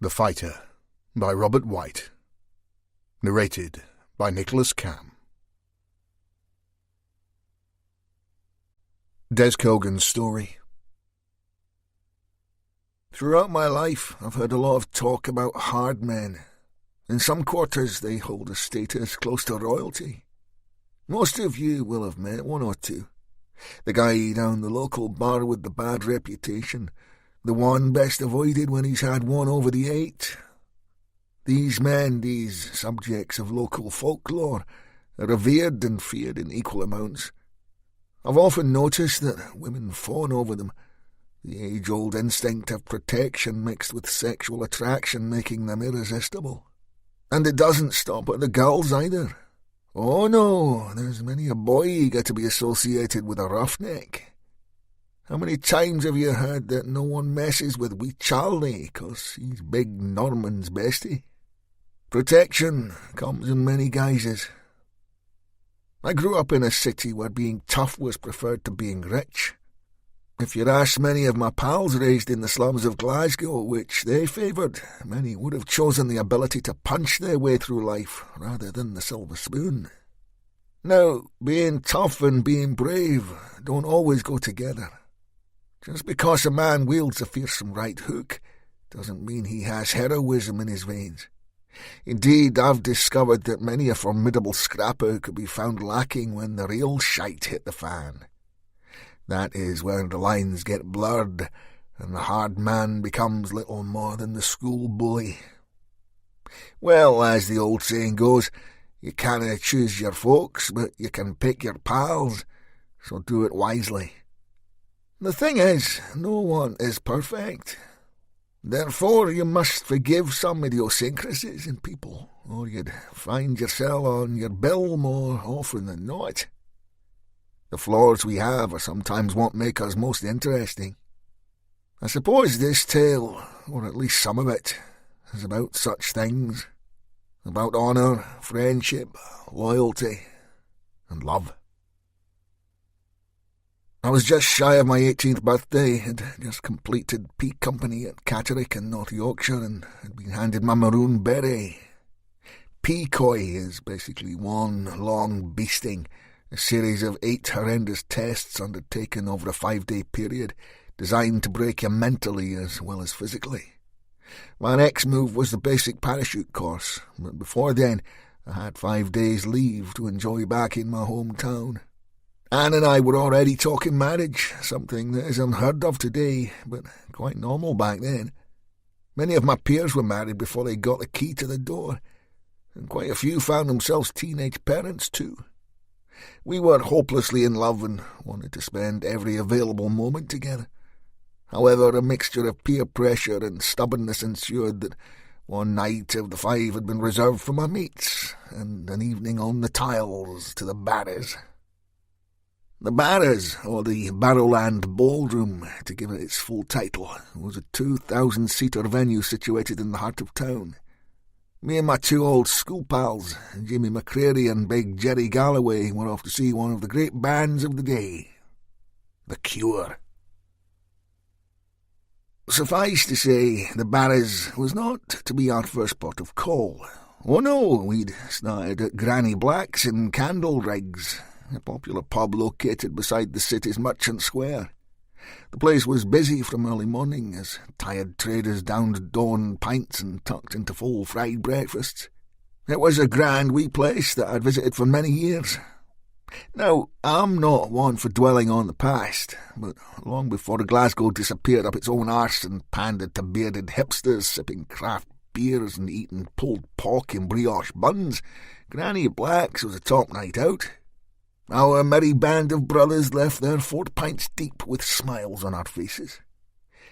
The Fighter by Robert White. Narrated by Nicholas Cam. Des Cogan's story. Throughout my life, I've heard a lot of talk about hard men. In some quarters, they hold a status close to royalty. Most of you will have met one or two. The guy down the local bar with the bad reputation, the one best avoided when he's had one over the eight. These men, these subjects of local folklore, are revered and feared in equal amounts. I've often noticed that women fawn over them, the age-old instinct of protection mixed with sexual attraction making them irresistible. And it doesn't stop at the girls either. Oh no, there's many a boy eager to be associated with a roughneck. How many times have you heard that no one messes with wee Charlie 'cause he's Big Norman's bestie? Protection comes in many guises. I grew up in a city where being tough was preferred to being rich. If you'd asked many of my pals raised in the slums of Glasgow which they favoured, many would have chosen the ability to punch their way through life rather than the silver spoon. Now, being tough and being brave don't always go together. Just because a man wields a fearsome right hook doesn't mean he has heroism in his veins. Indeed, I've discovered that many a formidable scrapper could be found lacking when the real shite hit the fan. That is where the lines get blurred and the hard man becomes little more than the school bully. Well, as the old saying goes, you canna choose your folks, but you can pick your pals, so do it wisely. The thing is, no one is perfect. Therefore, you must forgive some idiosyncrasies in people, or you'd find yourself on your bill more often than not. The flaws we have are sometimes what make us most interesting. I suppose this tale, or at least some of it, is about such things. About honour, friendship, loyalty, and love. I was just shy of my 18th birthday, had just completed peak company at Catterick in North Yorkshire and had been handed my maroon beret. Peacoy is basically one long beasting, a series of 8 horrendous tests undertaken over a 5-day period, designed to break you mentally as well as physically. My next move was the basic parachute course, but before then I had 5 days leave to enjoy back in my hometown. Anne and I were already talking marriage, something that is unheard of today, but quite normal back then. Many of my peers were married before they got the key to the door, and quite a few found themselves teenage parents too. We were hopelessly in love and wanted to spend every available moment together. However, a mixture of peer pressure and stubbornness ensured that one night of the 5 had been reserved for my mates, and an evening on the tiles to the Barras. The Barras, or the Barrowland Ballroom, to give it its full title, was a 2,000-seater venue situated in the heart of town. Me and my 2 old school pals, Jimmy McCreary and Big Jerry Galloway, were off to see one of the great bands of the day, The Cure. Suffice to say, the Barras was not to be our first port of call. Oh no, we'd started at Granny Black's in Candle Rigs, a popular pub located beside the city's Merchant Square. The place was busy from early morning as tired traders downed dawn pints and tucked into full fried breakfasts. It was a grand wee place that I'd visited for many years. Now, I'm not one for dwelling on the past, but long before Glasgow disappeared up its own arse and pandered to bearded hipsters sipping craft beers and eating pulled pork in brioche buns, Granny Black's was a top night out. Our merry band of brothers left there 4 pints deep with smiles on our faces.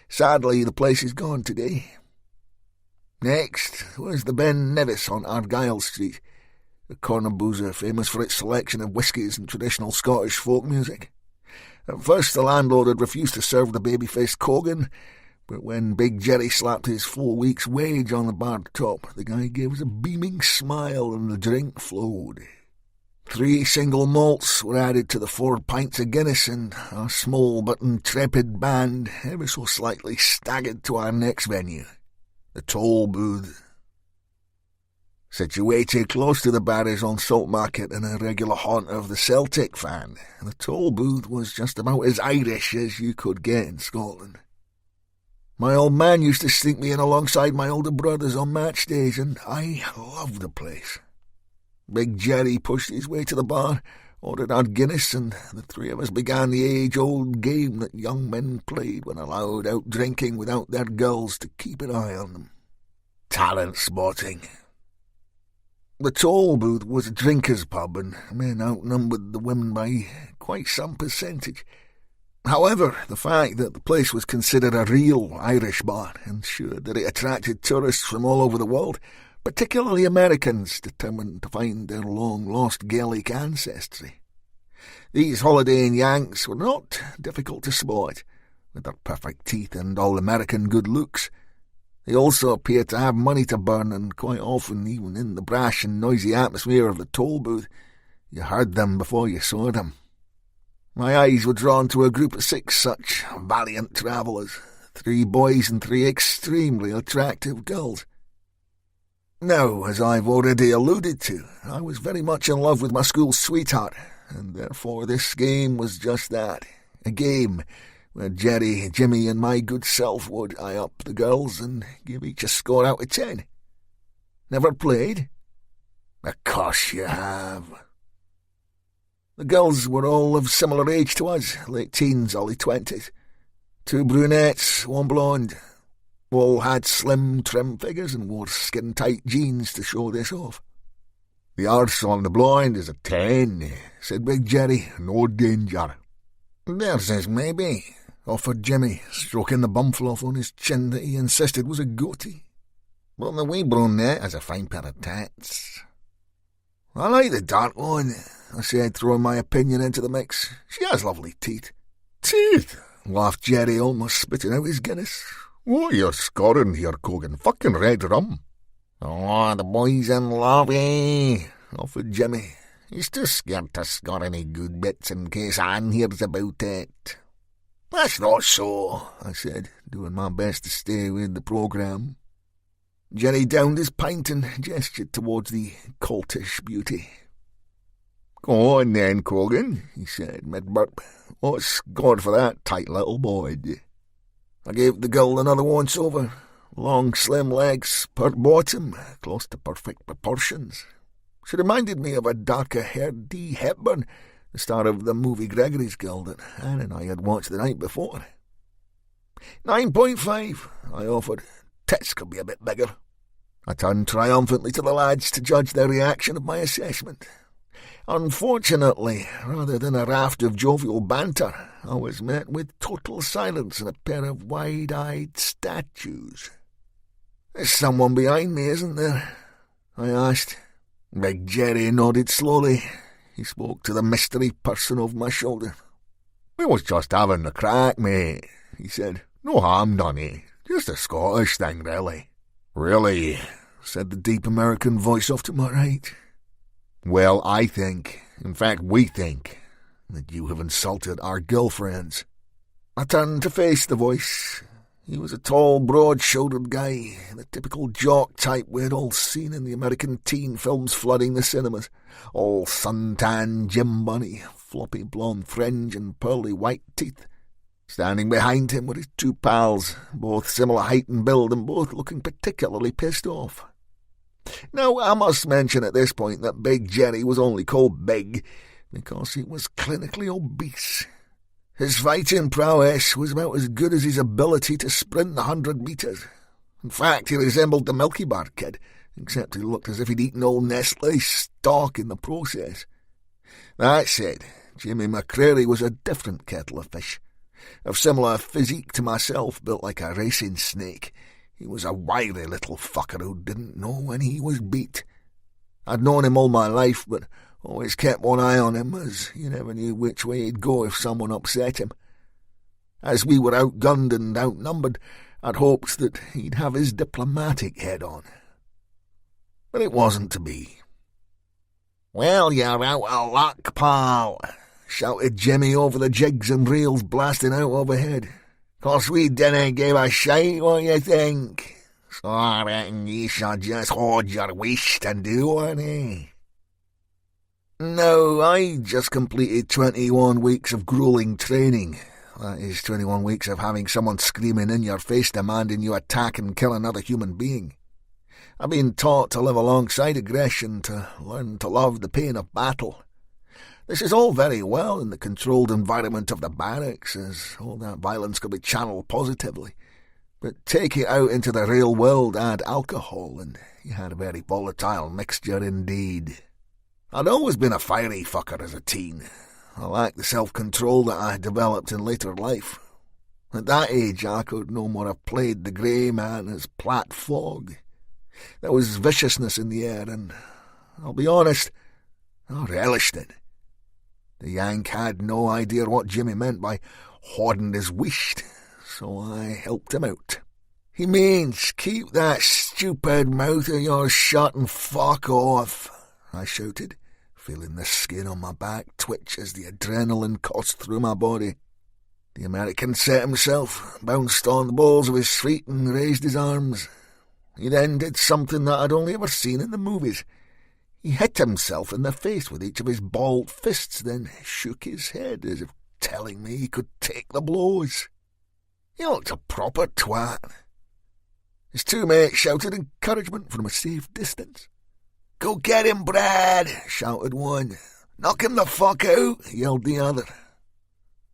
Sadly, the place is gone today. Next was the Ben Nevis on Argyle Street, a corner boozer famous for its selection of whiskies and traditional Scottish folk music. At first the landlord had refused to serve the baby-faced Cogan, but when Big Jerry slapped his full week's wage on the bar top, the guy gave us a beaming smile and the drink flowed. 3 single malts were added to the 4 pints of Guinness, and our small but intrepid band ever so slightly staggered to our next venue, The toll booth. Situated close to the barriers on Salt Market and a regular haunt of the Celtic fan, the toll booth was just about as Irish as you could get in Scotland. My old man used to sneak me in alongside my older brothers on match days, and I loved the place. Big Jerry pushed his way to the bar, ordered our Guinness, and the three of us began the age-old game that young men played when allowed out drinking without their girls to keep an eye on them. Talent spotting. The toll booth was a drinker's pub, and men outnumbered the women by quite some percentage. However, the fact that the place was considered a real Irish bar ensured that it attracted tourists from all over the world, particularly Americans determined to find their long-lost Gaelic ancestry. These holidaying Yanks were not difficult to spot, with their perfect teeth and all-American good looks. They also appeared to have money to burn, and quite often, even in the brash and noisy atmosphere of the toll booth, you heard them before you saw them. My eyes were drawn to a group of 6 such valiant travellers, 3 boys and 3 extremely attractive girls. Now, as I've already alluded to, I was very much in love with my school sweetheart, and therefore this game was just that, a game where Jerry, Jimmy and my good self would eye up the girls and give each a score out of 10. Never played? Of course you have. The girls were all of similar age to us, late teens, early 20s. 2 brunettes, 1 blonde. All had slim, trim figures and wore skin-tight jeans to show this off. The arse on the blind is a 10, said Big Jerry. No danger. Theirs is maybe, offered Jimmy, stroking the bumfloss on his chin that he insisted was a goatee. But the wee brunette has a fine pair of tats. I like the dark one, I said, throwing my opinion into the mix. She has lovely teeth. Teeth? Laughed Jerry, almost spitting out his Guinness. What are you scoring here, Cogan? Fucking red rum. Oh, the boy's in love, eh? Offered Jimmy. He's too scared to score any good bits in case Anne hears about it. That's not so, I said, doing my best to stay with the programme. Jerry downed his pint and gestured towards the coltish beauty. Go on then, Cogan, he said mid-burp. What's God for that tight little boy? I gave the girl another once-over. Long, slim legs, pert bottom, close to perfect proportions. She reminded me of a darker-haired Dee Hepburn, the star of the movie Gregory's Girl that Anne and I had watched the night before. 9.5, I offered. Tits could be a bit bigger. I turned triumphantly to the lads to judge their reaction of my assessment. Unfortunately, rather than a raft of jovial banter, I was met with total silence and a pair of wide-eyed statues. There's someone behind me, isn't there? I asked. Big Jerry nodded slowly. He spoke to the mystery person over my shoulder. We was just having a crack, mate, he said. No harm done, eh? Just a Scottish thing, really. Really, said the deep American voice off to my right. Well, I think, in fact we think, that you have insulted our girlfriends. I turned to face the voice. He was a tall, broad-shouldered guy, the typical jock type we had all seen in the American teen films flooding the cinemas. All suntan Jim Bunny, floppy blonde fringe and pearly white teeth. Standing behind him were his 2 pals, both similar height and build and both looking particularly pissed off. Now, I must mention at this point that Big Jerry was only called Big because he was clinically obese. His fighting prowess was about as good as his ability to sprint the 100 metres. In fact, he resembled the Milky Bar Kid, except he looked as if he'd eaten old Nestle stock in the process. That said, Jimmy McCreary was a different kettle of fish. Of similar physique to myself, built like a racing snake, he was a wiry little fucker who didn't know when he was beat. I'd known him all my life, but always kept one eye on him, as you never knew which way he'd go if someone upset him. As we were outgunned and outnumbered, I'd hoped that he'd have his diplomatic head on. But it wasn't to be. Well, you're out of luck, pal, shouted Jimmy over the jigs and reels blasting out overhead. 'Course we didn't give a shite what you think. So I reckon ye shall just hold your waist and do one, eh? No, I just completed 21 weeks of grueling training. That is 21 weeks of having someone screaming in your face demanding you attack and kill another human being. I've been taught to live alongside aggression, to learn to love the pain of battle. This is all very well in the controlled environment of the barracks, as all that violence could be channeled positively. But take it out into the real world, add alcohol, and you had a very volatile mixture indeed. I'd always been a fiery fucker as a teen. I lacked the self-control that I developed in later life. At that age, I could no more have played the grey man as Platt Fog. There was viciousness in the air, and I'll be honest, I relished it. The Yank had no idea what Jimmy meant by hoarding his wisht, so I helped him out. He means keep that stupid mouth of yours shut and fuck off, I shouted, feeling the skin on my back twitch as the adrenaline coursed through my body. The American set himself, bounced on the balls of his feet and raised his arms. He then did something that I'd only ever seen in the movies. He hit himself in the face with each of his balled fists, then shook his head as if telling me he could take the blows. He looked a proper twat. His two mates shouted encouragement from a safe distance. "Go get him, Brad," shouted one. "Knock him the fuck out," yelled the other.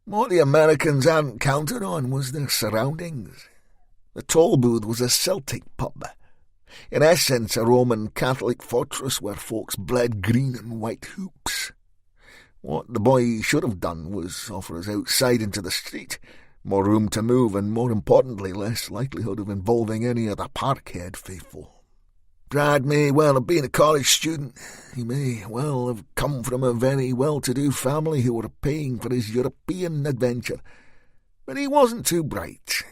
What the Americans hadn't counted on was their surroundings. The toll booth was a Celtic pub. In essence, a Roman Catholic fortress where folks bled green and white hoops. What the boy should have done was offer us outside into the street, more room to move and, more importantly, less likelihood of involving any of the Parkhead faithful. Brad may well have been a college student. He may well have come from a very well-to-do family who were paying for his European adventure. But he wasn't too bright.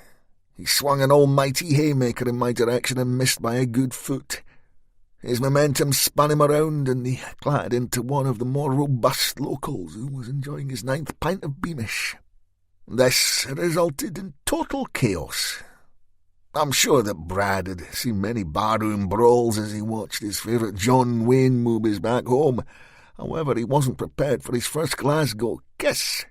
He swung an almighty haymaker in my direction and missed by a good foot. His momentum spun him around, and he clattered into one of the more robust locals who was enjoying his 9th pint of Beamish. This resulted in total chaos. I'm sure that Brad had seen many barroom brawls as he watched his favourite John Wayne movies back home. However, he wasn't prepared for his first Glasgow kiss.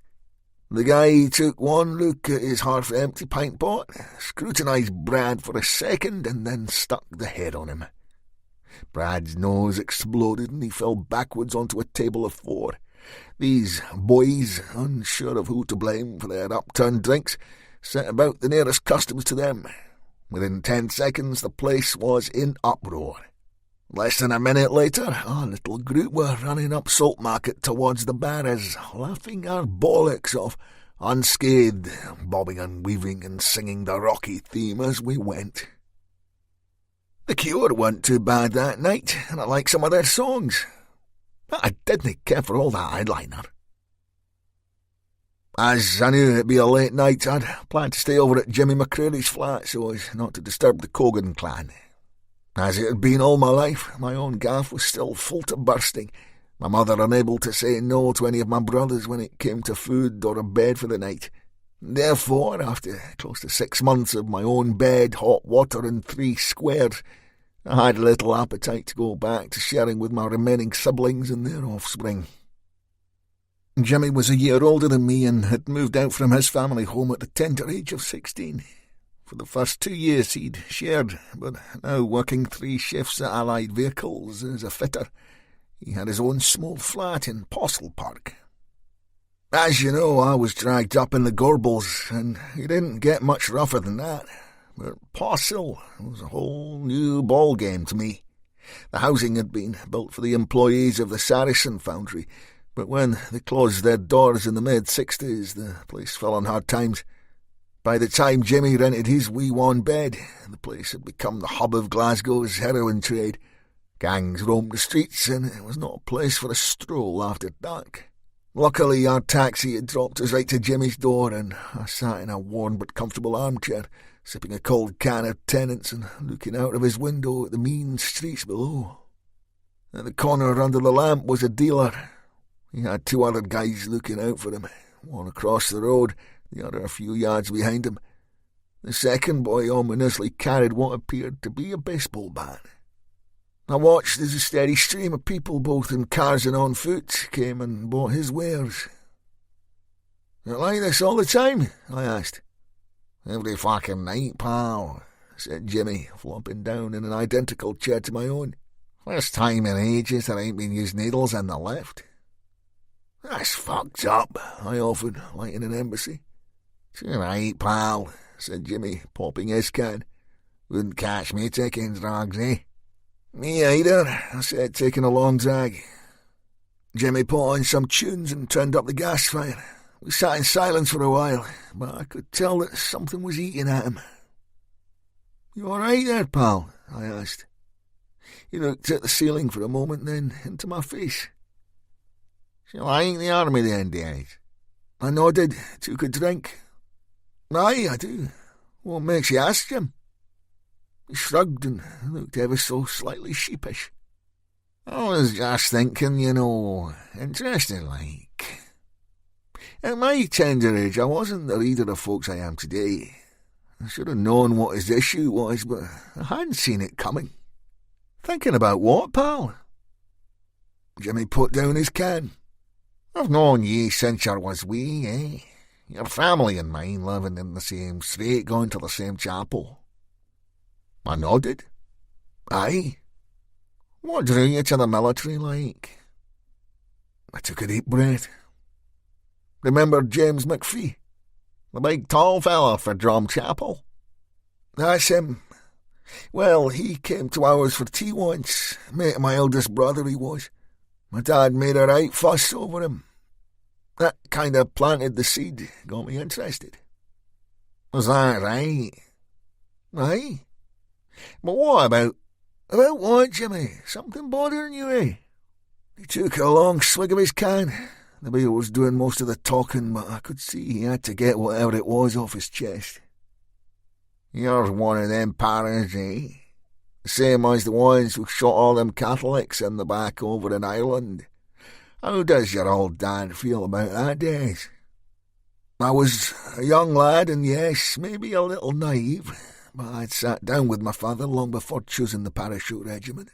The guy took one look at his half-empty pint pot, scrutinised Brad for a second, and then stuck the head on him. Brad's nose exploded, and he fell backwards onto a table of 4. These boys, unsure of who to blame for their upturned drinks, set about the nearest customers to them. Within 10 seconds, the place was in uproar. Less than a minute later, a little group were running up Salt Market towards the barras, laughing our bollocks off, unscathed, bobbing and weaving and singing the Rocky theme as we went. The Cure weren't too bad that night, and I liked some of their songs. But I didn't care for all that eyeliner. As I knew it'd be a late night, I'd planned to stay over at Jimmy McCreary's flat so as not to disturb the Cogan clan. As it had been all my life, my own gaff was still full to bursting, my mother unable to say no to any of my brothers when it came to food or a bed for the night. Therefore, after close to 6 months of my own bed, hot water and 3 squares, I had little appetite to go back to sharing with my remaining siblings and their offspring. Jimmy was a year older than me and had moved out from his family home at the tender age of 16. For the first 2 years he'd shared, but now working 3 shifts at Allied Vehicles as a fitter, he had his own small flat in Postle Park. As you know, I was dragged up in the Gorbals, and he didn't get much rougher than that. But Postle was a whole new ball game to me. The housing had been built for the employees of the Saracen foundry, but when they closed their doors in the mid-60s, the place fell on hard times. By the time Jimmy rented his wee one bed, the place had become the hub of Glasgow's heroin trade. Gangs roamed the streets, and it was not a place for a stroll after dark. Luckily, our taxi had dropped us right to Jimmy's door, and I sat in a worn but comfortable armchair, sipping a cold can of Tennent's and looking out of his window at the mean streets below. At the corner under the lamp was a dealer. He had 2 other guys looking out for him, one across the road, the other a few yards behind him. The second boy ominously carried what appeared to be a baseball bat. I watched as a steady stream of people, both in cars and on foot, came and bought his wares. "You like this all the time?" I asked. "Every fucking night, pal," said Jimmy, flopping down in an identical chair to my own. "First time in ages that I ain't been using needles in the lift." "That's fucked up," I offered, lighting an embassy. "It's all right, pal," said Jimmy, popping his can. "Wouldn't catch me taking drugs, eh?" "Me either," I said, taking a long drag. Jimmy put on some tunes and turned up the gas fire. We sat in silence for a while, but I could tell that something was eating at him. "You all right there, pal?" I asked. He looked at the ceiling for a moment, then into my face. "You like the army then, Dad?" I nodded, took a drink. "Aye, I do. What makes you ask, Jim?" He shrugged and looked ever so slightly sheepish. "I was just thinking, interesting like. At my tender age, I wasn't the leader of folks I am today. I should have known what his issue was, but I hadn't seen it coming." "Thinking about what, pal?" Jimmy put down his can. "I've known ye since you was wee, eh? Your family and mine living in the same street, going to the same chapel." I nodded. "Aye. What drew you to the military like?" I took a deep breath. "Remember James McPhee? The big tall fella for Drum Chapel?" "That's him. Well, he came to ours for tea once. Mate of my eldest brother he was. My dad made a right fuss over him. That kind of planted the seed, got me interested." "Was that right?" "Aye. But what about..." "About what, Jimmy? Something bothering you, eh?" He took a long swig of his can. The beer was doing most of the talking, but I could see he had to get whatever it was off his chest. "You're one of them parents, eh? The same as the ones who shot all them Catholics in the back over in Ireland. How does your old dad feel about that, Des?" I was a young lad, and yes, maybe a little naive, but I'd sat down with my father long before choosing the parachute regiment.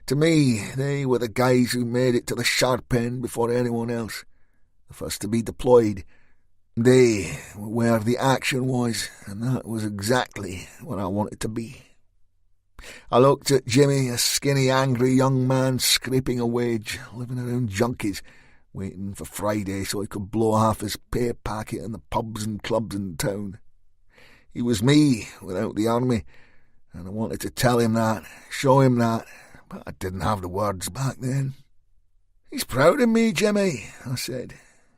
To me, they were the guys who made it to the sharp end before anyone else, the first to be deployed. They were where the action was, and that was exactly where I wanted to be. I looked at Jimmy, a skinny, angry young man scraping a wage, living around junkies, waiting for Friday so he could blow half his pay packet in the pubs and clubs in town. He was me without the army, and I wanted to tell him that, show him that, but I didn't have the words back then. "He's proud of me, Jimmy," I said.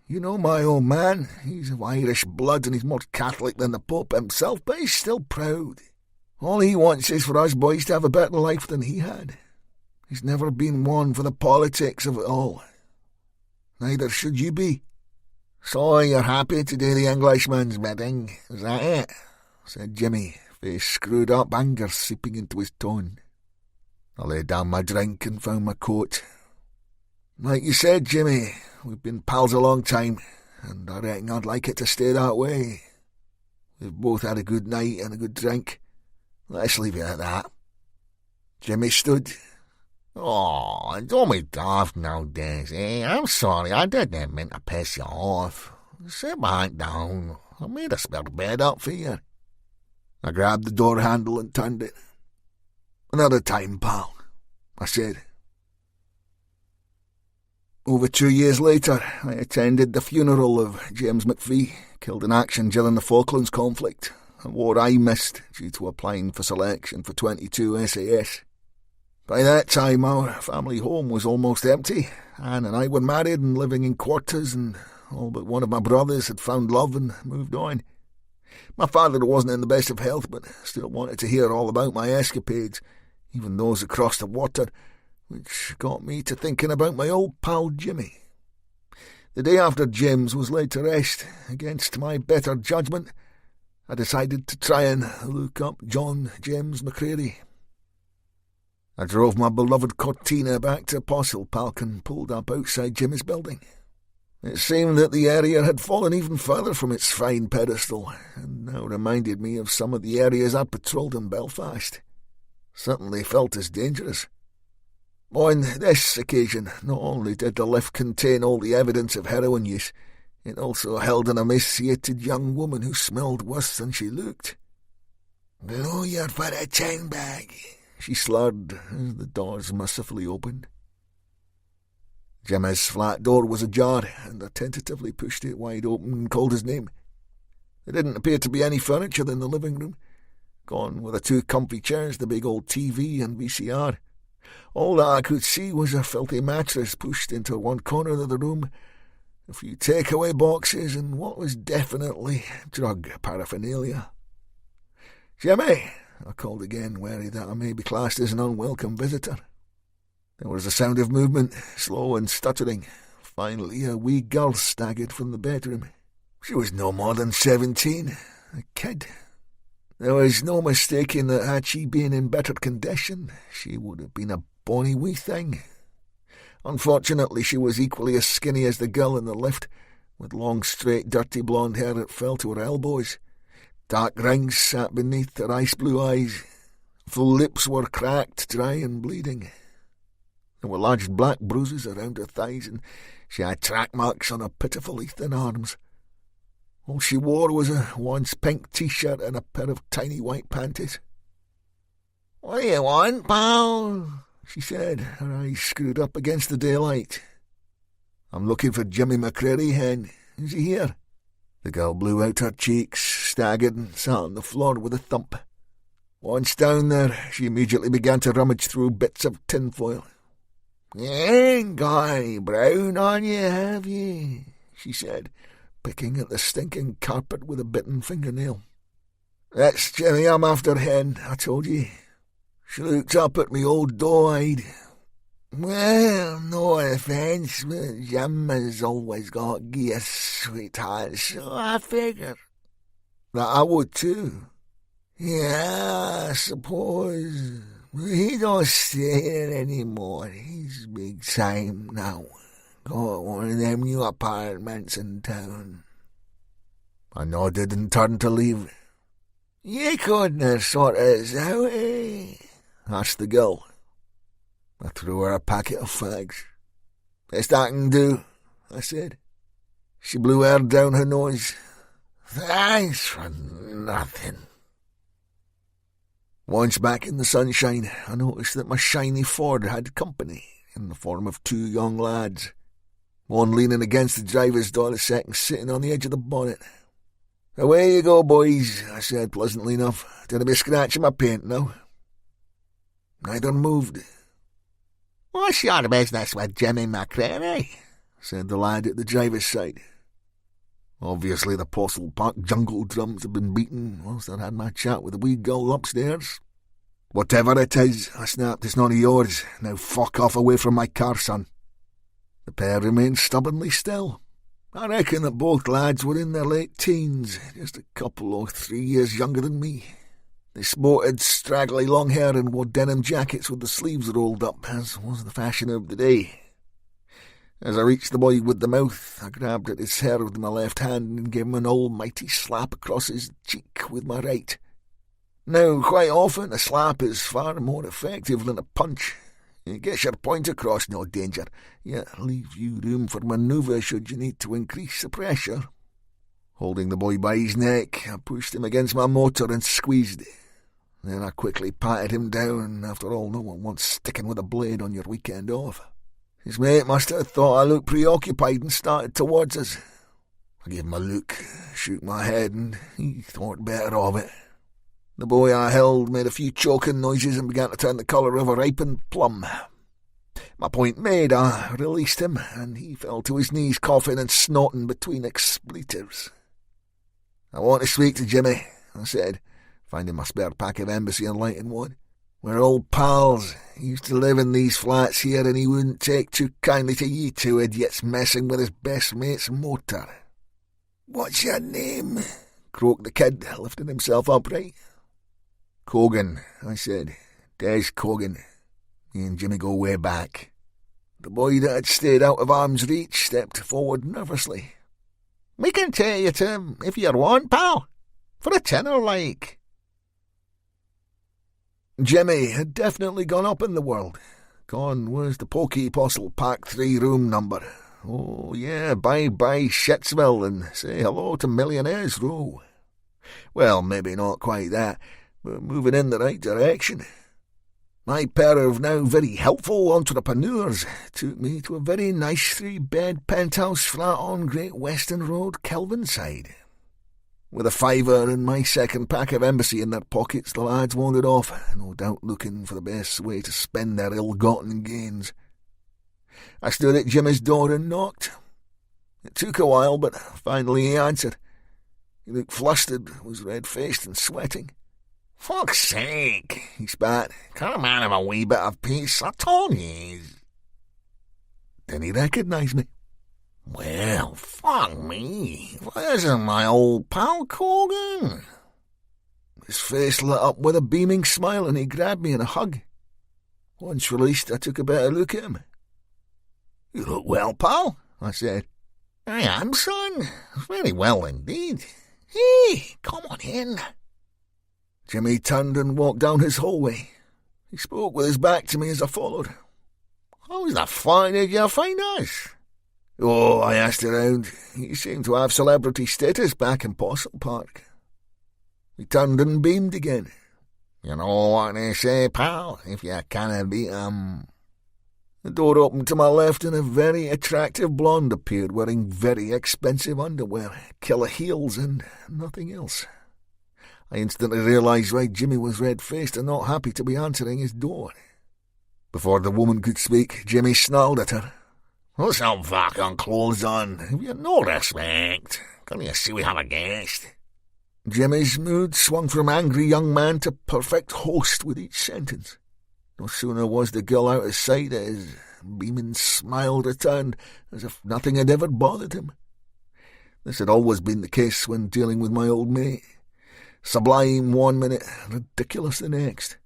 "You know my old man, he's of Irish blood and he's more Catholic than the Pope himself, but he's still proud. All he wants is for us boys to have a better life than he had. He's never been one for the politics of it all. Neither should you be." "So you're happy to do the Englishman's bidding, is that it?" said Jimmy, face screwed up, anger seeping into his tone. I laid down my drink and found my coat. "Like you said, Jimmy, we've been pals a long time, and I reckon I'd like it to stay that way. We've both had a good night and a good drink. Let's leave it at that." Jimmy stood. "Oh, don't be daft nowadays, eh? I'm sorry, I didn't mean to piss you off. Sit back down. I made a spare bed up for you." I grabbed the door handle and turned it. "Another time, pal," I said. Over 2 years later, I attended the funeral of James McPhee, killed in action during the Falklands conflict, a war I missed due to applying for selection for 22 SAS. By that time, our family home was almost empty. Anne and I were married and living in quarters, and all but one of my brothers had found love and moved on. My father wasn't in the best of health, but still wanted to hear all about my escapades, even those across the water, which got me to thinking about my old pal Jimmy. The day after James was laid to rest, against my better judgment, I decided to try and look up John James McCreary. I drove my beloved Cortina back to Possilpalk and pulled up outside Jimmy's building. It seemed that the area had fallen even further from its fine pedestal, and now reminded me of some of the areas I patrolled in Belfast. Certainly felt as dangerous. On this occasion, not only did the lift contain all the evidence of heroin use, it also held an emaciated young woman who smelled worse than she looked. "Lawyer for a chain bag," she slurred as the doors mercifully opened. Jimmy's flat door was ajar, and I tentatively pushed it wide open and called his name. There didn't appear to be any furniture in the living room. Gone were the 2 comfy chairs, the big old TV and VCR. All that I could see was a filthy mattress pushed into one corner of the room, a few takeaway boxes, and what was definitely drug paraphernalia. "Jimmy," I called again, wary that I may be classed as an unwelcome visitor. There was a sound of movement, slow and stuttering. Finally, a wee girl staggered from the bedroom. She was no more than 17, a kid. There was no mistaking that had she been in better condition, she would have been a bonny wee thing. Unfortunately, she was equally as skinny as the girl in the lift, with long, straight, dirty blonde hair that fell to her elbows. Dark rings sat beneath her ice-blue eyes. Full lips were cracked, dry and bleeding. There were large black bruises around her thighs, and she had track marks on her pitifully thin arms. All she wore was a once pink T-shirt and a pair of tiny white panties. "What do you want, pal?" she said, her eyes screwed up against the daylight. "I'm looking for Jimmy McCreary, hen. Is he here?" The girl blew out her cheeks, staggered, and sat on the floor with a thump. Once down there, she immediately began to rummage through bits of tinfoil. "You ain't got any brown on you, have you?" she said, picking at the stinking carpet with a bitten fingernail. "That's Jimmy I'm after, hen, I told you." She looked up at me all doe-eyed. "Well, no offence, but Jim has always got gear, sweetheart, so I figure that I would too." "Yeah, I suppose. He don't stay here anymore. He's big time now. Got one of them new apartments in town." I nodded and turned to leave. "You couldn't have sorted us out, eh?" asked the girl. I threw her a packet of fags. "Best I can do," I said. She blew air down her nose. "Thanks for nothing." Once back in the sunshine, I noticed that my shiny Ford had company in the form of 2 young lads. One leaning against the driver's door, the second sitting on the edge of the bonnet. "Away you go, boys," I said pleasantly enough. "Don't be scratching my paint now." Neither moved. "What's your business with Jimmy McCreary?" said the lad at the driver's side. Obviously the Postle Park jungle drums had been beaten whilst I had my chat with the wee girl upstairs. "Whatever it is," I snapped, "it's none of yours. Now fuck off away from my car, son." The pair remained stubbornly still. I reckon that both lads were in their late teens, just a couple or 3 years younger than me. They sported straggly long hair and wore denim jackets with the sleeves rolled up, as was the fashion of the day. As I reached the boy with the mouth, I grabbed at his hair with my left hand and gave him an almighty slap across his cheek with my right. Now, quite often a slap is far more effective than a punch. It gets your point across, no danger, yet leaves you room for manoeuvre should you need to increase the pressure. Holding the boy by his neck, I pushed him against my motor and squeezed. Then I quickly patted him down. After all, no one wants sticking with a blade on your weekend off. His mate must have thought I looked preoccupied and started towards us. I gave him a look, shook my head, and he thought better of it. The boy I held made a few choking noises and began to turn the colour of a ripened plum. My point made, I released him, and he fell to his knees coughing and snorting between expletives. "I want to speak to Jimmy," I said, finding my spare pack of Embassy and lighting one. "We're old pals. He used to live in these flats here, and he wouldn't take too kindly to you 2 idiots messing with his best mate's motor." "What's your name?" croaked the kid, lifting himself upright. "Cogan," I said. "Des Cogan. Me and Jimmy go way back." The boy that had stayed out of arm's reach stepped forward nervously. "We can take you to him if you want, pal. For a tenner, like." Jimmy had definitely gone up in the world. Gone was the Pokey Postle Pack 3 room number. Oh, yeah, bye-bye Shitsville and say hello to Millionaires Row. Well, maybe not quite that, but moving in the right direction. My pair of now very helpful entrepreneurs took me to a very nice 3-bed penthouse flat on Great Western Road, Kelvinside. With a fiver and my second pack of embassy in their pockets, the lads wandered off, no doubt looking for the best way to spend their ill-gotten gains. I stood at Jimmy's door and knocked. It took a while, but finally he answered. He looked flustered, was red-faced and sweating. "Fuck's sake," he spat. "Can't a man have a wee bit of peace? I told you." Then he recognised me. "Well, fuck me. Isn't my old pal Cogan?" His face lit up with a beaming smile and he grabbed me in a hug. Once released, I took a better look at him. "You look well, pal," I said. "I am, son. Very well indeed. Hey, come on in." Jimmy turned and walked down his hallway. He spoke with his back to me as I followed. "How the fuck did you find us?" "Oh, I asked around. He seemed to have celebrity status back in Postle Park." He turned and beamed again. "You know what they say, pal, if you canna beat 'em." The door opened to my left and a very attractive blonde appeared wearing very expensive underwear, killer heels and nothing else. I instantly realised why Jimmy was red-faced and not happy to be answering his door. Before the woman could speak, Jimmy snarled at her. "Put some fucking clothes on. Have you no respect? Can't you see we have a guest?" Jimmy's mood swung from angry young man to perfect host with each sentence. No sooner was the girl out of sight as his beaming smile returned, as if nothing had ever bothered him. This had always been the case when dealing with my old mate. Sublime one minute, ridiculous the next.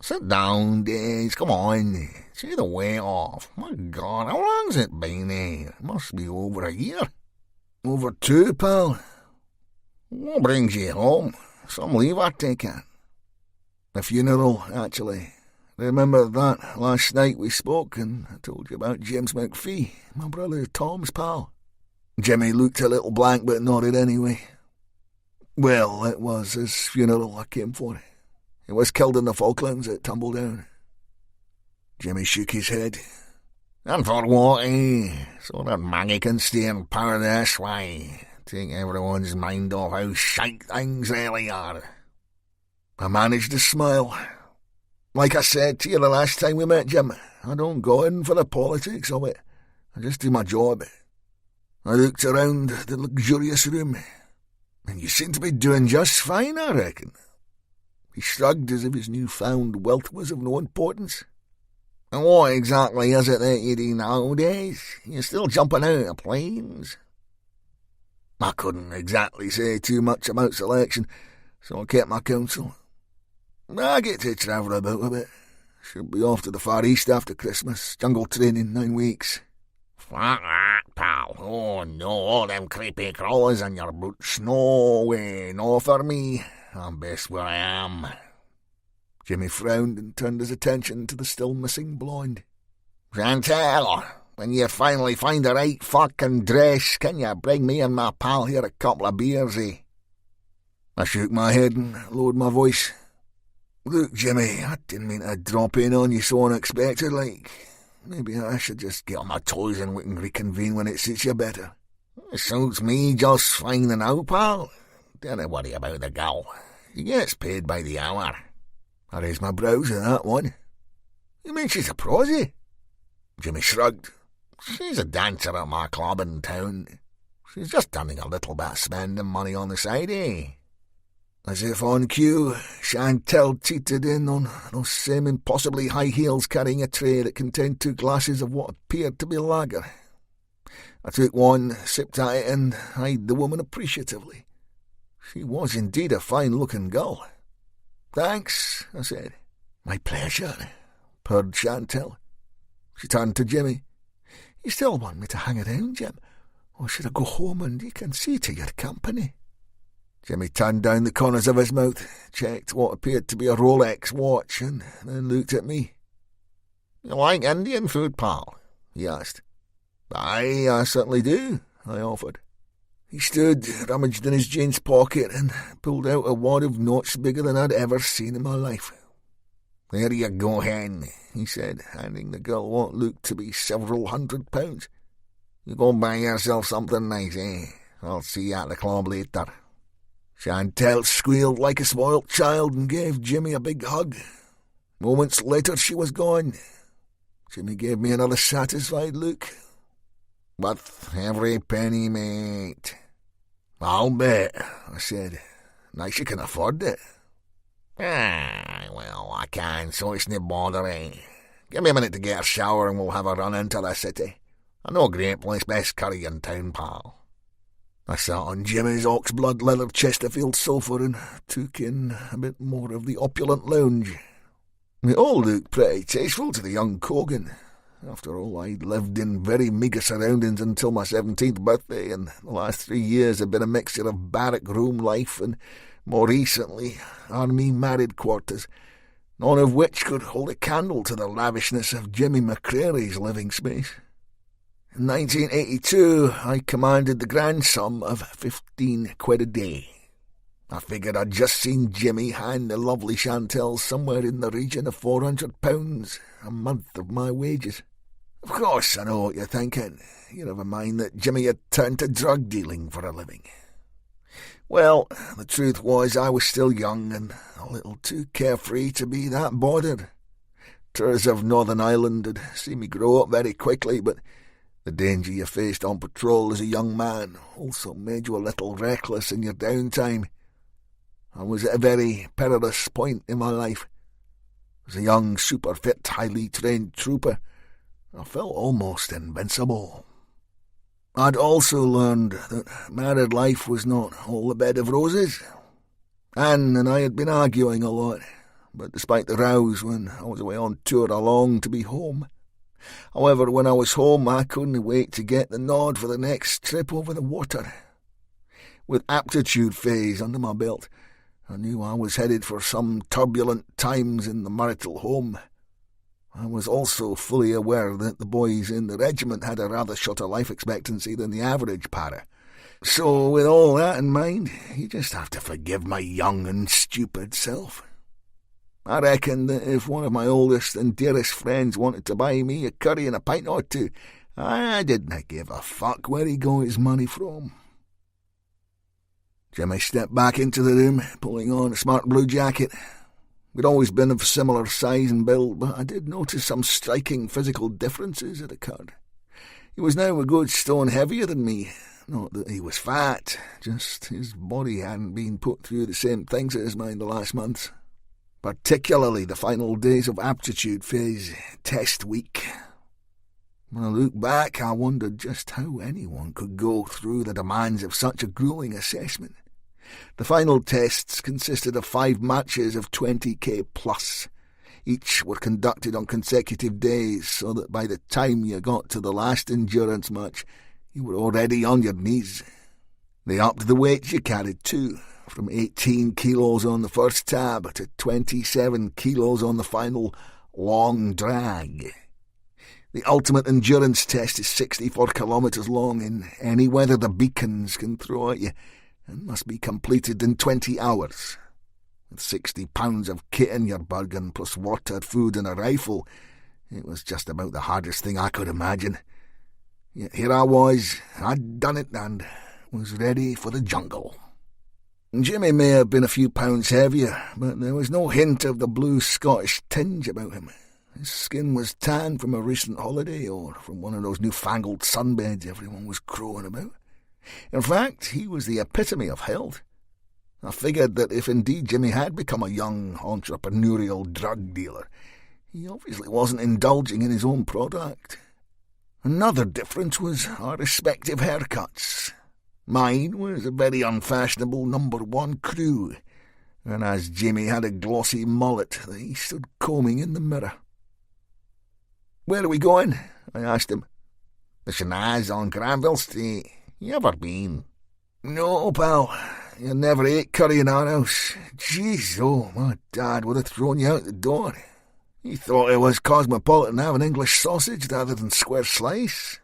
"Sit down, Days. Come on. See the weight off. My God, how long's it been here? It must be over a year." "Over 2, pal." "What brings you home? Some leave, I take it." "A funeral, actually. Remember that last night we spoke and I told you about James McPhee, my brother Tom's pal?" Jimmy looked a little blank but nodded anyway. "Well, it was his funeral I came for. He was killed in the Falklands at Tumbledown." Jimmy shook his head. "And for what, eh? So that Maggie can stay in paradise, why? Take everyone's mind off how shite things really are." I managed to smile. "Like I said to you the last time we met, Jim, I don't go in for the politics of it. I just do my job." I looked around the luxurious room. "And you seem to be doing just fine, I reckon." He shrugged as if his newfound wealth was of no importance. "And what exactly is it that you do nowadays? You're still jumping out of planes?" I couldn't exactly say too much about selection, so I kept my counsel. "I get to travel about a bit. Should be off to the Far East after Christmas. Jungle training 9 weeks. "Fuck that, pal. Oh, no, all them creepy crawlers on your boots. No way, no for me. I'm best where I am." Jimmy frowned and turned his attention to the still missing blonde. "Chantel, when you finally find the right fucking dress, can you bring me and my pal here a couple of beers, eh?" I shook my head and lowered my voice. "Look, Jimmy, I didn't mean to drop in on you so unexpected, like. Maybe I should just get on my toes and we can reconvene when it suits you better." "It suits me just fine now, pal. Don't worry about the gal. She gets paid by the hour." I raised my brows at that one. "You mean she's a prosy?" Jimmy shrugged. "She's a dancer at my club in town. She's just earning a little bit of spending money on the side, eh?" As if on cue, Chantel teetered in on those same impossibly high heels carrying a tray that contained 2 glasses of what appeared to be lager. I took one, sipped at it, and eyed the woman appreciatively. She was indeed a fine-looking girl. "Thanks," I said. "My pleasure," purred Chantel. She turned to Jimmy. "You still want me to hang around, Jim? Or should I go home and you can see to your company?" Jimmy turned down the corners of his mouth, checked what appeared to be a Rolex watch, and then looked at me. "You like Indian food, pal?" he asked. "Aye, I certainly do," I offered. He stood, rummaged in his jeans pocket, and pulled out a wad of notes bigger than I'd ever seen in my life. "There you go, hen," he said, handing the girl what looked to be several £100. "You go buy yourself something nice, eh? I'll see you at the club later." Chantel squealed like a spoilt child and gave Jimmy a big hug. Moments later she was gone. Jimmy gave me another satisfied look. "Worth every penny, mate." "I'll bet," I said. "Nice you can afford it." Well, I can, so it's no bother, eh? Give me a minute to get a shower and we'll have a run into the city. I know a great place, best curry in town, pal." I sat on Jimmy's ox-blood leather Chesterfield sofa and took in a bit more of the opulent lounge. It all looked pretty tasteful to the young Cogan. After all, I'd lived in very meagre surroundings until my 17th birthday, and the last 3 years had been a mixture of barrack room life and, more recently, army married quarters, none of which could hold a candle to the lavishness of Jimmy McCrary's living space. In 1982, I commanded the grand sum of 15 quid a day. I figured I'd just seen Jimmy hand the lovely Chantel somewhere in the region of £400 a month of my wages. Of course, I know what you're thinking. You have a mind that Jimmy had turned to drug dealing for a living. Well, the truth was I was still young and a little too carefree to be that bothered. Tours of Northern Ireland had seen me grow up very quickly, but the danger you faced on patrol as a young man also made you a little reckless in your downtime. I was at a very perilous point in my life. As a young, super-fit, highly trained trooper, I felt almost invincible. I'd also learned that married life was not all a bed of roses. Anne and I had been arguing a lot, but despite the rows when I was away on tour, I longed to be home. However, when I was home, I couldn't wait to get the nod for the next trip over the water. With aptitude phase under my belt, I knew I was headed for some turbulent times in the marital home. I was also fully aware that the boys in the regiment had a rather shorter life expectancy than the average para. So, with all that in mind, you just have to forgive my young and stupid self. I reckoned that if one of my oldest and dearest friends wanted to buy me a curry and a pint or two, I didn't give a fuck where he got his money from. Jimmy stepped back into the room, pulling on a smart blue jacket. We'd always been of similar size and build, but I did notice some striking physical differences had occurred. He was now a good stone heavier than me. Not that he was fat, just his body hadn't been put through the same things as mine the last months. Particularly the final days of aptitude phase, test week. When I look back, I wondered just how anyone could go through the demands of such a gruelling assessment. The final tests consisted of 5 matches of 20k plus. Each were conducted on consecutive days, so that by the time you got to the last endurance match, you were already on your knees. They upped the weights you carried too, from 18 kilos on the first tab to 27 kilos on the final long drag. The ultimate endurance test is 64 kilometres long in any weather the beacons can throw at you, and must be completed in 20 hours. With 60 pounds of kit in your bargain, plus water, food and a rifle, it was just about the hardest thing I could imagine. Yet here I was, I'd done it and was ready for the jungle. Jimmy may have been a few pounds heavier, but there was no hint of the blue Scottish tinge about him. His skin was tan from a recent holiday or from one of those newfangled sunbeds everyone was crowing about. In fact, he was the epitome of health. I figured that if indeed Jimmy had become a young entrepreneurial drug dealer, he obviously wasn't indulging in his own product. Another difference was our respective haircuts. Mine was a very unfashionable #1 crew, and as Jimmy had a glossy mullet that he stood combing in the mirror. "Where are we going?" I asked him. "The Shanaz on Granville Street. You ever been?" "No, pal. You never ate curry in our house. Jeez, oh, my dad would have thrown you out the door. He thought it was cosmopolitan having English sausage rather than square slice."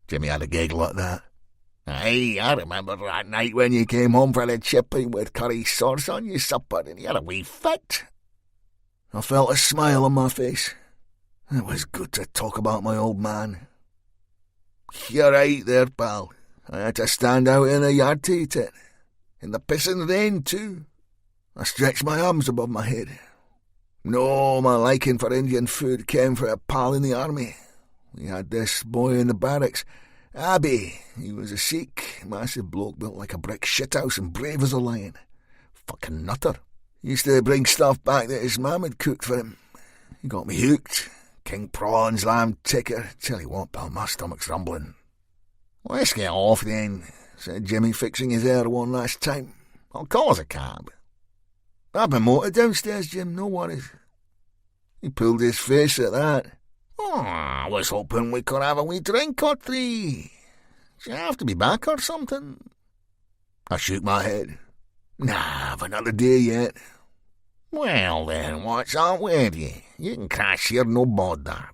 Jimmy had a giggle at that. "Aye, I remember that night when you came home for the chipping with curry sauce on your supper and you had a wee fit." I felt a smile on my face. It was good to talk about my old man. "You're right there, pal. I had to stand out in the yard to eat it. In the pissing rain, too." I stretched my arms above my head. "No, my liking for Indian food came from a pal in the army. We had this boy in the barracks, Abby. He was a Sikh, massive bloke built like a brick shithouse and brave as a lion. Fucking nutter. He used to bring stuff back that his mum had cooked for him. He got me hooked. King prawns, lamb ticker. Tell you what, pal, my stomach's rumbling." "Let's get off then," said Jimmy, fixing his hair one last time. "I'll call us a cab." "I've been motor downstairs, Jim, no worries." He pulled his face at that. "Oh, I was hoping we could have a wee drink or three. Do you have to be back or something?" I shook my head. "Nah, I've another day yet." "Well then, what's up with you? You can crash here, no bother."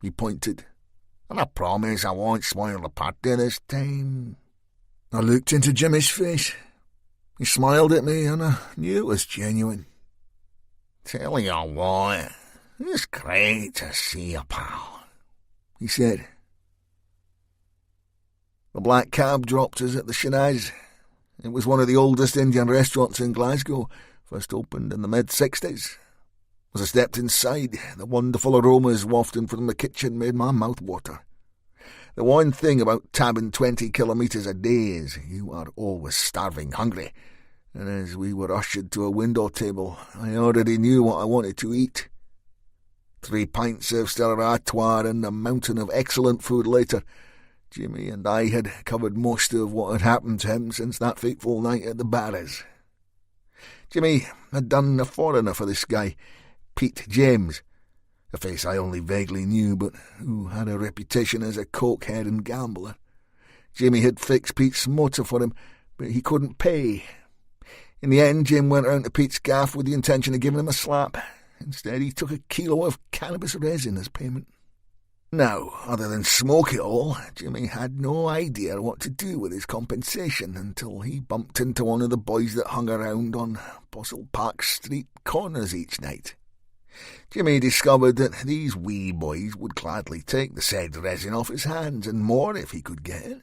He pointed. "And I promise I won't spoil the party this time." I looked into Jimmy's face. He smiled at me and I knew it was genuine. "Tell you what, it's great to see you, pal," he said. The black cab dropped us at the Shanaz. It was one of the oldest Indian restaurants in Glasgow, first opened in the mid-60s. As I stepped inside, the wonderful aromas wafting from the kitchen made my mouth water. The one thing about tabbing 20 kilometres a day is you are always starving hungry, and as we were ushered to a window table, I already knew what I wanted to eat. 3 pints of stir-ratoire and a mountain of excellent food later, Jimmy and I had covered most of what had happened to him since that fateful night at the Barras. Jimmy had done a foreigner for this guy, Pete James, a face I only vaguely knew, but who had a reputation as a cokehead and gambler. Jimmy had fixed Pete's motor for him, but he couldn't pay. In the end, Jim went round to Pete's gaff with the intention of giving him a slap. Instead, he took a kilo of cannabis resin as payment. Now, other than smoke it all, Jimmy had no idea what to do with his compensation until he bumped into one of the boys that hung around on Postle Park Street corners each night. Jimmy discovered that these wee boys would gladly take the said resin off his hands, and more if he could get it.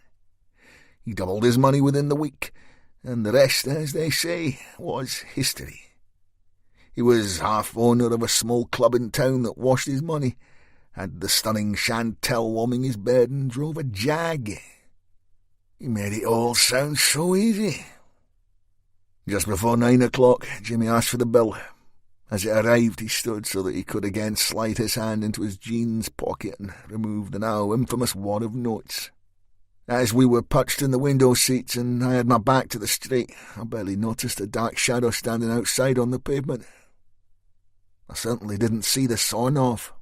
He doubled his money within the week, and the rest, as they say, was history. He was half owner of a small club in town that washed his money, had the stunning Chantel warming his bed, and drove a Jag. He made it all sound so easy. Just before 9 o'clock, Jimmy asked for the bill. As it arrived, he stood so that he could again slide his hand into his jeans pocket and remove the now infamous wad of notes. As we were perched in the window seats and I had my back to the street, I barely noticed a dark shadow standing outside on the pavement. I certainly didn't see the sawn off.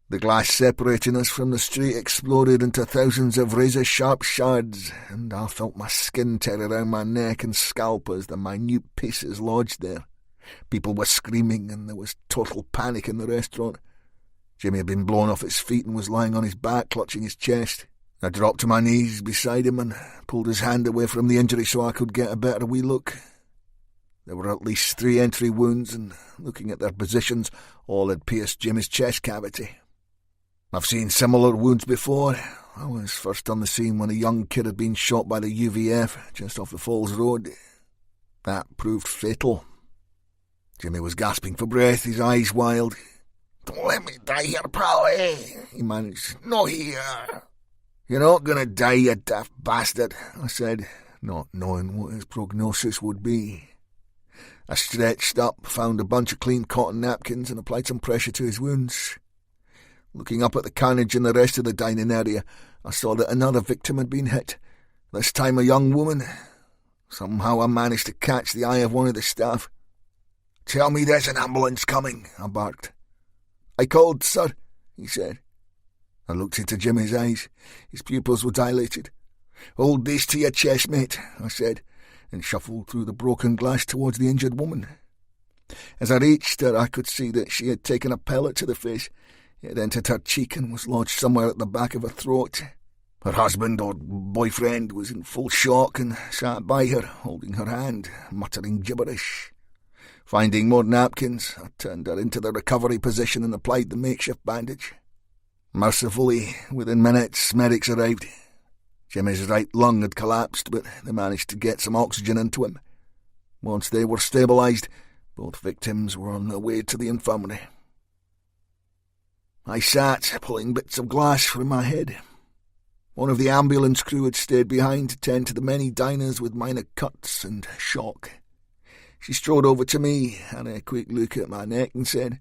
The glass separating us from the street exploded into thousands of razor-sharp shards, and I felt my skin tear around my neck and scalp as the minute pieces lodged there. People were screaming, and there was total panic in the restaurant. Jimmy had been blown off his feet and was lying on his back, clutching his chest. I dropped to my knees beside him and pulled his hand away from the injury so I could get a better wee look. There were at least 3 entry wounds, and looking at their positions, all had pierced Jimmy's chest cavity. I've seen similar wounds before. I was first on the scene when a young kid had been shot by the UVF just off the Falls Road. That proved fatal. Jimmy was gasping for breath, his eyes wild. "Don't let me die here, pal, eh?" he managed. "No here." "You're not going to die, you daft bastard," I said, not knowing what his prognosis would be. I stretched up, found a bunch of clean cotton napkins and applied some pressure to his wounds. Looking up at the carnage in the rest of the dining area, I saw that another victim had been hit, this time a young woman. Somehow I managed to catch the eye of one of the staff. "Tell me there's an ambulance coming," I barked. "I called, sir," he said. I looked into Jimmy's eyes. His pupils were dilated. "Hold this to your chest, mate," I said, and shuffled through the broken glass towards the injured woman. As I reached her, I could see that she had taken a pellet to the face. It had entered her cheek and was lodged somewhere at the back of her throat. Her husband or boyfriend was in full shock and sat by her, holding her hand, muttering gibberish. Finding more napkins, I turned her into the recovery position and applied the makeshift bandage. Mercifully, within minutes, medics arrived. Jimmy's right lung had collapsed, but they managed to get some oxygen into him. Once they were stabilised, both victims were on their way to the infirmary. I sat, pulling bits of glass from my head. One of the ambulance crew had stayed behind to tend to the many diners with minor cuts and shock. She strode over to me, had a quick look at my neck and said,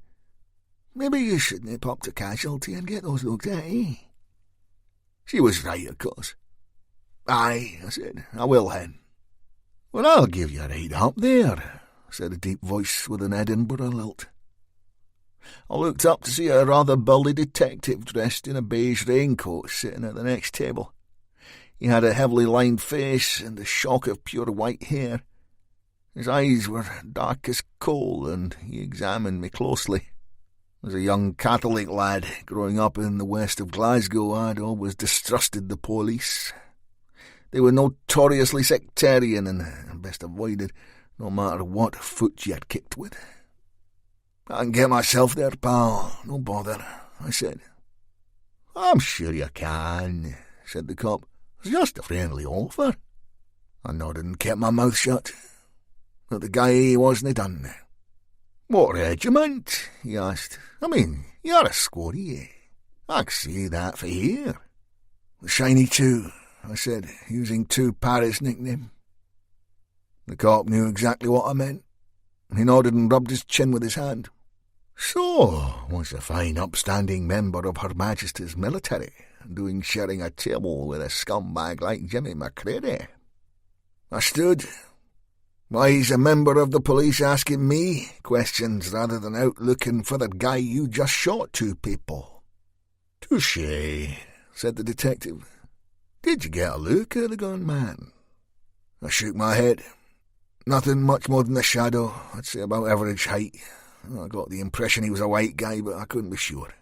"Maybe you should nip up to casualty and get those looked at, eh?" She was right, of course. "Aye," I said, "I will, hen." "Well, I'll give you a ride up there," said a deep voice with an Edinburgh lilt. I looked up to see a rather burly detective dressed in a beige raincoat sitting at the next table. He had a heavily lined face and a shock of pure white hair. His eyes were dark as coal, and he examined me closely. As a young Catholic lad growing up in the west of Glasgow, I'd always distrusted the police. They were notoriously sectarian and best avoided, no matter what foot you had kicked with. "I can get myself there, pal. No bother," I said. "I'm sure you can," said the cop. "It's just a friendly offer." I nodded and kept my mouth shut. But the guy wasn't done. "What regiment?" he asked. "I mean, you're a squatty. I can see that for here." "The Shiny Two," I said, using two Paris nickname. The cop knew exactly what I meant. He nodded and rubbed his chin with his hand. "So, was a fine upstanding member of Her Majesty's military, doing sharing a table with a scumbag like Jimmy McCready?" I stood. "Why is a member of the police asking me questions rather than out looking for the guy you just shot two people?" "Touché," said the detective. "Did you get a look at the gun, man?" I shook my head. "Nothing much more than a shadow, I'd say about average height. I got the impression he was a white guy, but I couldn't be sure."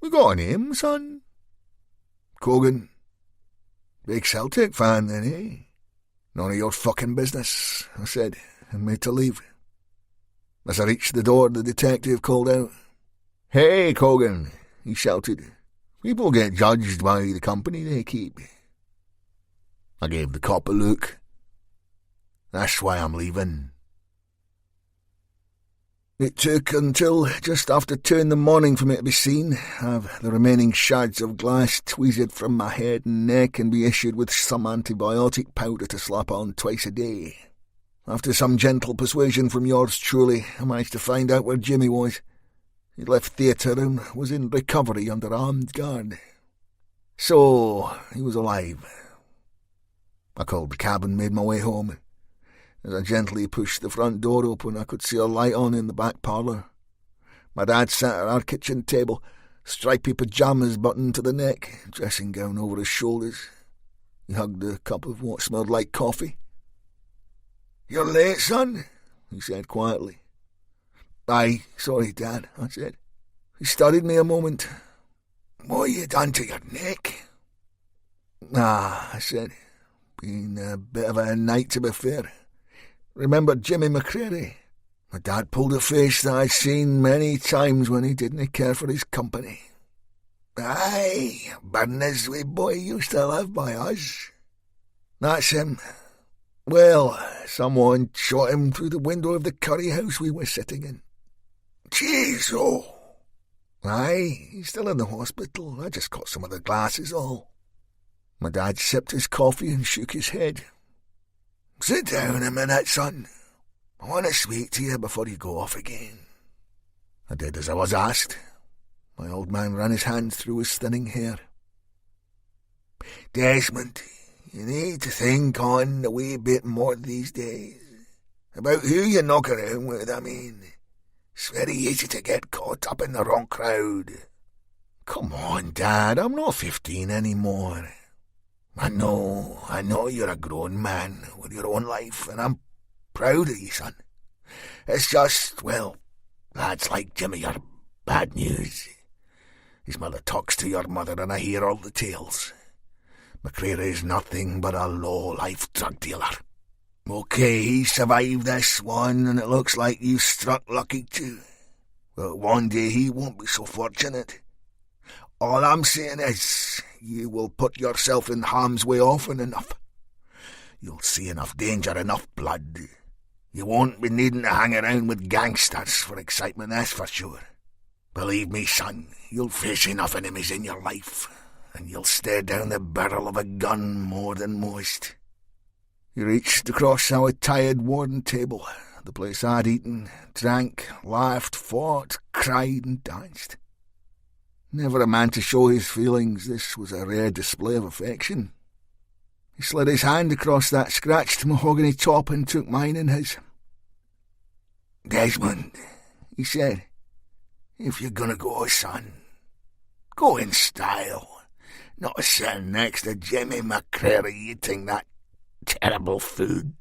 "You got a name, son?" "Cogan." "Big Celtic fan, then, eh?" "None of your fucking business," I said, and made to leave. As I reached the door, the detective called out. "Hey, Cogan," he shouted. "People get judged by the company they keep." I gave the cop a look. "That's why I'm leaving." It took until just after 2 in the morning for me to be seen, have the remaining shards of glass tweezed from my head and neck, and be issued with some antibiotic powder to slap on twice a day. After some gentle persuasion from yours truly, I managed to find out where Jimmy was. He'd left theatre and was in recovery under armed guard. So, he was alive. I called the cab and made my way home. As I gently pushed the front door open, I could see a light on in the back parlour. My dad sat at our kitchen table, stripy pyjamas buttoned to the neck, dressing gown over his shoulders. He hugged a cup of what smelled like coffee. "You're late, son," he said quietly. "Aye, sorry, Dad," I said. He studied me a moment. "What you done to your neck?" "Ah," I said. "Been a bit of a night, to be fair. Remember Jimmy McCready? My dad pulled a face that I'd seen many times when he didn't care for his company." "Aye, Burners wee boy used to live by us." "That's him. Well, someone shot him through the window of the curry house we were sitting in." "Jeez, oh." "Aye, he's still in the hospital. I just got some of the glasses all." My dad sipped his coffee and shook his head. "Sit down a minute, son. I want to speak to you before you go off again." I did as I was asked. My old man ran his hands through his thinning hair. "Desmond, you need to think on a wee bit more these days. About who you knock around with, I mean. It's very easy to get caught up in the wrong crowd. Come on, Dad, I'm not 15 anymore. I know you're a grown man with your own life, and I'm proud of you, son. It's just, well, lads like Jimmy are bad news. His mother talks to your mother, and I hear all the tales. McCreary is nothing but a low-life drug dealer. Okay, he survived this one, and it looks like you struck lucky too. But one day he won't be so fortunate. All I'm saying is, you will put yourself in harm's way often enough. You'll see enough danger, enough blood. You won't be needing to hang around with gangsters for excitement, that's for sure. Believe me, son, you'll face enough enemies in your life, and you'll stare down the barrel of a gun more than most. He reached across our tired warden table, the place I'd eaten, drank, laughed, fought, cried and danced. Never a man to show his feelings, this was a rare display of affection. He slid his hand across that scratched mahogany top and took mine in his. "Desmond," he said, "if you're going to go, son, go in style, not sitting next to Jimmy McCreary eating that terrible food."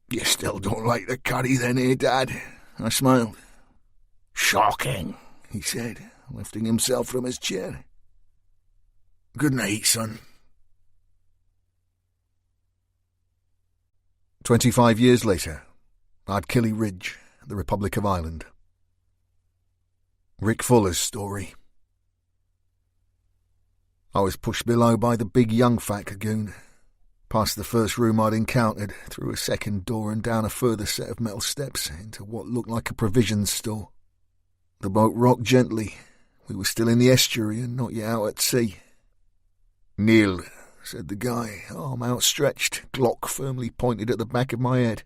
"You still don't like the curry then, eh, Dad?" I smiled. "Shocking," he said, lifting himself from his chair. "Good night, son." 25 years later, Ardkilly Ridge, the Republic of Ireland. Rick Fuller's story. I was pushed below by the big young fat goon, past the first room I'd encountered, through a second door and down a further set of metal steps into what looked like a provisions store. The boat rocked gently. We were still in the estuary and not yet out at sea. "Kneel," said the guy, arm outstretched, Glock firmly pointed at the back of my head.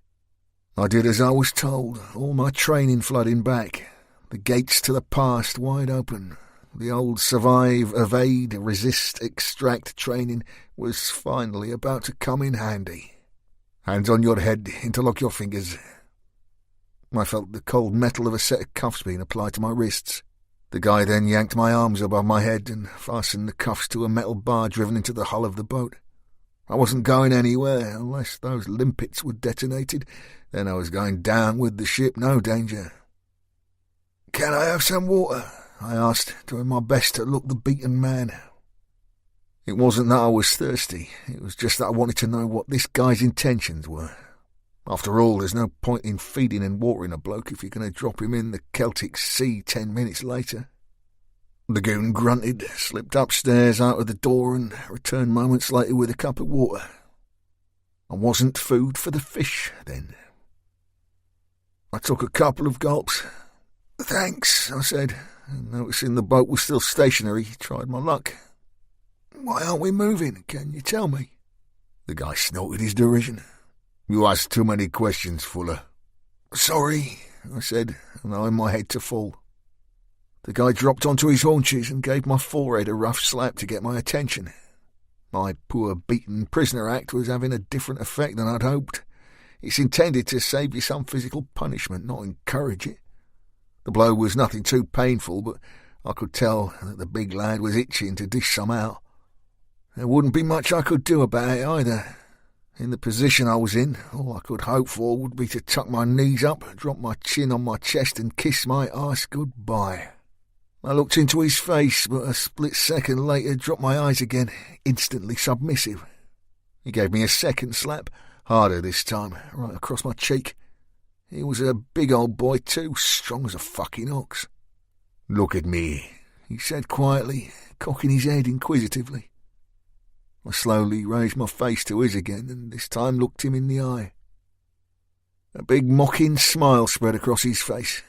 I did as I was told, all my training flooding back, the gates to the past wide open. The old survive, evade, resist, extract training was finally about to come in handy. "Hands on your head, interlock your fingers." I felt the cold metal of a set of cuffs being applied to my wrists. The guy then yanked my arms above my head and fastened the cuffs to a metal bar driven into the hull of the boat. I wasn't going anywhere unless those limpets were detonated. Then I was going down with the ship, no danger. "Can I have some water?" I asked, doing my best to look the beaten man. It wasn't that I was thirsty, it was just that I wanted to know what this guy's intentions were. After all, there's no point in feeding and watering a bloke if you're going to drop him in the Celtic Sea 10 minutes later. The goon grunted, slipped upstairs out of the door and returned moments later with a cup of water. I wasn't food for the fish, then. I took a couple of gulps. "Thanks," I said, and noticing the boat was still stationary, tried my luck. "Why aren't we moving? Can you tell me?" The guy snorted his derision. "You ask too many questions, Fuller." "Sorry," I said, allowing my head to fall. The guy dropped onto his haunches and gave my forehead a rough slap to get my attention. My poor beaten prisoner act was having a different effect than I'd hoped. It's intended to save you some physical punishment, not encourage it. The blow was nothing too painful, but I could tell that the big lad was itching to dish some out. There wouldn't be much I could do about it either. In the position I was in, all I could hope for would be to tuck my knees up, drop my chin on my chest and kiss my arse goodbye. I looked into his face, but a split second later dropped my eyes again, instantly submissive. He gave me a second slap, harder this time, right across my cheek. He was a big old boy too, strong as a fucking ox. "Look at me," he said quietly, cocking his head inquisitively. I slowly raised my face to his again, and this time looked him in the eye. A big mocking smile spread across his face.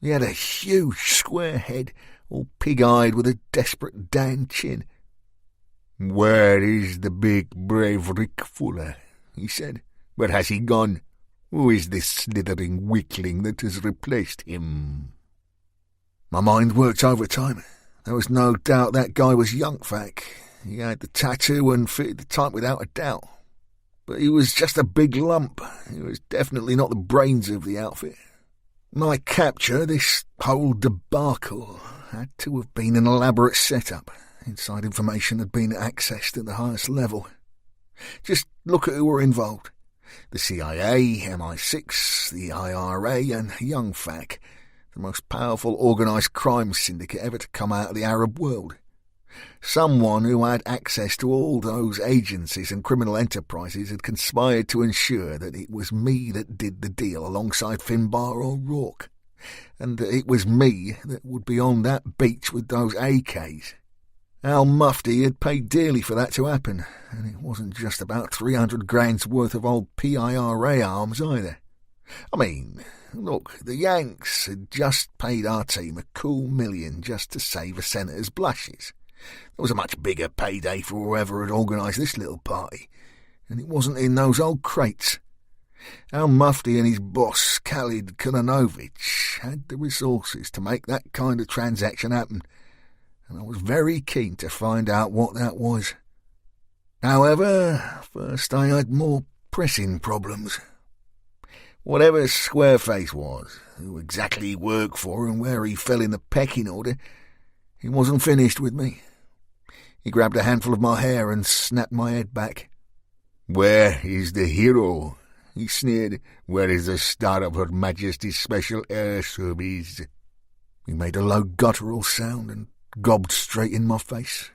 He had a huge square head, all pig-eyed with a desperate Dan chin. "Where is the big brave Rick Fuller?" he said. "Where has he gone? Who is this slithering weakling that has replaced him?" My mind worked overtime. There was no doubt that guy was Youngfak. He had the tattoo and fitted the type without a doubt. But he was just a big lump. He was definitely not the brains of the outfit. My capture, this whole debacle, had to have been an elaborate setup. Inside information had been accessed at the highest level. Just look at who were involved. The CIA, MI6, the IRA and Young Fac, the most powerful organised crime syndicate ever to come out of the Arab world. Someone who had access to all those agencies and criminal enterprises had conspired to ensure that it was me that did the deal alongside Finbar O'Rourke, and that it was me that would be on that beach with those AKs. Al Mufti had paid dearly for that to happen, and it wasn't just about 300 grand's worth of old PIRA arms either. I mean, look, the Yanks had just paid our team a cool $1 million just to save a senator's blushes. There was a much bigger payday for whoever had organised this little party, and it wasn't in those old crates. Al Mufti and his boss, Khalid Kunanovich, had the resources to make that kind of transaction happen, and I was very keen to find out what that was. However, first I had more pressing problems. Whatever Squareface was, who exactly he worked for and where he fell in the pecking order, he wasn't finished with me. He grabbed a handful of my hair and snapped my head back. "Where is the hero?" he sneered. "Where is the star of Her Majesty's Special Air Service?" He made a low guttural sound and gobbed straight in my face.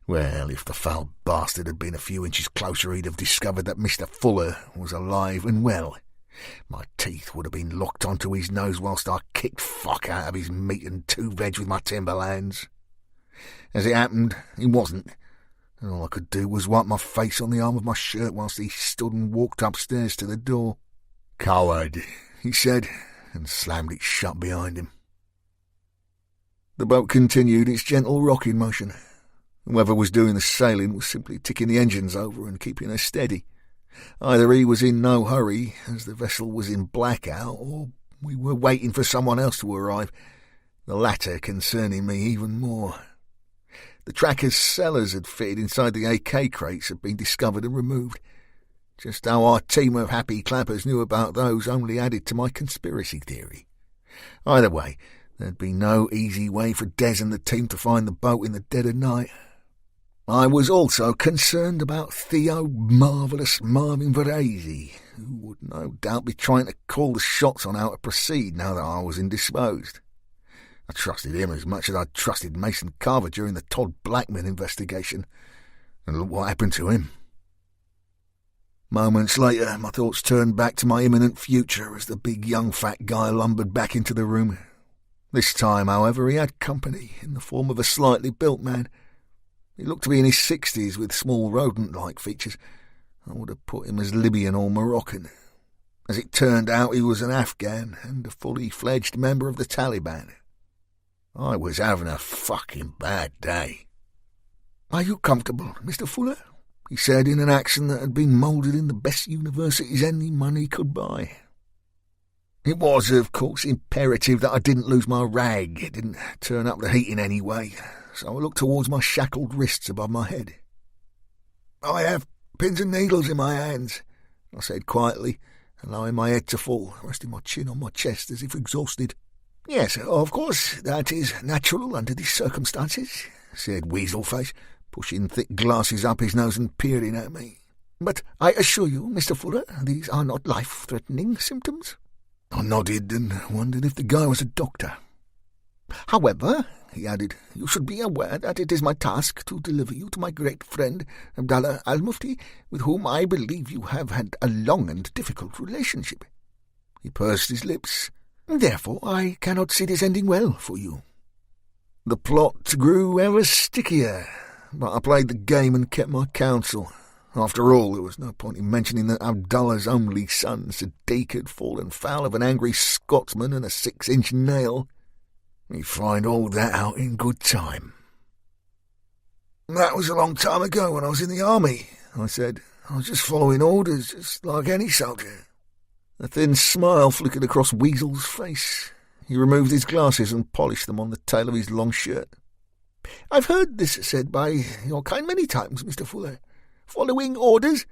Well, if the foul bastard had been a few inches closer, he'd have discovered that Mr. Fuller was alive and well. My teeth would have been locked onto his nose whilst I kicked fuck out of his meat and 2 veg with my timberlands. As it happened, he wasn't, and all I could do was wipe my face on the arm of my shirt whilst he stood and walked upstairs to the door. "Coward," he said, and slammed it shut behind him. The boat continued its gentle rocking motion. Whoever was doing the sailing was simply ticking the engines over and keeping her steady. Either he was in no hurry, as the vessel was in blackout, or we were waiting for someone else to arrive, the latter concerning me even more. The tracker's cellars had fitted inside the AK crates had been discovered and removed. Just how our team of happy clappers knew about those only added to my conspiracy theory. Either way, there'd be no easy way for Des and the team to find the boat in the dead of night. I was also concerned about Theo Marvellous Marvin Varese, who would no doubt be trying to call the shots on how to proceed now that I was indisposed. I trusted him as much as I trusted Mason Carver during the Todd Blackman investigation, and look what happened to him. Moments later, my thoughts turned back to my imminent future as the big young fat guy lumbered back into the room. This time, however, he had company in the form of a slightly built man. He looked to be in his 60s with small rodent-like features. I would have put him as Libyan or Moroccan. As it turned out, he was an Afghan and a fully fledged member of the Taliban. I was having a fucking bad day. "Are you comfortable, Mr. Fuller?" he said in an accent that had been moulded in the best universities any money could buy. It was, of course, imperative that I didn't lose my rag. It didn't turn up the heat in any way, so I looked towards my shackled wrists above my head. "I have pins and needles in my hands," I said quietly, allowing my head to fall, resting my chin on my chest as if exhausted. "Yes, of course, that is natural under these circumstances," said Weaselface, pushing thick glasses up his nose and peering at me. "But I assure you, Mr. Fuller, these are not life-threatening symptoms." I nodded and wondered if the guy was a doctor. "However," he added, "you should be aware that it is my task to deliver you to my great friend, Abdallah al-Mufti, with whom I believe you have had a long and difficult relationship." He pursed his lips. "Therefore, I cannot see this ending well for you." The plot grew ever stickier, but I played the game and kept my counsel. After all, there was no point in mentioning that Abdullah's only son, Sadiq, had fallen foul of an angry Scotsman and a 6-inch nail. He'd find all that out in good time. "That was a long time ago when I was in the army," I said. "I was just following orders, just like any soldier." A thin smile flickered across Weasel's face. He removed his glasses and polished them on the tail of his long shirt. "I've heard this said by your kind many times, Mr. Fuller. Following orders?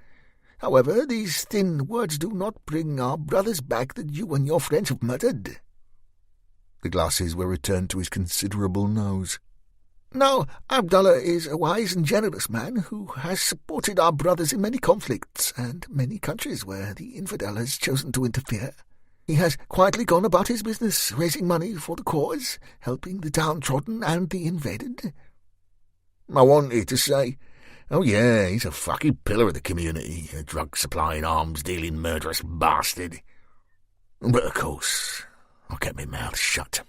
However, these thin words do not bring our brothers back that you and your friends have murdered." The glasses were returned to his considerable nose. "Now, Abdallah is a wise and generous man who has supported our brothers in many conflicts and many countries where the infidel has chosen to interfere. He has quietly gone about his business, raising money for the cause, helping the downtrodden and the invaded." I wanted to say, "Oh yeah, he's a fucking pillar of the community, a drug-supplying, arms-dealing, murderous bastard." But of course, I kept my mouth shut.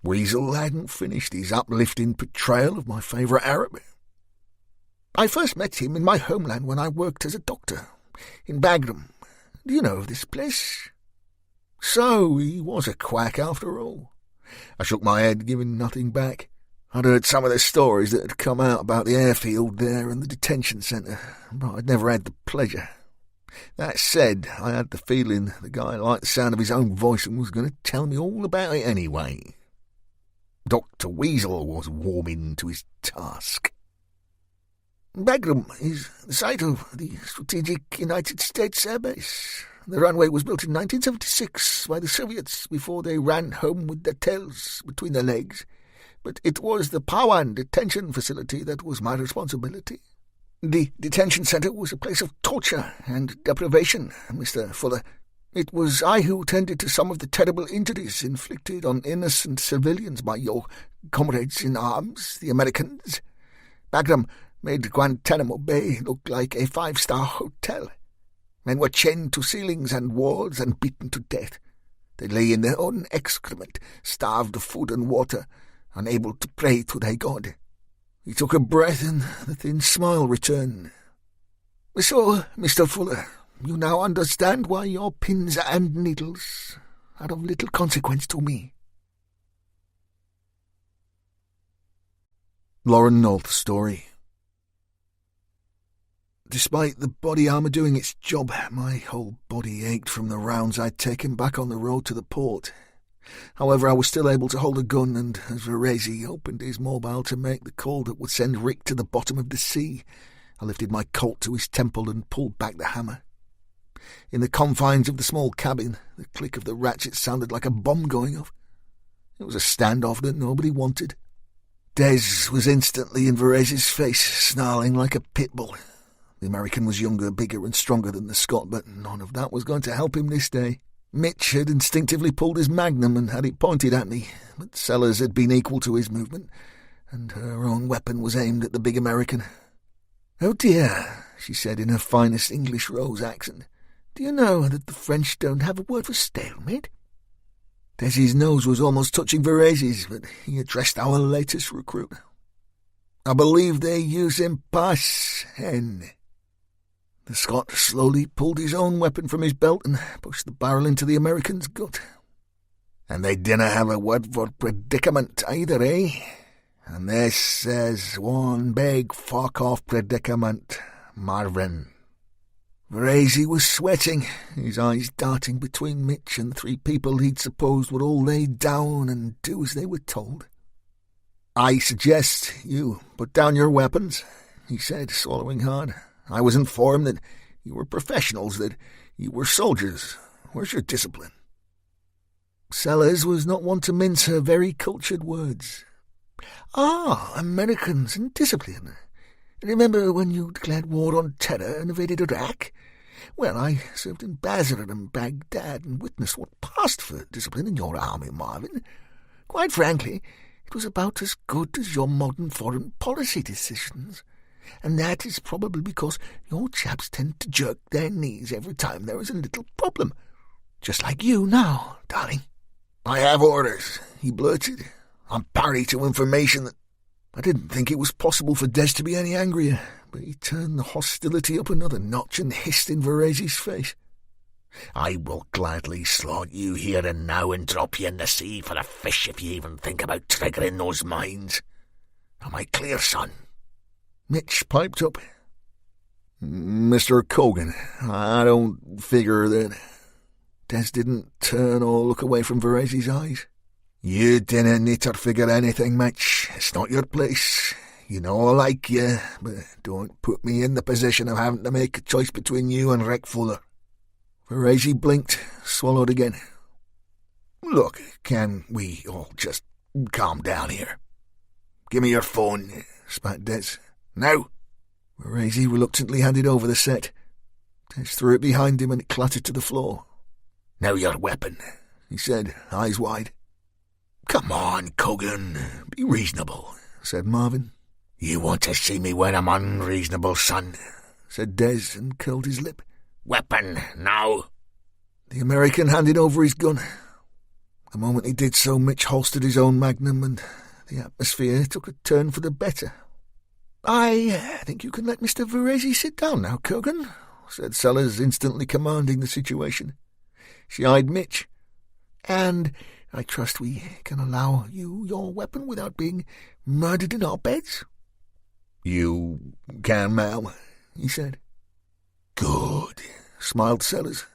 Weasel hadn't finished his uplifting portrayal of my favourite Arab. "I first met him in my homeland when I worked as a doctor, in Bagram. Do you know of this place?" So he was a quack after all. I shook my head, giving nothing back. I'd heard some of the stories that had come out about the airfield there and the detention centre, but I'd never had the pleasure. That said, I had the feeling the guy liked the sound of his own voice and was going to tell me all about it anyway. Dr. Weasel was warming to his task. "Bagram is the site of the strategic United States Air Base. The runway was built in 1976 by the Soviets before they ran home with their tails between their legs. But it was the Pawan detention facility that was my responsibility. The detention center was a place of torture and deprivation, Mr. Fuller. It was I who tended to some of the terrible injuries inflicted on innocent civilians by your comrades in arms, the Americans. Bagram made Guantanamo Bay look like a 5-star hotel. Men were chained to ceilings and walls and beaten to death. They lay in their own excrement, starved of food and water, unable to pray to their God." He took a breath and the thin smile returned. "So, Mr. Fuller, you now understand why your pins and needles are of little consequence to me." Lauren North's story. Despite the body armour doing its job, my whole body ached from the rounds I'd taken back on the road to the port. However, I was still able to hold a gun, and as Verezi opened his mobile to make the call that would send Rick to the bottom of the sea, I lifted my Colt to his temple and pulled back the hammer. In the confines of the small cabin, the click of the ratchet sounded like a bomb going off. It was a standoff that nobody wanted. Des was instantly in Verezi's face, snarling like a pit bull. The American was younger, bigger and stronger than the Scot, but none of that was going to help him this day. Mitch had instinctively pulled his magnum and had it pointed at me, but Sellers had been equal to his movement, and her own weapon was aimed at the big American. "Oh dear," she said in her finest English rose accent. "Do you know that the French don't have a word for stalemate?" Desi's nose was almost touching Verezi's, but he addressed our latest recruit. "I believe they use impasse, hen." The Scot slowly pulled his own weapon from his belt and pushed the barrel into the American's gut. "And they dinna have a word for predicament either, eh? And this says one big fuck-off predicament, Marvin." Verezi was sweating, his eyes darting between Mitch and the 3 people he'd supposed would all lay down and do as they were told. "I suggest you put down your weapons," he said, swallowing hard. "I was informed that you were professionals, that you were soldiers. Where's your discipline?" Sellers was not one to mince her very cultured words. "Ah, Americans and discipline. Remember when you declared war on terror and invaded Iraq? Well, I served in Basra and Baghdad and witnessed what passed for discipline in your army, Marvin. Quite frankly, it was about as good as your modern foreign policy decisions. And that is probably because your chaps tend to jerk their knees every time there is a little problem. Just like you now, darling." "I have orders," he blurted. "I'm party to information that—" I didn't think it was possible for Des to be any angrier, but he turned the hostility up another notch and hissed in Verezi's face. "I will gladly slaughter you here and now and drop you in the sea for a fish if you even think about triggering those mines. Am I clear, son?" Mitch piped up. "Mr. Cogan, I don't figure that—" Des didn't turn or look away from Verezi's eyes. "You dinna need to figure anything, Mitch. It's not your place. You know I like you, but don't put me in the position of having to make a choice between you and Rick Fuller." Veresi blinked, swallowed again. "Look, can we all just calm down here?" "Give me your phone," spat Des. "Now!" Veresi reluctantly handed over the set. Des threw it behind him and it clattered to the floor. "Now your weapon," he said, eyes wide. "Come on, Cogan, be reasonable," said Marvin. "You want to see me when I'm unreasonable, son," said Des, and curled his lip. "Weapon, now!" The American handed over his gun. The moment he did so, Mitch holstered his own magnum, and the atmosphere took a turn for the better. "I think you can let Mr. Veresi sit down now, Cogan," said Sellers, instantly commanding the situation. She eyed Mitch. "And I trust we can allow you your weapon without being murdered in our beds?" "You can, ma'am," he said. "Good," smiled Sellers.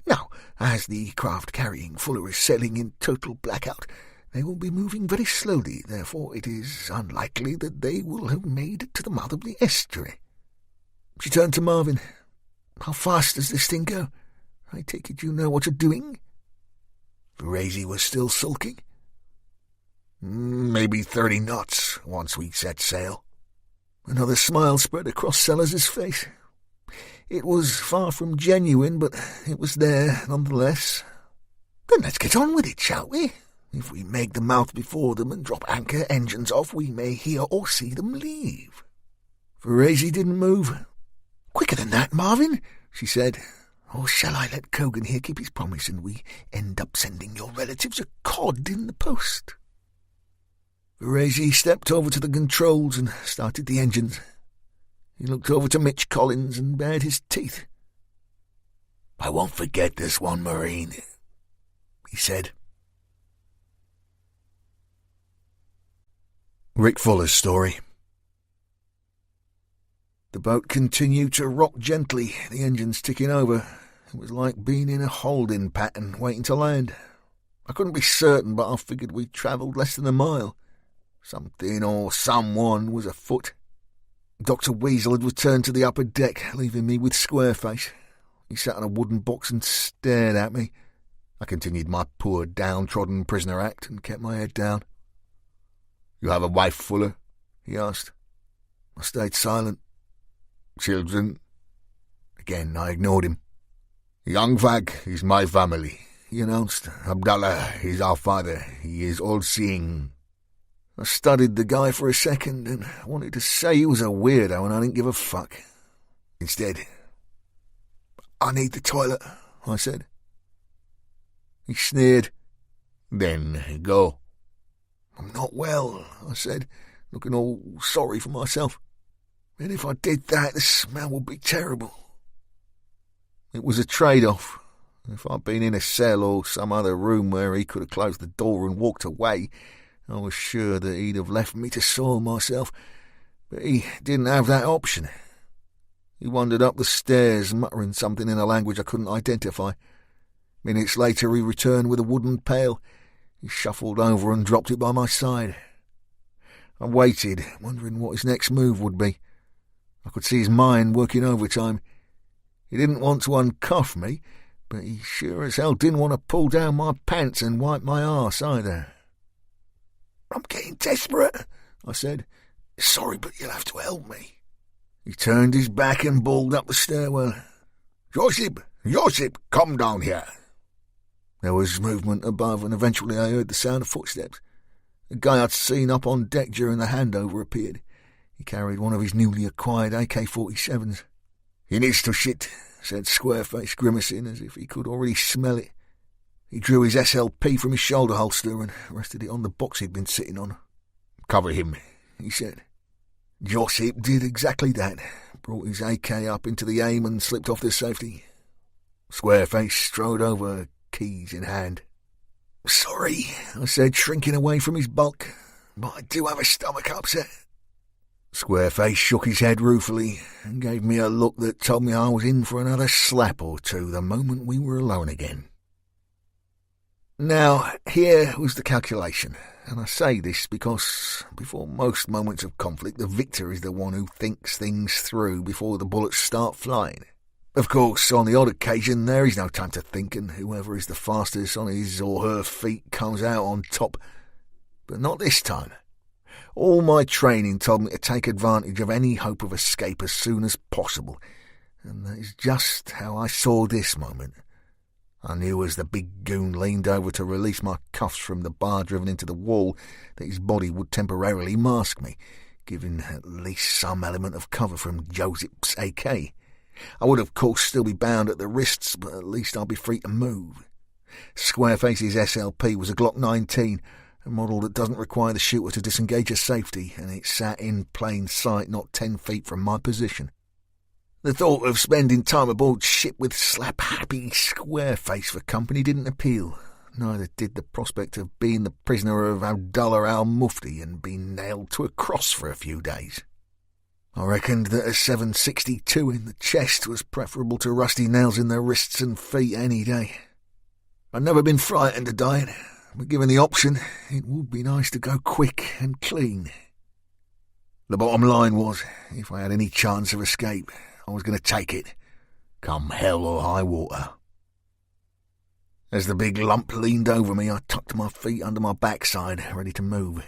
"Now, as the craft carrying Fuller is sailing in total blackout, they will be moving very slowly, therefore it is unlikely that they will have made it to the mouth of the estuary." She turned to Marvin. "How fast does this thing go? I take it you know what you're doing?" Veresi was still sulking. "Maybe 30 knots once we set sail." Another smile spread across Sellers's face. It was far from genuine, but it was there nonetheless. "Then let's get on with it, shall we? If we make the mouth before them and drop anchor, engines off, we may hear or see them leave." Veresi didn't move. "Quicker than that, Marvin," she said. "Or shall I let Cogan here keep his promise and we end up sending your relatives a cod in the post?" Veresi stepped over to the controls and started the engines. He looked over to Mitch Collins and bared his teeth. "I won't forget this one, Marine," he said. Rick Fuller's story. The boat continued to rock gently, the engines ticking over. It was like being in a holding pattern, waiting to land. I couldn't be certain, but I figured we'd travelled less than a mile. Something or someone was afoot. Dr. Weasel had returned to the upper deck, leaving me with Squareface. He sat on a wooden box and stared at me. I continued my poor, downtrodden prisoner act and kept my head down. "You have a wife, Fuller?" he asked. I stayed silent. "Children?" Again, I ignored him. "Young Vag is my family," he announced. "Abdallah is our father. He is all-seeing." I studied the guy for a second and wanted to say he was a weirdo and I didn't give a fuck. Instead, "I need the toilet," I said. He sneered. "Then go." "I'm not well," I said, looking all sorry for myself. "And if I did that, the smell would be terrible." It was a trade-off. If I'd been in a cell or some other room where he could have closed the door and walked away, I was sure that he'd have left me to soil myself, but he didn't have that option. He wandered up the stairs, muttering something in a language I couldn't identify. Minutes later he returned with a wooden pail. He shuffled over and dropped it by my side. I waited, wondering what his next move would be. I could see his mind working overtime. He didn't want to uncuff me, but he sure as hell didn't want to pull down my pants and wipe my arse either. "I'm getting desperate," I said. "Sorry, but you'll have to help me." He turned his back and bawled up the stairwell. Josip, come down here." There was movement above, and eventually I heard the sound of footsteps. The guy I'd seen up on deck during the handover appeared. He carried one of his newly acquired AK-47s. "He needs to shit," said Squareface, grimacing as if he could already smell it. He drew his SLP from his shoulder holster and rested it on the box he'd been sitting on. "Cover him," he said. Josip did exactly that, brought his AK up into the aim and slipped off the safety. Squareface strode over, keys in hand. "Sorry," I said, shrinking away from his bulk, "but I do have a stomach upset." Squareface shook his head ruefully and gave me a look that told me I was in for another slap or two the moment we were alone again. Now, here was the calculation, and I say this because before most moments of conflict, the victor is the one who thinks things through before the bullets start flying. Of course, on the odd occasion, there is no time to think, and whoever is the fastest on his or her feet comes out on top. But not this time. All my training told me to take advantage of any hope of escape as soon as possible, and that is just how I saw this moment. I knew as the big goon leaned over to release my cuffs from the bar driven into the wall that his body would temporarily mask me, giving at least some element of cover from Joseph's AK. I would of course still be bound at the wrists, but at least I'll be free to move. Squareface's SLP was a Glock 19, a model that doesn't require the shooter to disengage his safety, and it sat in plain sight not 10 feet from my position. The thought of spending time aboard ship with slap-happy Squareface for company didn't appeal. Neither did the prospect of being the prisoner of Abdullah al-Mufti and being nailed to a cross for a few days. I reckoned that a 7.62 in the chest was preferable to rusty nails in the wrists and feet any day. I'd never been frightened of dying, but given the option, it would be nice to go quick and clean. The bottom line was, if I had any chance of escape, I was going to take it, come hell or high water. As the big lump leaned over me, I tucked my feet under my backside, ready to move.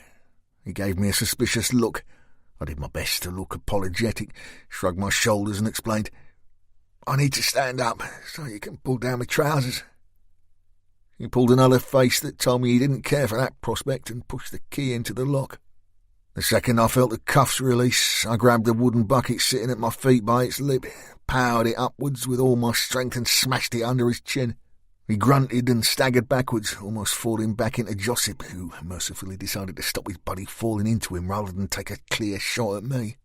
He gave me a suspicious look. I did my best to look apologetic, shrugged my shoulders and explained, "I need to stand up so you can pull down my trousers." He pulled another face that told me he didn't care for that prospect and pushed the key into the lock. The second I felt the cuffs release, I grabbed the wooden bucket sitting at my feet by its lip, powered it upwards with all my strength and smashed it under his chin. He grunted and staggered backwards, almost falling back into Josip, who mercifully decided to stop his buddy falling into him rather than take a clear shot at me.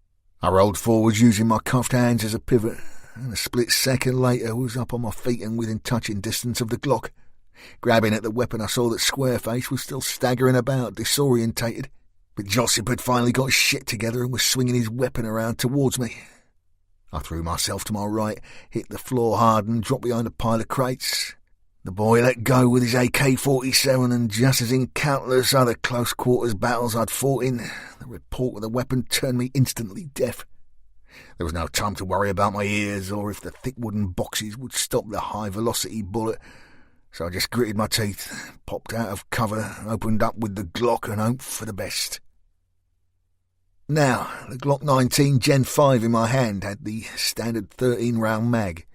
I rolled forwards using my cuffed hands as a pivot, and a split second later was up on my feet and within touching distance of the Glock. Grabbing at the weapon, I saw that Squareface was still staggering about, disorientated. But Josip had finally got his shit together and was swinging his weapon around towards me. I threw myself to my right, hit the floor hard and dropped behind a pile of crates. The boy let go with his AK-47, and just as in countless other close-quarters battles I'd fought in, the report of the weapon turned me instantly deaf. There was no time to worry about my ears or if the thick wooden boxes would stop the high-velocity bullet, so I just gritted my teeth, popped out of cover, opened up with the Glock and hoped for the best. Now, the Glock 19 Gen 5 in my hand had the standard 13-round mag.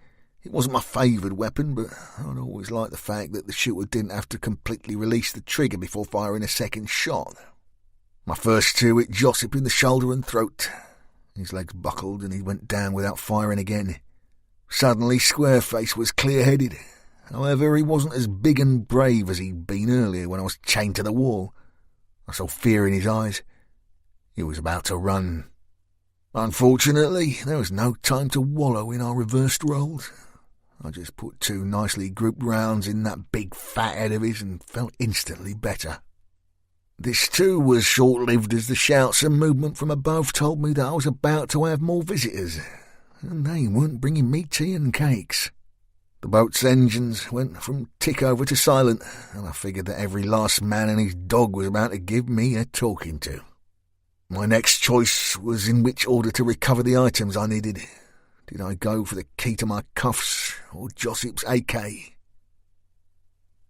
It wasn't my favoured weapon, but I'd always liked the fact that the shooter didn't have to completely release the trigger before firing a second shot. My first two hit Josip in the shoulder and throat. His legs buckled and he went down without firing again. Suddenly, Squareface was clear-headed. However, he wasn't as big and brave as he'd been earlier when I was chained to the wall. I saw fear in his eyes. He was about to run. Unfortunately, there was no time to wallow in our reversed roles. I just put two nicely grouped rounds in that big fat head of his and felt instantly better. This too was short-lived, as the shouts and movement from above told me that I was about to have more visitors, and they weren't bringing me tea and cakes. The boat's engines went from tick over to silent, and I figured that every last man and his dog was about to give me a talking to. My next choice was in which order to recover the items I needed. Did I go for the key to my cuffs or Josip's AK?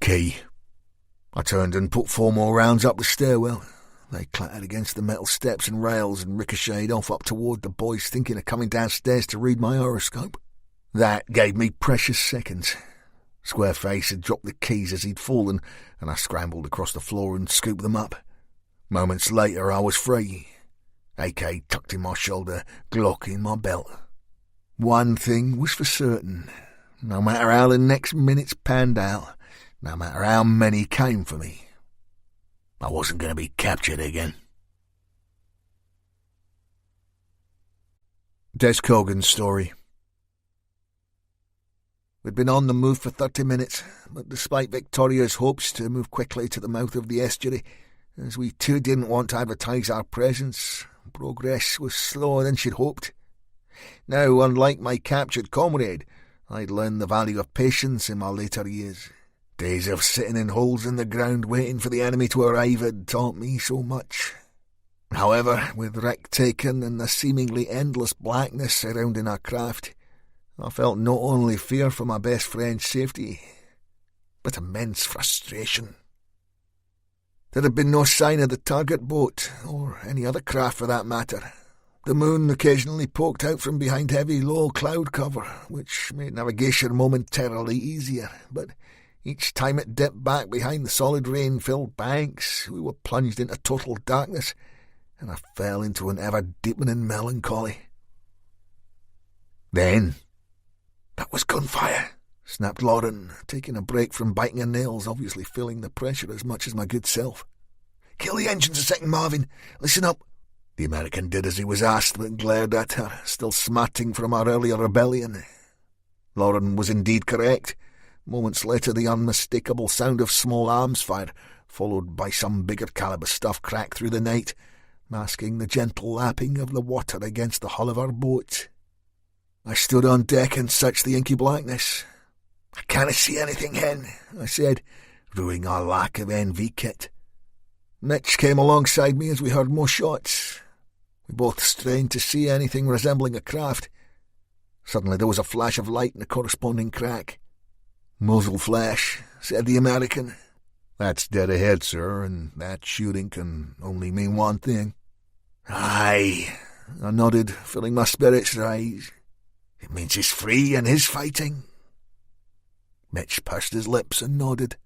Key. I turned and put 4 more rounds up the stairwell. They clattered against the metal steps and rails and ricocheted off up toward the boys thinking of coming downstairs to read my horoscope. That gave me precious seconds. Squareface had dropped the keys as he'd fallen, and I scrambled across the floor and scooped them up. Moments later I was free. AK tucked in my shoulder, Glock in my belt. One thing was for certain. No matter how the next minutes panned out, no matter how many came for me, I wasn't going to be captured again. Des Cogan's story. We'd been on the move for 30 minutes, but despite Victoria's hopes to move quickly to the mouth of the estuary, as we too didn't want to advertise our presence, progress was slower than she'd hoped. Now, unlike my captured comrade, I'd learned the value of patience in my later years. Days of sitting in holes in the ground waiting for the enemy to arrive had taught me so much. However, with wreck taken and the seemingly endless blackness surrounding our craft, I felt not only fear for my best friend's safety, but immense frustration. There had been no sign of the target boat, or any other craft for that matter. The moon occasionally poked out from behind heavy, low cloud cover, which made navigation momentarily easier, but each time it dipped back behind the solid rain-filled banks, we were plunged into total darkness, and I fell into an ever-deepening melancholy. Then, that was gunfire, snapped Lauren, taking a break from biting her nails, obviously feeling the pressure as much as my good self. "Kill the engines a second, Marvin. Listen up." The American did as he was asked, but glared at her, still smarting from our earlier rebellion. Lauren was indeed correct. Moments later, the unmistakable sound of small arms fire, followed by some bigger caliber stuff, cracked through the night, masking the gentle lapping of the water against the hull of our boat. I stood on deck and searched the inky blackness. "I can't see anything, Hen," I said, ruing our lack of NV kit. Mitch came alongside me as we heard more shots. We both strained to see anything resembling a craft. Suddenly there was a flash of light and a corresponding crack. "Muzzle flash," said the American. "That's dead ahead, sir, and that shooting can only mean one thing." "Aye," I nodded, feeling my spirits rise. "It means he's free and is fighting." Mitch pursed his lips and nodded.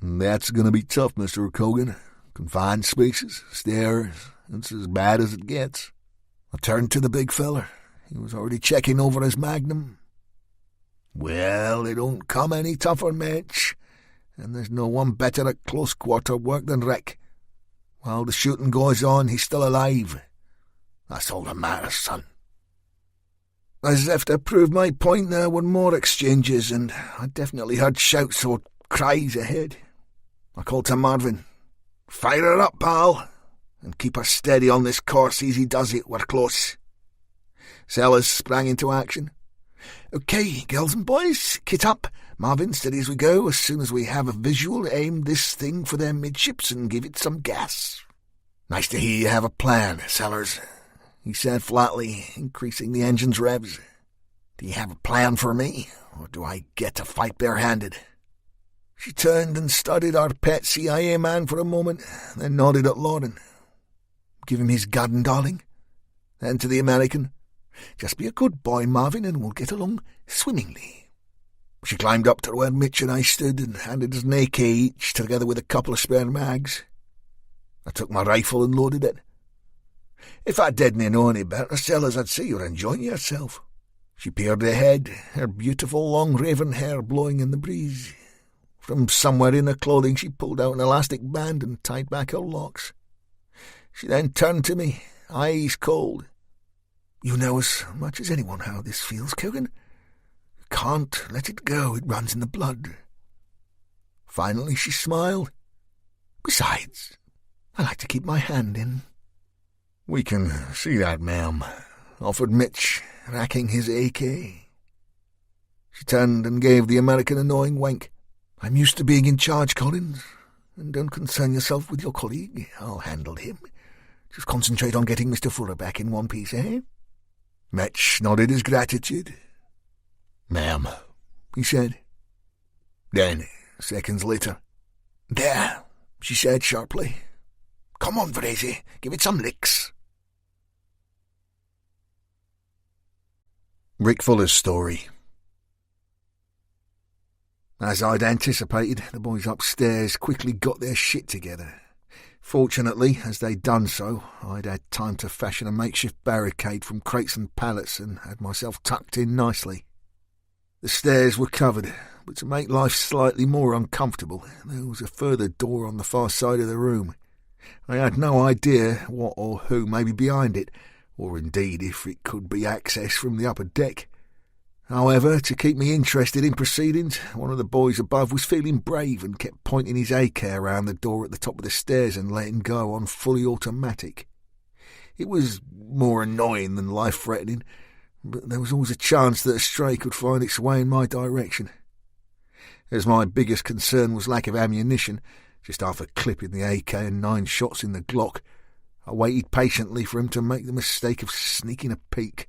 "That's going to be tough, Mr. Cogan. Confined spaces, stairs, it's as bad as it gets." I turned to the big feller. He was already checking over his magnum. "Well, it don't come any tougher, Mitch, and there's no one better at close-quarter work than Rick. While the shooting goes on, he's still alive. That's all that matters, son." As if to prove my point, there were more exchanges, and I definitely heard shouts or cries ahead. I called to Marvin. "Fire her up, pal, and keep her steady on this course. Easy does it, we're close." Sellers sprang into action. "Okay, girls and boys, kit up. Marvin, steady as we go. As soon as we have a visual, aim this thing for their midships and give it some gas." "Nice to hear you have a plan, Sellers," he said flatly, increasing the engine's revs. "Do you have a plan for me, or do I get to fight barehanded?" She turned and studied our pet CIA man for a moment, then nodded at Lauren. "Give him his gun, darling." Then to the American, "Just be a good boy, Marvin, and we'll get along swimmingly." She climbed up to where Mitch and I stood and handed us an AK each, together with a couple of spare mags. I took my rifle and loaded it. "If I didn't know any better, Sellers, I'd say you're enjoying yourself." She peered ahead, her beautiful long raven hair blowing in the breeze. From somewhere in her clothing she pulled out an elastic band and tied back her locks. She then turned to me, eyes cold. "You know as much as anyone how this feels, Cogan. You can't let it go, it runs in the blood." Finally she smiled. "Besides, I like to keep my hand in." "We can see that, ma'am," offered Mitch, racking his AK. She turned and gave the American a knowing wink. "I'm used to being in charge, Collins, and don't concern yourself with your colleague. I'll handle him. Just concentrate on getting Mr. Fuller back in one piece, eh?" Mitch nodded his gratitude. "Ma'am," he said. Then, seconds later, "There," she said sharply. "Come on, Vrazy, give it some licks." Rick Fuller's story. As I'd anticipated, the boys upstairs quickly got their shit together. Fortunately, as they'd done so, I'd had time to fashion a makeshift barricade from crates and pallets and had myself tucked in nicely. The stairs were covered, but to make life slightly more uncomfortable, there was a further door on the far side of the room. I had no idea what or who may be behind it, or indeed if it could be accessed from the upper deck. However, to keep me interested in proceedings, one of the boys above was feeling brave and kept pointing his AK around the door at the top of the stairs and letting go on fully automatic. It was more annoying than life-threatening, but there was always a chance that a stray could find its way in my direction. As my biggest concern was lack of ammunition, just after clipping the AK and 9 shots in the Glock, I waited patiently for him to make the mistake of sneaking a peek,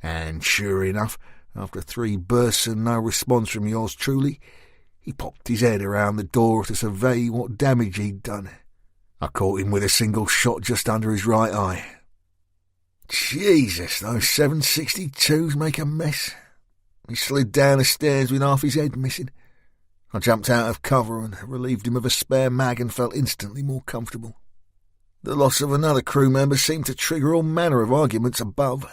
and sure enough, after 3 bursts and no response from yours truly, he popped his head around the door to survey what damage he'd done. I caught him with a single shot just under his right eye. Jesus, those 7.62s make a mess. He slid down the stairs with half his head missing. I jumped out of cover and relieved him of a spare mag and felt instantly more comfortable. The loss of another crew member seemed to trigger all manner of arguments above.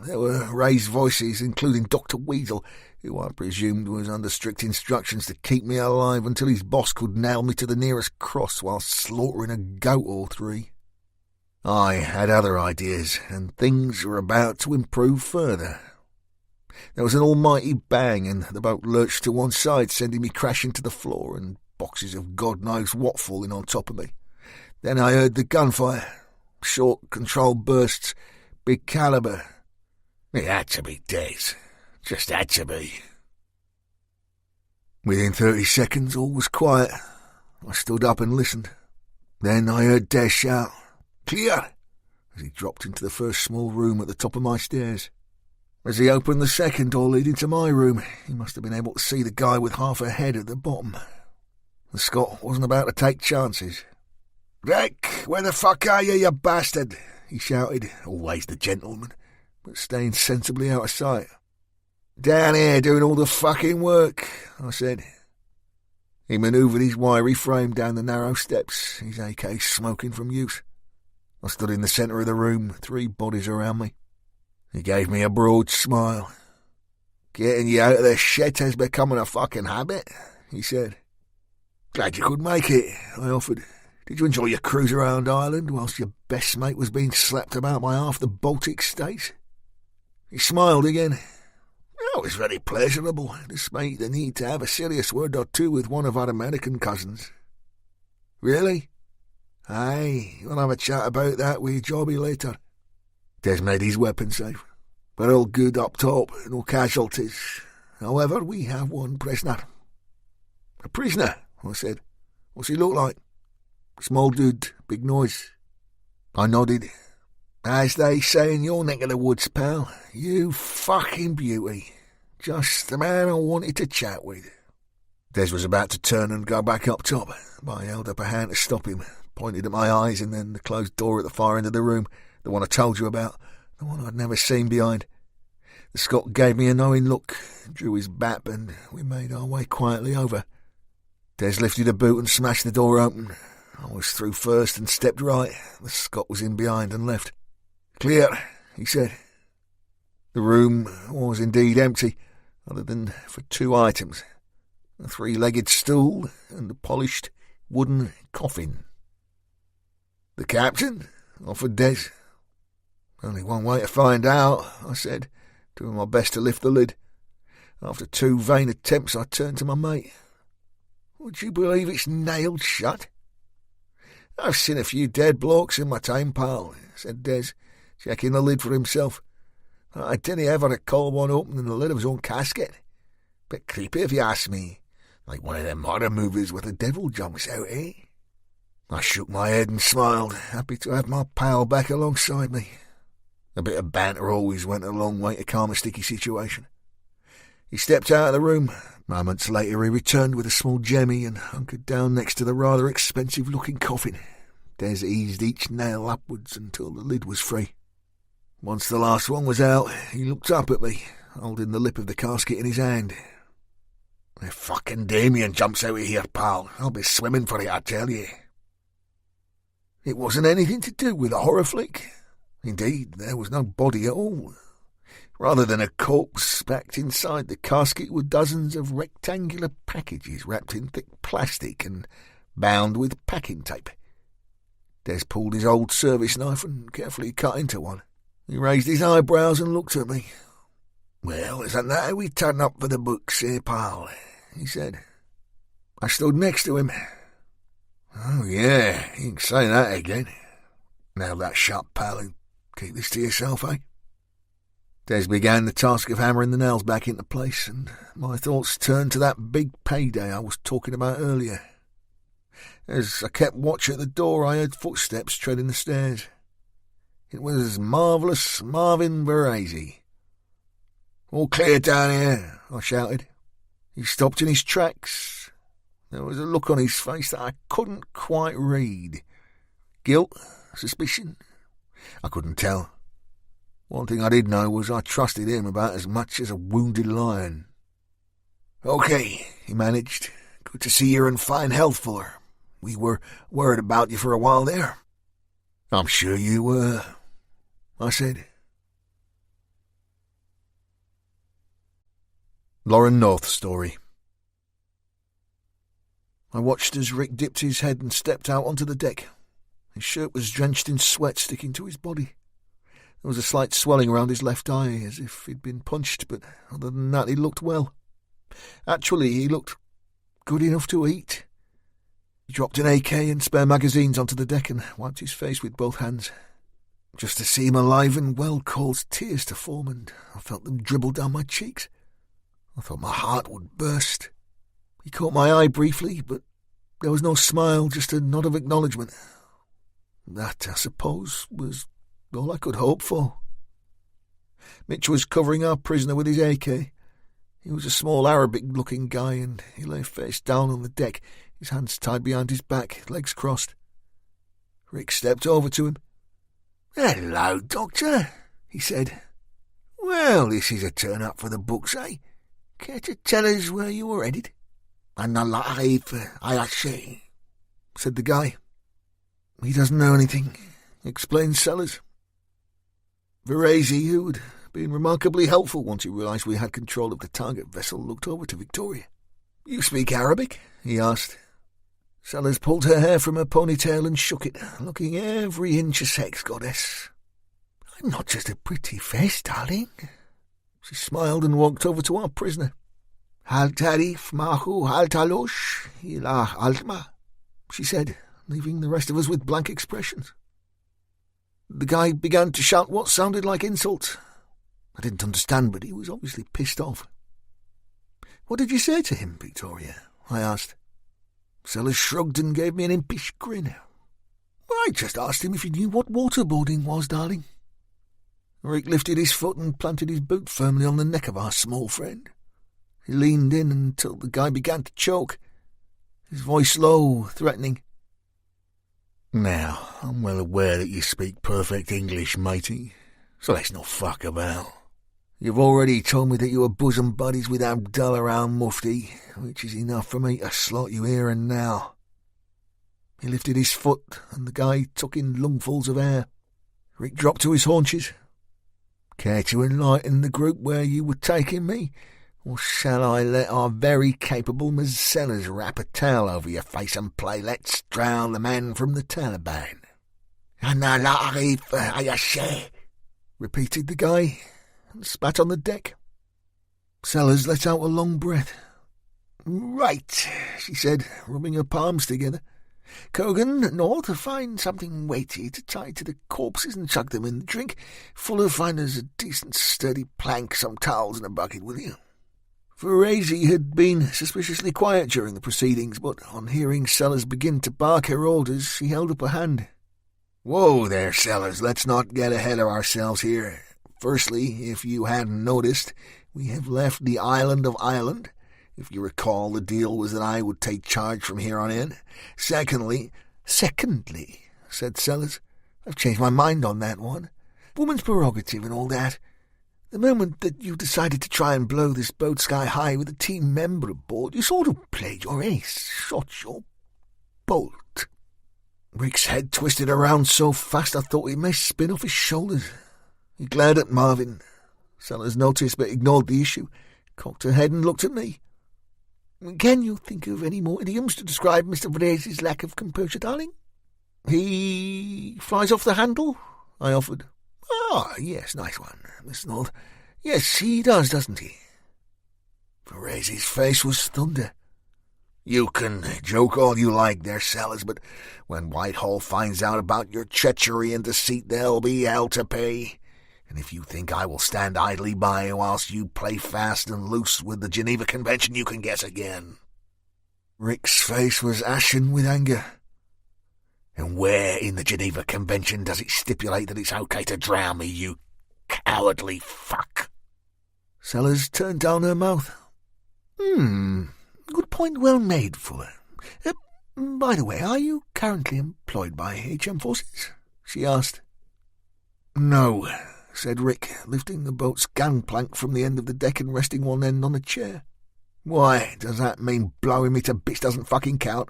There were raised voices, including Dr. Weasel, who I presumed was under strict instructions to keep me alive until his boss could nail me to the nearest cross while slaughtering a goat or 3. I had other ideas, and things were about to improve further. There was an almighty bang, and the boat lurched to one side, sending me crashing to the floor, and boxes of God knows what falling on top of me. Then I heard the gunfire. Short, controlled bursts, big calibre. It had to be Des. Just had to be. Within 30 seconds, all was quiet. I stood up and listened. Then I heard Des shout, "Clear!" as he dropped into the first small room at the top of my stairs. As he opened the second door leading to my room, he must have been able to see the guy with half a head at the bottom. The Scot wasn't about to take chances. "Rick, where the fuck are you bastard?" he shouted, always the gentleman, but staying sensibly out of sight. "Down here doing all the fucking work," I said. He manoeuvred his wiry frame down the narrow steps, his AK smoking from use. I stood in the centre of the room, 3 bodies around me. He gave me a broad smile. "Getting you out of the shit has become a fucking habit," he said. "Glad you could make it," I offered. "Did you enjoy your cruise around Ireland whilst your best mate was being slapped about by half the Baltic states?" He smiled again. "It was very pleasurable, despite the need to have a serious word or two with one of our American cousins." "Really?" "Aye, we'll have a chat about that with Jobby later." Des made his weapon safe. "We're all good up top, no casualties. However, we have one prisoner." "A prisoner?" I said. "What's he look like?" "Small dude, big noise." I nodded. "As they say in your neck of the woods, pal, you fucking beauty. Just the man I wanted to chat with." Des was about to turn and go back up top, but I held up a hand to stop him, pointed at my eyes and then the closed door at the far end of the room, the one I told you about, the one I'd never seen behind. The Scot gave me a knowing look, drew his BAP, and we made our way quietly over. Des lifted a boot and smashed the door open. I was through first and stepped right. The Scot was in behind and left. "Clear," he said. The room was indeed empty, other than for 2 items, a 3-legged stool and a polished wooden coffin. "The captain?" offered Des. "Only one way to find out," I said, doing my best to lift the lid. After 2 vain attempts, I turned to my mate. "Would you believe it's nailed shut?" "I've seen a few dead blokes in my time, pal," said Des, checking the lid for himself. "I didn't ever recall one opening the lid of his own casket. Bit creepy if you ask me. Like one of them horror movies where the devil jumps out, eh?" I shook my head and smiled, happy to have my pal back alongside me. A bit of banter always went a long way to calm a sticky situation. He stepped out of the room. Moments later he returned with a small jemmy and hunkered down next to the rather expensive-looking coffin. Des eased each nail upwards until the lid was free. Once the last one was out, he looked up at me, holding the lip of the casket in his hand. "If fucking Damien jumps out of here, pal, I'll be swimming for it, I tell you." It wasn't anything to do with a horror flick. Indeed, there was no body at all. Rather than a corpse, packed inside the casket were dozens of rectangular packages wrapped in thick plastic and bound with packing tape. Des pulled his old service knife and carefully cut into one. He raised his eyebrows and looked at me. "Well, isn't that how we turn up for the books, eh, pal?" he said. I stood next to him. "Oh, yeah, you can say that again. Now that shut, pal, and keep this to yourself, eh?" Des began the task of hammering the nails back into place, and my thoughts turned to that big payday I was talking about earlier. As I kept watch at the door, I heard footsteps treading the stairs. It was Marvellous Marvin Verazzi. "All clear down here," I shouted. He stopped in his tracks. There was a look on his face that I couldn't quite read. Guilt? Suspicion? I couldn't tell. One thing I did know was I trusted him about as much as a wounded lion. "Okay," he managed. "Good to see you're in fine health, Fuller. We were worried about you for a while there." "I'm sure you were," I said. Lauren North's story. I watched as Rick dipped his head and stepped out onto the deck. His shirt was drenched in sweat sticking to his body. There was a slight swelling around his left eye, as if he'd been punched, but other than that he looked well. Actually, he looked good enough to eat. He dropped an AK and spare magazines onto the deck and wiped his face with both hands. Just to see him alive and well caused tears to form, and I felt them dribble down my cheeks. I thought my heart would burst. He caught my eye briefly, but there was no smile, just a nod of acknowledgement. That, I suppose, was all I could hope for. Mitch was covering our prisoner with his AK. He was a small Arabic-looking guy, and he lay face down on the deck, his hands tied behind his back, legs crossed. Rick stepped over to him. "Hello, Doctor," he said. "Well, this is a turn-up for the books, eh? Care to tell us where you were headed?" "I'm alive, I say," said the guy. "He doesn't know anything," explained Sellers. Verazzi, who had been remarkably helpful once he realised we had control of the target vessel, looked over to Victoria. "You speak Arabic?" he asked. Sellers pulled her hair from her ponytail and shook it, looking every inch a sex goddess. "I'm not just a pretty face, darling." She smiled and walked over to our prisoner. "Hal tarif mahu hal talosh ilah altma," she said, leaving the rest of us with blank expressions. The guy began to shout what sounded like insults. I didn't understand, but he was obviously pissed off. "What did you say to him, Victoria?" I asked. Sellers shrugged and gave me an impish grin. "I just asked him if he knew what waterboarding was, darling." Rick lifted his foot and planted his boot firmly on the neck of our small friend. He leaned in until the guy began to choke, his voice low, threatening. "Now, I'm well aware that you speak perfect English, matey, so let's not fuck about. You've already told me that you were bosom buddies with Abdullah al-Mufti, which is enough for me to slot you here and now." He lifted his foot, and the guy took in lungfuls of air. Rick dropped to his haunches. "Care to enlighten the group where you were taking me, or shall I let our very capable Ms. Sellers wrap a towel over your face and play Let's Drown the Man from the Taliban?" "Ana la arif ayashe," repeated the guy, and spat on the deck. Sellers let out a long breath. "Right," she said, rubbing her palms together. "Kogan, North, find something weighty to tie to the corpses and chuck them in the drink. Fuller, find us a decent sturdy plank, some towels and a bucket, will you?" Verazzi had been suspiciously quiet during the proceedings, but on hearing Sellers begin to bark her orders, she held up a hand. "Whoa there, Sellers, let's not get ahead of ourselves here. Firstly, if you hadn't noticed, we have left the island of Ireland. If you recall, the deal was that I would take charge from here on in. Secondly, said Sellers, "I've changed my mind on that one. Woman's prerogative and all that. The moment that you decided to try and blow this boat sky high with a team member aboard, you sort of played your ace, shot your bolt." Rick's head twisted around so fast I thought he may spin off his shoulders. He glared at Marvin. Sellers noticed but ignored the issue, cocked her head and looked at me. "Can you think of any more idioms to describe Mr. Verazzi's lack of composure, darling?" "He flies off the handle," I offered. "Ah, yes, nice one, Miss North. Yes, he does, doesn't he?" Verazzi's face was thunder. "You can joke all you like there, Sellers, but when Whitehall finds out about your treachery and deceit, there'll be hell to pay. And if you think I will stand idly by whilst you play fast and loose with the Geneva Convention, you can guess again." Rick's face was ashen with anger. "And where in the Geneva Convention does it stipulate that it's okay to drown me, you cowardly fuck?" Sellers turned down her mouth. Good point well made, Fuller. By the way, are you currently employed by HM Forces?" she asked. "No," said Rick, lifting the boat's gangplank from the end of the deck and resting one end on a chair. "Why, does that mean blowing me to bits doesn't fucking count?"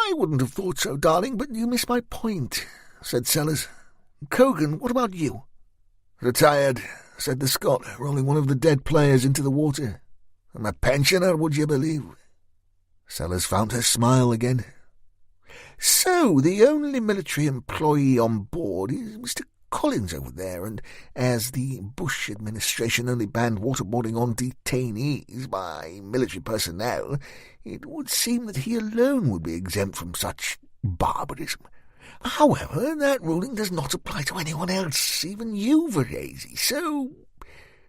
"I wouldn't have thought so, darling, but you miss my point," said Sellers. "Cogan, what about you?" "Retired," said the Scot, rolling one of the dead players into the water. "I'm a pensioner, would you believe?" Sellers found her smile again. "So the only military employee on board is Mr. Collins over there, and as the Bush administration only banned waterboarding on detainees by military personnel, it would seem that he alone would be exempt from such barbarism. However, that ruling does not apply to anyone else, even you, Varese, so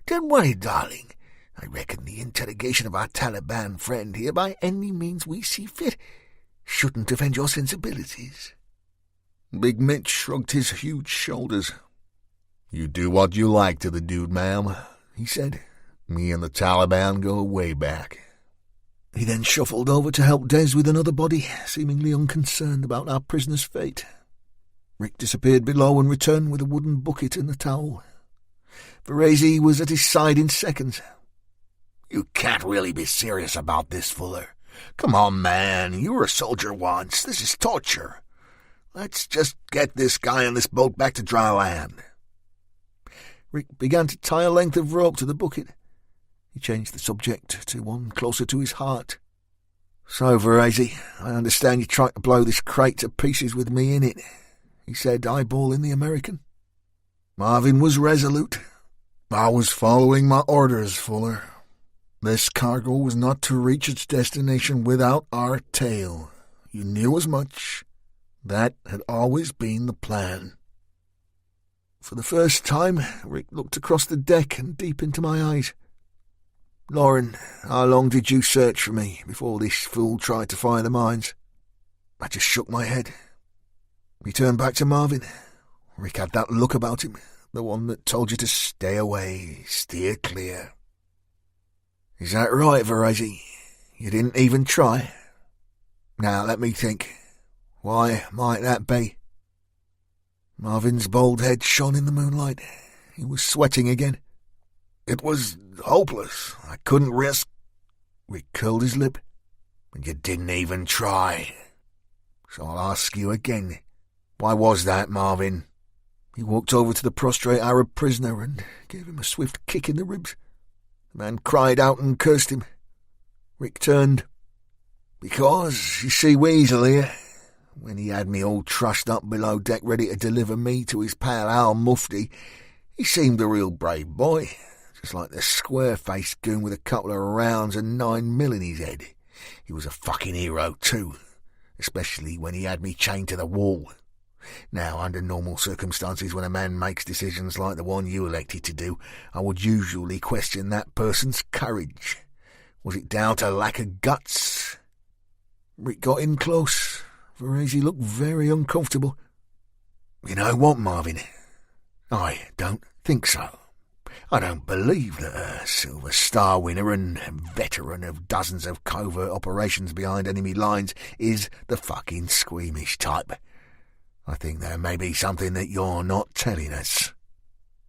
don't worry, darling. I reckon the interrogation of our Taliban friend here by any means we see fit shouldn't offend your sensibilities." Big Mitch shrugged his huge shoulders. "You do what you like to the dude, ma'am," he said. "Me and the Taliban go way back." He then shuffled over to help Des with another body, seemingly unconcerned about our prisoner's fate. Rick disappeared below and returned with a wooden bucket and a towel. Varese was at his side in seconds. "You can't really be serious about this, Fuller. Come on, man. You were a soldier once. This is torture. Let's just get this guy on this boat back to dry land." Rick began to tie a length of rope to the bucket. He changed the subject to one closer to his heart. "So, Varese, I understand you tried to blow this crate to pieces with me in it," he said, eyeballing the American. Marvin was resolute. "I was following my orders, Fuller. This cargo was not to reach its destination without our tail. You knew as much. That had always been the plan." For the first time, Rick looked across the deck and deep into my eyes. "Lauren, how long did you search for me before this fool tried to fire the mines?" I just shook my head. He turned back to Marvin. Rick had that look about him, the one that told you to stay away, steer clear. "Is that right, Varese? You didn't even try? Now, let me think. Why might that be?" Marvin's bald head shone in the moonlight. He was sweating again. "It was hopeless. I couldn't risk—" Rick curled his lip. "And you didn't even try. So I'll ask you again. Why was that, Marvin?" He walked over to the prostrate Arab prisoner and gave him a swift kick in the ribs. The man cried out and cursed him. Rick turned. "Because, you see, Weasel here, when he had me all trussed up below deck ready to deliver me to his pal Al Mufti, he seemed a real brave boy, just like the square-faced goon with a couple of rounds and 9mm in his head. He was a fucking hero too, especially when he had me chained to the wall. Now, under normal circumstances, when a man makes decisions like the one you elected to do, I would usually question that person's courage. Was it down to lack of guts?" Rick got in close. Varese looked very uncomfortable. "You know what, Marvin? I don't think so. I don't believe that a Silver Star winner and veteran of dozens of covert operations behind enemy lines is the fucking squeamish type. I think there may be something that you're not telling us."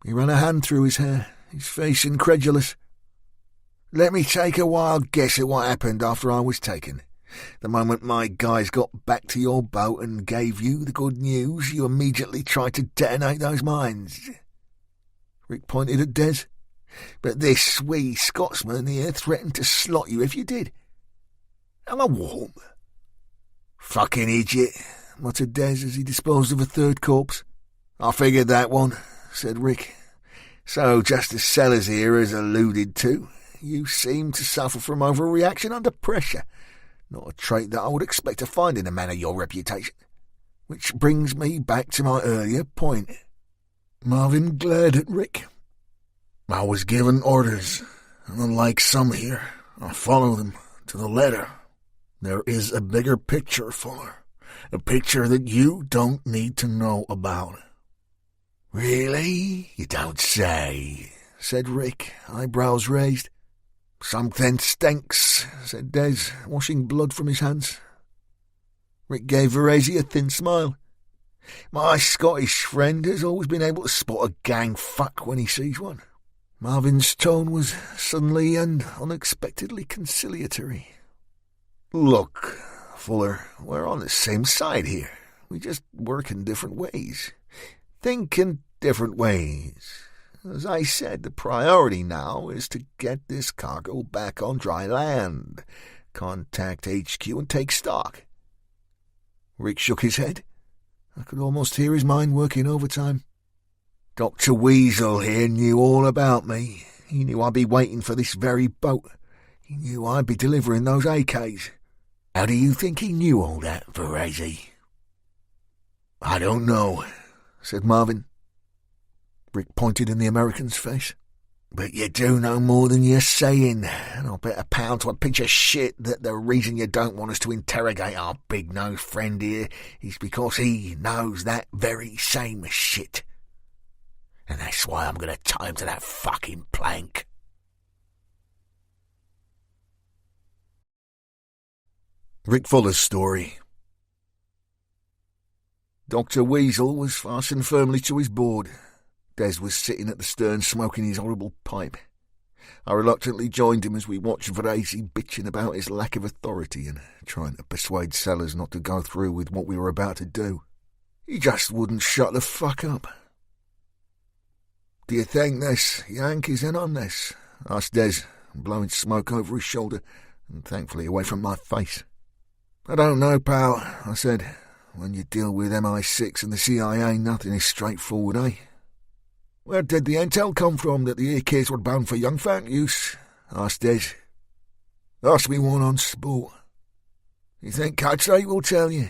He ran a hand through his hair, his face incredulous. "Let me take a wild guess at what happened after I was taken. The moment my guys got back to your boat and gave you the good news, you immediately tried to detonate those mines." Rick pointed at Des. "But this wee Scotsman here threatened to slot you if you did." "Am I warm?" "Fucking idiot," muttered Des as he disposed of a third corpse. "I figured that one," said Rick. "So, just as Sellers here has alluded to, you seem to suffer from overreaction under pressure. Not a trait that I would expect to find in a man of your reputation. Which brings me back to my earlier point. Marvin glared at Rick. "I was given orders, and unlike some here, I follow them to the letter. There is a bigger picture, Fuller. A picture that you don't need to know about." "Really? You don't say," said Rick, eyebrows raised. "Something stinks," said Des, washing blood from his hands. Rick gave Veresi a thin smile. "My Scottish friend has always been able to spot a gang fuck when he sees one." Marvin's tone was suddenly and unexpectedly conciliatory. "Look, Fuller, we're on the same side here. We just work in different ways. Think in different ways. As I said, the priority now is to get this cargo back on dry land. Contact HQ and take stock." Rick shook his head. I could almost hear his mind working overtime. "Dr. Weasel here knew all about me. He knew I'd be waiting for this very boat. He knew I'd be delivering those AKs." "How do you think he knew all that, Veresi?" "I don't know," said Marvin. Rick pointed in the American's face. "But you do know more than you're saying, and I'll bet a pound to a pinch of shit that the reason you don't want us to interrogate our big-nosed friend here is because he knows that very same shit. And that's why I'm going to tie him to that fucking plank." Rick Fuller's story. Dr. Weasel was fastened firmly to his board. Des was sitting at the stern smoking his horrible pipe. I reluctantly joined him as we watched Veresi bitching about his lack of authority and trying to persuade Sellers not to go through with what we were about to do. He just wouldn't shut the fuck up. "Do you think this Yank is in on this?" asked Des, blowing smoke over his shoulder and thankfully away from my face. "I don't know, pal," I said. "When you deal with MI6 and the CIA, nothing is straightforward, eh?" "Where did the intel come from that the AKs were bound for young fat use?" asked Des. "Ask me one on sport." "You think Cartwright will tell you?"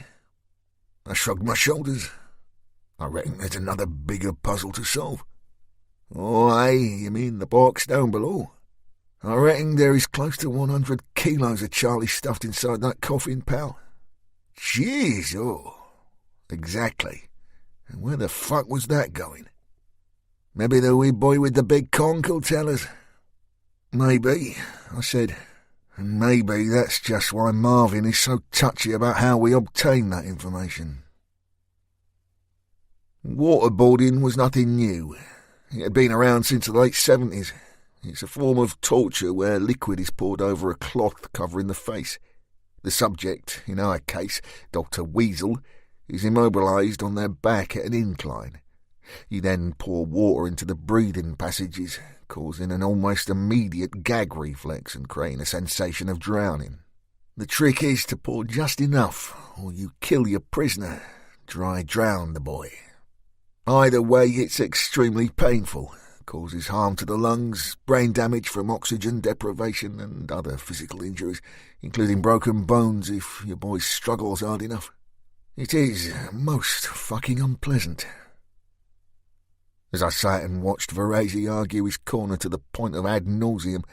I shrugged my shoulders. "I reckon there's another bigger puzzle to solve." "Oh, aye, you mean the box down below?" "I reckon there is close to 100 kilos of Charlie stuffed inside that coffin, pal." "Jeez, oh." "Exactly. And where the fuck was that going?" "Maybe the wee boy with the big conch will tell us." "Maybe," I said. "And maybe that's just why Marvin is so touchy about how we obtain that information." Waterboarding was nothing new. It had been around since the late 70s. It's a form of torture where liquid is poured over a cloth covering the face. The subject, in our case, Dr. Weasel, is immobilised on their back at an incline. You then pour water into the breathing passages, causing an almost immediate gag reflex and creating a sensation of drowning. The trick is to pour just enough, or you kill your prisoner, drown the boy. Either way, it's extremely painful, causes harm to the lungs, brain damage from oxygen deprivation and other physical injuries, including broken bones if your boy struggles hard enough. It is most fucking unpleasant. As I sat and watched Veresi argue his corner to the point of ad nauseum,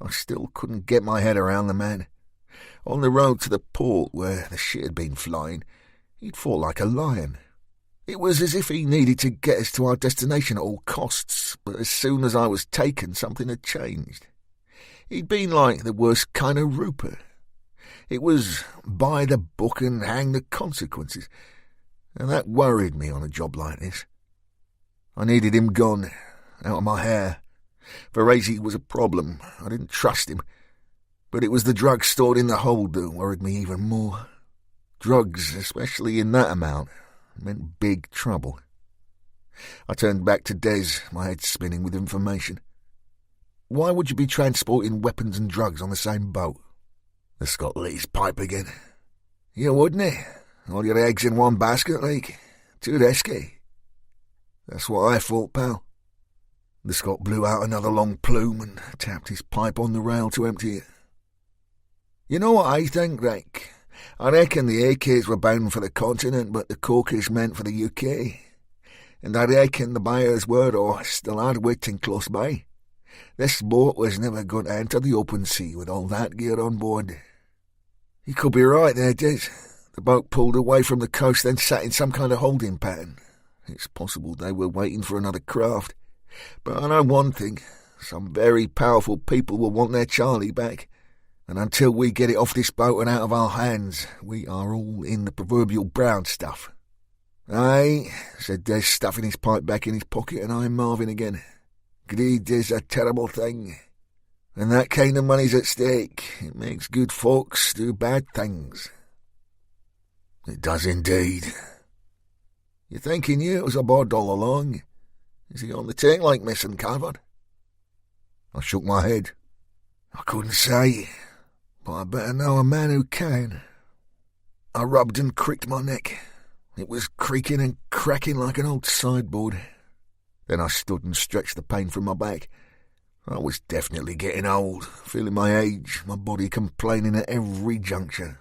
I still couldn't get my head around the man. On the road to the port where the shit had been flying, he'd fought like a lion. It was as if he needed to get us to our destination at all costs, but as soon as I was taken, something had changed. He'd been like the worst kind of Rupert. It was by the book and hang the consequences, and that worried me on a job like this. I needed him gone, out of my hair. Veresi was a problem. I didn't trust him. But it was the drugs stored in the hold that worried me even more. Drugs, especially in that amount, meant big trouble. I turned back to Des, my head spinning with information. "Why would you be transporting weapons and drugs on the same boat?" The Scot lit his pipe again. "You wouldn't it? All your eggs in one basket, like. Too risky." "That's what I thought, pal." The Scot blew out another long plume and tapped his pipe on the rail to empty it. "You know what I think, Rick? I reckon the AKs were bound for the continent, but the coke is meant for the UK. and I reckon the buyer's word or still hard waiting close by. This boat was never going to enter the open sea with all that gear on board. You could be right there, Des. The boat pulled away from the coast, then sat in some kind of holding pattern. It's possible they were waiting for another craft. But I know one thing. Some very powerful people will want their Charlie back. And until we get it off this boat and out of our hands, we are all in the proverbial brown stuff. Aye, said Des, stuffing his pipe back in his pocket and eyeing Marvin again. Greed is a terrible thing. And that kind of money's at stake. It makes good folks do bad things. It does indeed. You think he knew it was aboard all along? Is he on the take like missing covered? I shook my head. I couldn't say, but I better know a man who can. I rubbed and cricked my neck. It was creaking and cracking like an old sideboard. Then I stood and stretched the pain from my back. I was definitely getting old, feeling my age, my body complaining at every juncture.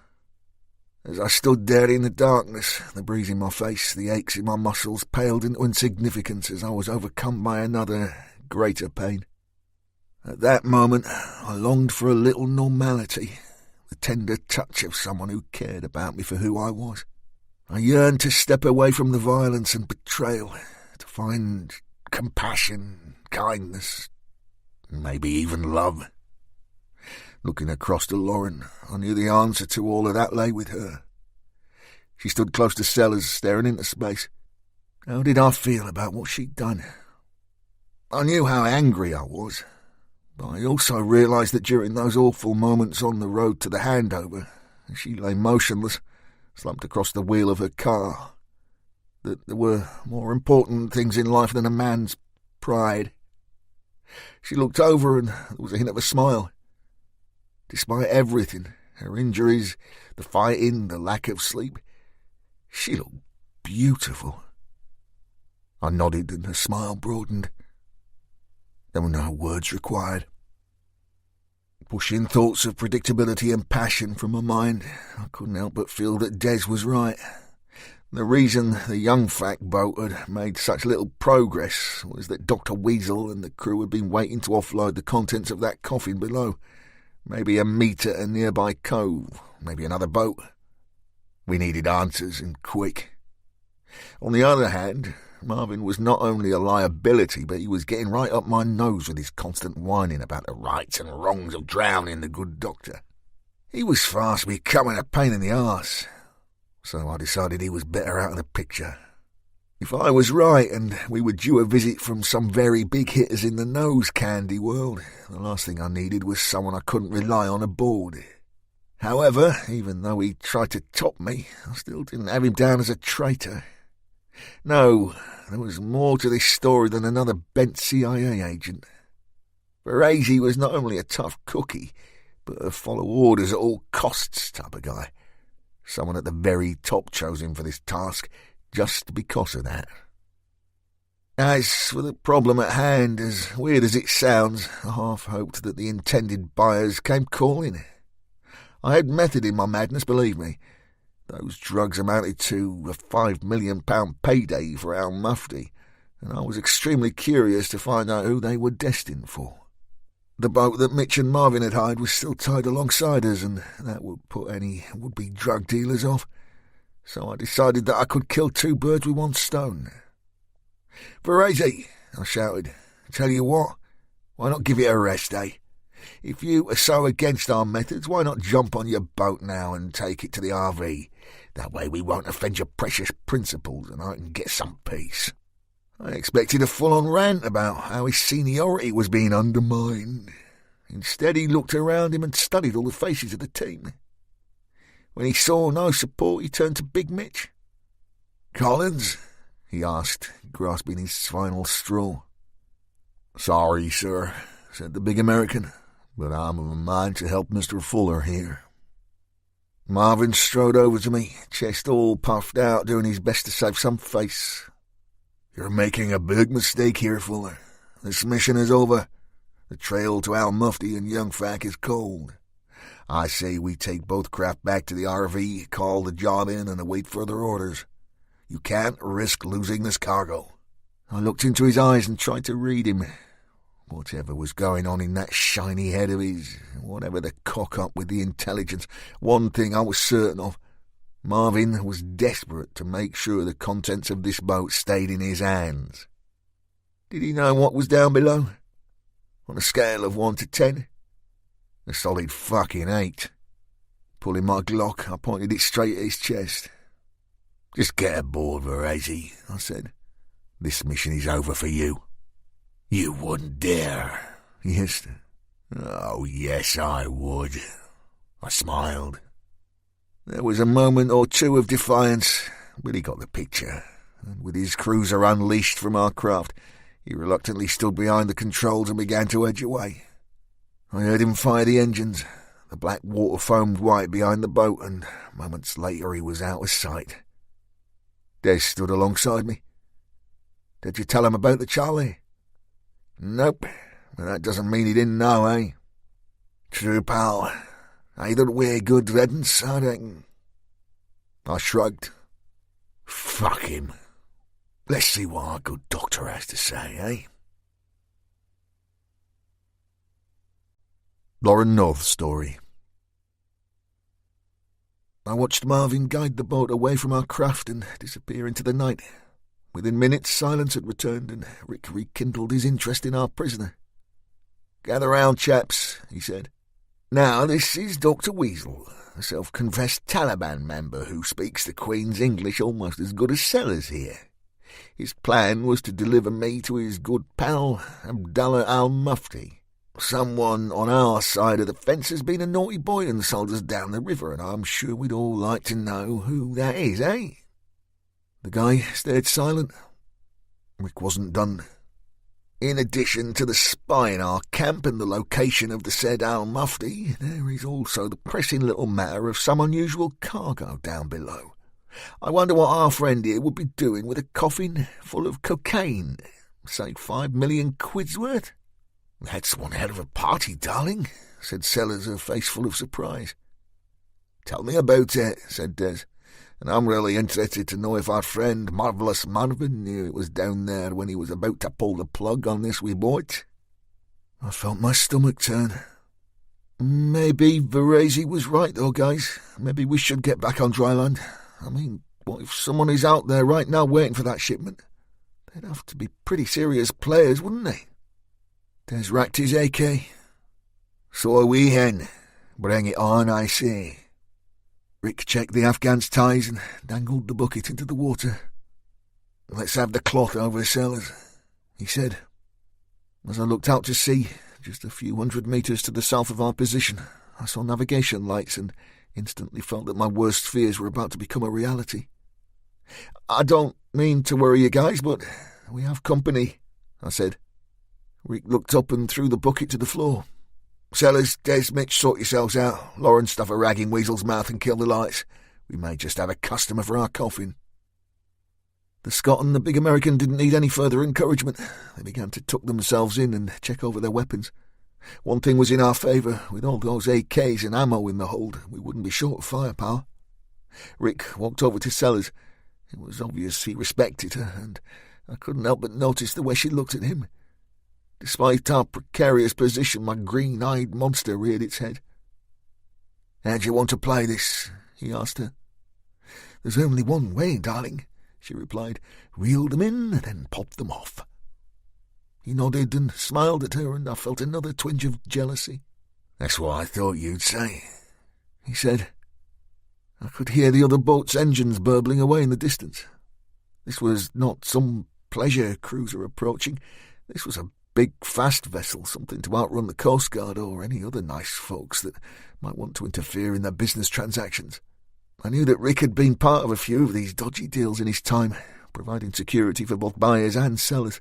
As I stood there in the darkness, the breeze in my face, the aches in my muscles paled into insignificance as I was overcome by another, greater pain. At that moment, I longed for a little normality, the tender touch of someone who cared about me for who I was. I yearned to step away from the violence and betrayal, to find compassion, kindness, maybe even love. Looking across to Lauren, I knew the answer to all of that lay with her. She stood close to Sellers, staring into space. How did I feel about what she'd done? I knew how angry I was, but I also realised that during those awful moments on the road to the handover, as she lay motionless, slumped across the wheel of her car, that there were more important things in life than a man's pride. She looked over and there was a hint of a smile. Despite everything, her injuries, the fighting, the lack of sleep, she looked beautiful. I nodded and her smile broadened. There were no words required. Pushing thoughts of predictability and passion from my mind, I couldn't help but feel that Des was right. The reason the young fac boat had made such little progress was that Dr. Weasel and the crew had been waiting to offload the contents of that coffin below. Maybe a meet at a nearby cove, maybe another boat. We needed answers, and quick. On the other hand, Marvin was not only a liability, but he was getting right up my nose with his constant whining about the rights and wrongs of drowning the good doctor. He was fast becoming a pain in the arse, so I decided he was better out of the picture. If I was right and we were due a visit from some very big hitters in the nose candy world, the last thing I needed was someone I couldn't rely on aboard. However, even though he tried to top me, I still didn't have him down as a traitor. No, there was more to this story than another bent CIA agent. Ferrazzi was not only a tough cookie, but a follow orders at all costs type of guy. Someone at the very top chose him for this task, just because of that. As for the problem at hand, as weird as it sounds, I half hoped that the intended buyers came calling. I had method in my madness, believe me. Those drugs amounted to a £5 million payday for Al Mufti, and I was extremely curious to find out who they were destined for. The boat that Mitch and Marvin had hired was still tied alongside us, and that would put any would-be drug dealers off. So I decided that I could kill two birds with one stone. "Ferrazzi," I shouted, "tell you what, why not give it a rest, eh? If you are so against our methods, why not jump on your boat now and take it to the RV? That way we won't offend your precious principles and I can get some peace." I expected a full-on rant about how his seniority was being undermined. Instead, he looked around him and studied all the faces of the team. When he saw no support, he turned to Big Mitch. "Collins?" he asked, grasping his final straw. "Sorry, sir," said the big American, "but I'm of a mind to help Mr. Fuller here." Marvin strode over to me, chest all puffed out, doing his best to save some face. "You're making a big mistake here, Fuller. This mission is over. The trail to Al Mufti and Young Fac is cold. I say we take both craft back to the RV, call the job in, and await further orders. You can't risk losing this cargo." I looked into his eyes and tried to read him. Whatever was going on in that shiny head of his, whatever the cock-up with the intelligence, one thing I was certain of. Marvin was desperate to make sure the contents of this boat stayed in his hands. Did he know what was down below? On a scale of 1 to 10? A solid fucking 8. Pulling my Glock, I pointed it straight at his chest. "Just get aboard, Verezi," I said. "This mission is over for you." "You wouldn't dare," he hissed. "Oh, yes, I would." I smiled. There was a moment or two of defiance, but he got the picture, and with his cruiser unleashed from our craft, he reluctantly stood behind the controls and began to edge away. I heard him fire the engines. The black water foamed white behind the boat, and moments later he was out of sight. Des stood alongside me. "Did you tell him about the Charlie?" "Nope, but that doesn't mean he didn't know, eh?" "True, pal. Either way, good riddance, I reckon." I shrugged. "Fuck him. Let's see what our good doctor has to say, eh?" Lauren North's story. I watched Marvin guide the boat away from our craft and disappear into the night. Within minutes, silence had returned, and Rick rekindled his interest in our prisoner. "Gather round, chaps," he said. "Now, this is Dr. Weasel, a self-confessed Taliban member who speaks the Queen's English almost as good as Sellers here. His plan was to deliver me to his good pal, Abdallah al-Mufti. Someone on our side of the fence has been a naughty boy and sold us down the river, and I'm sure we'd all like to know who that is, eh?" The guy stayed silent. Rick wasn't done. "In addition to the spy in our camp and the location of the said al-Mufti, there is also the pressing little matter of some unusual cargo down below. I wonder what our friend here would be doing with a coffin full of cocaine, say 5 million quid's worth." "That's one hell of a party, darling," said Sellers, a face full of surprise. "Tell me about it," said Des. "And I'm really interested to know if our friend Marvellous Marvin knew it was down there when he was about to pull the plug on this wee boat." I felt my stomach turn. "Maybe Verezi was right, though, guys. Maybe we should get back on dry land. I mean, what if someone is out there right now waiting for that shipment? They'd have to be pretty serious players, wouldn't they?" Des racked his AK. "So are we, Hen. Bring it on, I say." Rick checked the Afghan's ties and dangled the bucket into the water. "Let's have the cloth over Sellers," he said. As I looked out to sea, just a few 100 metres to the south of our position, I saw navigation lights and instantly felt that my worst fears were about to become a reality. "I don't mean to worry you guys, but we have company," I said. Rick looked up and threw the bucket to the floor. "Sellers, Des, Mitch, sort yourselves out. Lauren, stuff a rag in Weasel's mouth and kill the lights. We may just have a customer for our coffin." The Scot and the big American didn't need any further encouragement. They began to tuck themselves in and check over their weapons. One thing was in our favour. With all those AKs and ammo in the hold, we wouldn't be short of firepower. Rick walked over to Sellers. It was obvious he respected her, and I couldn't help but notice the way she looked at him. Despite our precarious position, my green-eyed monster reared its head. "How do you want to play this?" he asked her. "There's only one way, darling," she replied. "Reel them in, and then pop them off." He nodded and smiled at her, and I felt another twinge of jealousy. "That's what I thought you'd say," he said. I could hear the other boat's engines burbling away in the distance. This was not some pleasure cruiser approaching. This was a big, fast vessel, something to outrun the Coast Guard or any other nice folks that might want to interfere in their business transactions. I knew that Rick had been part of a few of these dodgy deals in his time, providing security for both buyers and sellers.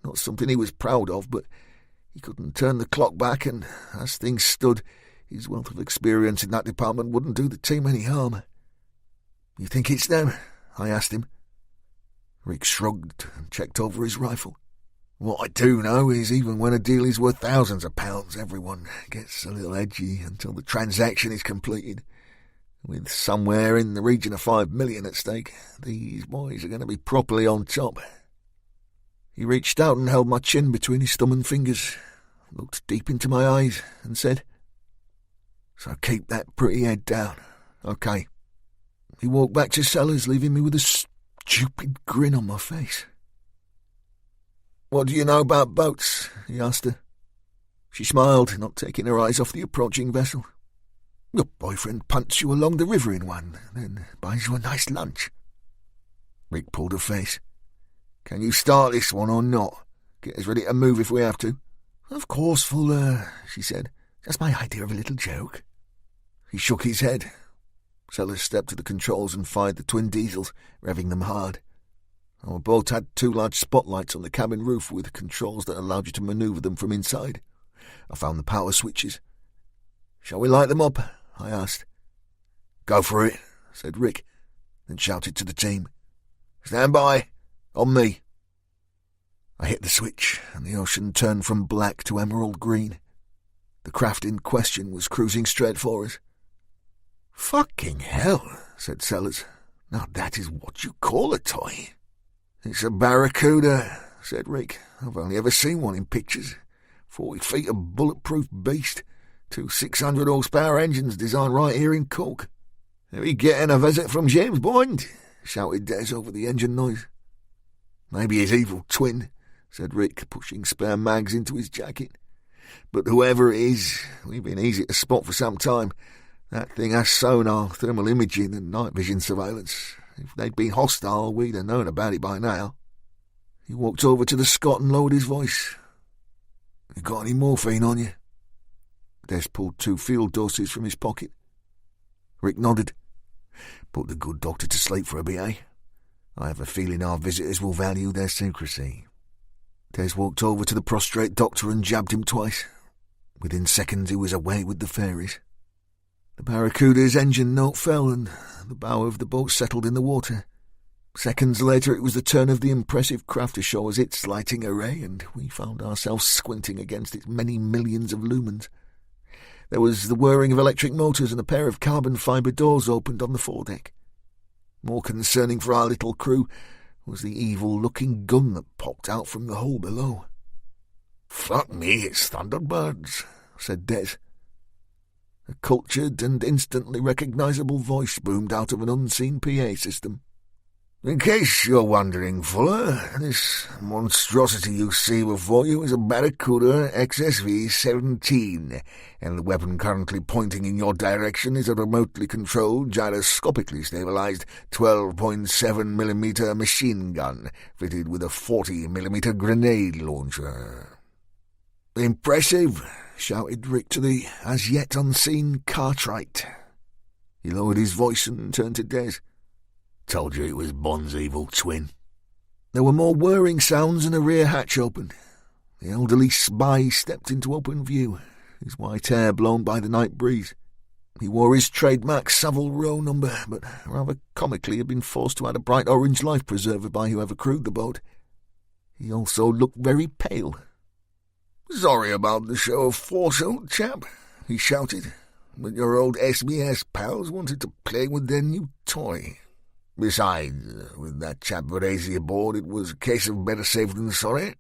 Not something he was proud of, but he couldn't turn the clock back, and as things stood, his wealth of experience in that department wouldn't do the team any harm. "You think it's them?" I asked him. Rick shrugged and checked over his rifle. "What I do know is even when a deal is worth thousands of pounds, everyone gets a little edgy until the transaction is completed. With somewhere in the region of 5 million at stake, these boys are going to be properly on top." He reached out and held my chin between his thumb and fingers, looked deep into my eyes and said, "So keep that pretty head down, okay?" He walked back to Sellers, leaving me with a stupid grin on my face. "What do you know about boats?" he asked her. She smiled, not taking her eyes off the approaching vessel. "Your boyfriend punts you along the river in one, then buys you a nice lunch." Rick pulled a face. "Can you start this one or not? Get us ready to move if we have to." "Of course, Fuller," she said. "Just my idea of a little joke." He shook his head. Sellers stepped to the controls and fired the twin diesels, revving them hard. Our boat had 2 large spotlights on the cabin roof with controls that allowed you to maneuver them from inside. I found the power switches. "Shall we light them up?" I asked. "Go for it," said Rick, then shouted to the team. "Stand by! On me!" I hit the switch, and the ocean turned from black to emerald green. The craft in question was cruising straight for us. "Fucking hell," said Sellers. "Now that is what you call a toy." "It's a barracuda," said Rick. "I've only ever seen one in pictures. 40 feet of bulletproof beast. 2 600-horsepower engines designed right here in Cork." "Are we getting a visit from James Bond?" shouted Des over the engine noise. "Maybe his evil twin," said Rick, pushing spare mags into his jacket. "But whoever it is, we've been easy to spot for some time. That thing has sonar, thermal imaging and night vision surveillance. If they'd been hostile, we'd have known about it by now." He walked over to the Scot and lowered his voice. "You got any morphine on you?" Des pulled 2 field doses from his pocket. Rick nodded. "Put the good doctor to sleep for a bit, eh? I have a feeling our visitors will value their secrecy." Des walked over to the prostrate doctor and jabbed him twice. Within seconds he was away with the fairies. The Barracuda's engine note fell and the bow of the boat settled in the water. Seconds later it was the turn of the impressive craft to show us its lighting array, and we found ourselves squinting against its many millions of lumens. There was the whirring of electric motors, and a pair of carbon fibre doors opened on the foredeck. More concerning for our little crew was the evil-looking gun that popped out from the hole below. "Fuck me, it's Thunderbirds," said Des. A cultured and instantly recognisable voice boomed out of an unseen PA system. "In case you're wondering, Fuller, this monstrosity you see before you is a Barracuda XSV-17, and the weapon currently pointing in your direction is a remotely controlled, gyroscopically stabilized 12.7mm machine gun fitted with a 40mm grenade launcher." "Impressive," shouted Rick to the as-yet unseen Cartwright. He lowered his voice and turned to Des. "Told you it was Bond's evil twin." There were more whirring sounds and a rear hatch opened. The elderly spy stepped into open view, his white hair blown by the night breeze. He wore his trademark Savile Row number, but rather comically had been forced to add a bright orange life preserver by whoever crewed the boat. He also looked very pale. "Sorry about the show of force, old chap," he shouted, "but your old SBS pals wanted to play with their new toy. Besides, with that chap Varese aboard, it was a case of better safe than sorry."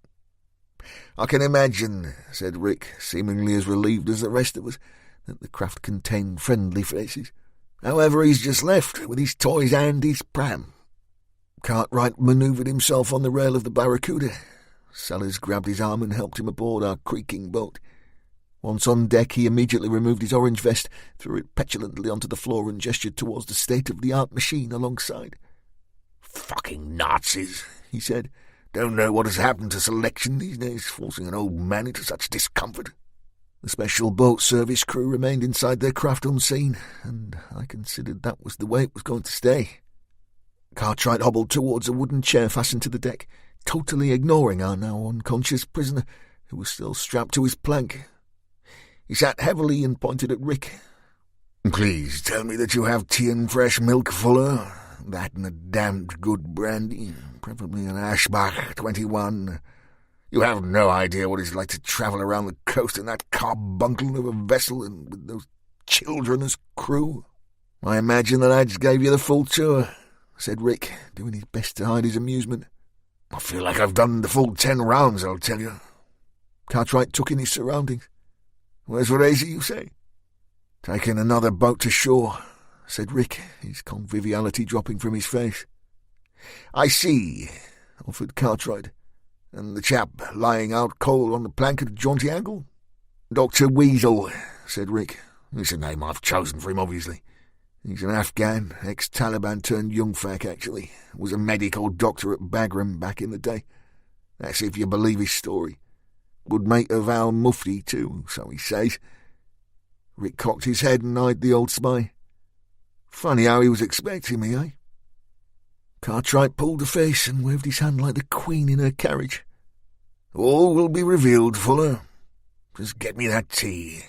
"I can imagine," said Rick, seemingly as relieved as the rest of us, that the craft contained friendly faces. "However, he's just left, with his toys and his pram." Cartwright manoeuvred himself on the rail of the Barracuda. Sellers grabbed his arm and helped him aboard our creaking boat. Once on deck, he immediately removed his orange vest, threw it petulantly onto the floor and gestured towards the state-of-the-art machine alongside. "Fucking Nazis," he said. "Don't know what has happened to selection these days, forcing an old man into such discomfort." The special boat service crew remained inside their craft unseen, and I considered that was the way it was going to stay. Cartwright hobbled towards a wooden chair fastened to the deck, totally ignoring our now unconscious prisoner, who was still strapped to his plank. He sat heavily and pointed at Rick. "Please tell me that you have tea and fresh milk, Fuller. That and a damned good brandy, preferably an Ashbach 21. You have no idea what it's like to travel around the coast in that carbuncle of a vessel and with those children as crew." "I imagine the lads gave you the full tour," said Rick, doing his best to hide his amusement. I feel like I've done the full 10 rounds, I'll tell you. Cartwright took in his surroundings. Where's Varese, you say? Taking another boat to shore, said Rick, his conviviality dropping from his face. I see, offered Cartwright. And the chap lying out cold on the plank at a jaunty angle? Dr. Weasel, said Rick. It's a name I've chosen for him, obviously. He's an Afghan, ex-Taliban turned young fac, actually. Was a medical doctor at Bagram back in the day. That's if you believe his story. Good mate of Al Mufti, too, so he says. Rick cocked his head and eyed the old spy. Funny how he was expecting me, eh? Cartwright pulled a face and waved his hand like the Queen in her carriage. All will be revealed, Fuller. Just get me that tea.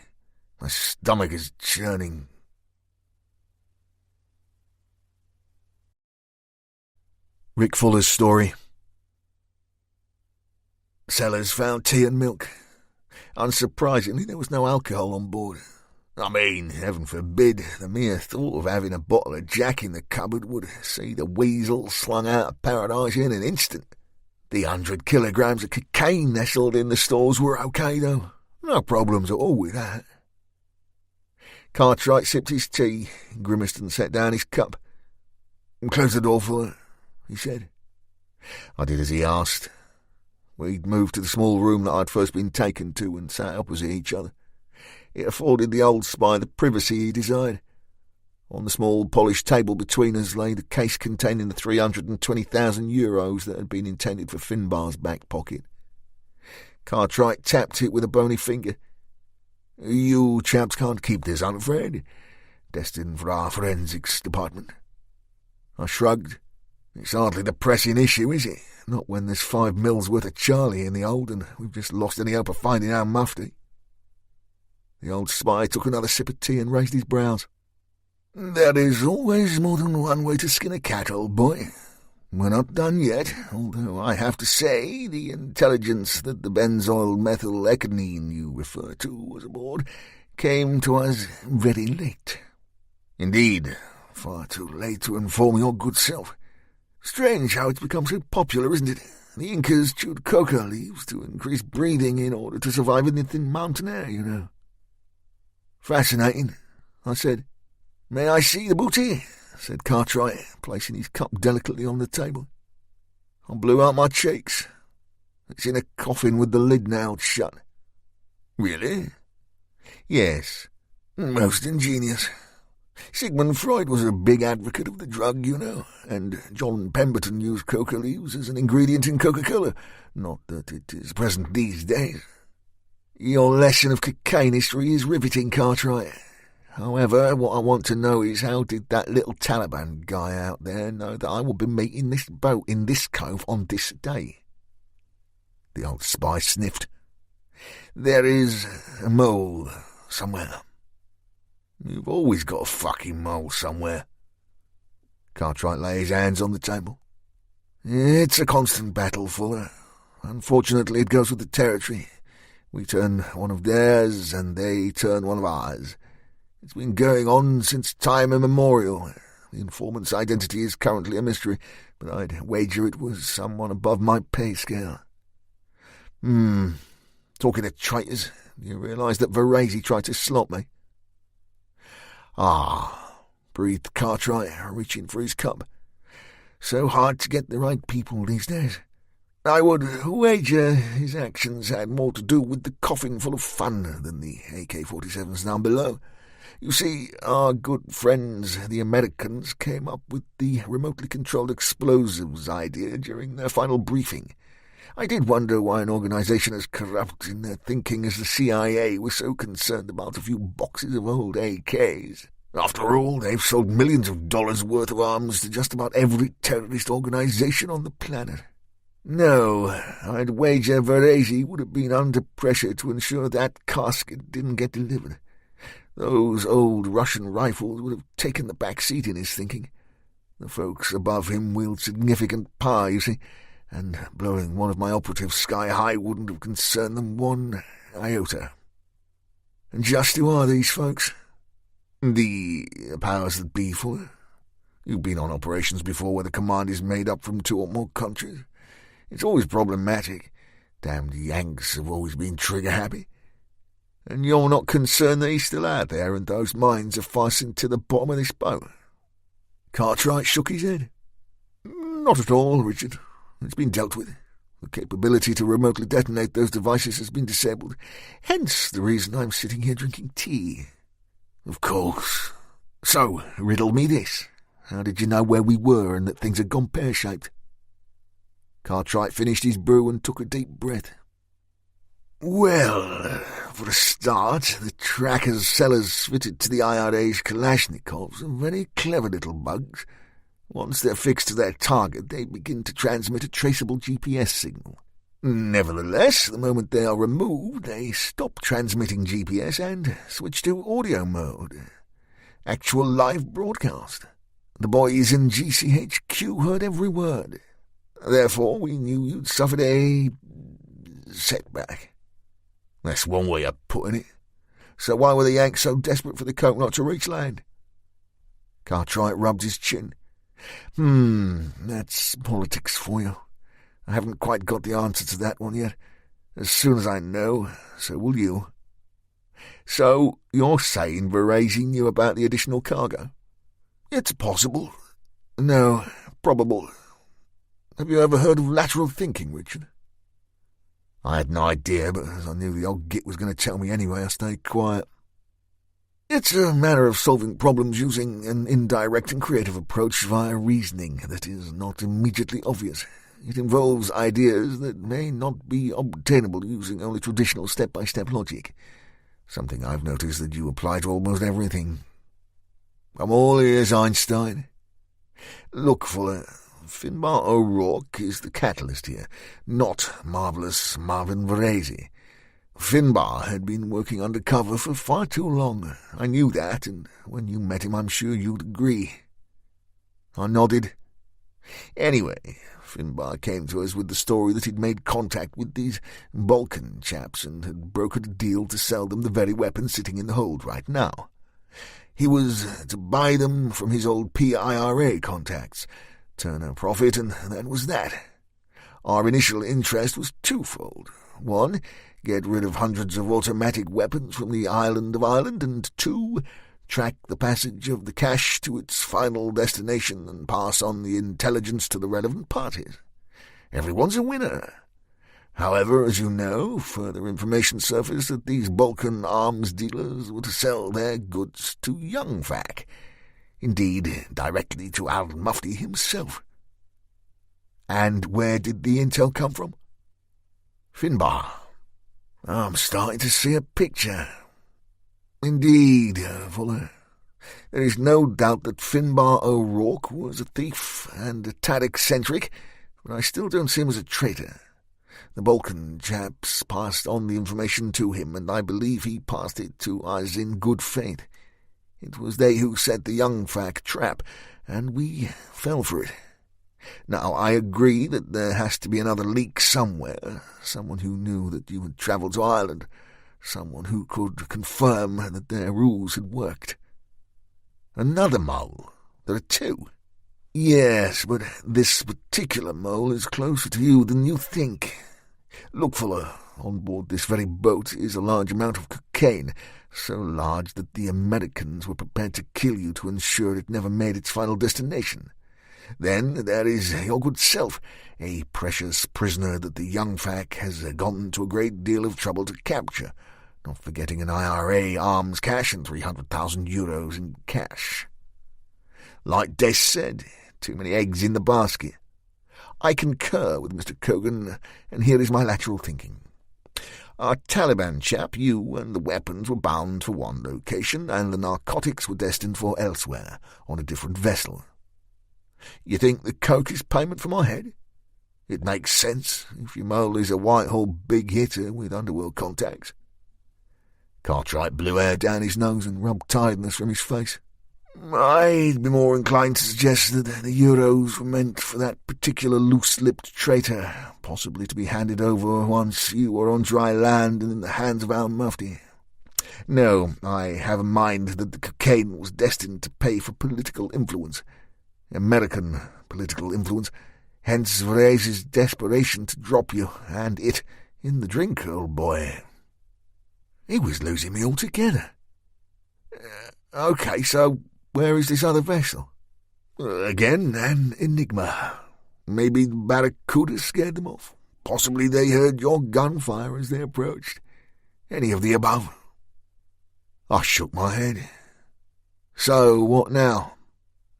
My stomach is churning. Rick Fuller's story. Sellers found tea and milk. Unsurprisingly, there was no alcohol on board. I mean, heaven forbid, the mere thought of having a bottle of Jack in the cupboard would see the weasel slung out of paradise in an instant. The 100 kilograms of cocaine nestled in the stores were okay, though. No problems at all with that. Cartwright sipped his tea, grimaced and set down his cup. "Close the door, Fuller," he said. I did as he asked. We'd moved to the small room that I'd first been taken to and sat opposite each other. It afforded the old spy the privacy he desired. On the small polished table between us lay the case containing the 320,000 euros that had been intended for Finbar's back pocket. Cartwright tapped it with a bony finger. "You chaps can't keep this, I'm afraid. Destined for our forensics department." I shrugged. "It's hardly the pressing issue, is it? Not when there's 5 mils worth of Charlie in the hold and we've just lost any hope of finding our mufti." The old spy took another sip of tea and raised his brows. "There is always more than one way to skin a cat, old boy. We're not done yet, although I have to say the intelligence that the benzoyl methyl ecgonine you refer to was aboard came to us very late. Indeed, far too late to inform your good self. Strange how it's become so popular, isn't it? The Incas chewed coca leaves to increase breathing in order to survive in the thin mountain air, you know." "Fascinating," I said. "May I see the booty?" said Cartwright, placing his cup delicately on the table. I blew out my cheeks. "It's in a coffin with the lid nailed shut." "Really?" "Yes. Most ingenious. Sigmund Freud was a big advocate of the drug, you know, and John Pemberton used coca leaves as an ingredient in Coca-Cola. Not that it is present these days. Your lesson of cocaine history is riveting, Cartwright. However, what I want to know is how did that little Taliban guy out there know that I will be meeting this boat in this cove on this day?" The old spy sniffed. "There is a mole somewhere." "You've always got a fucking mole somewhere." Cartwright lay his hands on the table. "It's a constant battle, Fuller. Unfortunately, it goes with the territory. We turn one of theirs, and they turn one of ours. It's been going on since time immemorial. The informant's identity is currently a mystery, but I'd wager it was someone above my pay scale." Talking of traitors, you realise that Varese tried to slot me?" "Ah," breathed Cartwright, reaching for his cup. "So hard to get the right people these days. I would wager his actions had more to do with the coffin full of fun than the AK-47s down below. You see, our good friends, the Americans, came up with the remotely controlled explosives idea during their final briefing. I did wonder why an organization as corrupt in their thinking as the CIA was so concerned about a few boxes of old AKs. After all, they've sold millions of dollars worth of arms to just about every terrorist organization on the planet. No, I'd wager Varese would have been under pressure to ensure that casket didn't get delivered. Those old Russian rifles would have taken the back seat in his thinking. The folks above him wield significant power, you see, and blowing one of my operatives sky high wouldn't have concerned them one iota. And just who are these folks? The powers that be, for. You've been on operations before where the command is made up from 2 or more countries. It's always problematic. Damned Yanks have always been trigger-happy. And you're not concerned that he's still out there and those mines are fastened to the bottom of this boat?" Cartwright shook his head. "Not at all, Richard. It's been dealt with. The capability to remotely detonate those devices has been disabled. Hence the reason I'm sitting here drinking tea." "Of course. So, riddle me this. How did you know where we were and that things had gone pear-shaped?" Cartwright finished his brew and took a deep breath. "Well, for a start, the trackers sellers fitted to the IRA's Kalashnikovs are very clever little bugs. Once they're fixed to their target, they begin to transmit a traceable GPS signal. Nevertheless, the moment they are removed, they stop transmitting GPS and switch to audio mode. Actual live broadcast. The boys in GCHQ heard every word. Therefore, we knew you'd suffered a setback." "That's one way of putting it. So why were the Yanks so desperate for the coke not to reach land?" Cartwright rubbed his chin. That's politics for you. I haven't quite got the answer to that one yet. As soon as I know, so will you." "So you're saying Verazzi knew about the additional cargo?" "It's possible. No, probable. Have you ever heard of lateral thinking, Richard?" "I had no idea, but as I knew the old git was going to tell me anyway, I stayed quiet." "It's a matter of solving problems using an indirect and creative approach via reasoning that is not immediately obvious. It involves ideas that may not be obtainable using only traditional step-by-step logic. Something I've noticed that you apply to almost everything. I'm all ears, Einstein. Look, Fuller, Finbar O'Rourke is the catalyst here, not marvellous Marvin Verazzi. Finbar had been working undercover for far too long. I knew that, and when you met him I'm sure you'd agree." I nodded. "Anyway, Finbar came to us with the story that he'd made contact with these Balkan chaps and had brokered a deal to sell them the very weapons sitting in the hold right now. He was to buy them from his old PIRA contacts, turn a profit, and that was that. Our initial interest was twofold. One, get rid of hundreds of automatic weapons from the island of Ireland, and two, track the passage of the cash to its final destination and pass on the intelligence to the relevant parties. Everyone's a winner. However, as you know, further information surfaced that these Balkan arms dealers were to sell their goods to young Fack. Indeed, directly to al-Mufti himself." "And where did the intel come from?" "Finbar. I'm starting to see a picture." "Indeed, Fuller. There is no doubt that Finbar O'Rourke was a thief and a tad eccentric, but I still don't see him as a traitor. The Balkan chaps passed on the information to him, and I believe he passed it to us in good faith. It was they who set the young Fack trap, and we fell for it. Now, I agree that there has to be another leak somewhere, someone who knew that you had travelled to Ireland, someone who could confirm that their rules had worked." "Another mole? There are two?" "Yes, but this particular mole is closer to you than you think. Look, Fuller, on board this very boat is a large amount of cocaine, so large that the Americans were prepared to kill you to ensure it never made its final destination. Then there is your good self, a precious prisoner that the young Fack has gone to a great deal of trouble to capture, not forgetting an IRA arms cache and 300,000 euros in cash. Like Des said, too many eggs in the basket. I concur with Mr. Kogan, and here is my lateral thinking. Our Taliban chap, you, and the weapons were bound for one location, and the narcotics were destined for elsewhere, on a different vessel. You think the coke is payment for my head? It makes sense, if your mole is a Whitehall big hitter with underworld contacts." Cartwright blew air down his nose and rubbed tiredness from his face. "I'd be more inclined to suggest that the euros were meant for that particular loose-lipped traitor, possibly to be handed over once you were on dry land and in the hands of al-Mufti. No, I have a mind that the cocaine was destined to pay for political influence. American political influence. Hence Vraze's desperation to drop you, and it in the drink, old boy. He was losing me altogether. OK, so where is this other vessel? Again, an enigma. Maybe the Barracuda scared them off. Possibly they heard your gunfire as they approached. Any of the above. I shook my head. So, what now?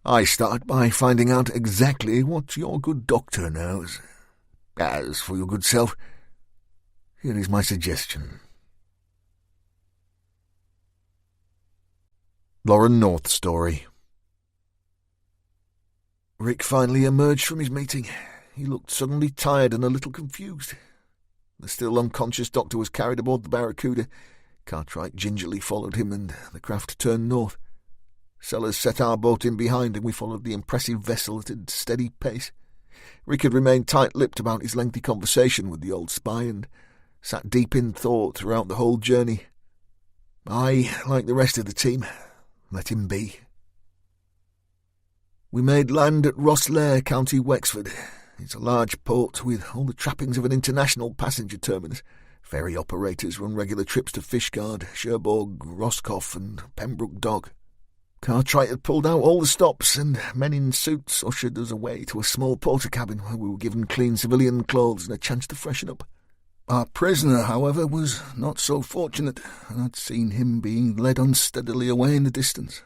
I start by finding out exactly what your good doctor knows. As for your good self, here is my suggestion. Lauren North story. Rick finally emerged from his meeting. He looked suddenly tired and a little confused. The still unconscious doctor was carried aboard the Barracuda. Cartwright gingerly followed him, and the craft turned north. Sellers set our boat in behind, and we followed the impressive vessel at a steady pace. Rick had remained tight-lipped about his lengthy conversation with the old spy, and sat deep in thought throughout the whole journey. I, like the rest of the team, let him be. We made land at Rosslare, County Wexford. It's a large port with all the trappings of an international passenger terminus. Ferry operators run regular trips to Fishguard, Cherbourg, Roscoff and Pembroke Dock. Cartwright had pulled out all the stops, and men in suits ushered us away to a small porter cabin where we were given clean civilian clothes and a chance to freshen up. Our prisoner, however, was not so fortunate, and I'd seen him being led unsteadily away in the distance.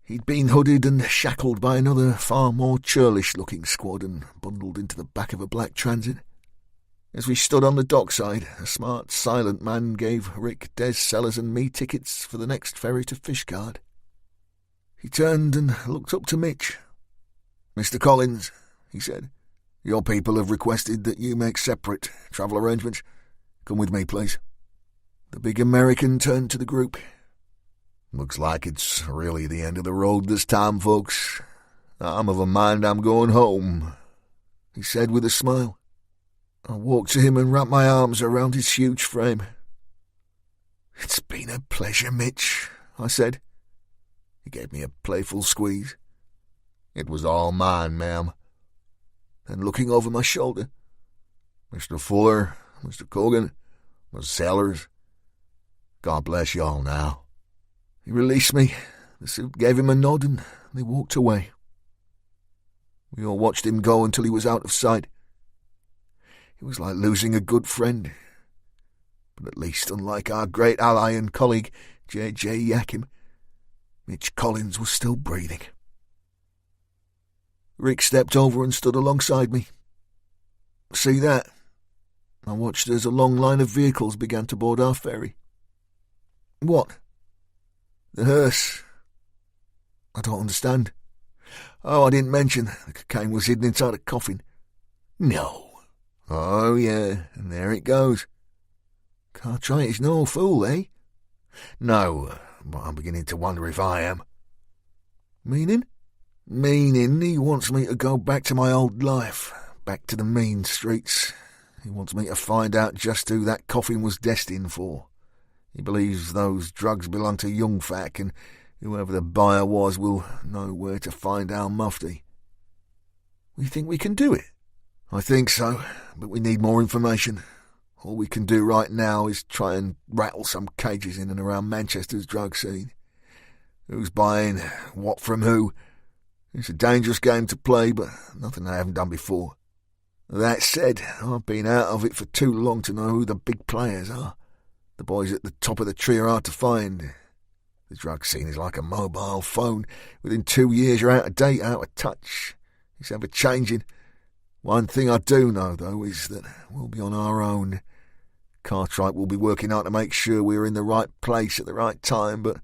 He'd been hooded and shackled by another far more churlish-looking squad and bundled into the back of a black transit. As we stood on the dockside, a smart, silent man gave Rick, Des Sellers and me tickets for the next ferry to Fishguard. He turned and looked up to Mitch. "Mr. Collins," he said, "your people have requested that you make separate travel arrangements. Come with me, please." The big American turned to the group. "Looks like it's really the end of the road this time, folks. I'm of a mind I'm going home," he said with a smile. I walked to him and wrapped my arms around his huge frame. "It's been a pleasure, Mitch," I said. He gave me a playful squeeze. "It was all mine, ma'am." Then looking over my shoulder, "Mr. Fuller, Mr. Cogan, Miss Sellers, God bless you all now." He released me. The suit gave him a nod, and they walked away. We all watched him go until he was out of sight. It was like losing a good friend. But at least, unlike our great ally and colleague, J.J. Yakim, Mitch Collins was still breathing. Rick stepped over and stood alongside me. "See that?" I watched as a long line of vehicles began to board our ferry. "What?" "The hearse." "I don't understand." "Oh, I didn't mention the cocaine was hidden inside a coffin." "No." "Oh, yeah, and there it goes." Cartwright is no fool, eh?" "No, but I'm beginning to wonder if I am." "Meaning?" "Meaning he wants me to go back to my old life, back to the mean streets. He wants me to find out just who that coffin was destined for. He believes those drugs belong to Young Fack, and whoever the buyer was will know where to find our mufti." "We think we can do it?" "I think so, but we need more information. All we can do right now is try and rattle some cages in and around Manchester's drug scene. Who's buying what from who? It's a dangerous game to play, but nothing I haven't done before. That said, I've been out of it for too long to know who the big players are. The boys at the top of the tree are hard to find. The drug scene is like a mobile phone. Within 2 years you're out of date, out of touch. It's ever-changing. One thing I do know, though, is that we'll be on our own. Cartwright will be working hard to make sure we're in the right place at the right time, but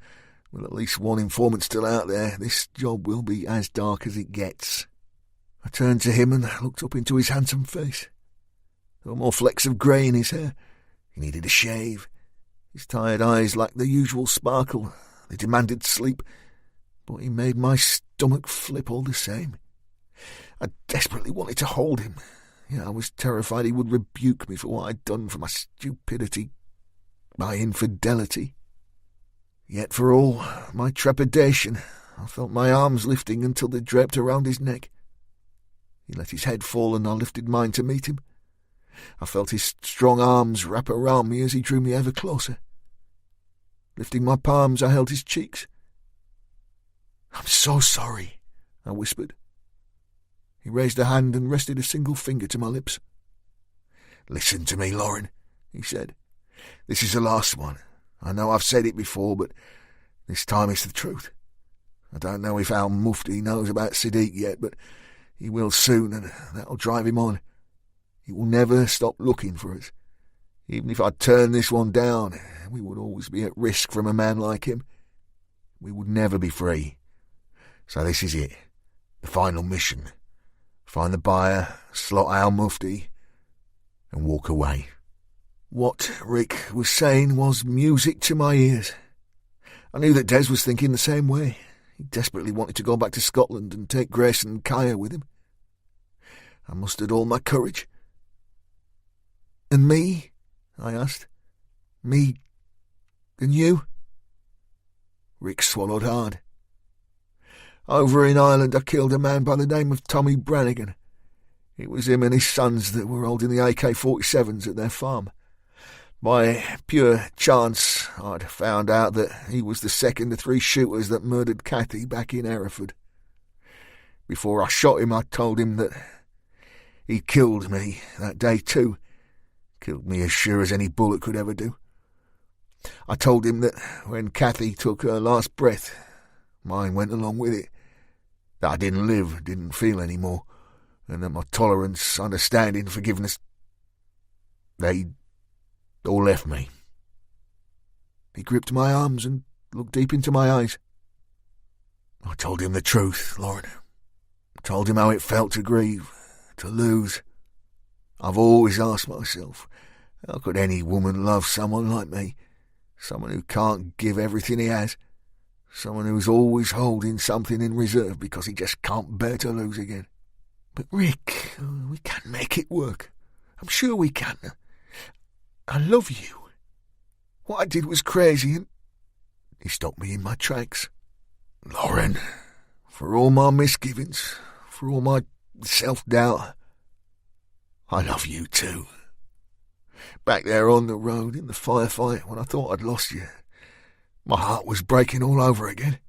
with at least one informant still out there, this job will be as dark as it gets." I turned to him and looked up into his handsome face. There were more flecks of grey in his hair. He needed a shave. His tired eyes lacked the usual sparkle. They demanded sleep, but he made my stomach flip all the same. I desperately wanted to hold him. I was terrified he would rebuke me for what I'd done, for my stupidity, my infidelity. Yet for all my trepidation, I felt my arms lifting until they draped around his neck. He let his head fall and I lifted mine to meet him. I felt his strong arms wrap around me as he drew me ever closer. Lifting my palms, I held his cheeks. "I'm so sorry," I whispered. He raised a hand and rested a single finger to my lips. "Listen to me, Lauren," he said. "This is the last one. I know I've said it before, but this time it's the truth. I don't know if Al Mufti knows about Siddiq yet, but he will soon, and that'll drive him on. He will never stop looking for us. Even if I turn this one down, we would always be at risk from a man like him. We would never be free. So this is it. The final mission. Find the buyer, slot Al Mufti, and walk away." What Rick was saying was music to my ears. I knew that Des was thinking the same way. He desperately wanted to go back to Scotland and take Grace and Kaya with him. I mustered all my courage. "And me?" I asked. "Me and you?" Rick swallowed hard. "Over in Ireland I killed a man by the name of Tommy Brannigan. It was him and his sons that were holding the AK-47s at their farm. By pure chance, I'd found out that he was the second of 3 shooters that murdered Kathy back in Hereford. Before I shot him, I told him that he'd killed me that day too. Killed me as sure as any bullet could ever do. I told him that when Kathy took her last breath, mine went along with it. That I didn't live, didn't feel any more, and that my tolerance, understanding, forgiveness, they all left me." He gripped my arms and looked deep into my eyes. I told him the truth, Lauren. I told him how it felt to grieve, to lose. I've always asked myself, how could any woman love someone like me? Someone who can't give everything he has. Someone who's always holding something in reserve because he just can't bear to lose again. "But Rick, we can make it work. I'm sure we can. I love you. What I did was crazy and..." He stopped me in my tracks. "Lauren, for all my misgivings, for all my self-doubt, I love you too. Back there on the road in the firefight when I thought I'd lost you, my heart was breaking all over again.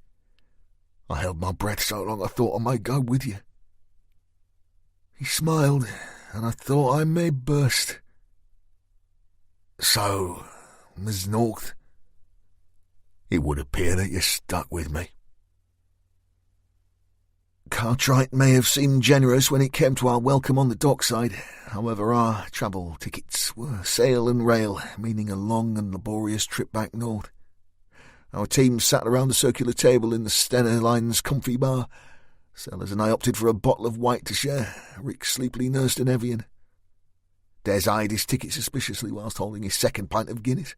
I held my breath so long I thought I might go with you." He smiled, and I thought I may burst. "So, Ms. North, it would appear that you're stuck with me." Cartwright may have seemed generous when it came to our welcome on the dockside. However, our travel tickets were sail and rail, meaning a long and laborious trip back north. Our team sat around a circular table in the Stena Line's comfy bar. Sellers and I opted for a bottle of white to share. Rick sleepily nursed an Evian. Des eyed his ticket suspiciously whilst holding his second pint of Guinness.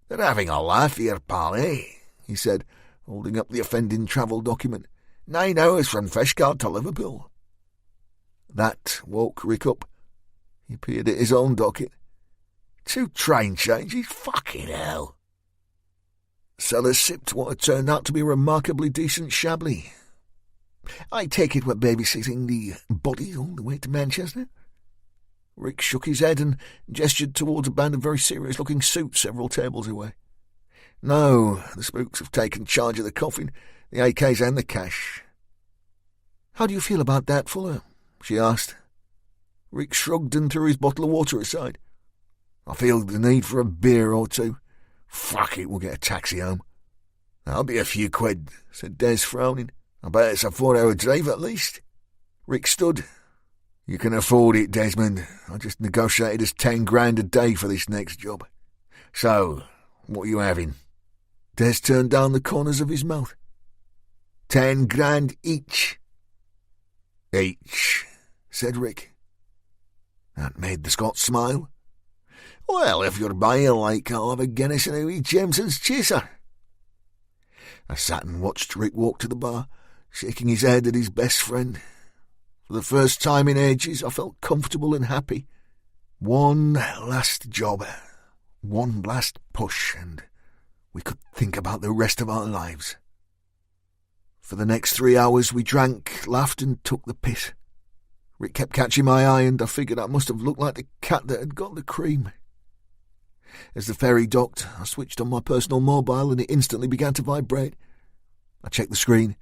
"They're having a laugh here, pal, eh?" he said, holding up the offending travel document. 9 hours from Feshguard to Liverpool. That woke Rick up. He peered at his own docket. 2 train changes? Fucking hell. Sellers sipped what had turned out to be remarkably decent Chablis. "I take it we're babysitting the body all the way to Manchester?" Rick shook his head and gestured towards a band of very serious-looking suits several tables away. "No, the spooks have taken charge of the coffin, the AKs and the cash." "How do you feel about that, Fuller?" she asked. Rick shrugged and threw his bottle of water aside. "I feel the need for a beer or 2. Fuck it, we'll get a taxi home." "That'll be a few quid," said Des, frowning. "I bet it's a 4-hour drive at least." Rick stood. "You can afford it, Desmond. I just negotiated us 10 grand a day for this next job. So, what are you having?" Des turned down the corners of his mouth. 10 grand each." "Each," said Rick. That made the Scot smile. "Well, if you're buying like, I'll have a Guinness and a wee Jameson's chaser." I sat and watched Rick walk to the bar, shaking his head at his best friend. For the first time in ages, I felt comfortable and happy. One last job, one last push, and we could think about the rest of our lives. For the next 3 hours we drank, laughed and took the piss. It kept catching my eye, and I figured I must have looked like the cat that had got the cream. As the ferry docked, I switched on my personal mobile and it instantly began to vibrate. I checked the screen.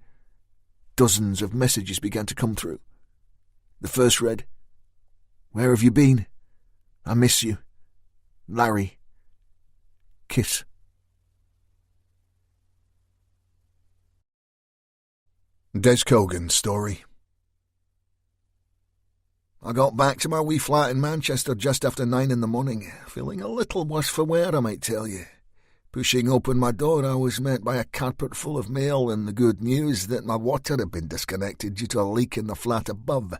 Dozens of messages began to come through. The first read, "Where have you been? I miss you. Larry. Kiss." Des Cogan's story. I got back to my wee flat in Manchester just after 9 in the morning, feeling a little worse for wear, I might tell you. Pushing open my door, I was met by a carpet full of mail and the good news that my water had been disconnected due to a leak in the flat above.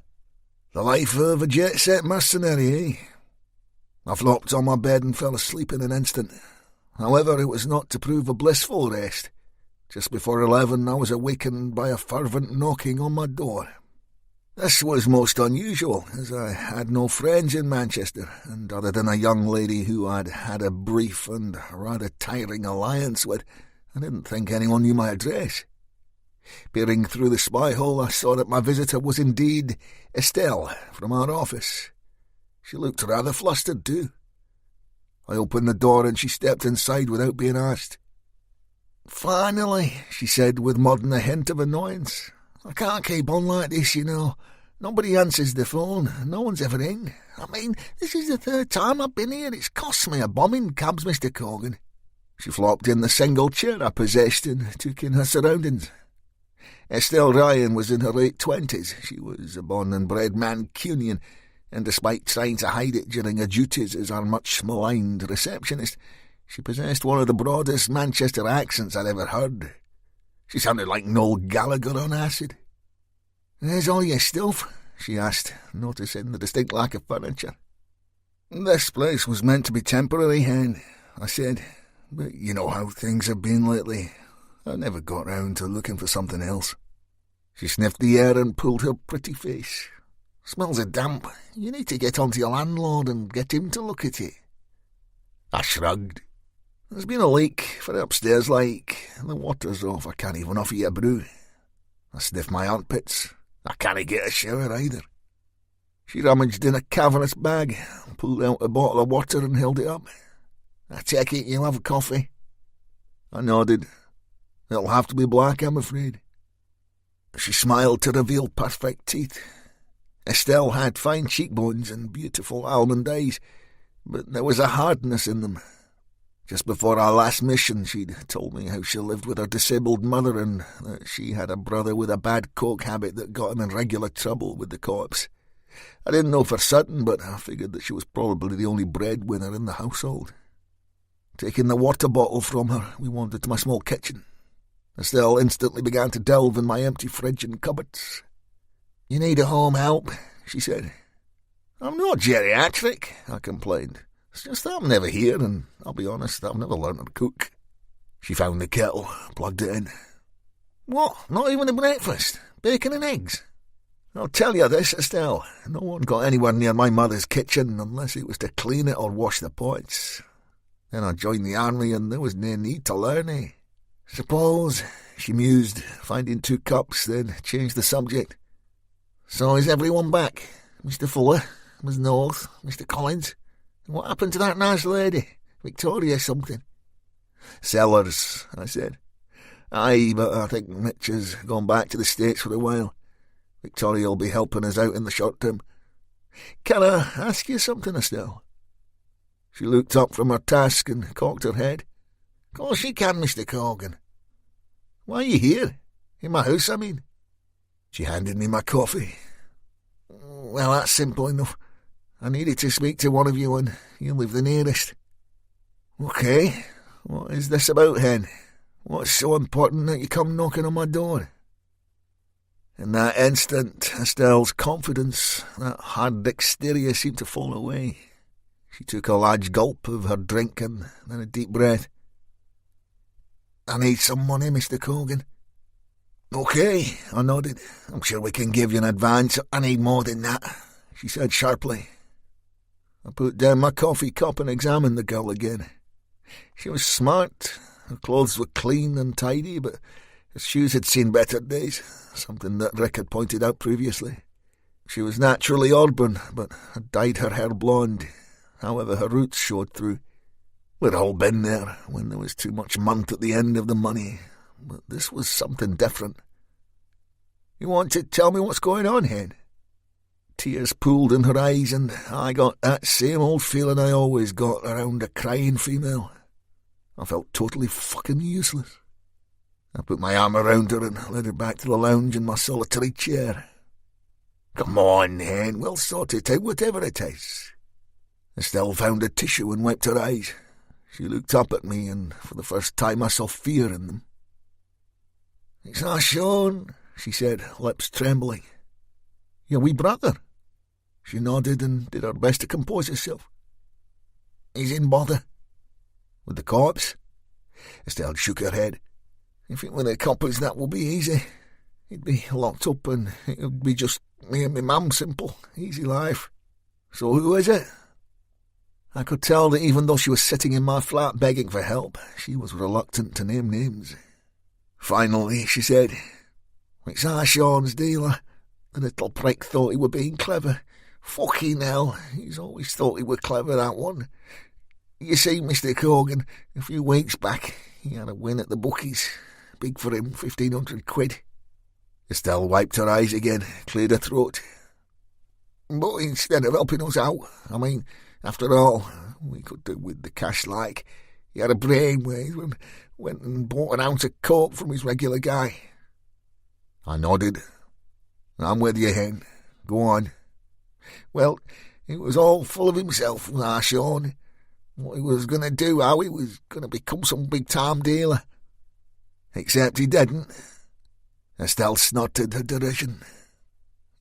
The life of a jet-set mercenary, eh? I flopped on my bed and fell asleep in an instant. However, it was not to prove a blissful rest. Just before 11, I was awakened by a fervent knocking on my door. This was most unusual, as I had no friends in Manchester, and other than a young lady who I'd had a brief and rather tiring alliance with, I didn't think anyone knew my address. Peering through the spy hole, I saw that my visitor was indeed Estelle from our office. She looked rather flustered too. I opened the door and she stepped inside without being asked. "Finally," she said with more than a hint of annoyance. "I can't keep on like this, you know. Nobody answers the phone. No one's ever in. I mean, this is the third time I've been here. It's cost me a bomb in cabs, Mr. Cogan." She flopped in the single chair I possessed and took in her surroundings. Estelle Ryan was in her late 20s. She was a born and bred Mancunian, and despite trying to hide it during her duties as our much maligned receptionist, she possessed one of the broadest Manchester accents I'd ever heard. She sounded like Noel Gallagher on acid. "There's all your stuff?" she asked, noticing the distinct lack of furniture. "This place was meant to be temporary, Hen," I said, "but you know how things have been lately. I never got round to looking for something else." She sniffed the air and pulled her pretty face. "Smells of damp. You need to get onto your landlord and get him to look at it." I shrugged. "There's been a leak for the upstairs, like. The water's off. I can't even offer you a brew." I sniffed my armpits. "I can't get a shower either." She rummaged in a cavernous bag, pulled out a bottle of water and held it up. "I take it you'll have coffee?" I nodded. "It'll have to be black, I'm afraid." She smiled to reveal perfect teeth. Estelle had fine cheekbones and beautiful almond eyes, but there was a hardness in them. Just before our last mission, she'd told me how she lived with her disabled mother and that she had a brother with a bad coke habit that got him in regular trouble with the cops. I didn't know for certain, but I figured that she was probably the only breadwinner in the household. Taking the water bottle from her, we wandered to my small kitchen. Estelle instantly began to delve in my empty fridge and cupboards. "You need a home help," she said. "I'm not geriatric," I complained. "It's just that I'm never here, and I'll be honest, I've never learned to cook." She found the kettle, plugged it in. "What, not even a breakfast? Bacon and eggs?" "I'll tell you this, Estelle, no one got anywhere near my mother's kitchen unless it was to clean it or wash the pots. Then I joined the army and there was no need to learn, eh? Suppose," she mused, finding 2 cups, then changed the subject. "So is everyone back? Mr. Fuller, Miss North, Mr. Collins? What happened to that nice lady? Victoria something?" "Sellers," I said. "Aye, but I think Mitch has gone back to the States for a while. Victoria'll be helping us out in the short term. Can I ask you something, Estelle?" She looked up from her task and cocked her head. "Of course you can, Mr. Cogan." "Why are you here? In my house, I mean." She handed me my coffee. "Well, that's simple enough. I needed to speak to one of you, and you live the nearest." "Okay. What is this about, Hen? What's so important that you come knocking on my door?" In that instant, Estelle's confidence, that hard exterior, seemed to fall away. She took a large gulp of her drink and then a deep breath. "I need some money, Mr. Cogan." "Okay," I nodded. "I'm sure we can give you an advance. I need more than that," she said sharply. I put down my coffee cup and examined the girl again. She was smart. Her clothes were clean and tidy, but her shoes had seen better days, something that Rick had pointed out previously. She was naturally urban, but had dyed her hair blonde. However, her roots showed through. We'd all been there when there was too much month at the end of the money, but this was something different. "You want to tell me what's going on, Hen?" Tears pooled in her eyes, and I got that same old feeling I always got around a crying female. I felt totally fucking useless. I put my arm around her and led her back to the lounge in my solitary chair. "Come on, Hen, we'll sort it out, whatever it is." Estelle found a tissue and wiped her eyes. She looked up at me, and for the first time I saw fear in them. "It's not Sean," she said, lips trembling. "Your wee brother?" She nodded and did her best to compose herself. "He's in bother." "With the corpse?" Estelle shook her head. "If it were the coppers, that would be easy. He'd be locked up and it would be just me and my mum, simple, easy life." "So who is it?" I could tell that even though she was sitting in my flat begging for help, she was reluctant to name names. Finally, she said, "It's our Sean's dealer. The little prick thought he were being clever. Fucking hell, he's always thought he were clever, that one. You see, Mr. Corgan, a few weeks back, he had a win at the bookies. Big for him, 1,500 quid. Estelle wiped her eyes again, cleared her throat. "But instead of helping us out, I mean, after all, we could do with the cash like. He had a brainwave and went and bought an ounce of coke from his regular guy." I nodded. "I'm with you, Hen. Go on." "Well, he was all full of himself, was our Sean. What he was going to do, how he was going to become some big-time dealer. Except he didn't." Estelle snorted her derision.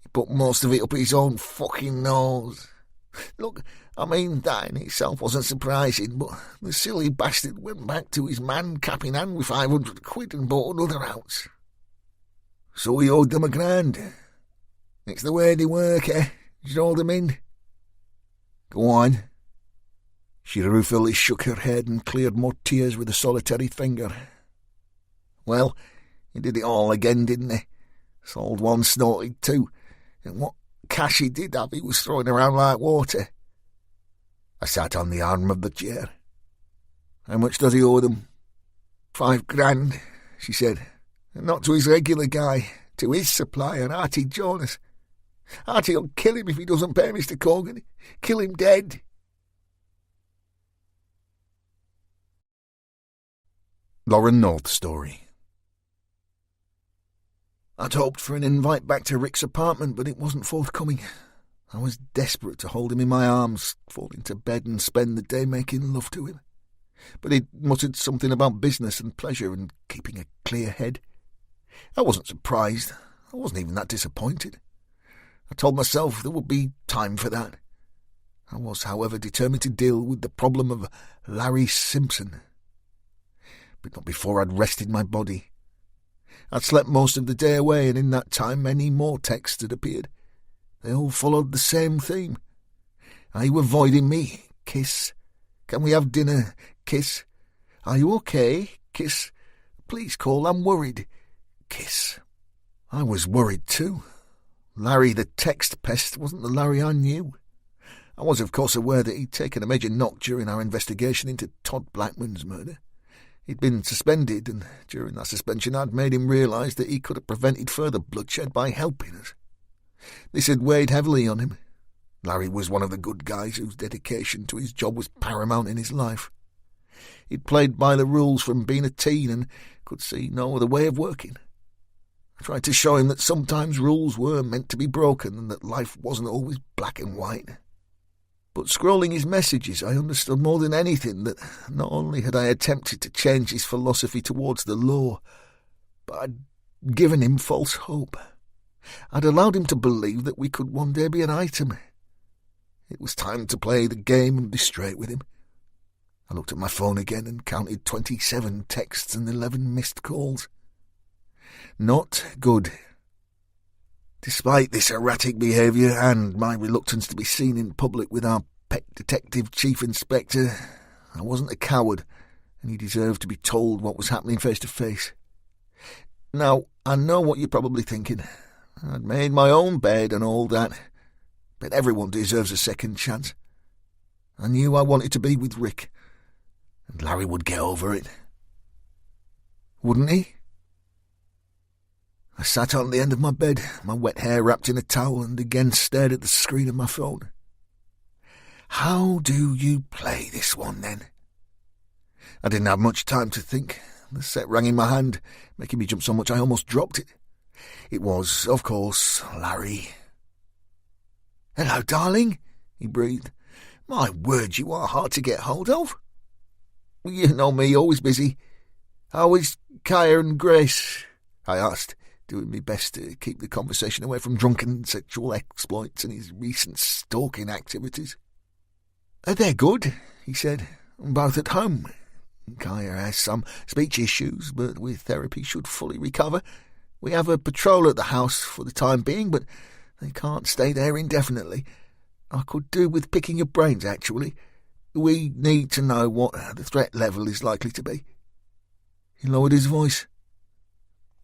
"He put most of it up his own fucking nose. Look, I mean, that in itself wasn't surprising, but the silly bastard went back to his man cap in hand with 500 quid and bought another ounce. So he owed them £1,000. It's the way they work, eh? Did you hold them in?" "Go on." She ruefully shook her head and cleared more tears with a solitary finger. "Well, he did it all again, didn't he? Sold one, snorted two, and what cash he did have he was throwing around like water." I sat on the arm of the chair. "How much does he owe them?" £5,000, she said. "And not to his regular guy, to his supplier, Artie Jonas. Artie'll kill him if he doesn't pay Mr. Corgan. Kill him dead." Lauren North's story. I'd hoped for an invite back to Rick's apartment, but it wasn't forthcoming. I was desperate to hold him in my arms, fall into bed and spend the day making love to him. But he'd muttered something about business and pleasure and keeping a clear head. I wasn't surprised. I wasn't even that disappointed. I told myself there would be time for that. I was, however, determined to deal with the problem of Larry Simpson. But not before I'd rested my body. I'd slept most of the day away, and in that time many more texts had appeared. They all followed the same theme. "Are you avoiding me? Kiss. Can we have dinner? Kiss. Are you okay? Kiss. Please call, I'm worried. Kiss." I was worried too. Larry the text pest wasn't the Larry I knew. I was of course aware that he'd taken a major knock during our investigation into Todd Blackman's murder. He'd been suspended, and during that suspension I'd made him realise that he could have prevented further bloodshed by helping us. This had weighed heavily on him. Larry was one of the good guys whose dedication to his job was paramount in his life. He'd played by the rules from being a teen and could see no other way of working. I tried to show him that sometimes rules were meant to be broken and that life wasn't always black and white. But scrolling his messages, I understood more than anything that not only had I attempted to change his philosophy towards the law, but I'd given him false hope. I'd allowed him to believe that we could one day be an item. It was time to play the game and be straight with him. I looked at my phone again and counted 27 texts and 11 missed calls. Not good. Despite this erratic behaviour and my reluctance to be seen in public with our pet detective chief inspector, I wasn't a coward, and he deserved to be told what was happening face to face. Now, I know what you're probably thinking. I'd made my own bed and all that, but everyone deserves a second chance. I knew I wanted to be with Rick, and Larry would get over it. Wouldn't he? I sat on the end of my bed, my wet hair wrapped in a towel, and again stared at the screen of my phone. How do you play this one, then? I didn't have much time to think. The set rang in my hand, making me jump so much I almost dropped it. It was, of course, Larry. "Hello, darling," he breathed. "My word, you are hard to get hold of." "You know me, always busy. How is Kaya and Grace?" I asked, doing my best to keep the conversation away from drunken sexual exploits and his recent stalking activities. "They're good," he said. "Both at home. Kaya has some speech issues, but with therapy should fully recover. We have a patrol at the house for the time being, but they can't stay there indefinitely. I could do with picking your brains, actually. We need to know what the threat level is likely to be." He lowered his voice.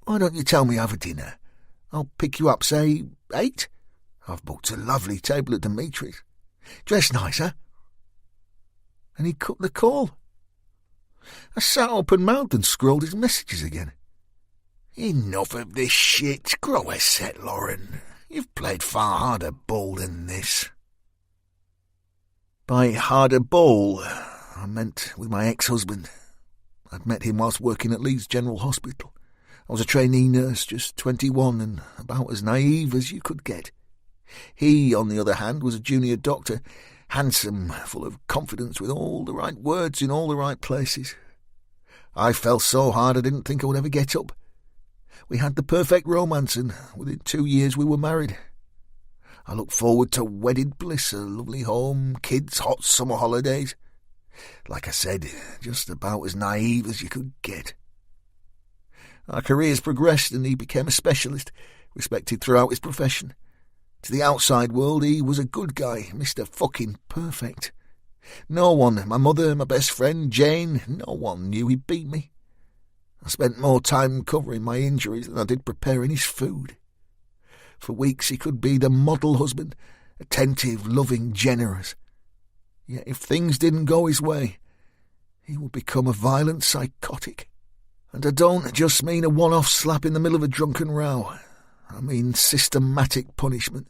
"Why don't you tell me over dinner? I'll pick you up, say, 8? I've booked a lovely table at Dimitri's. Dress nice, huh?" And he cut the call. I sat open-mouthed and scrolled his messages again. "Enough of this shit. Grow a set, Lauren. You've played far harder ball than this." By harder ball, I meant with my ex-husband. I'd met him whilst working at Leeds General Hospital. I was a trainee nurse, just 21 and about as naive as you could get. He, on the other hand, was a junior doctor, handsome, full of confidence, with all the right words in all the right places. I fell so hard I didn't think I would ever get up. We had the perfect romance, and within 2 years we were married. I looked forward to wedded bliss, a lovely home, kids, hot summer holidays. Like I said, just about as naive as you could get. Our careers progressed and he became a specialist, respected throughout his profession. To the outside world, he was a good guy, Mr. fucking Perfect. No one, my mother, my best friend, Jane, no one knew he beat me. I spent more time covering my injuries than I did preparing his food. For weeks he could be the model husband, attentive, loving, generous. Yet if things didn't go his way, he would become a violent psychotic. And I don't just mean a one-off slap in the middle of a drunken row. I mean systematic punishment,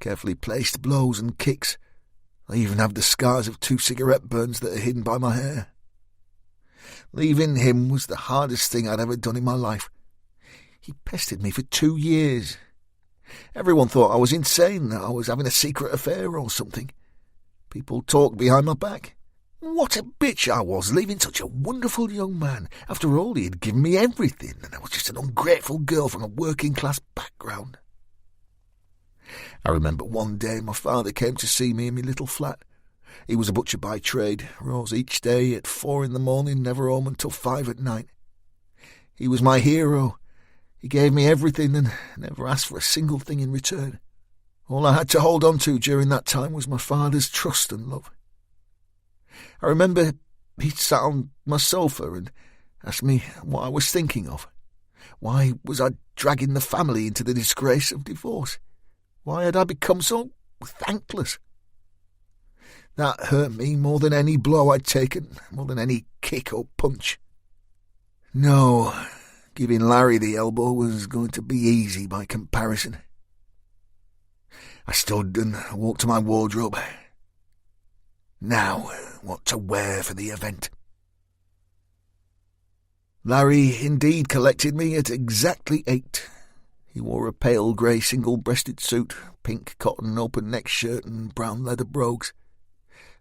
carefully placed blows and kicks. I even have the scars of 2 cigarette burns that are hidden by my hair. Leaving him was the hardest thing I'd ever done in my life. He pestered me for 2 years. Everyone thought I was insane, that I was having a secret affair or something. People talked behind my back. What a bitch I was, leaving such a wonderful young man. After all, he had given me everything, and I was just an ungrateful girl from a working-class background. I remember one day my father came to see me in my little flat. He was a butcher by trade, rose each day at 4 a.m, never home until 5 p.m. He was my hero. He gave me everything and never asked for a single thing in return. All I had to hold on to during that time was my father's trust and love. I remember he sat on my sofa and asked me what I was thinking of. Why was I dragging the family into the disgrace of divorce? Why had I become so thankless? That hurt me more than any blow I'd taken, more than any kick or punch. No, giving Larry the elbow was going to be easy by comparison. I stood and walked to my wardrobe. Now, what to wear for the event? Larry indeed collected me at exactly 8. He wore a pale grey single-breasted suit, pink cotton open-neck shirt and brown leather brogues.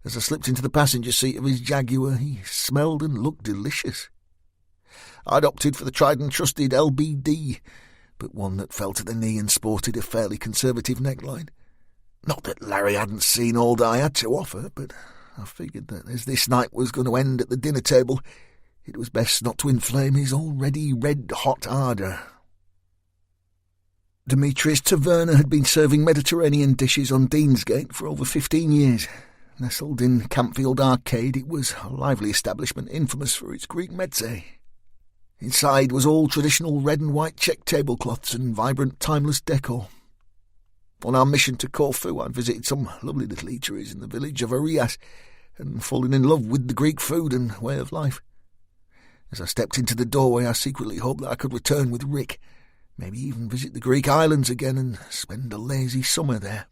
As I slipped into the passenger seat of his Jaguar, he smelled and looked delicious. I'd opted for the tried-and-trusted LBD, but one that fell to the knee and sported a fairly conservative neckline. Not that Larry hadn't seen all that I had to offer, but I figured that as this night was going to end at the dinner table, it was best not to inflame his already red-hot ardour. Dimitri's Taverna had been serving Mediterranean dishes on Deansgate for over 15 years. Nestled in Campfield Arcade, it was a lively establishment infamous for its Greek mezze. Inside was all traditional red and white check tablecloths and vibrant, timeless decor. On our mission to Corfu, I'd visited some lovely little eateries in the village of Arias and fallen in love with the Greek food and way of life. As I stepped into the doorway, I secretly hoped that I could return with Rick, maybe even visit the Greek islands again and spend a lazy summer there.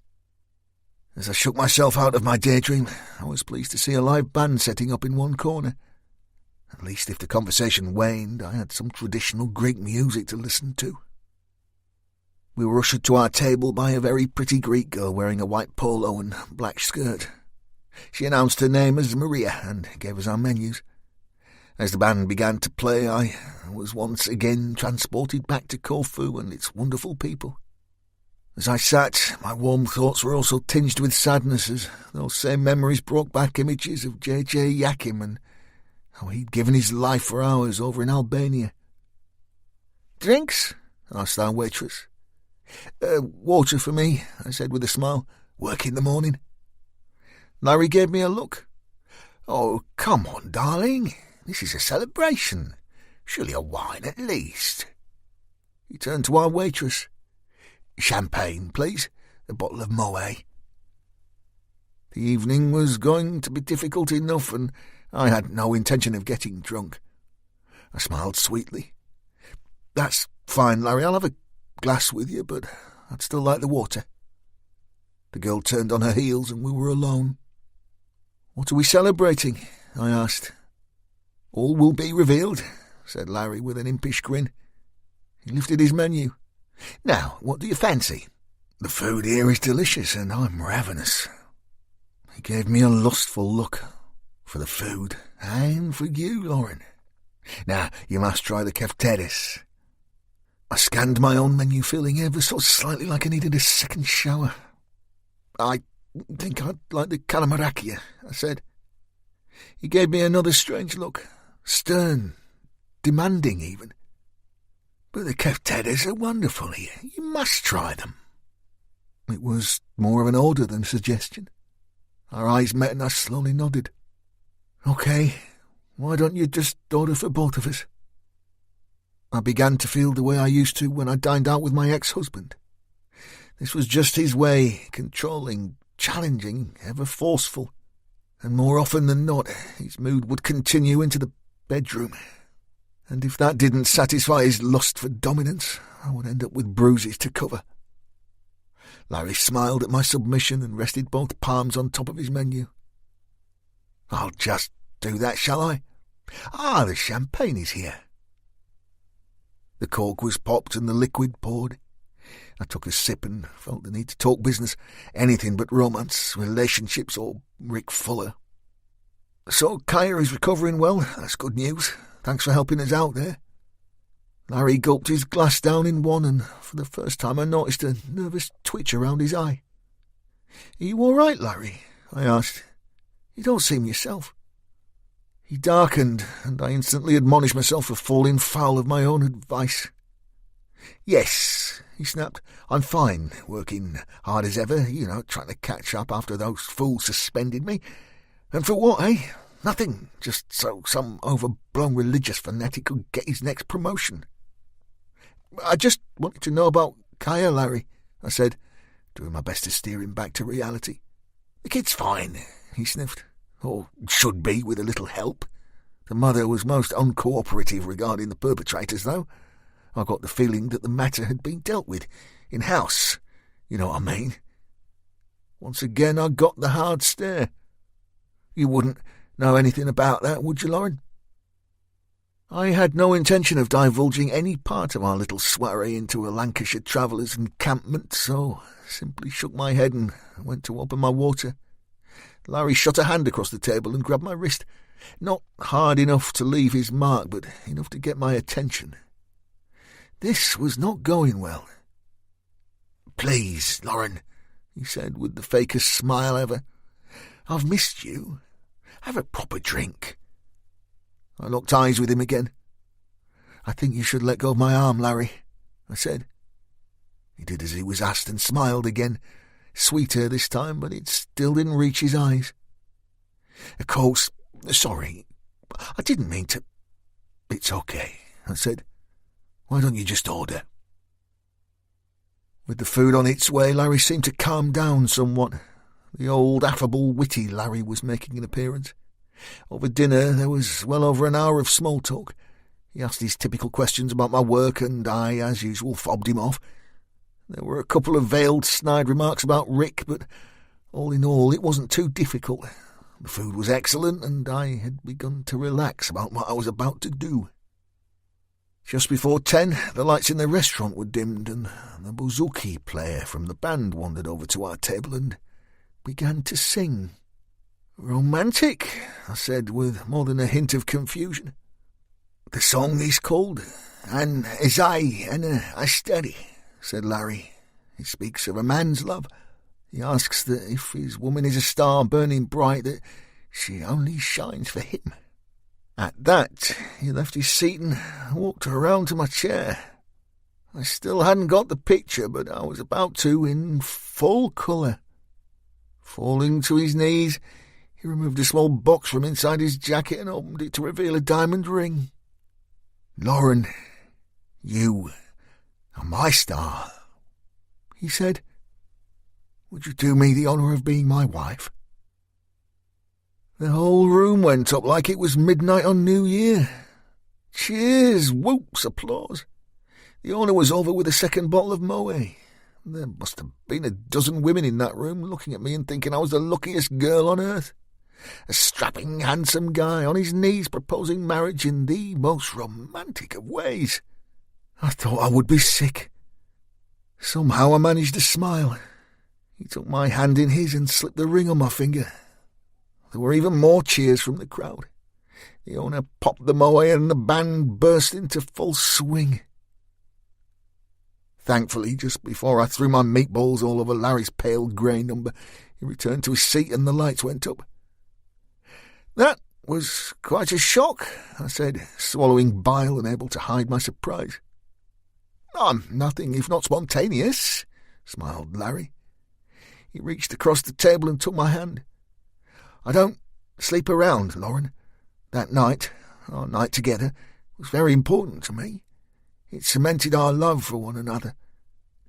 As I shook myself out of my daydream, I was pleased to see a live band setting up in one corner. At least if the conversation waned, I had some traditional Greek music to listen to. We were ushered to our table by a very pretty Greek girl wearing a white polo and black skirt. She announced her name as Maria and gave us our menus. As the band began to play, I was once again transported back to Corfu and its wonderful people. As I sat, my warm thoughts were also tinged with sadness as those same memories brought back images of J.J. Yakim and how he'd given his life for ours over in Albania. "Drinks?" asked our waitress. "Water for me," I said with a smile. "Work in the morning." Larry gave me a look. "Oh, come on, darling. This is a celebration. Surely a wine at least." He turned to our waitress. "Champagne, please. A bottle of Moet." The evening was going to be difficult enough, and I had no intention of getting drunk. I smiled sweetly. "That's fine, Larry. I'll have a glass with you, but I'd still like the water." The girl turned on her heels and we were alone. "What are we celebrating?" I asked. "All will be revealed," said Larry with an impish grin. He lifted his menu. "Now, what do you fancy? The food here is delicious and I'm ravenous." He gave me a lustful look. "For the food and for you, Lauren. Now, you must try the keftedes." I scanned my own menu, feeling ever so slightly like I needed a second shower. "I think I'd like the calamarakia," I said. He gave me another strange look, stern, demanding even. "But the keftedes are wonderful here. You must try them." It was more of an order than a suggestion. Our eyes met and I slowly nodded. "Okay, why don't you just order for both of us?" I began to feel the way I used to when I dined out with my ex-husband. This was just his way, controlling, challenging, ever forceful. And more often than not, his mood would continue into the bedroom. And if that didn't satisfy his lust for dominance, I would end up with bruises to cover. Larry smiled at my submission and rested both palms on top of his menu. "I'll just do that, shall I? The champagne is here." The cork was popped and the liquid poured. I took a sip and felt the need to talk business, anything but romance, relationships, or Rick Fuller. "So Kaya is recovering well. That's good news. Thanks for helping us out there." Larry gulped his glass down in one, and for the first time I noticed a nervous twitch around his eye. "Are you all right, Larry?" I asked. "You don't seem yourself." He darkened, and I instantly admonished myself for falling foul of my own advice. "Yes," he snapped. "I'm fine, working hard as ever, trying to catch up after those fools suspended me. And for what, eh? Nothing, just so some overblown religious fanatic could get his next promotion." "I just wanted to know about Kaya, Larry," I said, doing my best to steer him back to reality. "The kid's fine," he sniffed. "Or should be, with a little help. The mother was most uncooperative regarding the perpetrators, though. I got the feeling that the matter had been dealt with in-house. You know what I mean?" Once again I got the hard stare. "You wouldn't know anything about that, would you, Lauren?" I had no intention of divulging any part of our little soiree into a Lancashire traveller's encampment, so I simply shook my head and went to open my water. Larry shot a hand across the table and grabbed my wrist. Not hard enough to leave his mark, but enough to get my attention. This was not going well. "Please, Lauren," he said with the fakest smile ever. "I've missed you. Have a proper drink." I locked eyes with him again. "I think you should let go of my arm, Larry," I said. He did as he was asked and smiled again, sweeter this time, but it still didn't reach his eyes. "Of course, sorry. I didn't mean to—" "It's okay," I said. "Why don't you just order?" With the food on its way, Larry seemed to calm down somewhat. The old, affable, witty Larry was making an appearance. Over dinner there was well over an hour of small talk. He asked his typical questions about my work, and I, as usual, fobbed him off. There were a couple of veiled, snide remarks about Rick, but all in all it wasn't too difficult. The food was excellent, and I had begun to relax about what I was about to do. Just before 10, the lights in the restaurant were dimmed, and the bouzouki player from the band wandered over to our table and began to sing. "Romantic," I said, with more than a hint of confusion. "The song is called An Ezai and a Steady," said Larry. "He speaks of a man's love. He asks that if his woman is a star burning bright, that she only shines for him." At that, he left his seat and walked around to my chair. I still hadn't got the picture, but I was about to in full colour. Falling to his knees, he removed a small box from inside his jacket and opened it to reveal a diamond ring. "Lauren, you are my star," he said. "Would you do me the honour of being my wife?" The whole room went up like it was midnight on New Year. Cheers, whoops, applause. The owner was over with a second bottle of Moët. There must have been a dozen women in that room looking at me and thinking I was the luckiest girl on earth. A strapping, handsome guy on his knees proposing marriage in the most romantic of ways. I thought I would be sick. Somehow I managed to smile. He took my hand in his and slipped the ring on my finger. There were even more cheers from the crowd. The owner popped the Moët and the band burst into full swing. Thankfully, just before I threw my meatballs all over Larry's pale grey number, he returned to his seat and the lights went up. "That was quite a shock," I said, swallowing bile and able to hide my surprise. "I'm nothing if not spontaneous," smiled Larry. He reached across the table and took my hand. "I don't sleep around, Lauren. That night, our night together, was very important to me. It cemented our love for one another.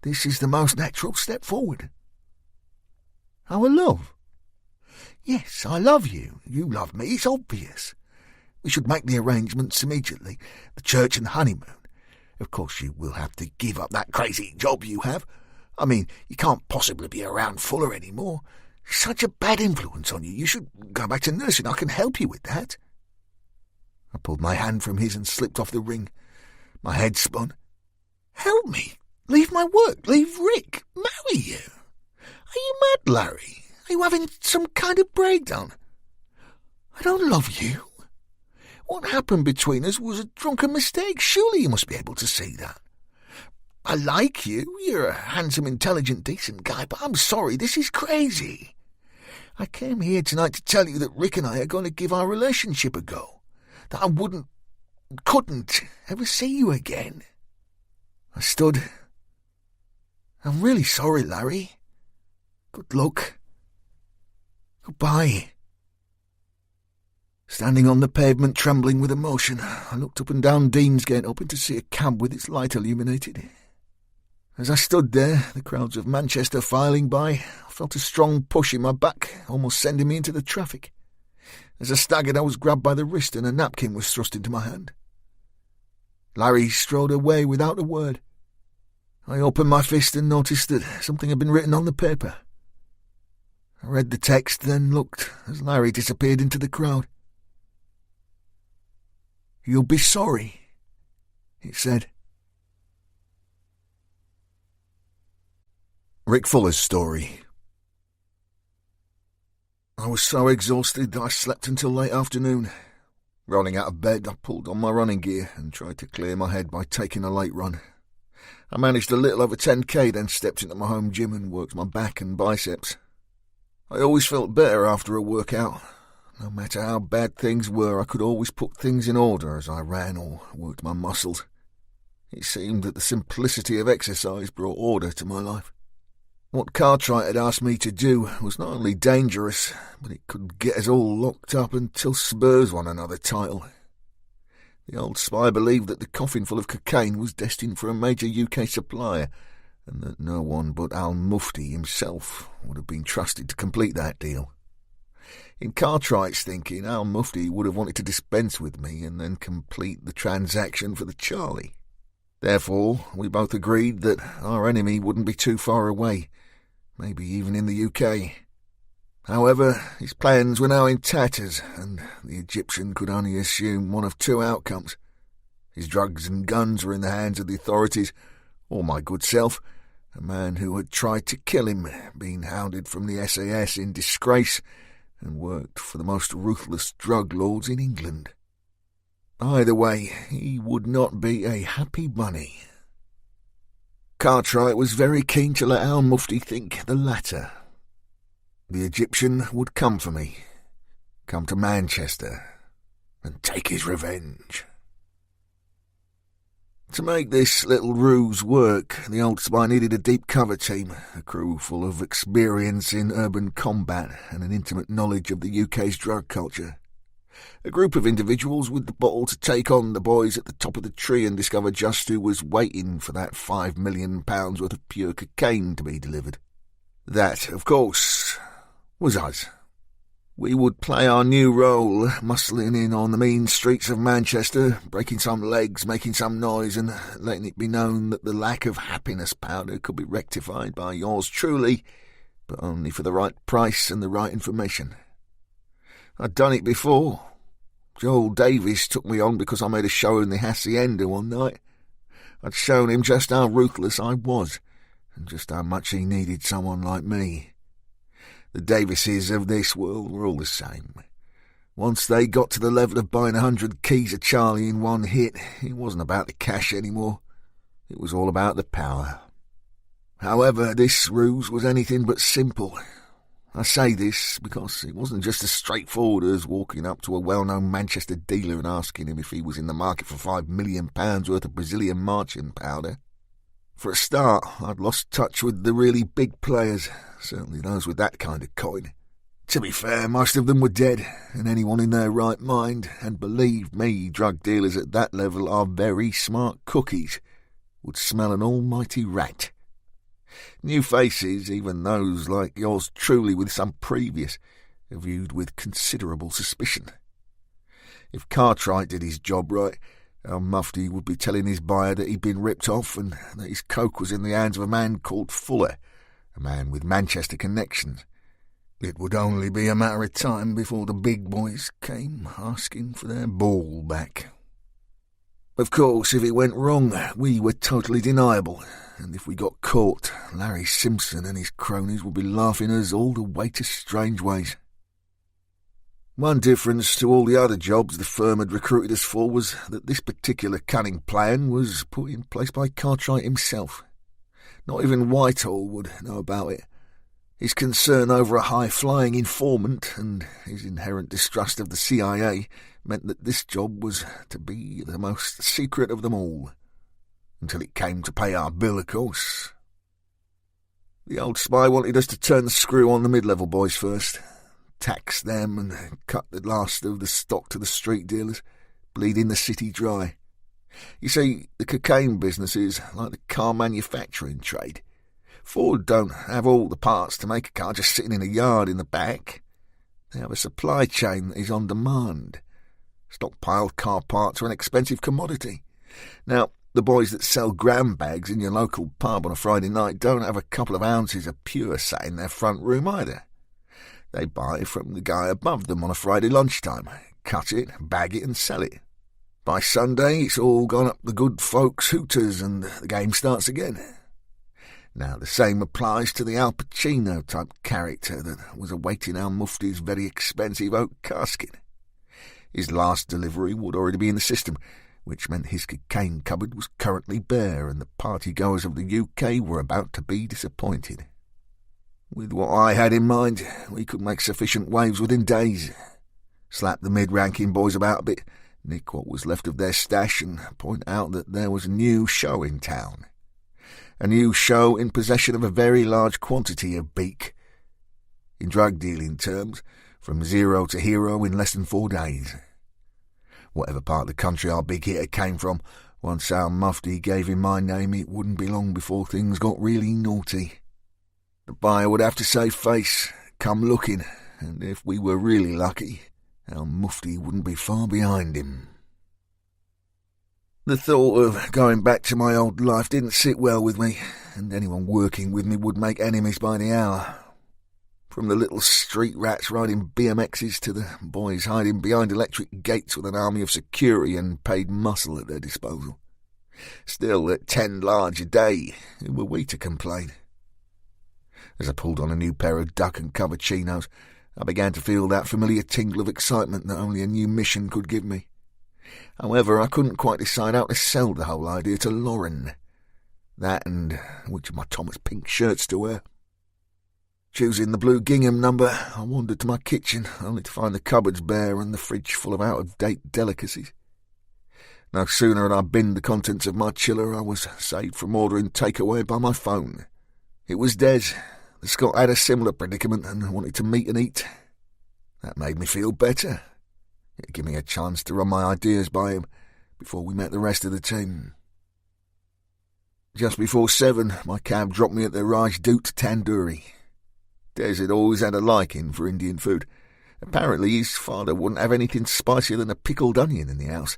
This is the most natural step forward." "Our love?" "Yes, I love you. You love me. It's obvious. We should make the arrangements immediately. The church and the honeymoon. Of course, you will have to give up that crazy job you have. I mean, you can't possibly be around Fuller anymore. Such a bad influence on you. You should go back to nursing. I can help you with that." I pulled my hand from his and slipped off the ring. My head spun. "Help me? Leave my work? Leave Rick? Marry you? Are you mad, Larry? Are you having some kind of breakdown? I don't love you. What happened between us was a drunken mistake. Surely you must be able to see that. I like you. You're a handsome, intelligent, decent guy, but I'm sorry, this is crazy. I came here tonight to tell you that Rick and I are going to give our relationship a go. That I couldn't ever see you again." I stood. "I'm really sorry, Larry. Good luck. Goodbye." Standing on the pavement, trembling with emotion, I looked up and down Deansgate, hoping to see a cab with its light illuminated. As I stood there, the crowds of Manchester filing by, I felt a strong push in my back, almost sending me into the traffic. As I staggered, I was grabbed by the wrist and a napkin was thrust into my hand. Larry strode away without a word. I opened my fist and noticed that something had been written on the paper. I read the text, then looked as Larry disappeared into the crowd. "You'll be sorry," it said. Rick Fuller's story. I was so exhausted that I slept until late afternoon. Rolling out of bed, I pulled on my running gear and tried to clear my head by taking a late run. I managed a little over 10k, then stepped into my home gym and worked my back and biceps. I always felt better after a workout. No matter how bad things were, I could always put things in order as I ran or worked my muscles. It seemed that the simplicity of exercise brought order to my life. What Cartwright had asked me to do was not only dangerous, but it could get us all locked up until Spurs won another title. The old spy believed that the coffin full of cocaine was destined for a major UK supplier, and that no one but Al-Mufti himself would have been trusted to complete that deal. In Cartwright's thinking, Al-Mufti would have wanted to dispense with me and then complete the transaction for the Charlie. Therefore, we both agreed that our enemy wouldn't be too far away, maybe even in the UK. However, his plans were now in tatters, and the Egyptian could only assume one of two outcomes. His drugs and guns were in the hands of the authorities, or my good self, a man who had tried to kill him, being hounded from the SAS in disgrace, and worked for the most ruthless drug lords in England. Either way, he would not be a happy bunny. Cartwright was very keen to let Al-Mufti think the latter. The Egyptian would come for me, come to Manchester, and take his revenge. To make this little ruse work, the old spy needed a deep cover team, a crew full of experience in urban combat and an intimate knowledge of the UK's drug culture. A group of individuals with the bottle to take on the boys at the top of the tree and discover just who was waiting for that £5 million worth of pure cocaine to be delivered. That, of course, was us. We would play our new role, muscling in on the mean streets of Manchester, breaking some legs, making some noise, and letting it be known that the lack of happiness powder could be rectified by yours truly, but only for the right price and the right information. I'd done it before. Joel Davies took me on because I made a show in the Hacienda one night. I'd shown him just how ruthless I was, and just how much he needed someone like me. The Davises of this world were all the same. Once they got to the level of buying 100 keys of Charlie in one hit, it wasn't about the cash anymore. It was all about the power. However, this ruse was anything but simple. I say this because it wasn't just as straightforward as walking up to a well-known Manchester dealer and asking him if he was in the market for £5 million worth of Brazilian marching powder. For a start, I'd lost touch with the really big players, certainly those with that kind of coin. To be fair, most of them were dead, and anyone in their right mind, and believe me, drug dealers at that level are very smart cookies, would smell an almighty rat. New faces, even those like yours truly with some previous, are viewed with considerable suspicion. If Cartwright did his job right, Al-Mufti would be telling his buyer that he'd been ripped off and that his coke was in the hands of a man called Fuller, a man with Manchester connections. It would only be a matter of time before the big boys came asking for their ball back. Of course, if it went wrong, we were totally deniable, and if we got caught, Larry Simpson and his cronies would be laughing us all the way to Strange Ways. One difference to all the other jobs the firm had recruited us for was that this particular cunning plan was put in place by Cartwright himself. Not even Whitehall would know about it. His concern over a high-flying informant and his inherent distrust of the CIA meant that this job was to be the most secret of them all. Until it came to pay our bill, of course. The old spy wanted us to turn the screw on the mid-level boys first, tax them and cut the last of the stock to the street dealers, bleeding the city dry. You see, the cocaine business is like the car manufacturing trade. Ford don't have all the parts to make a car just sitting in a yard in the back. They have a supply chain that is on demand. Stockpiled car parts are an expensive commodity. Now, the boys that sell gram bags in your local pub on a Friday night don't have a couple of ounces of pure sat in their front room either. They buy from the guy above them on a Friday lunchtime, cut it, bag it and sell it. By Sunday, it's all gone up the good folks' hooters and the game starts again. Now, the same applies to the Al Pacino-type character that was awaiting Al-Mufti's very expensive oak casket. His last delivery would already be in the system, which meant his cocaine cupboard was currently bare and the party-goers of the UK were about to be disappointed. With what I had in mind, we could make sufficient waves within days. Slap the mid-ranking boys about a bit, nick what was left of their stash and point out that there was a new show in town. A new show in possession of a very large quantity of beak. In drug dealing terms, from zero to hero in less than 4 days. Whatever part of the country our big hitter came from, once our mufti gave him my name, it wouldn't be long before things got really naughty. The buyer would have to save face, come looking, and if we were really lucky, our mufti wouldn't be far behind him. The thought of going back to my old life didn't sit well with me, and anyone working with me would make enemies by the hour. From the little street rats riding BMXs to the boys hiding behind electric gates with an army of security and paid muscle at their disposal. Still, at 10 large a day, who were we to complain? As I pulled on a new pair of duck and cover chinos, I began to feel that familiar tingle of excitement that only a new mission could give me. However, I couldn't quite decide how to sell the whole idea to Lauren. That and which of my Thomas pink shirts to wear. Choosing the blue gingham number, I wandered to my kitchen, only to find the cupboards bare and the fridge full of out-of-date delicacies. No sooner had I binned the contents of my chiller, I was saved from ordering takeaway by my phone. It was Des. The Scot had a similar predicament and wanted to meet and eat. That made me feel better. It gave me a chance to run my ideas by him before we met the rest of the team. Just before 7, my cab dropped me at the Rajdoot Tandoori. Des had always had a liking for Indian food. Apparently his father wouldn't have anything spicier than a pickled onion in the house.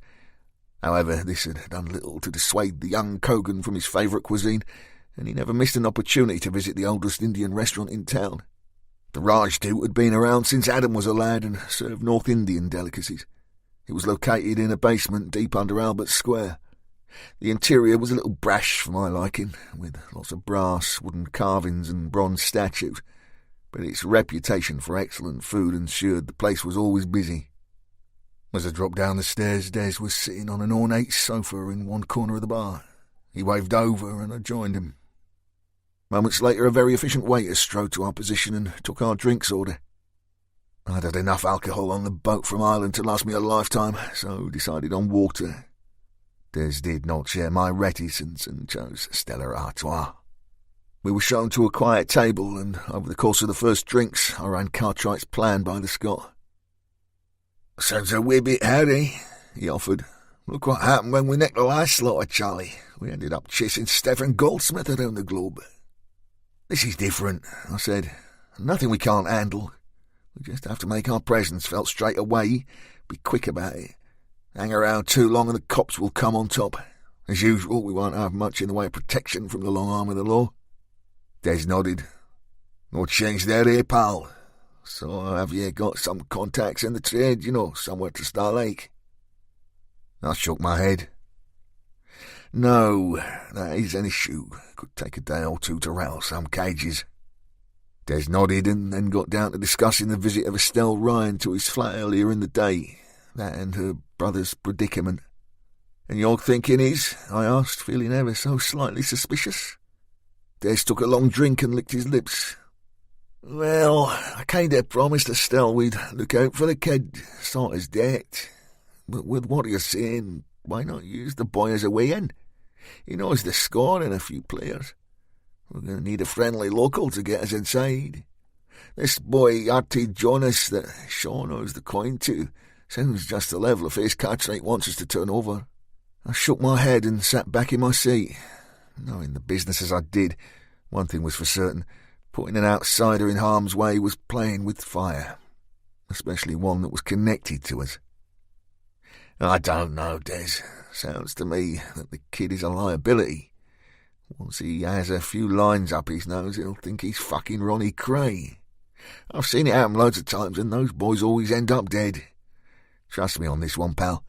However, this had done little to dissuade the young Kogan from his favourite cuisine, and he never missed an opportunity to visit the oldest Indian restaurant in town. The Rajdoot had been around since Adam was a lad and served North Indian delicacies. It was located in a basement deep under Albert Square. The interior was a little brash for my liking, with lots of brass, wooden carvings and bronze statues, but its reputation for excellent food ensured the place was always busy. As I dropped down the stairs, Des was sitting on an ornate sofa in one corner of the bar. He waved over and I joined him. Moments later, a very efficient waiter strode to our position and took our drinks order. I'd had enough alcohol on the boat from Ireland to last me a lifetime, so decided on water. Des did not share my reticence and chose Stella Artois. We were shown to a quiet table, and over the course of the first drinks, I ran Cartwright's plan by the Scot. "Sounds a wee bit hairy," he offered. "Look what happened when we nicked the last slaughter, Charlie. We ended up chasing Stephen Goldsmith around the globe." "This is different," I said. "Nothing we can't handle. We just have to make our presence felt straight away, be quick about it. Hang around too long and the cops will come on top. As usual, we won't have much in the way of protection from the long arm of the law." Des nodded. "No change there, eh, pal? So have you got some contacts in the trade, somewhere to start like?" I shook my head. "No, that is an issue. Could take a day or two to rattle some cages." Des nodded and then got down to discussing the visit of Estelle Ryan to his flat earlier in the day, that and her brother's predicament. "And your thinking is?" I asked, feeling ever so slightly suspicious. Des took a long drink and licked his lips. "Well, I kinda promised Estelle we'd look out for the kid, sort as that. But with what you're saying, why not use the boy as a way-in? He knows the score and a few players. We're going to need a friendly local to get us inside. This boy, Artie Jonas, that Sean owes the coin to, sounds just the level of face Cartwright wants us to turn over." I shook my head and sat back in my seat. Knowing the business as I did, one thing was for certain: putting an outsider in harm's way was playing with fire, especially one that was connected to us. "I don't know, Des. Sounds to me that the kid is a liability. Once he has a few lines up his nose, he'll think he's fucking Ronnie Cray. I've seen it happen loads of times, and those boys always end up dead. Trust me on this one, pal.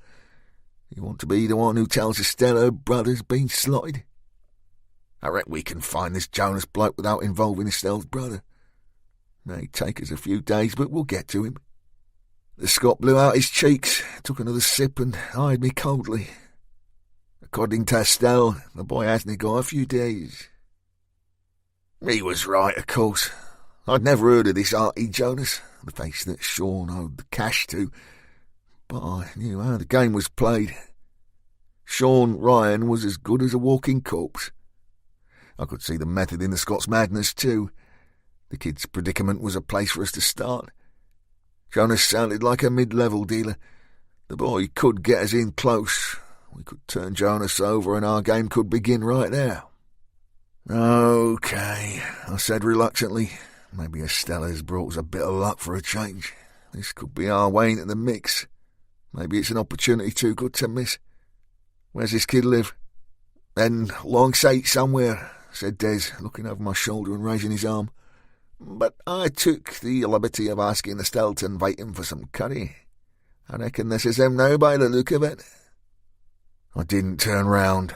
You want to be the one who tells Estelle her brother's been slotted? I reckon we can find this Jonas bloke without involving Estelle's brother. May take us a few days, but we'll get to him." The Scot blew out his cheeks, took another sip and eyed me coldly. "According to Estelle, the boy hasn't got a few days." He was right, of course. I'd never heard of this Artie Jonas, the face that Sean owed the cash to, but I knew how the game was played. Sean Ryan was as good as a walking corpse. I could see the method in the Scot's madness too. The kid's predicament was a place for us to start. Jonas sounded like a mid-level dealer. The boy could get us in close. We could turn Jonas over and our game could begin right there. "OK," I said reluctantly. "Maybe Estella's brought us a bit of luck for a change. This could be our way into the mix. Maybe it's an opportunity too good to miss. Where's this kid live?" "In Longsate somewhere," said Des, looking over my shoulder and raising his arm. "But I took the liberty of asking Estelle to invite him for some curry. I reckon this is him now by the look of it." I didn't turn round.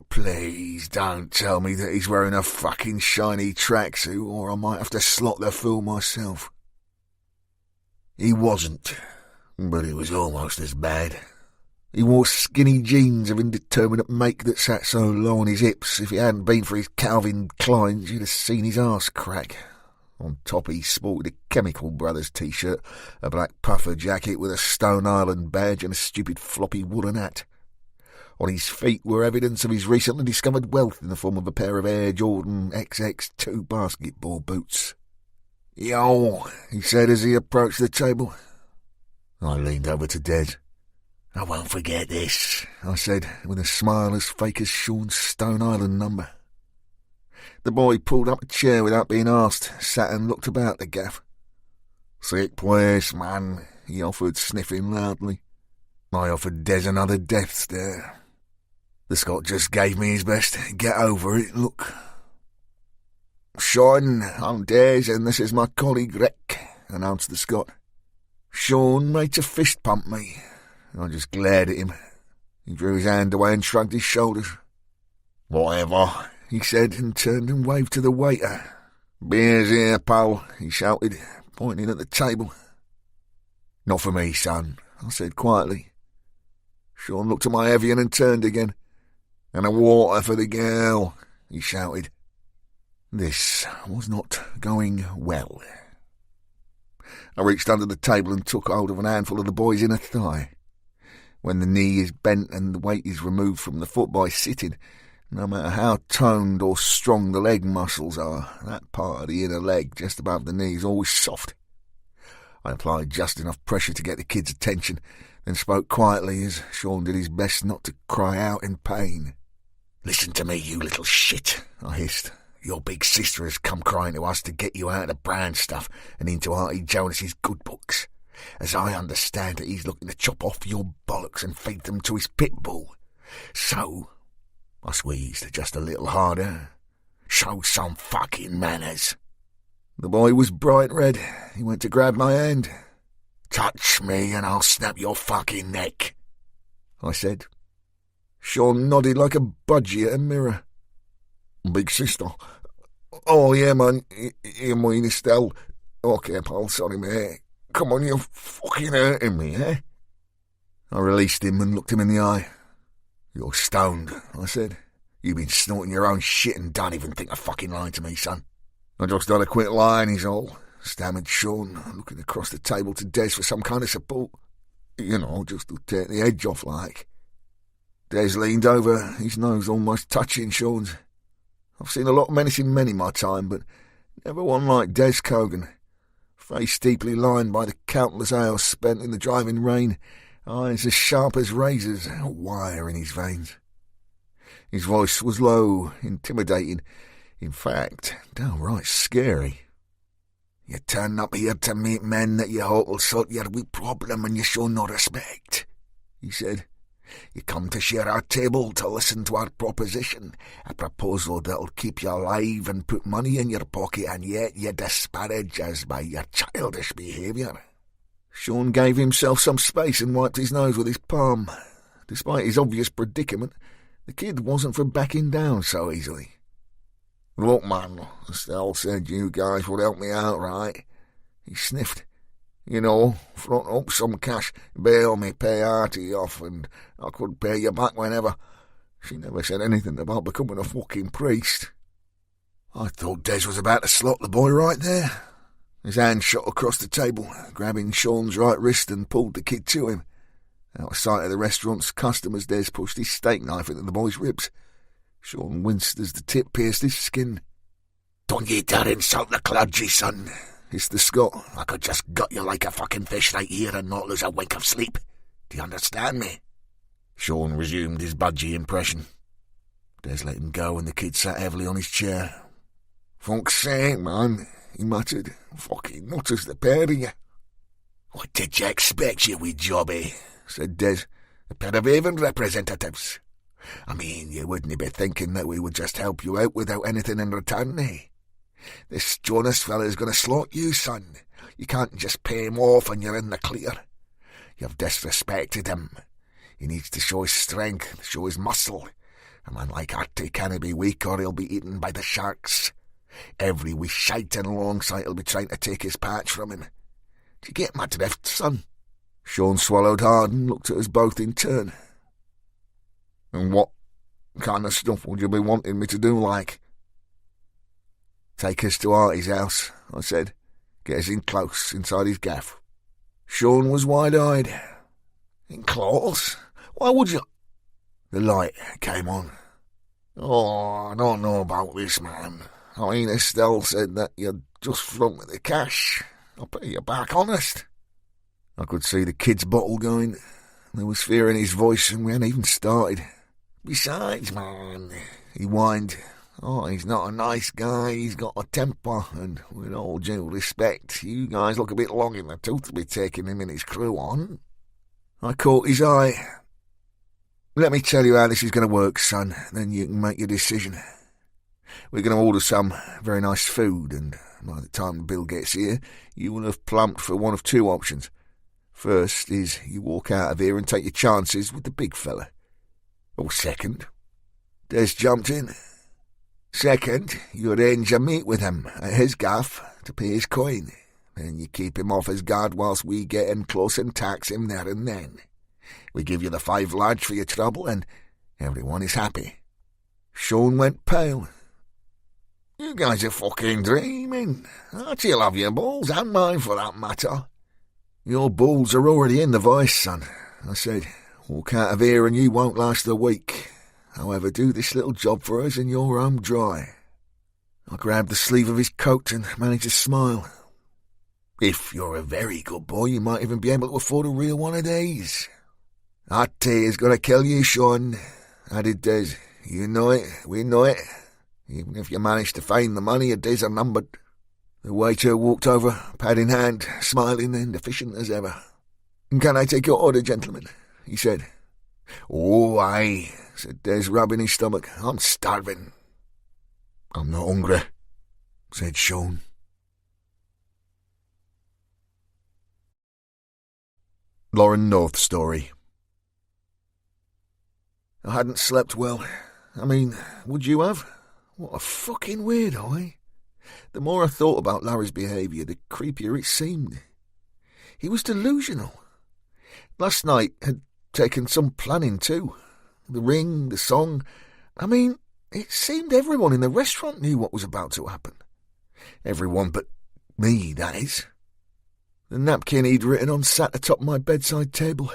"Please don't tell me that he's wearing a fucking shiny tracksuit, or I might have to slot the fool myself." He wasn't, but it was almost as bad. He wore skinny jeans of indeterminate make that sat so low on his hips, if it hadn't been for his Calvin Kleins, you'd have seen his arse crack. On top he sported a Chemical Brothers t-shirt, a black puffer jacket with a Stone Island badge and a stupid floppy woolen hat. On his feet were evidence of his recently discovered wealth in the form of a pair of Air Jordan XX2 basketball boots. "Yo," he said as he approached the table. I leaned over to Des. "I won't forget this," I said, with a smile as fake as Sean's Stone Island number. The boy pulled up a chair without being asked, sat and looked about the gaff. "Sick place, man," he offered, sniffing loudly. I offered Des another death stare. The Scot just gave me his best get over it look. "Sean, I'm Des, and this is my colleague Rick," announced the Scot. Sean made to fist pump me. I just glared at him. He drew his hand away and shrugged his shoulders. "Whatever," he said, and turned and waved to the waiter. "Beer's here, pal," he shouted, pointing at the table. "Not for me, son," I said quietly. Sean looked at my Evian and turned again. "And a water for the girl," he shouted. This was not going well. I reached under the table and took hold of an handful of the boy's inner thigh. When the knee is bent and the weight is removed from the foot by sitting, no matter how toned or strong the leg muscles are, that part of the inner leg just above the knee is always soft. I applied just enough pressure to get the kid's attention, then spoke quietly as Sean did his best not to cry out in pain. "Listen to me, you little shit," I hissed. "Your big sister has come crying to us to get you out of the brand stuff and into Artie Jonas's good books. As I understand it, he's looking to chop off your bollocks and feed them to his pit bull. So," I squeezed just a little harder, "show some fucking manners." The boy was bright red. He went to grab my hand. "Touch me and I'll snap your fucking neck," I said. Sean nodded like a budgie at a mirror. "Big sister? Oh, yeah, man. You mean Estelle? Okay, pal, sorry, mate. Come on, you're fucking hurting me, eh?" I released him and looked him in the eye. "You're stoned," I said. "You've been snorting your own shit and don't even think of fucking lying to me, son." "I just had a quick line, he's all," stammered Sean, looking across the table to Des for some kind of support. "You know, just to take the edge off, like." Des leaned over, his nose almost touching Sean's. I've seen a lot of menacing men in my time, but never one like Des Cogan. Face deeply lined by the countless hours spent in the driving rain, eyes as sharp as razors, a wire in his veins. His voice was low, intimidating, in fact, downright scary. "You turn up here to meet men that you hope will sort your wee problem and you show no respect," he said. "You come to share our table, to listen to our proposition, a proposal that'll keep you alive and put money in your pocket, and yet you disparage us by your childish behaviour." Sean gave himself some space and wiped his nose with his palm. Despite his obvious predicament, the kid wasn't for backing down so easily. "Look, man, Estelle said you guys would help me out, right?" He sniffed. "You know, front up some cash, bail me, pay Artie off, and I could pay you back whenever. She never said anything about becoming a fucking priest." I thought Des was about to slot the boy right there. His hand shot across the table, grabbing Sean's right wrist and pulled the kid to him. Out of sight of the restaurant's customers, Des pushed his steak knife into the boy's ribs. Sean winced as the tip pierced his skin. "Don't ye dare insult the clergy, son," hissed the Scot. I could just gut you like a fucking fish right here and not lose a wink of sleep. Do you understand me? Sean resumed his budgie impression. Des let him go and the kid sat heavily on his chair. "Fuck's sake, man," he muttered. "Fucking nutters, the pair of you." "What did you expect, you wee jobby?" said Des. "A pair of Avon representatives. I mean, you wouldn't be thinking that we would just help you out without anything in return, eh? This Jonas fella's going to slot you, son. You can't just pay him off and you're in the clear. You've disrespected him. He needs to show his strength, show his muscle. A man like Artie can't be weak or he'll be eaten by the sharks. Every wee shite in alongside will be trying to take his patch from him. Do you get my drift, son?" Sean swallowed hard and looked at us both in turn. "And what kind of stuff would you be wanting me to do, like?" "Take us to Artie's house," I said. "Get us in close, inside his gaff." Sean was wide-eyed. "In close? Why would you—" The light came on. "Oh, I don't know about this, man. I mean, Estelle said that you'd just flunked the cash. I'll pay you back, honest." I could see the kid's bottle going. There was fear in his voice and we hadn't even started. "Besides, man," he whined, "oh, he's not a nice guy, he's got a temper, and with all due respect, you guys look a bit long in the tooth to be taking him and his crew on." I caught his eye. "Let me tell you how this is going to work, son, then you can make your decision. We're going to order some very nice food, and by the time the bill gets here, you will have plumped for one of two options. First is you walk out of here and take your chances with the big fella. Or second," Des jumped in, "second, you arrange a meet with him at his gaff to pay his coin. Then you keep him off his guard whilst we get in close and tax him there and then. We give you the 5 large for your trouble, and everyone is happy." Sean went pale. "You guys are fucking dreaming. Archie'll have your balls, and mine for that matter." "Your balls are already in the vice, son," I said. "Walk out of here and you won't last a week. However, do this little job for us and you're home dry." I grabbed the sleeve of his coat and managed to smile. "If you're a very good boy, you might even be able to afford a real one of these." "Artie is going to kill you, Sean," added Des. "You know it, we know it. Even if you manage to find the money, your days are numbered." The waiter walked over, pad in hand, smiling and efficient as ever. "Can I take your order, gentlemen?" he said. "Oh, aye," said Des, rubbing his stomach. "I'm starving." "I'm not hungry," said Sean. Lauren North story. I hadn't slept well. I mean, would you have? What a fucking weirdo, eh? The more I thought about Larry's behaviour, the creepier it seemed. He was delusional. Last night had taken some planning too. The ring, the song. I mean, it seemed everyone in the restaurant knew what was about to happen. Everyone but me, that is. The napkin he'd written on sat atop my bedside table.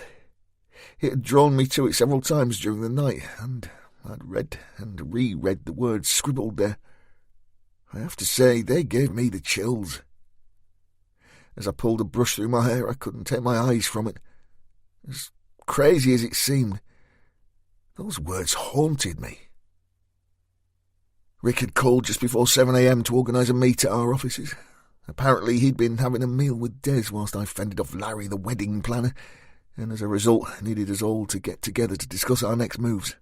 It had drawn me to it several times during the night, and I'd read and reread the words scribbled there. I have to say, they gave me the chills. As I pulled a brush through my hair, I couldn't take my eyes from it. As crazy as it seemed, those words haunted me. Rick had called just before 7 a.m. to organise a meet at our offices. Apparently he'd been having a meal with Des whilst I fended off Larry, the wedding planner, and as a result needed us all to get together to discuss our next moves.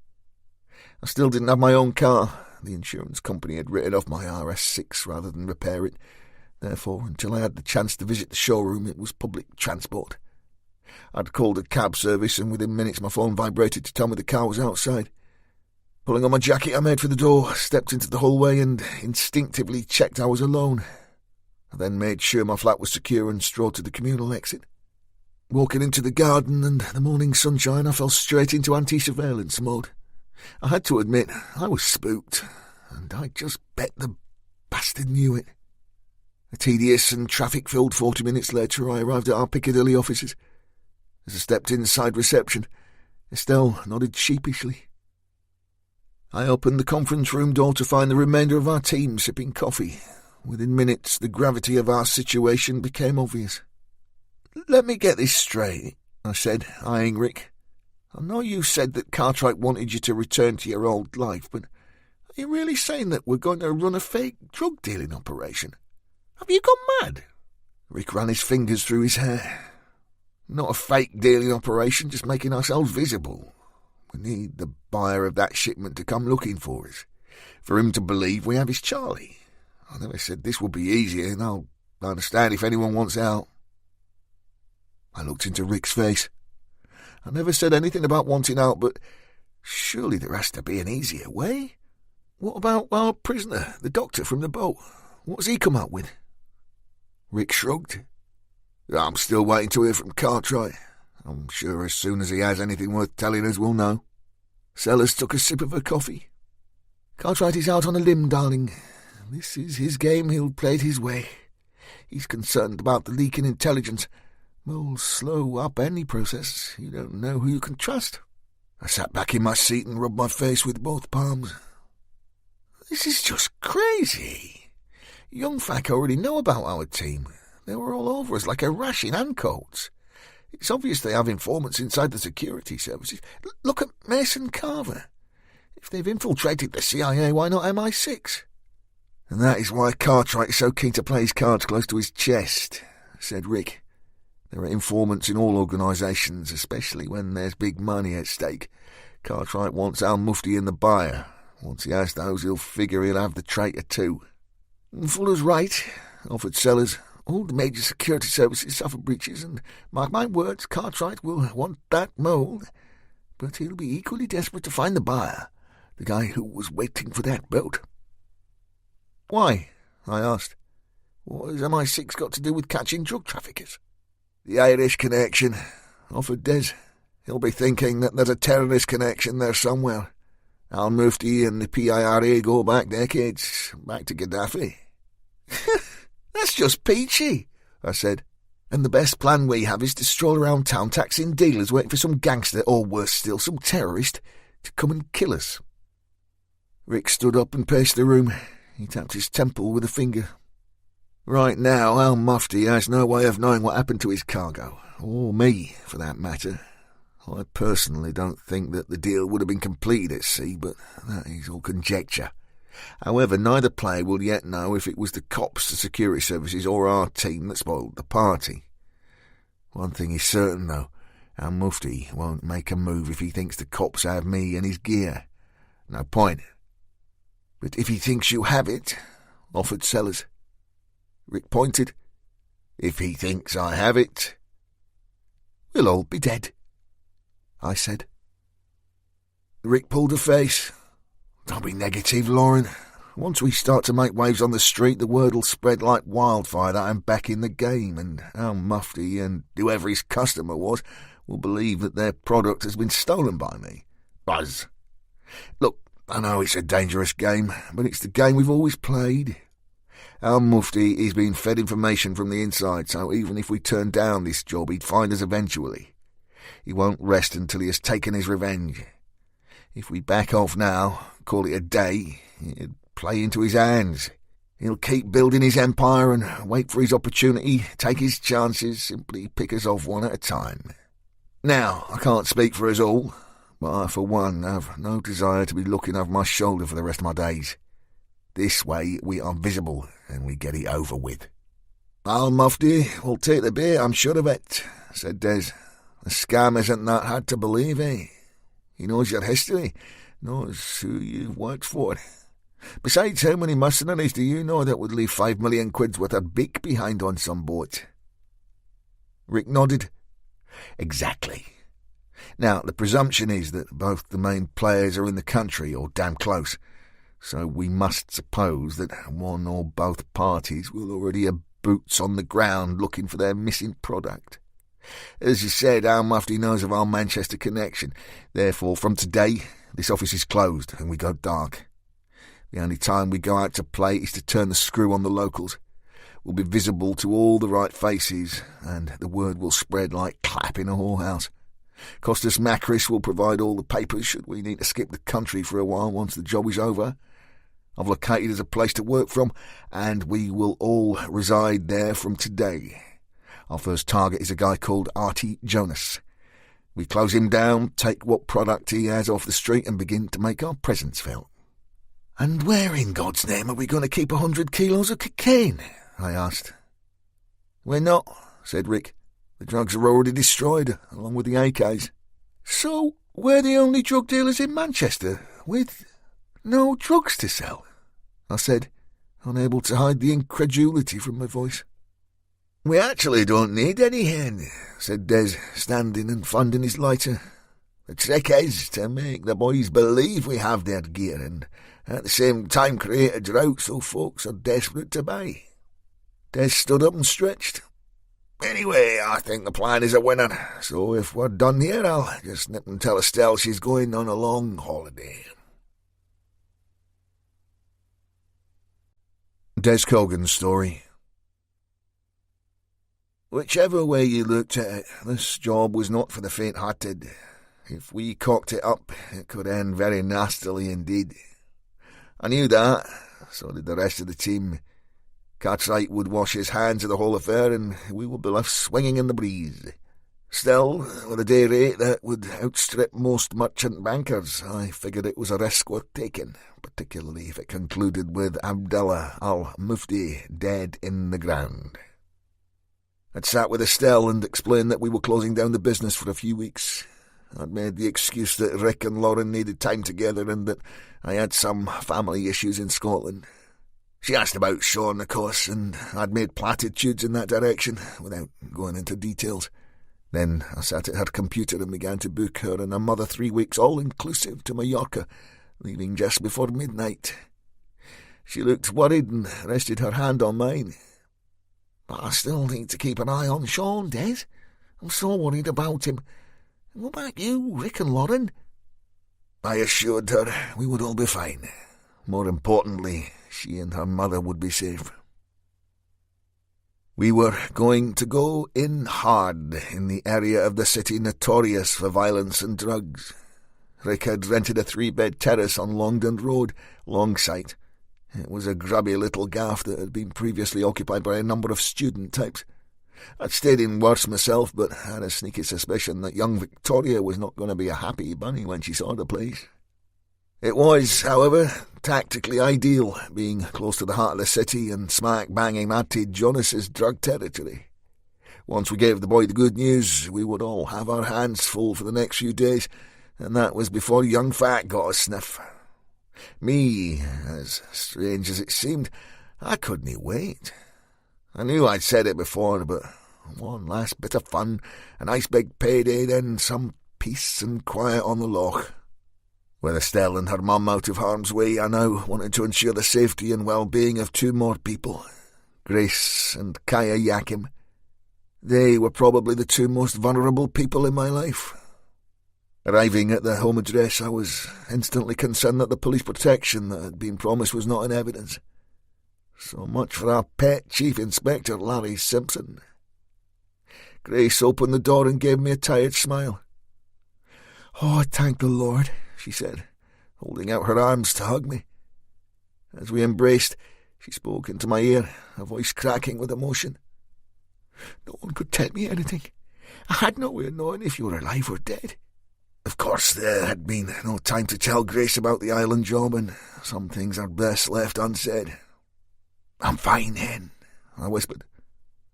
I still didn't have my own car. The insurance company had written off my RS6 rather than repair it. Therefore, until I had the chance to visit the showroom, it was public transport. I'd called a cab service, and within minutes my phone vibrated to tell me the car was outside. Pulling on my jacket, I made for the door, stepped into the hallway, and instinctively checked I was alone. I then made sure my flat was secure and strode to the communal exit. Walking into the garden and the morning sunshine, I fell straight into anti-surveillance mode. I had to admit, I was spooked, and I just bet the bastard knew it. A tedious and traffic-filled 40 minutes later, I arrived at our Piccadilly offices. As I stepped inside reception, Estelle nodded sheepishly. I opened the conference room door to find the remainder of our team sipping coffee, Within minutes, the gravity of our situation became obvious. "Let me get this straight," I said, eyeing Rick. "I know you said that Cartwright wanted you to return to your old life, but are you really saying that we're going to run a fake drug-dealing operation? Have you gone mad?" Rick ran his fingers through his hair. "Not a fake dealing operation, just making ourselves visible. We need the buyer of that shipment to come looking for us, for him to believe we have his Charlie. I never said this would be easier, and I'll understand if anyone wants out." I looked into Rick's face. "I never said anything about wanting out, but surely there has to be an easier way. What about our prisoner, the doctor from the boat? What's he come up with?" Rick shrugged. "I'm still waiting to hear from Cartwright. I'm sure as soon as he has anything worth telling us, we'll know." Sellers took a sip of her coffee. "Cartwright is out on a limb, darling. This is his game, he'll play it his way. He's concerned about the leak in intelligence. Will slow up any process. You don't know who you can trust." I sat back in my seat and rubbed my face with both palms. "This is just crazy. Young Fack already know about our team. They were all over us like a rash in handcoats. It's obvious they have informants inside the security services. Look at Mason Carver. If they've infiltrated the CIA, why not MI6? "And that is why Cartwright is so keen to play his cards close to his chest," said Rick. "There are informants in all organisations, especially when there's big money at stake. Cartwright wants Al-Mufti and the buyer. Once he has those, he'll figure he'll have the traitor too." "Fuller's right," offered Sellers. "All the major security services suffer breaches, and mark my words, Cartwright will want that mould. But he'll be equally desperate to find the buyer, the guy who was waiting for that boat." "Why?" I asked. "What has MI6 got to do with catching drug traffickers?" "The Irish connection," offered Des. "He'll be thinking that there's a terrorist connection there somewhere. Al-Mufti and the PIRA go back decades, back to Gaddafi." "That's just peachy," I said. "And the best plan we have is to stroll around town taxing dealers waiting for some gangster, or worse still, some terrorist, to come and kill us." Rick stood up and paced the room. He tapped his temple with a finger. "Right now, Al-Mufti has no way of knowing what happened to his cargo, or me, for that matter. I personally don't think that the deal would have been completed at sea, but that is all conjecture. However, neither player will yet know if it was the cops, the security services, or our team that spoiled the party. One thing is certain, though. Al-Mufti won't make a move if he thinks the cops have me and his gear. No point." "But if he thinks you have it," offered Sellers. Rick pointed. "If he thinks I have it, we'll all be dead," I said. Rick pulled a face. "Don't be negative, Lauren. Once we start to make waves on the street, the word will spread like wildfire that I'm back in the game, and Al-Mufti and whoever his customer was will believe that their product has been stolen by me. Buzz. Look, I know it's a dangerous game, but it's the game we've always played. Al-Mufti is being fed information from the inside, so even if we turn down this job, he'd find us eventually. He won't rest until he has taken his revenge. If we back off now, call it a day, it'd play into his hands. He'll keep building his empire and wait for his opportunity, take his chances, simply pick us off one at a time. Now, I can't speak for us all, but I, for one, have no desire to be looking over my shoulder for the rest of my days. This way we are visible and we get it over with." "Al-Mufti will take the bait, I'm sure of it," said Des. "The scam isn't that hard to believe, eh? He knows your history, knows who you've worked for. Besides, how many mercenaries do you know that would leave 5 million quid's worth of beak behind on some boat?" Rick nodded. "Exactly. Now, the presumption is that both the main players are in the country, or damn close, so we must suppose that one or both parties will already have boots on the ground looking for their missing product. As you said, Al-Mufti knows of our Manchester connection. Therefore, from today, this office is closed and we go dark. The only time we go out to play is to turn the screw on the locals. We'll be visible to all the right faces, and the word will spread like clap in a whorehouse. Costas Macris will provide all the papers should we need to skip the country for a while once the job is over. I've located us a place to work from, and we will all reside there from today. Our first target is a guy called Artie Jonas. We close him down, take what product he has off the street, and begin to make our presence felt. And where in God's name are we going to keep 100 kilos of cocaine? I asked. We're not, said Rick. The drugs are already destroyed, along with the AKs. So we're the only drug dealers in Manchester, with no drugs to sell? I said, unable to hide the incredulity from my voice. We actually don't need any hen, said Des, standing and finding his lighter. The trick is to make the boys believe we have their gear and at the same time create a drought so folks are desperate to buy. Des stood up and stretched. Anyway, I think the plan is a winner, so if we're done here, I'll just nip and tell Estelle she's going on a long holiday. Des Colgan's story. Whichever way you looked at it, this job was not for the faint-hearted. If we cocked it up, it could end very nastily indeed. I knew that, so did the rest of the team. Cartwright would wash his hands of the whole affair, and we would be left swinging in the breeze. Still, with a day rate that would outstrip most merchant bankers, I figured it was a risk worth taking, particularly if it concluded with Abdallah al-Mufti dead in the ground. I'd sat with Estelle and explained that we were closing down the business for a few weeks. I'd made the excuse that Rick and Lauren needed time together and that I had some family issues in Scotland. She asked about Sean, of course, and I'd made platitudes in that direction, without going into details. Then I sat at her computer and began to book her and her mother 3 weeks all-inclusive to Mallorca, leaving just before midnight. She looked worried and rested her hand on mine. But I still need to keep an eye on Sean, Des. I'm so worried about him. What about you, Rick and Lauren? I assured her we would all be fine. More importantly, she and her mother would be safe. We were going to go in hard in the area of the city notorious for violence and drugs. Rick had rented a 3-bed terrace on Longdon Road, Longsight. It was a grubby little gaff that had been previously occupied by a number of student types. I'd stayed in worse myself, but had a sneaky suspicion that young Victoria was not going to be a happy bunny when she saw the place. It was, however, tactically ideal, being close to the heart of the city and smack-banging Artie Jonas's drug territory. Once we gave the boy the good news, we would all have our hands full for the next few days, and that was before young Fat got a sniff. Me, as strange as it seemed, I couldn't wait. I knew I'd said it before, but one last bit of fun, a nice big payday, then some peace and quiet on the loch. With Estelle and her mum out of harm's way, I now wanted to ensure the safety and well-being of 2 more people, Grace and Kaya Yakim. They were probably the 2 most vulnerable people in my life. Arriving at the home address, I was instantly concerned that the police protection that had been promised was not in evidence. So much for our pet Chief Inspector, Larry Simpson. Grace opened the door and gave me a tired smile. "Oh, thank the Lord," she said, holding out her arms to hug me. As we embraced, she spoke into my ear, her voice cracking with emotion. "No one could tell me anything. I had no way of knowing if you were alive or dead." Of course, there had been no time to tell Grace about the island job, and some things are best left unsaid. "I'm fine, Hen," I whispered.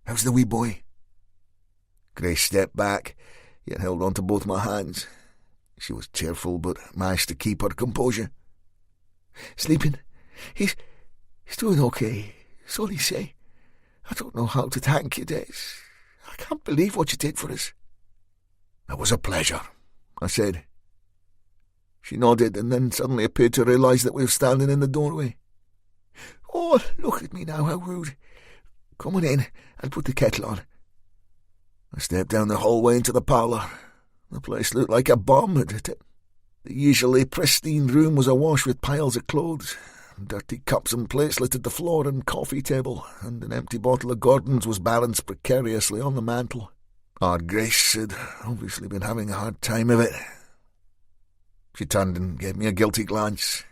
"How's the wee boy?" Grace stepped back, yet held on to both my hands. She was tearful, but managed to keep her composure. "Sleeping. He's doing okay. So they say. I don't know how to thank you, Des. I can't believe what you did for us." "It was a pleasure," I said. She nodded and then suddenly appeared to realise that we were standing in the doorway. "Oh, look at me now, how rude. Come on in, I'll put the kettle on." I stepped down the hallway into the parlour. The place looked like a bomb had hit it. The usually pristine room was awash with piles of clothes. Dirty cups and plates littered the floor and coffee table, and an empty bottle of Gordon's was balanced precariously on the mantel. Our Grace had obviously been having a hard time of it. She turned and gave me a guilty glance.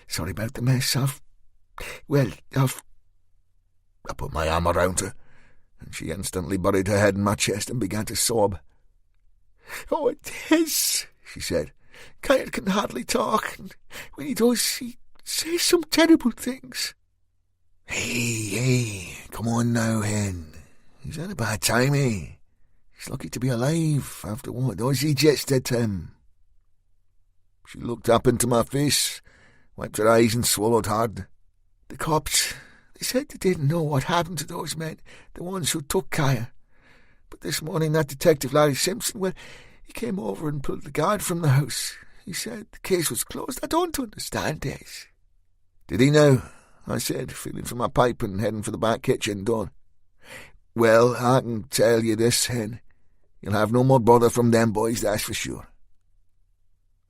Sorry about the mess. I've... I put my arm around her, and she instantly buried her head in my chest and began to sob. "Oh, it is," she said. "Kyle can hardly talk, and when he does, he says some terrible things." Hey, come on now, Hen. He's had a bad time, eh? He's lucky to be alive after what those idiots did to him." She looked up into my face, wiped her eyes and swallowed hard. "The cops, they said they didn't know what happened to those men, the ones who took Kaya. But this morning that detective Larry Simpson, well, he came over and pulled the guard from the house. He said the case was closed. I don't understand this." "Did he now?" I said, feeling for my pipe and heading for the back kitchen door. "Well, I can tell you this, Hen. You'll have no more bother from them boys, that's for sure."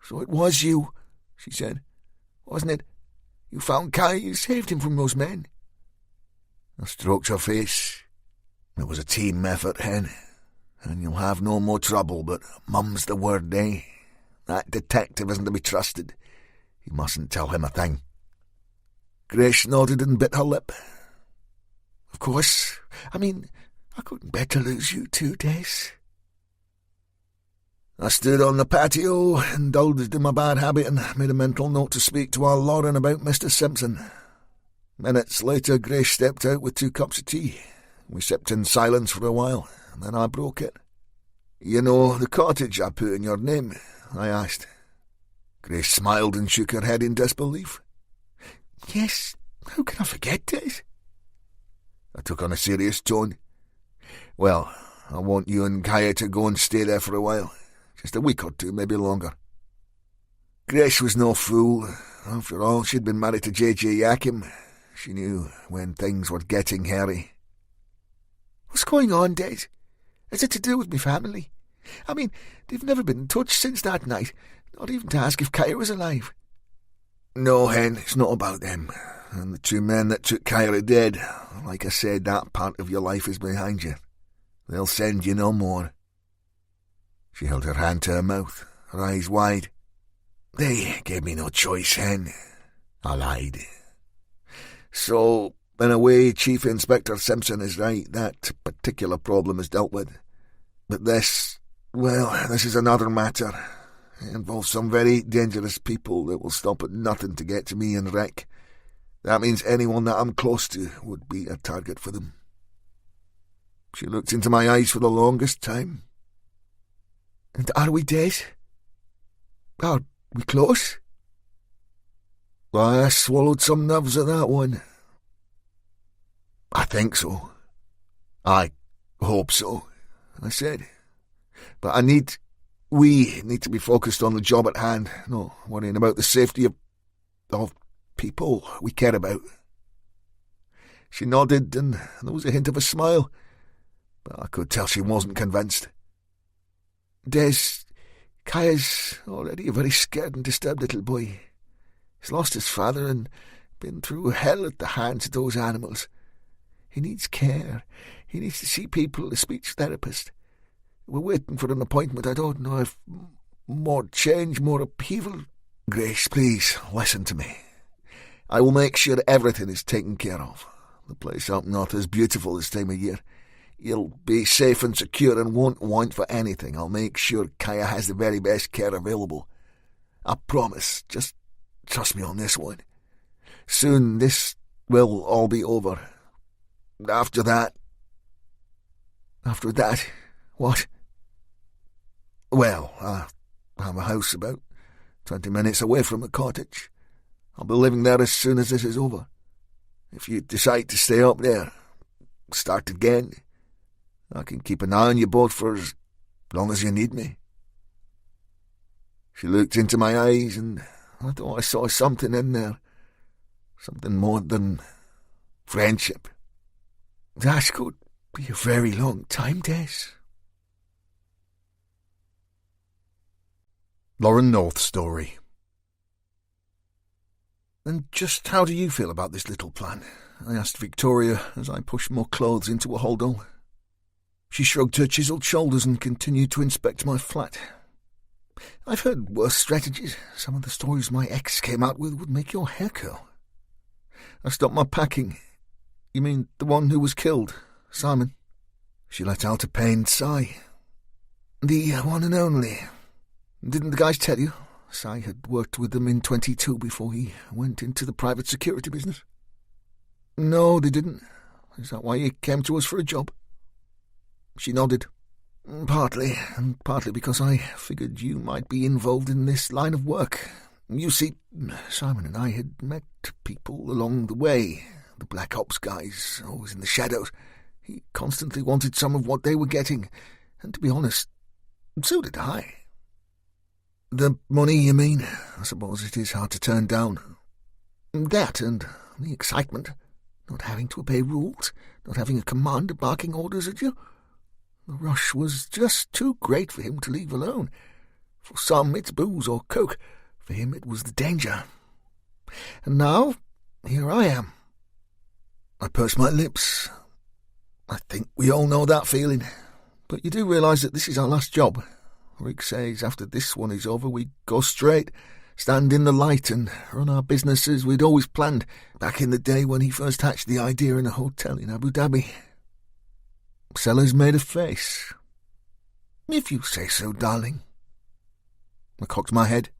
"So it was you," she said. "Wasn't it? You found Kai, you saved him from those men." I stroked her face. "It was a team effort, Hen, and you'll have no more trouble, but mum's the word, eh? That detective isn't to be trusted. You mustn't tell him a thing." Grace nodded and bit her lip. "Of course. I mean, I couldn't bear to lose you too, Des." I stood on the patio, indulged in my bad habit, and made a mental note to speak to our Lauren about Mr. Simpson. Minutes later, Grace stepped out with 2 cups of tea. We sipped in silence for a while, and then I broke it. "You know the cottage I put in your name?" I asked. Grace smiled and shook her head in disbelief. "Yes, how can I forget this?" I took on a serious tone. "Well, I want you and Kaya to go and stay there for a while. Just a week or 2, maybe longer." Grace was no fool. After all, she'd been married to J.J. Yakim. She knew when things were getting hairy. "What's going on, Des? Is it to do with me family? I mean, they've never been in touch since that night, not even to ask if Kaya was alive." "No, Hen, it's not about them. And the 2 men that took Kaya are dead. Like I said, that part of your life is behind you. They'll send you no more." She held her hand to her mouth, her eyes wide. "They gave me no choice, Hen." I lied. "So, in a way, Chief Inspector Simpson is right. That particular problem is dealt with. But this is another matter. It involves some very dangerous people that will stop at nothing to get to me and Rick. That means anyone that I'm close to would be a target for them." She looked into my eyes for the longest time. "And are we, Des? Are we close?" I swallowed some nerves at that one. "I think so. I hope so," I said. "But we need to be focused on the job at hand, not worrying about the safety of people we care about." She nodded, and there was a hint of a smile, but I could tell she wasn't convinced. "Des, Kaya's already a very scared and disturbed little boy. He's lost his father and been through hell at the hands of those animals. He needs care. He needs to see people, a speech therapist. We're waiting for an appointment. I don't know if more change, more upheaval." "Grace, please, listen to me. I will make sure everything is taken care of. The place up north is beautiful this time of year. You'll be safe and secure and won't want for anything. I'll make sure Kaya has the very best care available. I promise. Just trust me on this one. Soon this will all be over. After that..." "After that, what?" "Well, I have a house about 20 minutes away from the cottage. I'll be living there as soon as this is over. If you decide to stay up there, start again, I can keep an eye on you both for as long as you need me." She looked into my eyes, and I thought I saw something in there. Something more than friendship. "That could be a very long time, Des." Lauren North's story. "And just how do you feel about this little plan?" I asked Victoria as I pushed more clothes into a holdall. She shrugged her chiselled shoulders and continued to inspect my flat. I've heard worse strategies. Some of the stories my ex came out with would make your hair curl. I stopped my packing. You mean the one who was killed, Simon? She let out a pained sigh. The one and only. Didn't the guys tell you? Si had worked with them in 22 before he went into the private security business. No, they didn't. Is that why you came to us for a job? She nodded. Partly, and partly because I figured you might be involved in this line of work. You see, Simon and I had met people along the way. The Black Ops guys, always in the shadows. He constantly wanted some of what they were getting, and to be honest, so did I. The money, you mean? I suppose it is hard to turn down. That and the excitement. Not having to obey rules, not having a commander barking orders at you. The rush was just too great for him to leave alone. For some, it's booze or coke. For him, it was the danger. And now, here I am. I pursed my lips. I think we all know that feeling. But you do realise that this is our last job. Rick says after this one is over, we go straight, stand in the light and run our business as we'd always planned back in the day when he first hatched the idea in a hotel in Abu Dhabi. Sellers made a face. If you say so, darling. I cocked my head.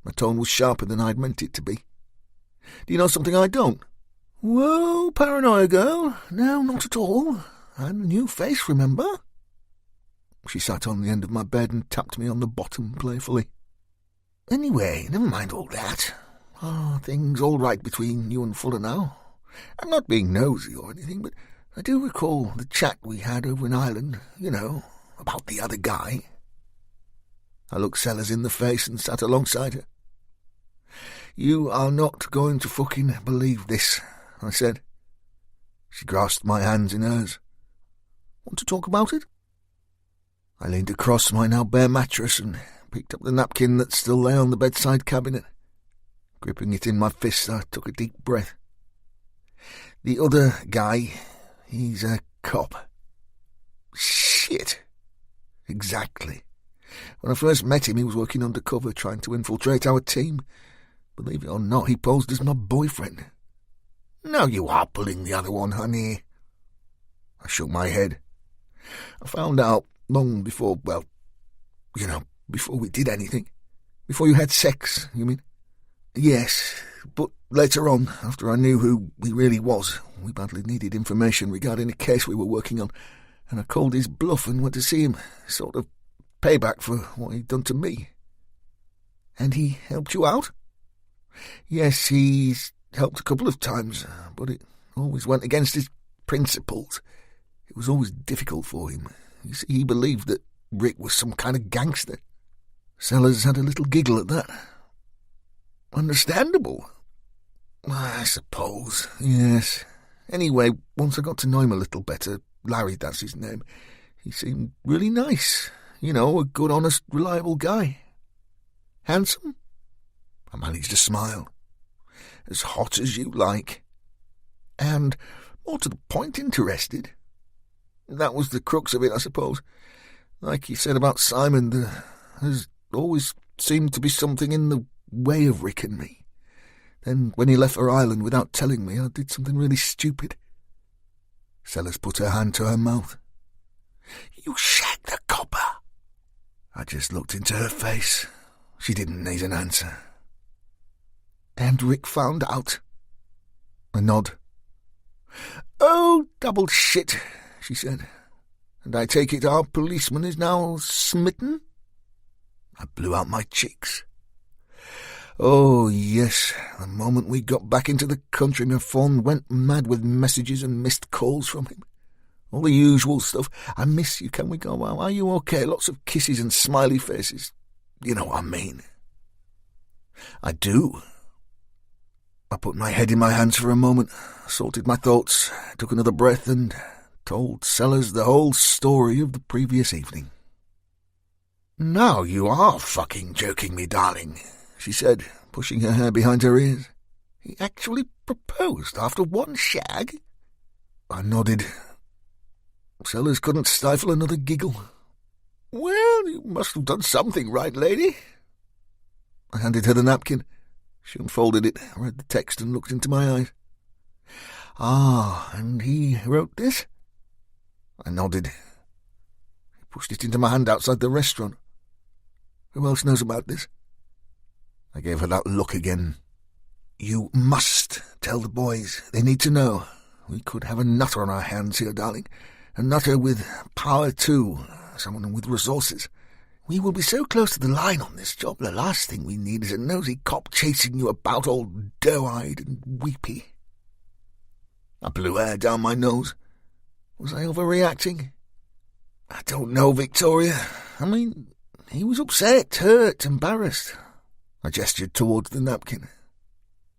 My tone was sharper than I'd meant it to be. Do you know something I don't? Whoa, paranoia girl. No, not at all. I'm a new face, remember? She sat on the end of my bed and tapped me on the bottom playfully. Anyway, never mind all that. Are things all right between you and Fuller now? I'm not being nosy or anything, but I do recall the chat we had over in Ireland, you know, about the other guy. I looked Sellers in the face and sat alongside her. You are not going to fucking believe this, I said. She grasped my hands in hers. Want to talk about it? I leaned across my now bare mattress and picked up the napkin that still lay on the bedside cabinet. Gripping it in my fist, I took a deep breath. The other guy, he's a cop. Shit. Exactly. When I first met him, he was working undercover, trying to infiltrate our team. Believe it or not, he posed as my boyfriend. Now you are pulling the other one, honey. I shook my head. I found out long before, well, you know, before we did anything. Before you had sex, you mean? Yes, but later on, after I knew who he really was, we badly needed information regarding a case we were working on, and I called his bluff and went to see him, sort of payback for what he'd done to me. And he helped you out? Yes, he's helped a couple of times, but it always went against his principles. It was always difficult for him. You see, he believed that Rick was some kind of gangster. Sellers had a little giggle at that. Understandable. I suppose, yes. Anyway, once I got to know him a little better, Larry, that's his name, he seemed really nice. You know, a good, honest, reliable guy. Handsome? I managed a smile. As hot as you like. And, more to the point, interested. That was the crux of it, I suppose. Like you said about Simon, there's always seemed to be something in the way of Rick and me. Then, when he left for Ireland without telling me, I did something really stupid. Sellers put her hand to her mouth. You shagged the copper. I just looked into her face. She didn't need an answer. And Rick found out. A nod. Oh, double shit, she said. And I take it our policeman is now smitten? I blew out my cheeks. Oh, yes, the moment we got back into the country, my phone went mad with messages and missed calls from him. All the usual stuff. I miss you, can we go out? Are you okay? Lots of kisses and smiley faces. You know what I mean. I do. I put my head in my hands for a moment, sorted my thoughts, took another breath and told Sellers the whole story of the previous evening. Now you are fucking joking me, darling, she said, pushing her hair behind her ears. He actually proposed after one shag? I nodded. Sellers couldn't stifle another giggle. Well, you must have done something right, lady. I handed her the napkin. She unfolded it, read the text, and looked into my eyes. Ah, and he wrote this? I nodded. He pushed it into my hand outside the restaurant. Who else knows about this? I gave her that look again. You must tell the boys. They need to know. We could have a nutter on our hands here, darling. A nutter with power, too. Someone with resources. We will be so close to the line on this job, the last thing we need is a nosy cop chasing you about all doe-eyed and weepy. I blew air down my nose. Was I overreacting? I don't know, Victoria. I mean, he was upset, hurt, embarrassed. I gestured towards the napkin.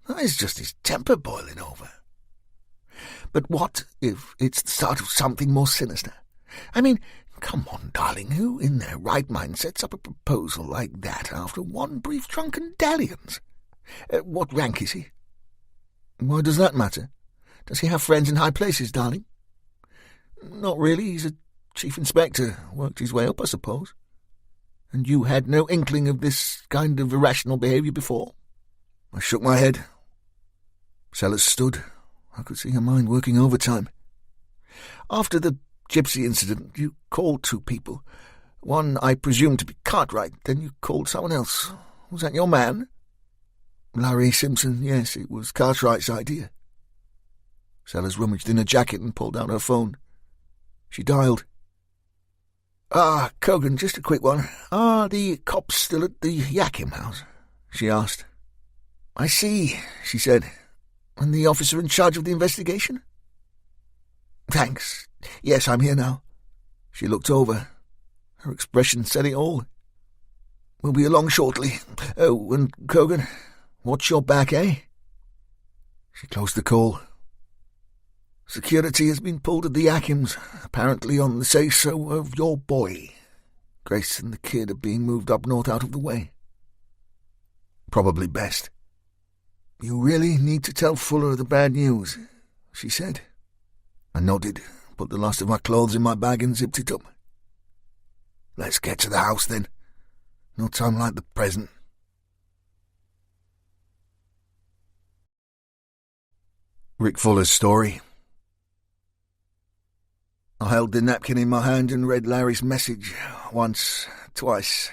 That is just his temper boiling over. But what if it's the start of something more sinister? I mean, come on, darling, who in their right mind sets up a proposal like that after one brief drunken dalliance? What rank is he? Why does that matter? Does he have friends in high places, darling? Not really. He's a chief inspector. Worked his way up, I suppose. And you had no inkling of this kind of irrational behaviour before? I shook my head. Sellers stood. I could see her mind working overtime. After the Gypsy incident, you called two people. One I presumed to be Cartwright, then you called someone else. Was that your man? Larry Simpson, yes, it was Cartwright's idea. Sellers rummaged in her jacket and pulled out her phone. She dialed. Ah, Cogan, just a quick one. Are the cops still at the Yakim house? She asked. I see, she said. And the officer in charge of the investigation? Thanks. Yes, I'm here now. She looked over. Her expression said it all. We'll be along shortly. Oh, and Cogan, watch your back, eh? She closed the call. Security has been pulled at the Yakims, apparently on the say-so of your boy. Grace and the kid are being moved up north out of the way. Probably best. You really need to tell Fuller the bad news, she said. I nodded, put the last of my clothes in my bag and zipped it up. Let's get to the house, then. No time like the present. Rick Fuller's story. I held the napkin in my hand and read Larry's message once, twice.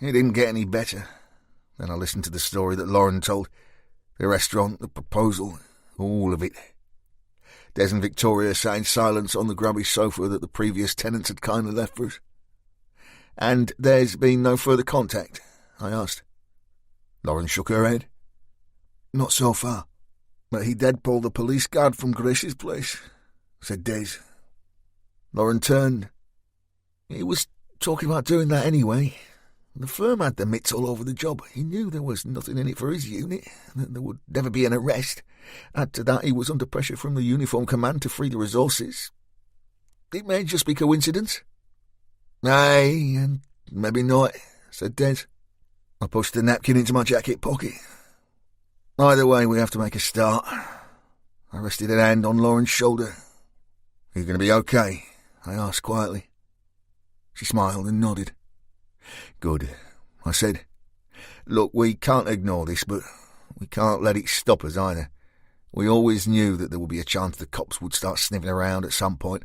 It didn't get any better. Then I listened to the story that Lauren told. The restaurant, the proposal, all of it. Des and Victoria sat in silence on the grubby sofa that the previous tenants had kindly left for us. And there's been no further contact? I asked. Lauren shook her head. Not so far. But he did pull the police guard from Grace's place, said Des. Lauren turned. He was talking about doing that anyway. The firm had the mitts all over the job. He knew there was nothing in it for his unit, that there would never be an arrest. Add to that, he was under pressure from the uniform command to free the resources. It may just be coincidence. Aye, and maybe not, said Des. I pushed the napkin into my jacket pocket. Either way, we have to make a start. I rested a hand on Lauren's shoulder. Are you going to be okay? I asked quietly. She smiled and nodded. Good, I said. Look, we can't ignore this, but we can't let it stop us either. We always knew that there would be a chance the cops would start sniffing around at some point.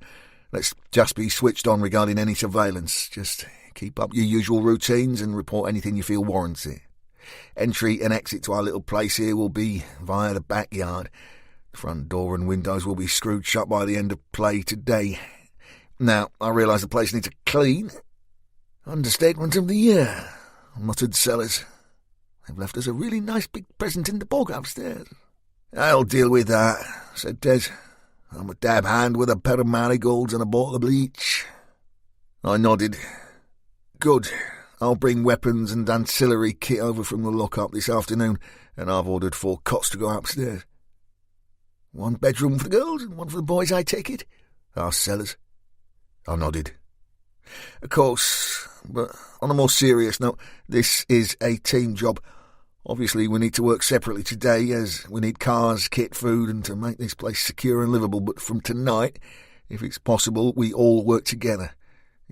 Let's just be switched on regarding any surveillance. Just keep up your usual routines and report anything you feel warrants it. Entry and exit to our little place here will be via the backyard. The front door and windows will be screwed shut by the end of play today. Now, I realise the place needs a clean. Understatement of the year, muttered Sellers. They've left us a really nice big present in the bog upstairs. I'll deal with that, said Des. I'm a dab hand with a pair of marigolds and a bottle of bleach. I nodded. Good. I'll bring weapons and ancillary kit over from the lock-up this afternoon, and I've ordered 4 cots to go upstairs. 1 bedroom for the girls and 1 for the boys, I take it? Asked Sellers. I nodded. Of course, but on a more serious note, this is a team job. Obviously, we need to work separately today, as we need cars, kit, food, and to make this place secure and livable. But from tonight, if it's possible, we all work together.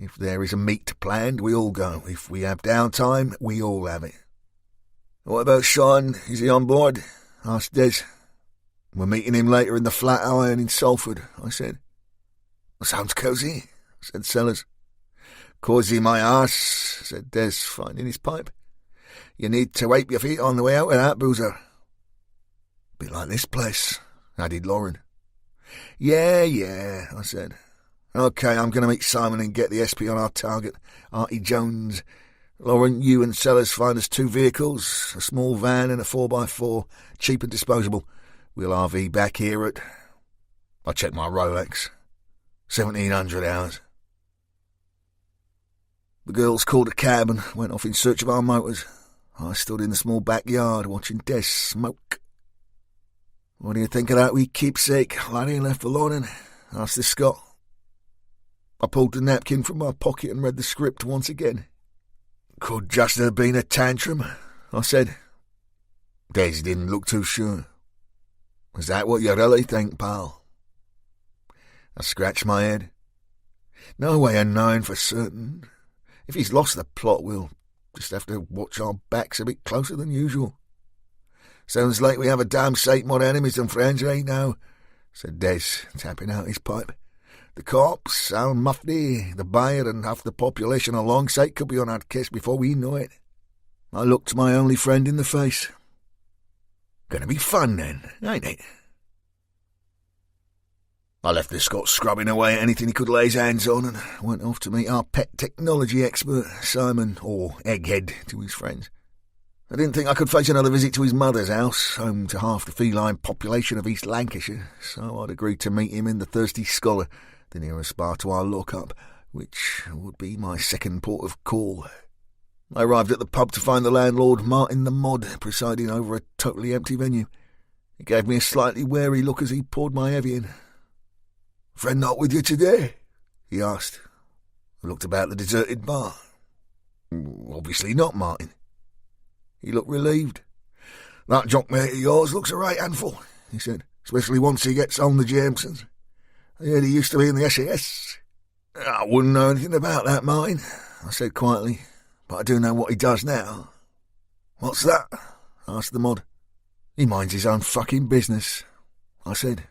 If there is a meet planned, we all go. If we have downtime, we all have it. What about Sean? Is he on board? Asked Des. We're meeting him later in the Flatiron in Salford, I said. Sounds cosy, said Sellers. Cosy my arse, said Des, finding his pipe. You need to wipe your feet on the way out of that, boozer. Bit like this place, added Lauren. Yeah, I said. OK, I'm going to meet Simon and get the SP on our target, Artie Jones. Lauren, you and Sellers find us 2 vehicles, a small van and a 4x4, cheap and disposable. We'll RV back here at... I checked my Rolex. 1700 hours. The girls called a cab and went off in search of our motors. I stood in the small backyard watching Des smoke. What do you think of that wee keepsake Larry left for Lauren? Asked the Scot. I pulled the napkin from my pocket and read the script once again. Could just have been a tantrum, I said. Des didn't look too sure. Is that what you really think, pal? I scratched my head. No way of knowing for certain. If he's lost the plot, we'll just have to watch our backs a bit closer than usual. Sounds like we have a damn sight more enemies than friends right now, said Des, tapping out his pipe. The cops, Al Mufti, the buyer, and half the population alongside could be on our case before we know it. I looked my only friend in the face. Gonna be fun then, ain't it? I left the Scot scrubbing away at anything he could lay his hands on and went off to meet our pet technology expert, Simon, or Egghead to his friends. I didn't think I could face another visit to his mother's house, home to half the feline population of East Lancashire, so I'd agreed to meet him in the Thirsty Scholar, the nearest bar to our lock-up, which would be my second port of call. I arrived at the pub to find the landlord, Martin the Mod, presiding over a totally empty venue. He gave me a slightly wary look as he poured my heavy in. "Friend not with you today?" he asked. I looked about the deserted bar. "Obviously not, Martin." He looked relieved. "That jockmate of yours looks a right handful," he said, "especially once he gets on the Jamesons. I heard he used to be in the SAS. "I wouldn't know anything about that, Martin," I said quietly, "but I do know what he does now." "What's that?" asked the Mod. "He minds his own fucking business," I said.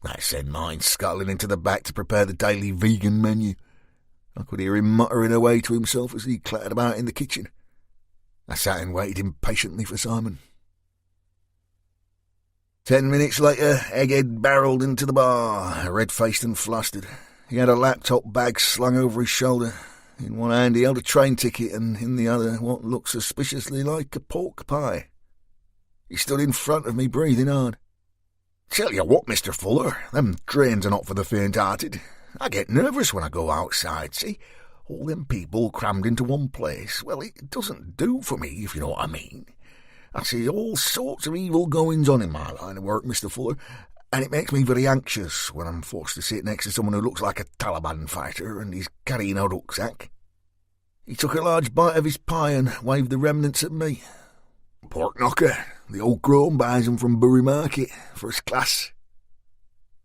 That sent mine scuttling into the back to prepare the daily vegan menu. I could hear him muttering away to himself as he clattered about in the kitchen. I sat and waited impatiently for Simon. 10 minutes later, Egghead barrelled into the bar, red-faced and flustered. He had a laptop bag slung over his shoulder. In one hand he held a train ticket, and in the other what looked suspiciously like a pork pie. He stood in front of me, breathing hard. "Tell you what, Mr. Fuller, them trains are not for the faint-hearted. I get nervous when I go outside, see? All them people crammed into one place. Well, it doesn't do for me, if you know what I mean. I see all sorts of evil goings-on in my line of work, Mr. Fuller, and it makes me very anxious when I'm forced to sit next to someone who looks like a Taliban fighter and is carrying a rucksack." He took a large bite of his pie and waved the remnants at me. "Pork knocker. The old crone buys 'em from Bury Market, first class."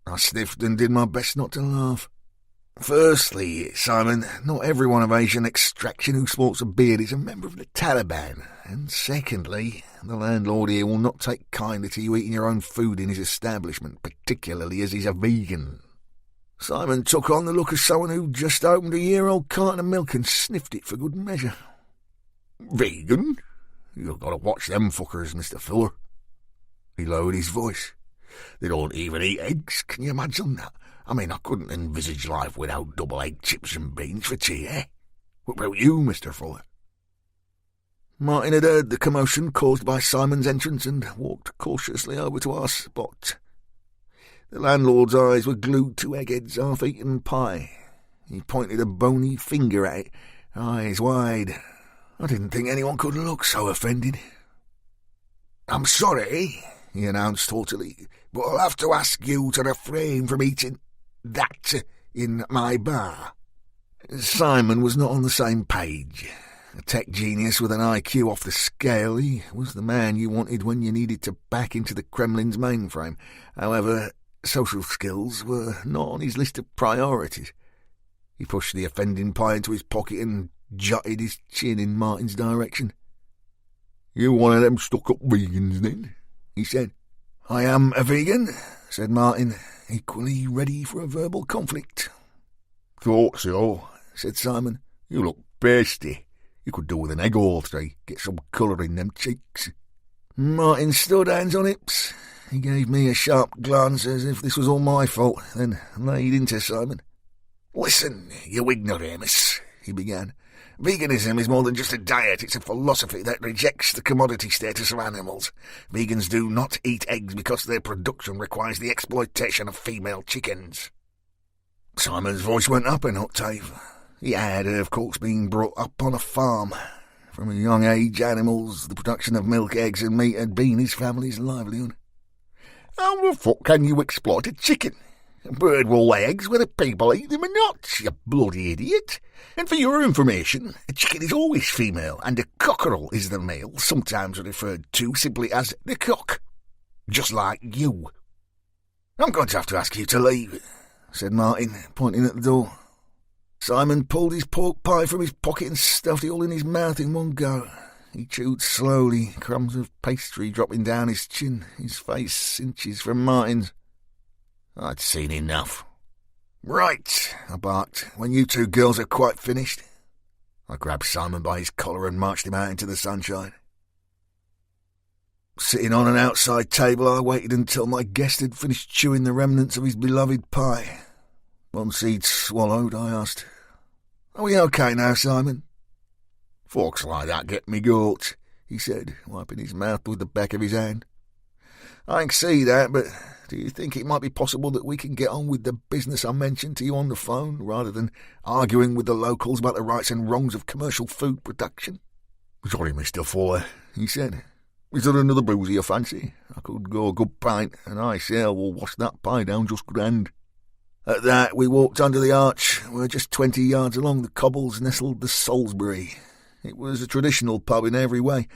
I sniffed and did my best not to laugh. "Firstly, Simon, not everyone of Asian extraction who sports a beard is a member of the Taliban. And secondly, the landlord here will not take kindly to you eating your own food in his establishment, particularly as he's a vegan." Simon took on the look of someone who just opened a year-old carton of milk and sniffed it for good measure. "Vegan? You've got to watch them fuckers, Mr. Fuller." He lowered his voice. "They don't even eat eggs, can you imagine that? I mean, I couldn't envisage life without double-egg chips and beans for tea, eh? What about you, Mr. Fuller?" Martin had heard the commotion caused by Simon's entrance and walked cautiously over to our spot. The landlord's eyes were glued to Egghead's half-eaten pie. He pointed a bony finger at it, eyes wide. I didn't think anyone could look so offended. "I'm sorry," he announced haughtily, "but I'll have to ask you to refrain from eating that in my bar." Simon was not on the same page. A tech genius with an IQ off the scale, he was the man you wanted when you needed to back into the Kremlin's mainframe. However, social skills were not on his list of priorities. He pushed the offending pie into his pocket and jutted his chin in Martin's direction. "You one of them stuck-up vegans, then?" he said. "I am a vegan," said Martin, equally ready for a verbal conflict. "Thought so," said Simon. "You look pasty. You could do with an egg or three, get some colour in them cheeks." Martin stood hands on hips. He gave me a sharp glance as if this was all my fault, then laid into Simon. "Listen, you ignoramus," he began. "Veganism is more than just a diet. It's a philosophy that rejects the commodity status of animals. Vegans do not eat eggs because their production requires the exploitation of female chickens." Simon's voice went up an octave. He had, of course, been brought up on a farm. From a young age, animals, the production of milk, eggs and meat had been his family's livelihood. "How the fuck can you exploit a chicken? A bird will lay eggs whether people eat them or not, you bloody idiot. And for your information, a chicken is always female, and a cockerel is the male, sometimes referred to simply as the cock. Just like you." "I'm going to have to ask you to leave," said Martin, pointing at the door. Simon pulled his pork pie from his pocket and stuffed it all in his mouth in one go. He chewed slowly, crumbs of pastry dropping down his chin, his face inches from Martin's. "I'd seen enough." "Right," I barked, "when you two girls are quite finished." I grabbed Simon by his collar and marched him out into the sunshine. Sitting on an outside table, I waited until my guest had finished chewing the remnants of his beloved pie. Once he'd swallowed, I asked, "Are we okay now, Simon?" "Folks like that get me goat," he said, wiping his mouth with the back of his hand. "I can see that, but do you think it might be possible that we can get on with the business I mentioned to you on the phone, rather than arguing with the locals about the rights and wrongs of commercial food production?" "Sorry, Mr. Fuller," he said. "Is there another boozy you fancy? I could go a good pint, and I say I will wash that pie down just grand." At that, we walked under the arch, where just 20 yards along the cobbles nestled the Salisbury. It was a traditional pub in every way.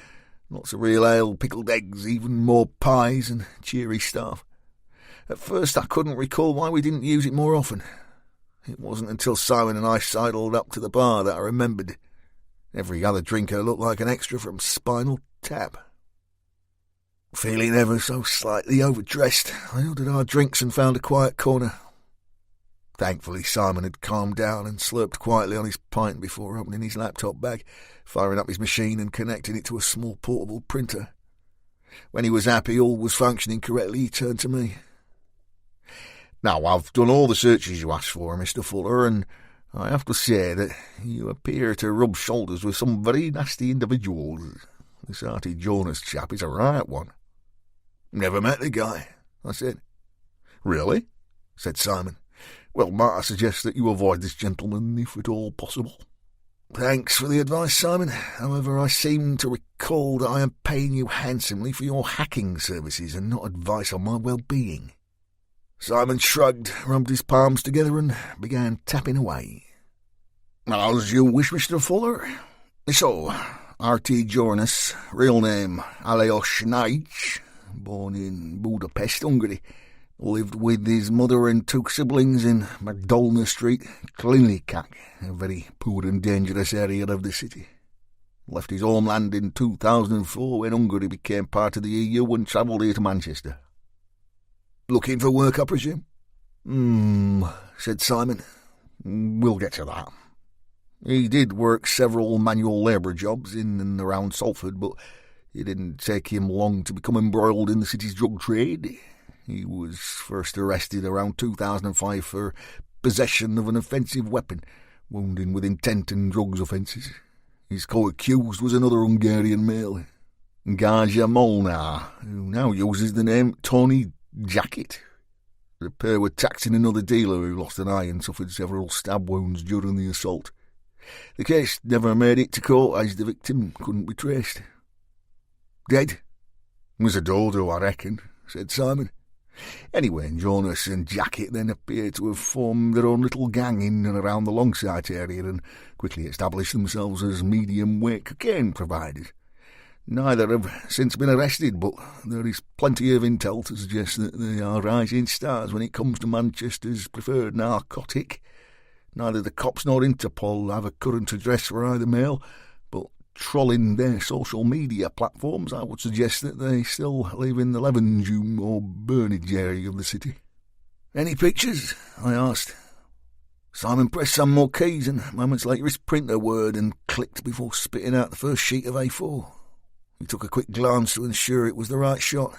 Lots of real ale, pickled eggs, even more pies and cheery staff. At first I couldn't recall why we didn't use it more often. It wasn't until Simon and I sidled up to the bar that I remembered. Every other drinker looked like an extra from Spinal Tap. Feeling ever so slightly overdressed, I ordered our drinks and found a quiet corner. Thankfully, Simon had calmed down and slurped quietly on his pint before opening his laptop bag, firing up his machine and connecting it to a small portable printer. When he was happy, all was functioning correctly, he turned to me. "Now, I've done all the searches you asked for, Mr. Fuller, and I have to say that you appear to rub shoulders with some very nasty individuals. This Artie Jonas chap is a right one." "Never met the guy," I said. "Really?" said Simon. "Well, might I suggest that you avoid this gentleman, if at all possible?" "Thanks for the advice, Simon. However, I seem to recall that I am paying you handsomely for your hacking services and not advice on my well-being." Simon shrugged, rubbed his palms together and began tapping away. "As you wish, Mr. Fuller. So, R.T. Jonas, real name Aleos Nagy, born in Budapest, Hungary. Lived with his mother and two siblings in Magdolna Street, Klinikak, a very poor and dangerous area of the city. Left his homeland in 2004 when Hungary became part of the EU and travelled here to Manchester." "Looking for work, I presume?" Said Simon. "We'll get to that." He did work several manual labour jobs in and around Salford, but it didn't take him long to become embroiled in the city's drug trade. He was first arrested around 2005 for possession of an offensive weapon, wounding with intent and drugs offences. His co-accused was another Hungarian male, Gaja Molnar, who now uses the name Tony Jacket. The pair were taxing another dealer who lost an eye and suffered several stab wounds during the assault. The case never made it to court as the victim couldn't be traced. "Dead?" "Was a dodo, I reckon," said Simon. Anyway, Jonas and Jacket then appear to have formed their own little gang in and around the Longsight area and quickly established themselves as medium-weight cocaine providers. Neither have since been arrested, but there is plenty of intel to suggest that they are rising stars when it comes to Manchester's preferred narcotic. Neither the cops nor Interpol have a current address for either male, but trolling their social media platforms, I would suggest that they still live in the Levenshulme or Burnage area of the city. Any pictures? I asked. Simon pressed some more keys, and moments later his printer whirred and clicked before spitting out the first sheet of A4. He took a quick glance to ensure it was the right shot.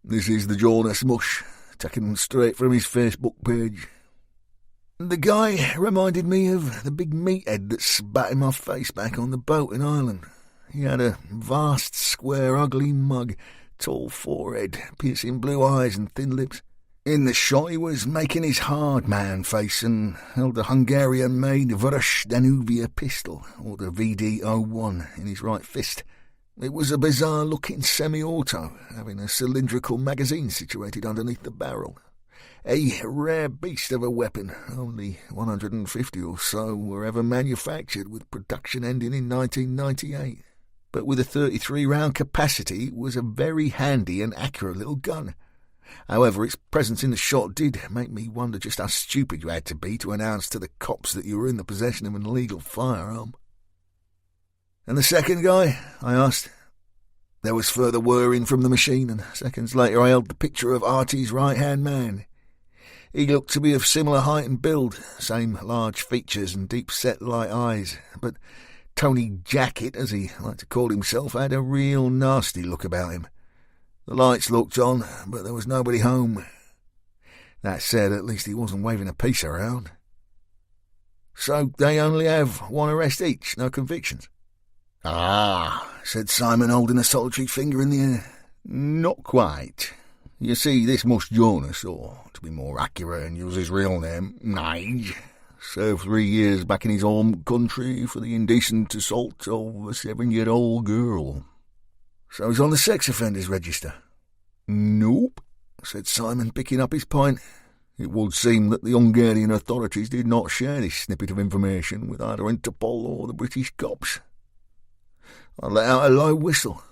This is the Jonas mush, taken straight from his Facebook page. The guy reminded me of the big meathead that spat in my face back on the boat in Ireland. He had a vast, square, ugly mug, tall forehead, piercing blue eyes and thin lips. In the shot he was making his hard man face and held the Hungarian-made Vrš Danuvia pistol, or the VD-01, in his right fist. It was a bizarre-looking semi-auto, having a cylindrical magazine situated underneath the barrel. A rare beast of a weapon. Only 150 or so were ever manufactured, with production ending in 1998. But with a 33-round capacity, it was a very handy and accurate little gun. However, its presence in the shot did make me wonder just how stupid you had to be to announce to the cops that you were in the possession of an illegal firearm. And the second guy? I asked. There was further whirring from the machine, and seconds later I held the picture of Artie's right-hand man. He looked to be of similar height and build, same large features and deep-set light eyes, but Tony Jacket, as he liked to call himself, had a real nasty look about him. The lights looked on, but there was nobody home. That said, at least he wasn't waving a piece around. So they only have one arrest each, no convictions? Ah, said Simon, holding a solitary finger in the air. Not quite. You see, this Mush Jonas, or to be more accurate and use his real name, Nige, served 3 years back in his home country for the indecent assault of a 7-year-old girl. So he's on the sex offenders register? Nope, said Simon, picking up his pint. It would seem that the Hungarian authorities did not share this snippet of information with either Interpol or the British cops. I let out a low whistle.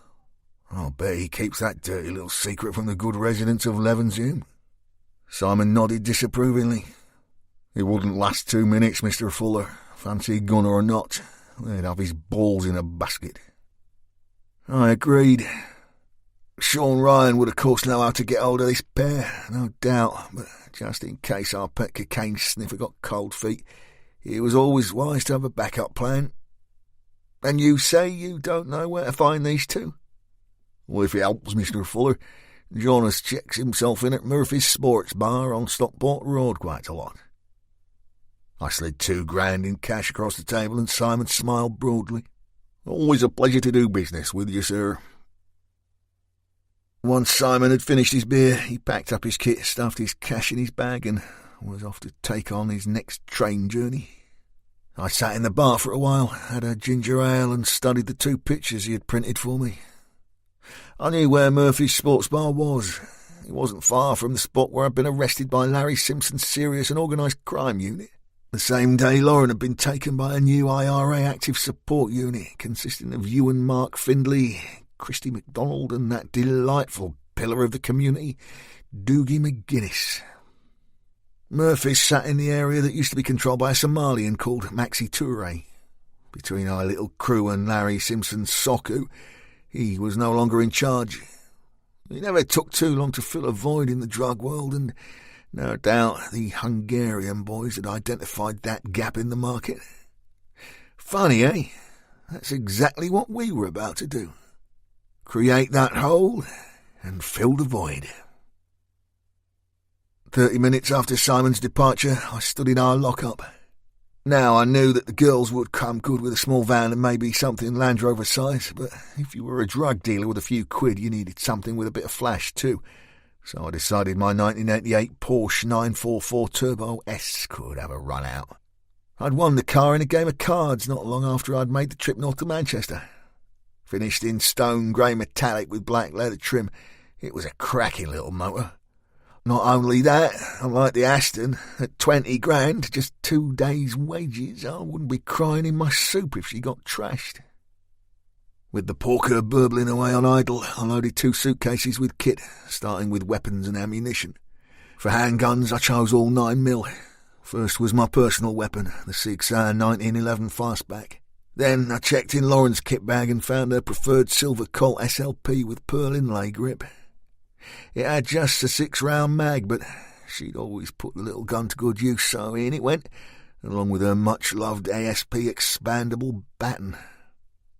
I'll bet he keeps that dirty little secret from the good residents of Levenshulme. Simon nodded disapprovingly. It wouldn't last 2 minutes, Mr. Fuller, fancy gunner or not. They'd have his balls in a basket. I agreed. Sean Ryan would of course know how to get hold of this pair, no doubt, but just in case our pet cocaine sniffer got cold feet, it was always wise to have a backup plan. And you say you don't know where to find these two? Well, if it helps, Mr. Fuller, Jonas checks himself in at Murphy's Sports Bar on Stockport Road quite a lot. I slid $2,000 in cash across the table and Simon smiled broadly. Always a pleasure to do business with you, sir. Once Simon had finished his beer, he packed up his kit, stuffed his cash in his bag and was off to take on his next train journey. I sat in the bar for a while, had a ginger ale and studied the 2 pictures he had printed for me. I knew where Murphy's Sports Bar was. It wasn't far from the spot where I'd been arrested by Larry Simpson's Serious and Organised Crime Unit. The same day Lauren had been taken by a new IRA Active Support Unit consisting of you and Mark Findlay, Christy MacDonald and that delightful pillar of the community, Doogie McGuinness. Murphy sat in the area that used to be controlled by a Somalian called Maxi Toure. Between our little crew and Larry Simpson's Soku, he was no longer in charge. It never took too long to fill a void in the drug world, and no doubt the Hungarian boys had identified that gap in the market. Funny, eh? That's exactly what we were about to do. Create that hole and fill the void. 30 minutes after Simon's departure, I stood in our lockup. Now I knew that the girls would come good with a small van and maybe something Land Rover size, but if you were a drug dealer with a few quid, you needed something with a bit of flash too. So I decided my 1988 Porsche 944 Turbo S could have a run out. I'd won the car in a game of cards not long after I'd made the trip north to Manchester. Finished in stone grey metallic with black leather trim, it was a cracking little motor. Not only that, unlike the Aston, at 20 grand, just 2 days' wages, I wouldn't be crying in my soup if she got trashed. With the porker burbling away on idle, I loaded 2 suitcases with kit, starting with weapons and ammunition. For handguns, I chose all 9mm. First was my personal weapon, the 6R 1911 fastback. Then I checked in Lauren's kit bag and found her preferred silver Colt SLP with pearl inlay grip. It had just a 6-round mag, but she'd always put the little gun to good use, so in it went, along with her much-loved ASP expandable baton.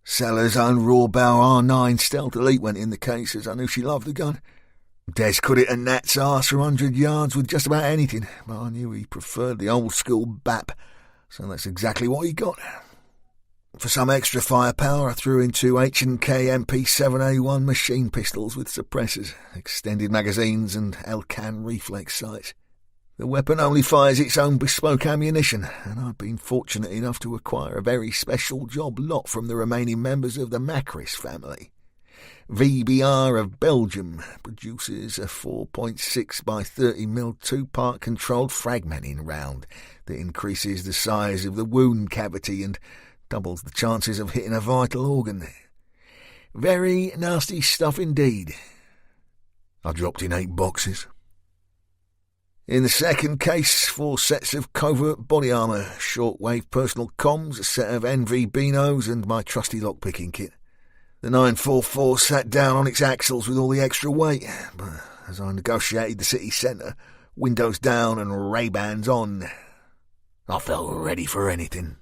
Sellers' own Rawbow R9 Stealth Elite went in the case, as I knew she loved the gun. Des could hit a gnat's arse from 100 yards with just about anything, but I knew he preferred the old-school BAP, so that's exactly what he got. For some extra firepower, I threw in 2 H&K MP7A1 machine pistols with suppressors, extended magazines and Elcan reflex sights. The weapon only fires its own bespoke ammunition, and I'd been fortunate enough to acquire a very special job lot from the remaining members of the Macris family. VBR of Belgium produces a 4.6 by 30mm 2-part controlled fragmenting round that increases the size of the wound cavity and doubles the chances of hitting a vital organ. Very nasty stuff indeed. I dropped in 8 boxes. In the second case, 4 sets of covert body armour, shortwave personal comms, a set of NV Beanos and my trusty lockpicking kit. The 944 sat down on its axles with all the extra weight, but as I negotiated the city centre, windows down and Ray-Bans on, I felt ready for anything.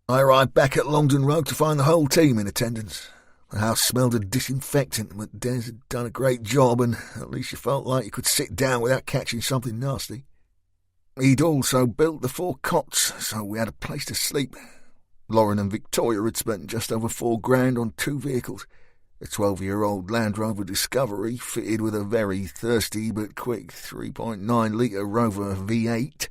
I arrived back at Longdon Road to find the whole team in attendance. The house smelled of disinfectant, but Des had done a great job, and at least you felt like you could sit down without catching something nasty. He'd also built the 4 cots, so we had a place to sleep. Lauren and Victoria had spent just over $4,000 on 2 vehicles. A 12-year-old Land Rover Discovery fitted with a very thirsty but quick 3.9-litre Rover V8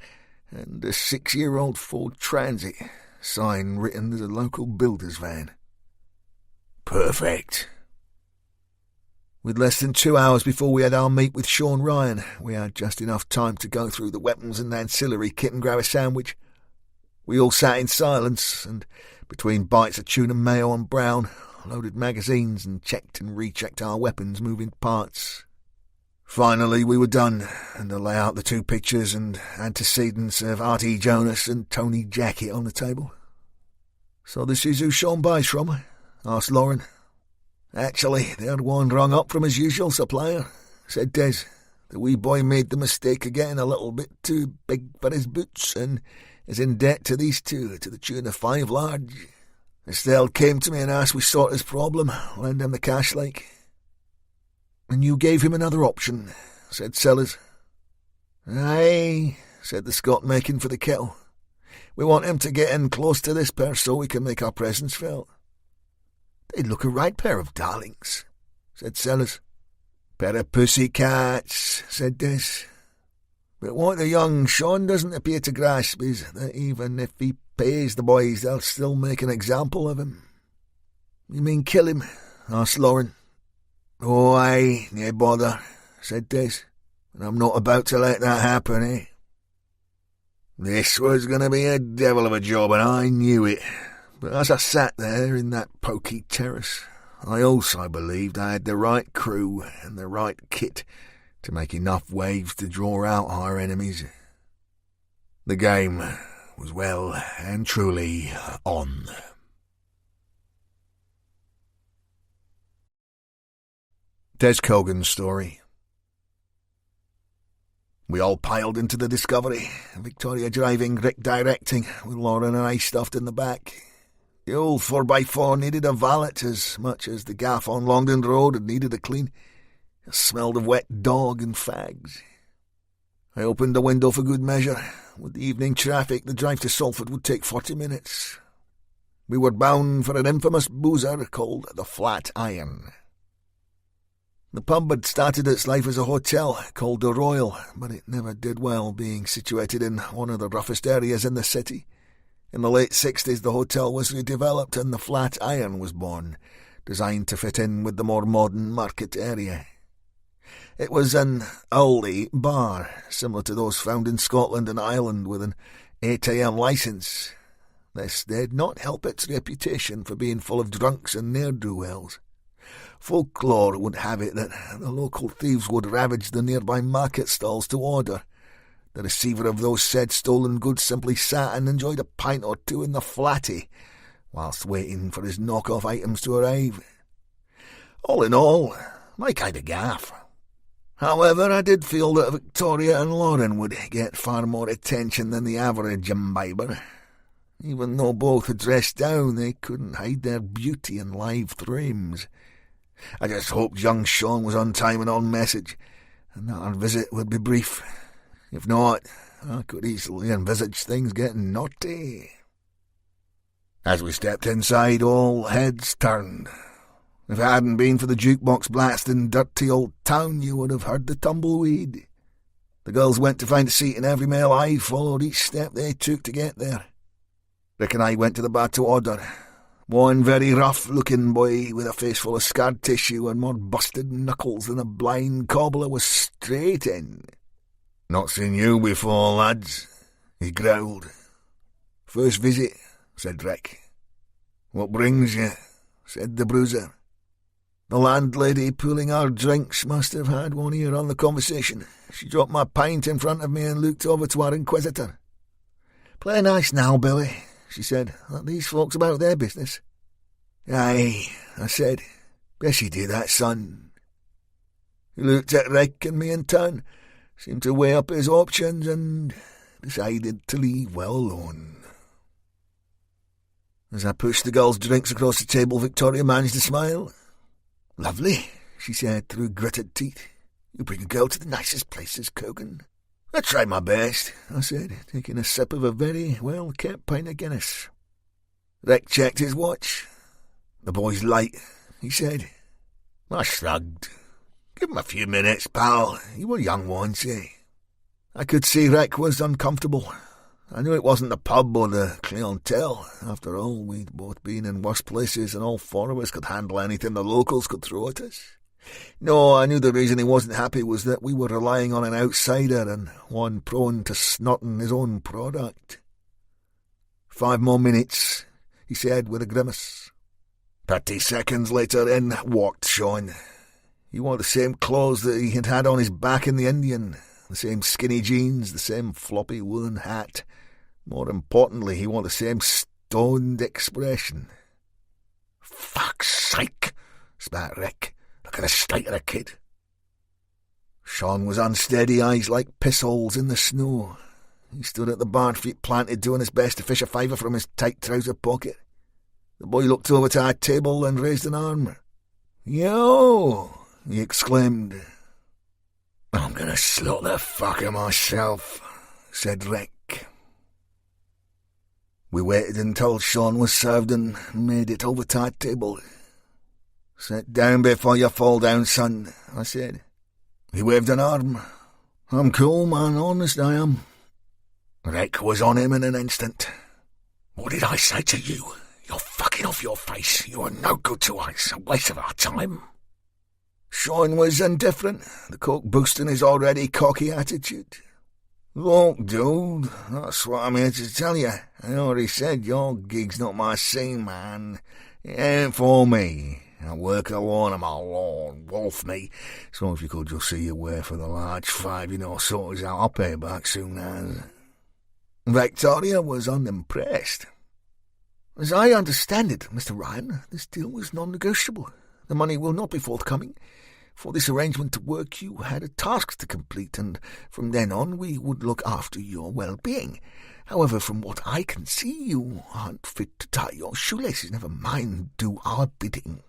and a 6-year-old Ford Transit, sign written as a local builder's van. Perfect. With less than 2 hours before we had our meet with Sean Ryan, we had just enough time to go through the weapons and ancillary kit and grab a sandwich. We all sat in silence, and between bites of tuna mayo and brown, loaded magazines and checked and rechecked our weapons' moving parts. Finally we were done, and I lay out the 2 pictures and antecedents of Artie Jonas and Tony Jacket on the table. "So this is who Sean buys from?" asked Lauren. "Actually, they're one rung up from his usual supplier," said Des. "The wee boy made the mistake of getting a little bit too big for his boots, and is in debt to these 2 to the tune of 5 large. Estelle came to me and asked we sort his problem, lend him the cash like." "And you gave him another option," said Sellers. "Aye," said the Scot, making for the kettle. "We want him to get in close to this pair so we can make our presence felt." "They'd look a right pair of darlings," said Sellers. "Pair of pussy cats," said Des. "But what the young Sean doesn't appear to grasp is that even if he pays the boys, they'll still make an example of him." "You mean kill him?" asked Lauren. "Oh, aye, nae bother," said Des. "And I'm not about to let that happen, eh?" This was going to be a devil of a job, and I knew it. But as I sat there in that poky terrace, I also believed I had the right crew and the right kit to make enough waves to draw out our enemies. The game was well and truly on. Des Cogan's story. We all piled into the Discovery, Victoria driving, Rick directing, with Lauren and I stuffed in the back. The old 4x4 needed a valet as much as the gaff on Longdon Road had needed a clean. It smelled of wet dog and fags. I opened the window for good measure. With the evening traffic, the drive to Salford would take 40 minutes. We were bound for an infamous boozer called the Flat Iron. The pub had started its life as a hotel called the Royal, but it never did well, being situated in one of the roughest areas in the city. In the late 60s, the hotel was redeveloped and the Flat Iron was born, designed to fit in with the more modern market area. It was an oldie bar, similar to those found in Scotland and Ireland, with an 8 a.m. licence. This did not help its reputation for being full of drunks and ne'er-do-wells. Folklore would have it that the local thieves would ravage the nearby market stalls to order, The receiver of those said stolen goods simply sat and enjoyed a pint or two in the flatty, whilst waiting for his knock-off items to arrive. All in all, my kind of gaff. However, I did feel that Victoria and Lauren would get far more attention than the average imbiber. Even though both had dressed down, they couldn't hide their beauty in live frames. I just hoped young Sean was on time and on message, and that our visit would be brief. If not, I could easily envisage things getting naughty. As we stepped inside, all heads turned. If it hadn't been for the jukebox blast in dirty old town, you would have heard the tumbleweed. The girls went to find a seat, and every male eye followed each step they took to get there. Rick and I went to the bar to order. One very rough-looking boy with a face full of scarred tissue and more busted knuckles than a blind cobbler was straight in. "Not seen you before, lads," he growled. "First visit," said Rick. "What brings you?" said the bruiser. The landlady pulling our drinks must have had one ear on the conversation. She dropped my pint in front of me and looked over to our inquisitor. "Play nice now, Billy," she said. "Let these folks about their business." "Aye," I said. "Best you do that, son." He looked at Rick and me in turn, seemed to weigh up his options, and decided to leave well alone. As I pushed the girls' drinks across the table, Victoria managed to smile. "Lovely," she said through gritted teeth. "You bring a girl to the nicest places, Cogan." "I tried my best," I said, taking a sip of a very well-kept pint of Guinness. Rick checked his watch. "The boy's late," he said. I shrugged. "Give him a few minutes, pal. You were young once, eh?" I could see Rick was uncomfortable. I knew it wasn't the pub or the clientele. After all, we'd both been in worse places, and all four of us could handle anything the locals could throw at us. No, I knew the reason he wasn't happy was that we were relying on an outsider and one prone to snorting his own product. 5 more minutes, he said with a grimace. 30 seconds later, in walked Sean. He wore the same clothes that he had had on his back in the Indian, the same skinny jeans, the same floppy woolen hat. More importantly, he wore the same stoned expression. "Fuck's sake," spat Rick. "Look at the state of the kid." Sean was unsteady, eyes like piss-holes in the snow. He stood at the bar, feet planted, doing his best to fish a fiver from his tight trouser pocket. The boy looked over to our table and raised an arm. "Yo!" he exclaimed. "I'm gonna slot the fucker myself," said Rick. We waited until Sean was served and made it over to our table. "Sit down before you fall down, son," I said. He waved an arm. "I'm cool, man, honest I am." Rick was on him in an instant. "What did I say to you? You're fucking off your face. You are no good to us, a waste of our time." Sean was indifferent, the coke boosting his already cocky attitude. "Look, dude, that's what I'm here to tell you. I already said your gig's not my scene, man. It ain't for me. I work alone, I'm a lone wolf, me. So if you could just see your way for the large 5, you know, sort us out, I'll pay back soon as." Victoria was unimpressed. "As I understand it, Mr. Ryan, this deal was non-negotiable. The money will not be forthcoming. For this arrangement to work, you had a task to complete, and from then on we would look after your well-being. However, from what I can see, you aren't fit to tie your shoelaces. Never mind, do our bidding."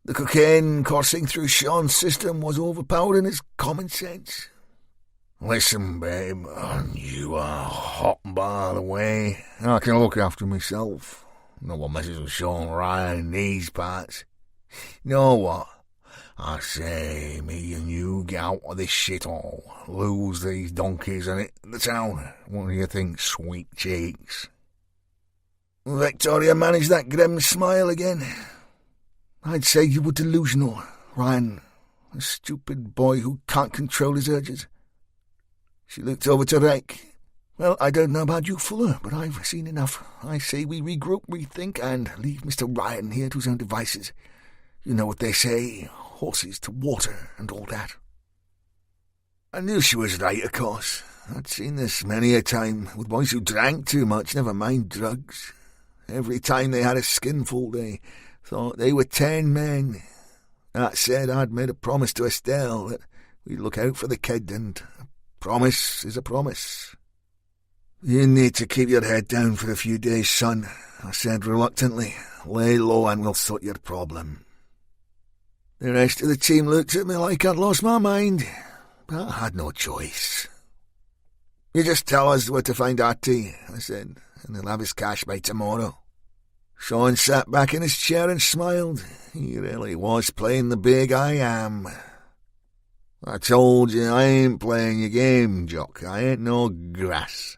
The cocaine coursing through Sean's system was overpowering his common sense. "Listen, babe, you are hot, by the way. I can look after myself. No one messes with Sean Ryan in these parts. Know what? I say, me and you get out of this shithole, lose these donkeys and hit the town. What do you think, sweet cheeks?" Victoria managed that grim smile again. "I'd say you were delusional, Ryan. A stupid boy who can't control his urges." She looked over to Rick. "Well, I don't know about you, Fuller, but I've seen enough. I say we regroup, rethink, and leave Mr. Ryan here to his own devices. You know what they say, horses to water and all that." I knew she was right, of course. I'd seen this many a time, with boys who drank too much, never mind drugs. Every time they had a skinful, they thought they were 10 men. That said, I'd made a promise to Estelle that we'd look out for the kid, and a promise is a promise. You need to keep your head down for a few days, son, I said reluctantly. Lay low and we'll sort your problem. The rest of the team looked at me like I'd lost my mind, but I had no choice. You just tell us where to find Artie, I said, and he'll have his cash by tomorrow. Sean sat back in his chair and smiled. He really was playing the big I am. I told you I ain't playing your game, Jock. I ain't no grass.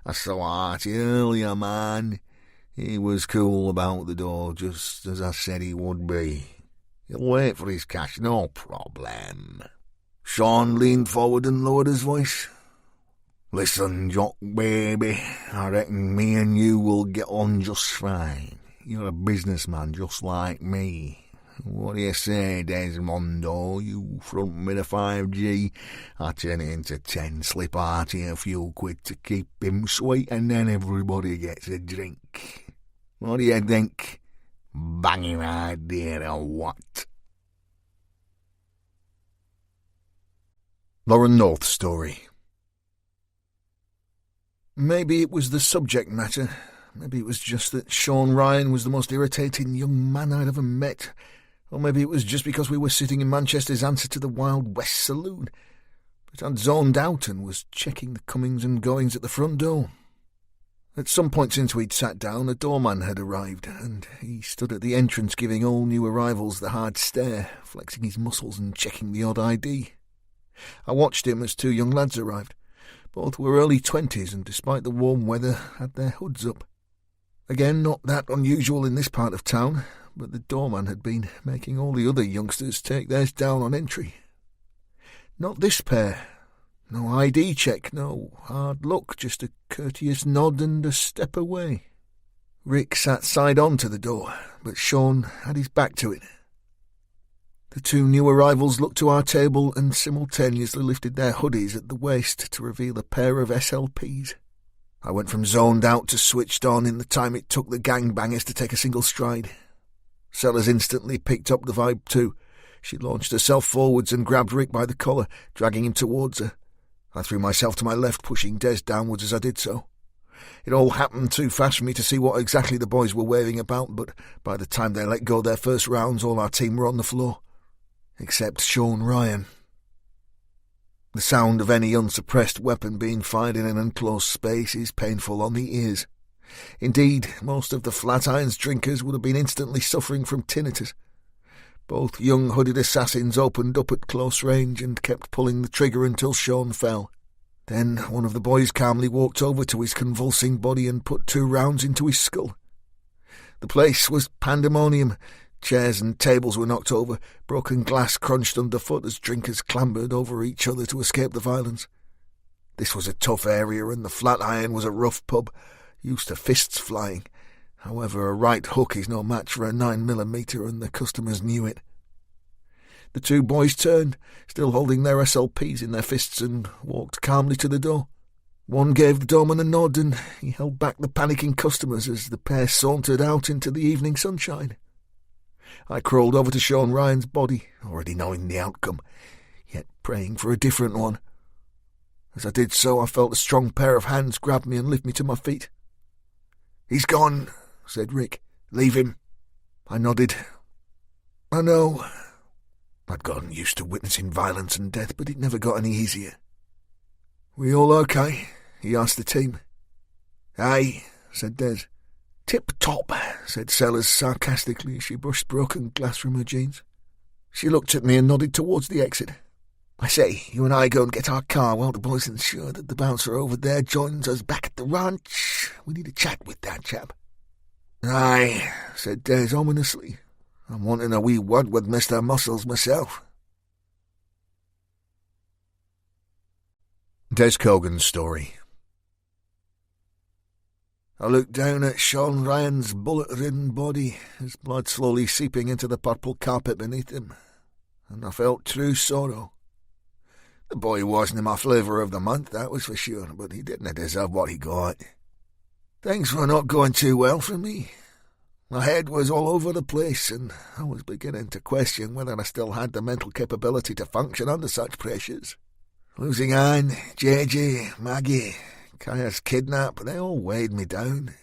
I saw Artie earlier, man. He was cool about the door, just as I said he would be. He'll wait for his cash, no problem. Sean leaned forward and lowered his voice. Listen, Jock, baby, I reckon me and you will get on just fine. You're a businessman just like me. What do you say, Desmondo? You front me the 5G, I turn it into 10, slip Artie a few quid to keep him sweet, and then everybody gets a drink. What do you think? Banging idea or what? Lauren North's story. Maybe it was the subject matter. Maybe it was just that Sean Ryan was the most irritating young man I'd ever met. Or maybe it was just because we were sitting in Manchester's answer to the Wild West Saloon. But I'd zoned out and was checking the comings and goings at the front door. At some point since we'd sat down, a doorman had arrived, and he stood at the entrance giving all new arrivals the hard stare, flexing his muscles and checking the odd ID. I watched him as 2 young lads arrived. Both were early 20s and, despite the warm weather, had their hoods up. Again, not that unusual in this part of town, but the doorman had been making all the other youngsters take theirs down on entry. Not this pair. No ID check, no hard look, just a courteous nod and a step away. Rick sat side on to the door, but Sean had his back to it. The 2 new arrivals looked to our table and simultaneously lifted their hoodies at the waist to reveal a pair of SLPs. I went from zoned out to switched on in the time it took the gangbangers to take a single stride. Sellers instantly picked up the vibe too. She launched herself forwards and grabbed Rick by the collar, dragging him towards her. I threw myself to my left, pushing Des downwards as I did so. It all happened too fast for me to see what exactly the boys were waving about, but by the time they let go their first rounds, all our team were on the floor. Except Sean Ryan. The sound of any unsuppressed weapon being fired in an enclosed space is painful on the ears. Indeed, most of the Flatirons drinkers would have been instantly suffering from tinnitus. Both young hooded assassins opened up at close range and kept pulling the trigger until Sean fell. Then one of the boys calmly walked over to his convulsing body and put 2 rounds into his skull. The place was pandemonium. Chairs and tables were knocked over, broken glass crunched underfoot as drinkers clambered over each other to escape the violence. This was a tough area, and the Flatiron was a rough pub, used to fists flying. However, a right hook is no match for a 9mm, and the customers knew it. The 2 boys turned, still holding their SLPs in their fists, and walked calmly to the door. One gave the doorman a nod, and he held back the panicking customers as the pair sauntered out into the evening sunshine. I crawled over to Sean Ryan's body, already knowing the outcome, yet praying for a different one. As I did so, I felt a strong pair of hands grab me and lift me to my feet. "He's gone," said Rick. "Leave him." I nodded. I know. I'd gotten used to witnessing violence and death, but it never got any easier. "We all okay?" he asked the team. "Aye," said Des. "Tip-top," said Sellers sarcastically as she brushed broken glass from her jeans. She looked at me and nodded towards the exit. "I say, you and I go and get our car while the boys ensure that the bouncer over there joins us back at the ranch. We need a chat with that chap." "Aye," said Des ominously. "I'm wanting a wee word with Mr. Muscles myself." Des Cogan's story. I looked down at Sean Ryan's bullet-ridden body, his blood slowly seeping into the purple carpet beneath him, and I felt true sorrow. The boy wasn't my flavour of the month, that was for sure, but he didn't deserve what he got. Things were not going too well for me. My head was all over the place, and I was beginning to question whether I still had the mental capability to function under such pressures. Losing Anne, JJ, Maggie, Kaya's kidnap, they all weighed me down.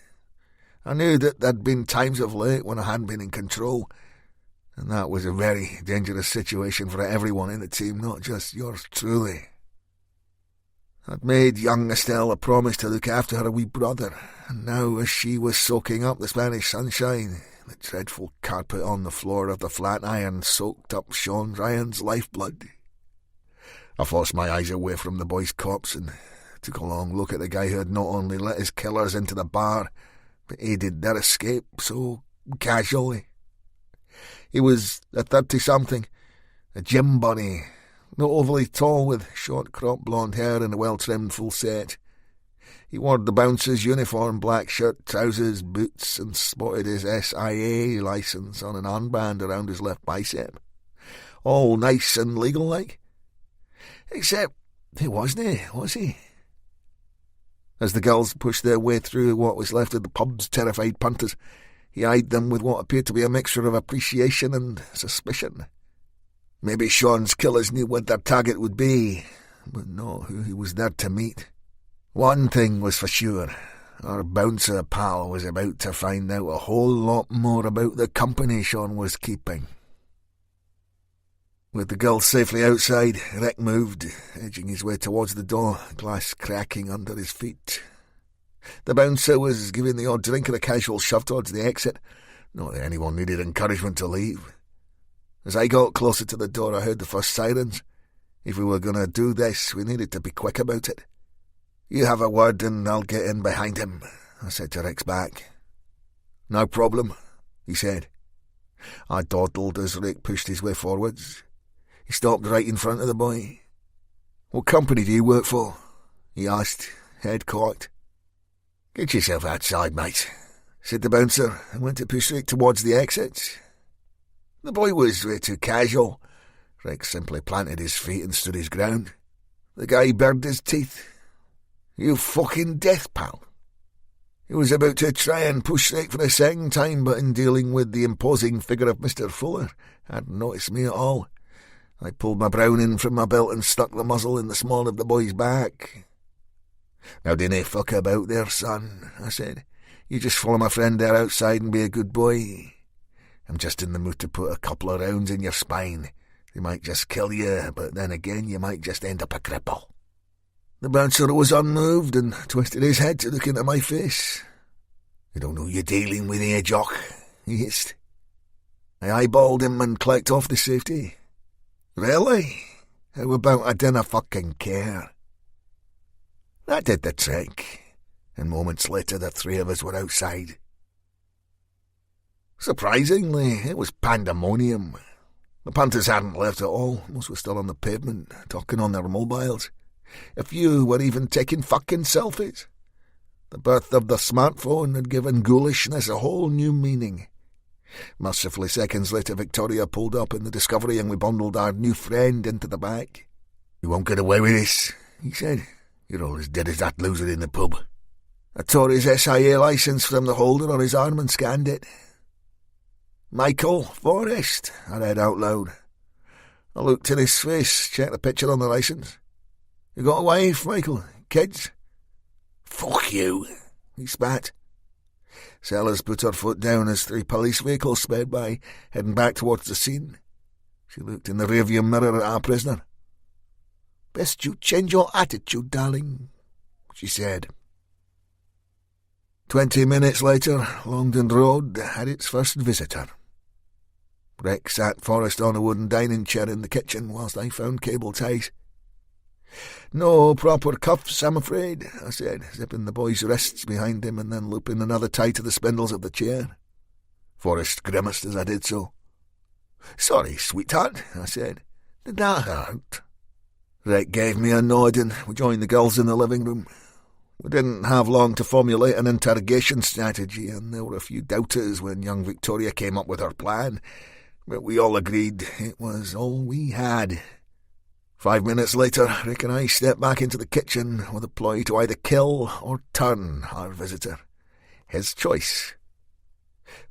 I knew that there'd been times of late when I hadn't been in control, and that was a very dangerous situation for everyone in the team, not just yours truly. I'd made young Estelle a promise to look after her wee brother, and now as she was soaking up the Spanish sunshine, the dreadful carpet on the floor of the Flatiron soaked up Sean Ryan's lifeblood. I forced my eyes away from the boy's corpse and took a long look at the guy who had not only let his killers into the bar, but aided their escape so casually. He was a 30-something, a gym bunny, not overly tall, with short cropped blonde hair and a well-trimmed full set. He wore the bouncer's uniform, black shirt, trousers, boots, and sported his SIA licence on an armband around his left bicep. All nice and legal-like. Except he wasn't, was he? As the girls pushed their way through what was left of the pub's terrified punters, he eyed them with what appeared to be a mixture of appreciation and suspicion. Maybe Sean's killers knew what their target would be, but not who he was there to meet. One thing was for sure. Our bouncer pal was about to find out a whole lot more about the company Sean was keeping. With the girls safely outside, Rick moved, edging his way towards the door, glass cracking under his feet. The bouncer was giving the odd drinker a casual shove towards the exit, not that anyone needed encouragement to leave. As I got closer to the door, I heard the first sirens. If we were going to do this, we needed to be quick about it. You have a word and I'll get in behind him, I said to Rick's back. No problem, he said. I dawdled as Rick pushed his way forwards. He stopped right in front of the boy. What company do you work for? He asked, head cocked. Get yourself outside, mate, said the bouncer, and went to push Rick towards the exit. The boy was way too casual. Rick simply planted his feet and stood his ground. The guy bared his teeth. You fucking death, pal. He was about to try and push Rick for a second time, but in dealing with the imposing figure of Mr. Fuller, hadn't noticed me at all. I pulled my Browning from my belt and stuck the muzzle in the small of the boy's back. Now dinna fuck about there, son, I said. You just follow my friend there outside and be a good boy. I'm just in the mood to put a couple of rounds in your spine. They might just kill you, but then again you might just end up a cripple. The bouncer was unmoved and twisted his head to look into my face. You don't know who you're dealing with here, Jock, he hissed. I eyeballed him and clicked off the safety. Really? How about I dinna fucking care? That did the trick, and moments later the three of us were outside. Surprisingly, it was pandemonium. The punters hadn't left at all. Most were still on the pavement, talking on their mobiles. A few were even taking fucking selfies. The birth of the smartphone had given ghoulishness a whole new meaning. Mercifully, seconds later, Victoria pulled up in the Discovery and we bundled our new friend into the back. You won't get away with this, he said. You're all as dead as that loser in the pub. I tore his SIA licence from the holder on his arm and scanned it. Michael Forrest, I read out loud. I looked in his face, checked the picture on the licence. You got a wife, Michael? Kids? Fuck you, he spat. Sellers put her foot down as 3 police vehicles sped by, heading back towards the scene. She looked in the rearview mirror at our prisoner. Best you change your attitude, darling, she said. 20 minutes later, Longdon Road had its first visitor. Rick sat Forrest on a wooden dining chair in the kitchen whilst I found cable ties. No proper cuffs, I'm afraid, I said, zipping the boy's wrists behind him and then looping another tie to the spindles of the chair. Forrest grimaced as I did so. Sorry, sweetheart, I said. Did that hurt? Rick gave me a nod and we joined the girls in the living room. We didn't have long to formulate an interrogation strategy, and there were a few doubters when young Victoria came up with her plan, but we all agreed it was all we had. 5 minutes later, Rick and I stepped back into the kitchen with a ploy to either kill or turn our visitor. His choice.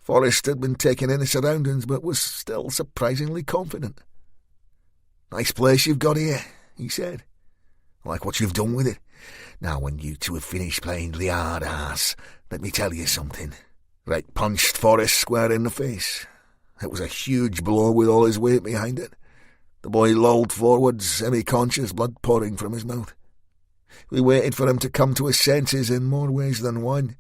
Forrest had been taken in his surroundings, but was still surprisingly confident. "Nice place you've got here," he said. "I like what you've done with it. Now, when you two have finished playing the hard ass, let me tell you something." Rick punched Forrest square in the face. It was a huge blow with all his weight behind it. The boy lolled forward, semi-conscious, blood pouring from his mouth. We waited for him to come to his senses in more ways than one.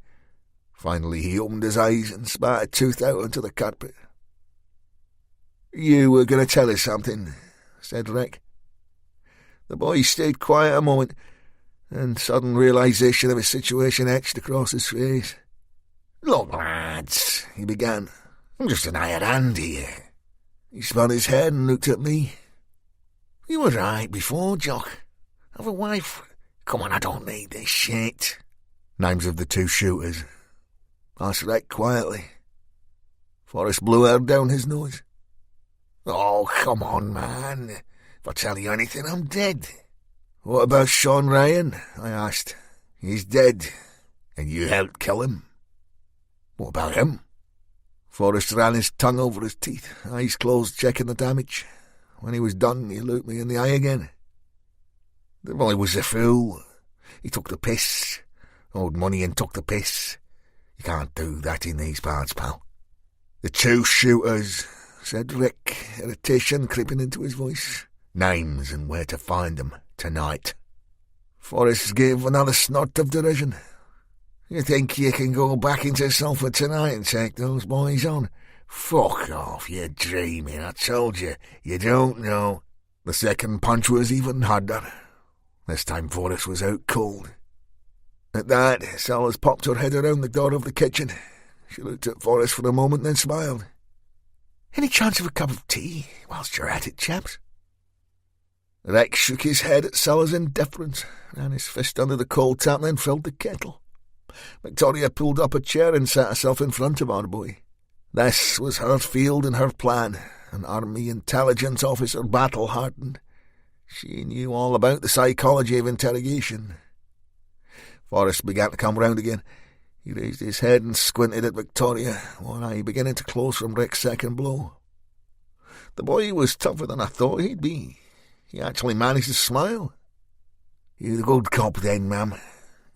Finally he opened his eyes and spat a tooth out onto the carpet. "You were going to tell us something," said Rick. The boy stayed quiet a moment, and sudden realization of his situation etched across his face. "Look, lads," he began, "I'm just an hired hand here." He spun his head and looked at me. "You were right before, Jock. Have a wife. Come on, I don't need this shit." "Names of the 2 shooters?" asked Rick quietly. Forrest blew air down his nose. "Oh, come on, man. If I tell you anything, I'm dead." "What about Sean Ryan?" I asked. "He's dead, and you helped kill him." "What about him?" Forrest ran his tongue over his teeth, eyes closed, checking the damage. When he was done, he looked me in the eye again. "The boy was a fool. He took the piss. Owed money and took the piss. You can't do that in these parts, pal." "The 2 shooters," said Rick, irritation creeping into his voice. "Names and where to find them tonight." Forrest gave another snort of derision. "You think you can go back into Salford tonight and take those boys on? Fuck off, you're dreaming. I told you, you don't know." The second punch was even harder. This time Forrest was out cold. At that, Sellers popped her head around the door of the kitchen. She looked at Forrest for a moment, then smiled. "Any chance of a cup of tea whilst you're at it, chaps?" Rick shook his head at Sellers' indifference, ran his fist under the cold tap, then filled the kettle. Victoria pulled up a chair and sat herself in front of our boy. This was her field and her plan, an army intelligence officer battle-hardened. She knew all about the psychology of interrogation. Forrest began to come round again. He raised his head and squinted at Victoria, one eye beginning to close from Rick's second blow. The boy was tougher than I thought he'd be. He actually managed to smile. "You the good cop then, ma'am?"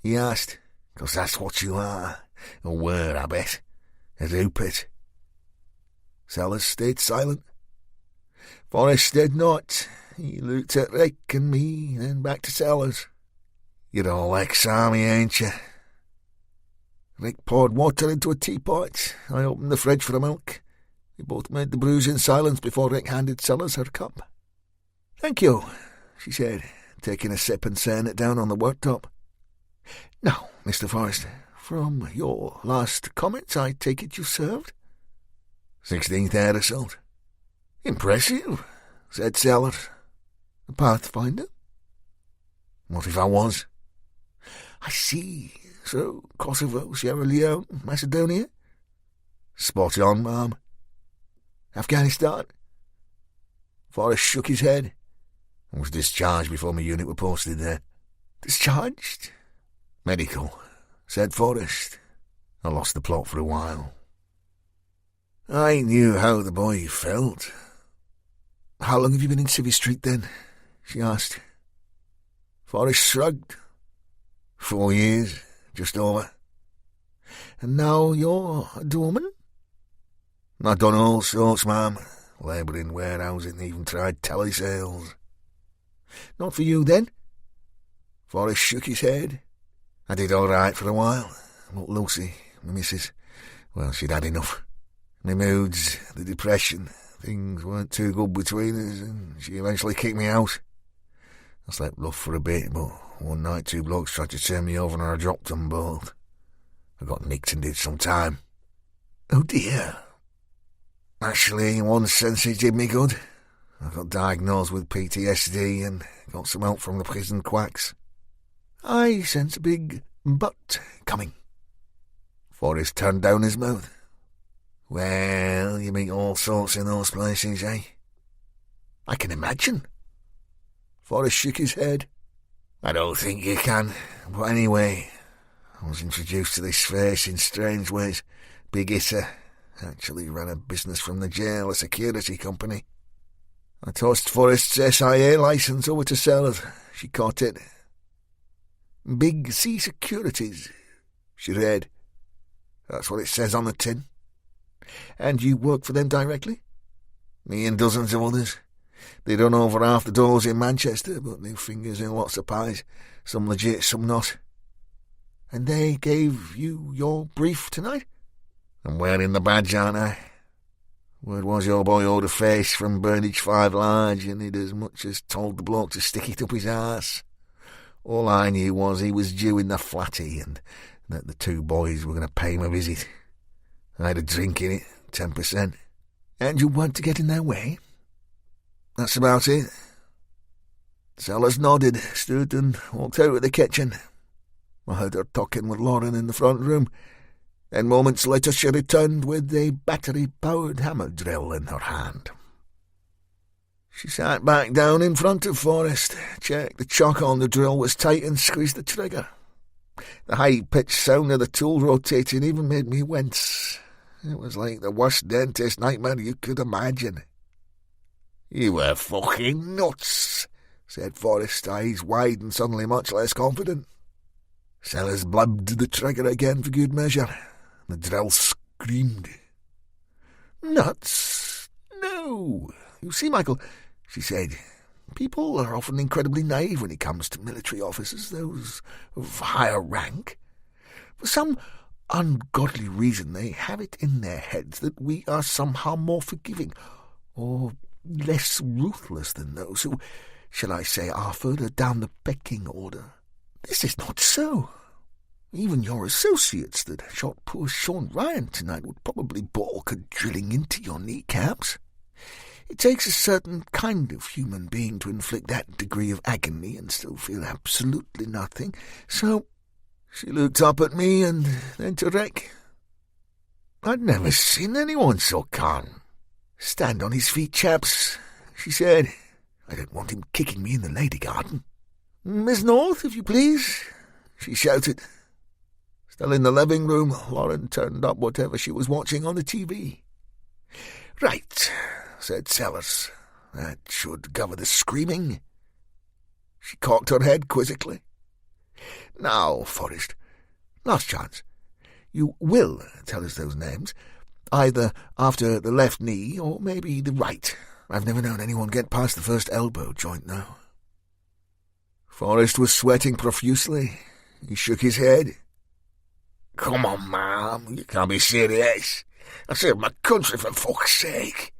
he asked. "'Cause that's what you are. Or were, I bet. A Rupert." Sellers stayed silent. Forrest did not. He looked at Rick and me, then back to Sellers. "You're all ex-army, ain't you?" Rick poured water into a teapot. I opened the fridge for a milk. We both made the brews in silence before Rick handed Sellers her cup. "Thank you," she said, taking a sip and setting it down on the worktop. "Now, Mr. Forrest, from your last comments, I take it you served?" 16th Air Assault. "Impressive," said Sellers. "A Pathfinder?" "What if I was?" "I see. So, Kosovo, Sierra Leone, Macedonia?" "Spot on, ma'am." "Afghanistan?" Forrest shook his head. "I was discharged before my unit were posted there." "Discharged?" "Medical," said Forrest. "I lost the plot for a while." I knew how the boy felt. "How long have you been in Civvy Street, then?" she asked. Forrest shrugged. 4 years, just over. "And now you're a doorman?" "I've done all sorts, ma'am. Labouring, warehousing, even tried telesales." "Not for you, then?" Forrest shook his head. "I did all right for a while, but Lucy, my missus, well, she'd had enough. My moods, the depression, things weren't too good between us, and she eventually kicked me out. I slept rough for a bit, but one night 2 blokes tried to turn me over and I dropped them both. I got nicked and did some time." "Oh dear." "Actually, in one sense it did me good. I got diagnosed with PTSD and got some help from the prison quacks." "I sense a big but coming." Forrest turned down his mouth. "Well, you meet all sorts in those places, eh?" "I can imagine." Forrest shook his head. I don't think you can, but anyway, I was introduced to this face in strange ways. Big hitter. Actually ran a business from the jail, a security company. I tossed Forrest's SIA licence over to Sellers. She caught it. Big C Securities, she read. That's what it says on the tin. And you work for them directly? Me and dozens of others. They run over half the doors in Manchester, but they've fingers in lots of pies. Some legit, some not. And they gave you your brief tonight? I'm wearing the badge, aren't I? Word was your boy owed a face from Burnage 5 Large, and he'd as much as told the bloke to stick it up his arse. All I knew was he was due in the flatty, and that the two boys were going to pay him a visit. I had a drink in it, 10%. And you weren't to get in their way? That's about it. Sellers nodded, stood and walked out of the kitchen. I heard her talking with Lauren in the front room. Then moments later she returned with a battery-powered hammer drill in her hand. She sat back down in front of Forrest, checked the chock on the drill was tight and squeezed the trigger. The high-pitched sound of the tool rotating even made me wince. It was like the worst dentist nightmare you could imagine. "You were fucking nuts," said Forrest, eyes wide and suddenly much less confident. Sellers blabbed the trigger again for good measure. The drill screamed. "Nuts? No. You see, Michael," she said, "people are often incredibly naive when it comes to military officers, those of higher rank. For some ungodly reason they have it in their heads that we are somehow more forgiving or less ruthless than those who, shall I say, are further down the pecking order. This is not so. Even your associates that shot poor Sean Ryan tonight would probably balk at drilling into your kneecaps. It takes a certain kind of human being to inflict that degree of agony and still feel absolutely nothing. So," she looked up at me and then to Rick. "I'd never seen anyone so calm." "Stand on his feet, chaps," she said. "I don't want him kicking me in the lady garden." "Miss North, if you please," she shouted. Still in the living room, Lauren turned up whatever she was watching on the TV. "Right," said Sellers. "That should cover the screaming." She cocked her head quizzically. "Now, Forrest, last chance. You will tell us those names, either after the left knee or maybe the right. I've never known anyone get past the first elbow joint, though." Forrest was sweating profusely. He shook his head. "Come on, ma'am, you can't be serious. I saved my country for fuck's sake."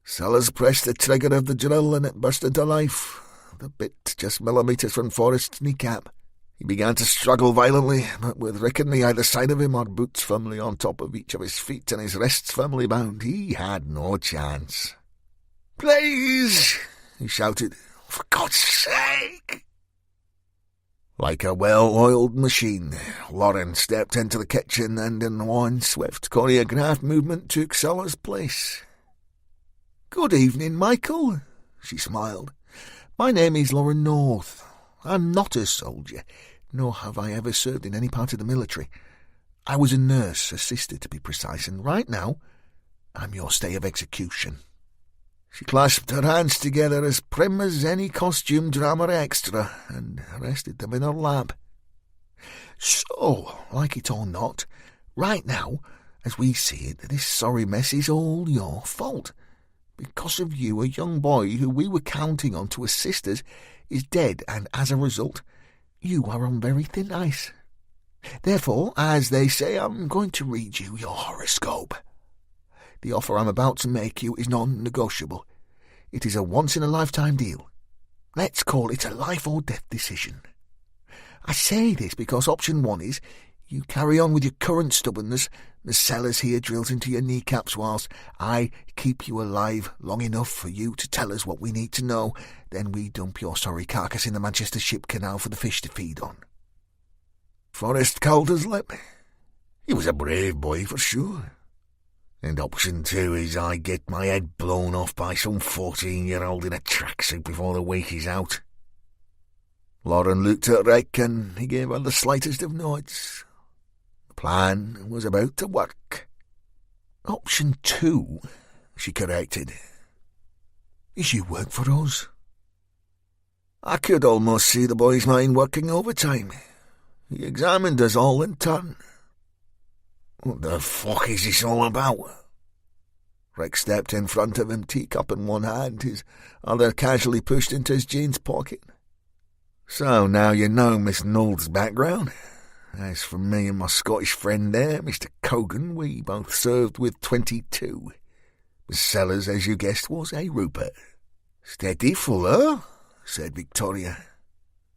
Sellers pressed the trigger of the drill and it burst into life, the bit just millimetres from Forrest's kneecap. He began to struggle violently, but with Rick and me either side of him, our boots firmly on top of each of his feet and his wrists firmly bound, he had no chance. "Please," he shouted, "for God's sake." Like a well-oiled machine, Lauren stepped into the kitchen and in one swift choreographed movement took Sellers' place. "Good evening, Michael," she smiled. "My name is Lauren North. I'm not a soldier, nor have I ever served in any part of the military. I was a nurse, a sister to be precise, and right now I'm your stay of execution." She clasped her hands together as prim as any costume drama extra and rested them in her lap. "So, like it or not, right now, as we see it, this sorry mess is all your fault. Because of you, a young boy who we were counting on to assist us is dead, and as a result, you are on very thin ice. Therefore, as they say, I'm going to read you your horoscope. The offer I'm about to make you is non-negotiable. It is a once-in-a-lifetime deal. Let's call it a life-or-death decision. I say this because option 1 is you carry on with your current stubbornness, the Sellers here drills into your kneecaps whilst I keep you alive long enough for you to tell us what we need to know. Then we dump your sorry carcass in the Manchester Ship Canal for the fish to feed on." Forrest curled his lip. He was a brave boy for sure. And option 2 is I get my head blown off by some 14-year-old in a tracksuit before the week is out. Lauren looked at Rick and he gave her the slightest of nods. The plan was about to work. Option 2, she corrected, is you work for us. I could almost see the boy's mind working overtime. He examined us all in turn. What the fuck is this all about? Rick stepped in front of him, teacup in one hand, his other casually pushed into his jeans pocket. So now you know Miss Knowles' background. As for me and my Scottish friend there, Mr. Cogan, we both served with 22. The Sellers, as you guessed, was a Rupert. Steady, Fuller, said Victoria.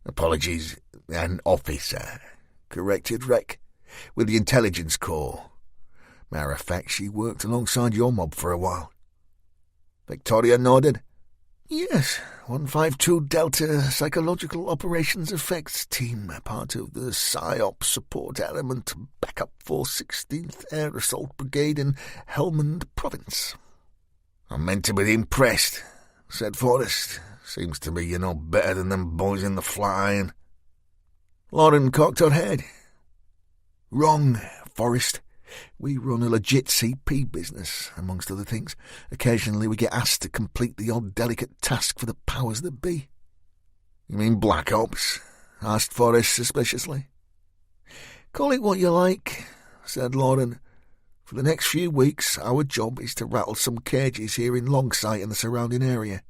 Apologies, an officer, corrected Rick, with the Intelligence Corps. Matter of fact, she worked alongside your mob for a while. Victoria nodded. Yes, 152 Delta Psychological Operations Effects Team, part of the PSYOP support element backup for 16th Air Assault Brigade in Helmand Province. I'm meant to be impressed, said Forrest. Seems to me you're not better than them boys in the Flatiron. Lauren cocked her head. Wrong, Forrest. We run a legit CP business, amongst other things. Occasionally we get asked to complete the odd delicate task for the powers that be. You mean Black Ops? Asked Forrest suspiciously. Call it what you like, said Lauren. For the next few weeks, our job is to rattle some cages here in Longsight and the surrounding area.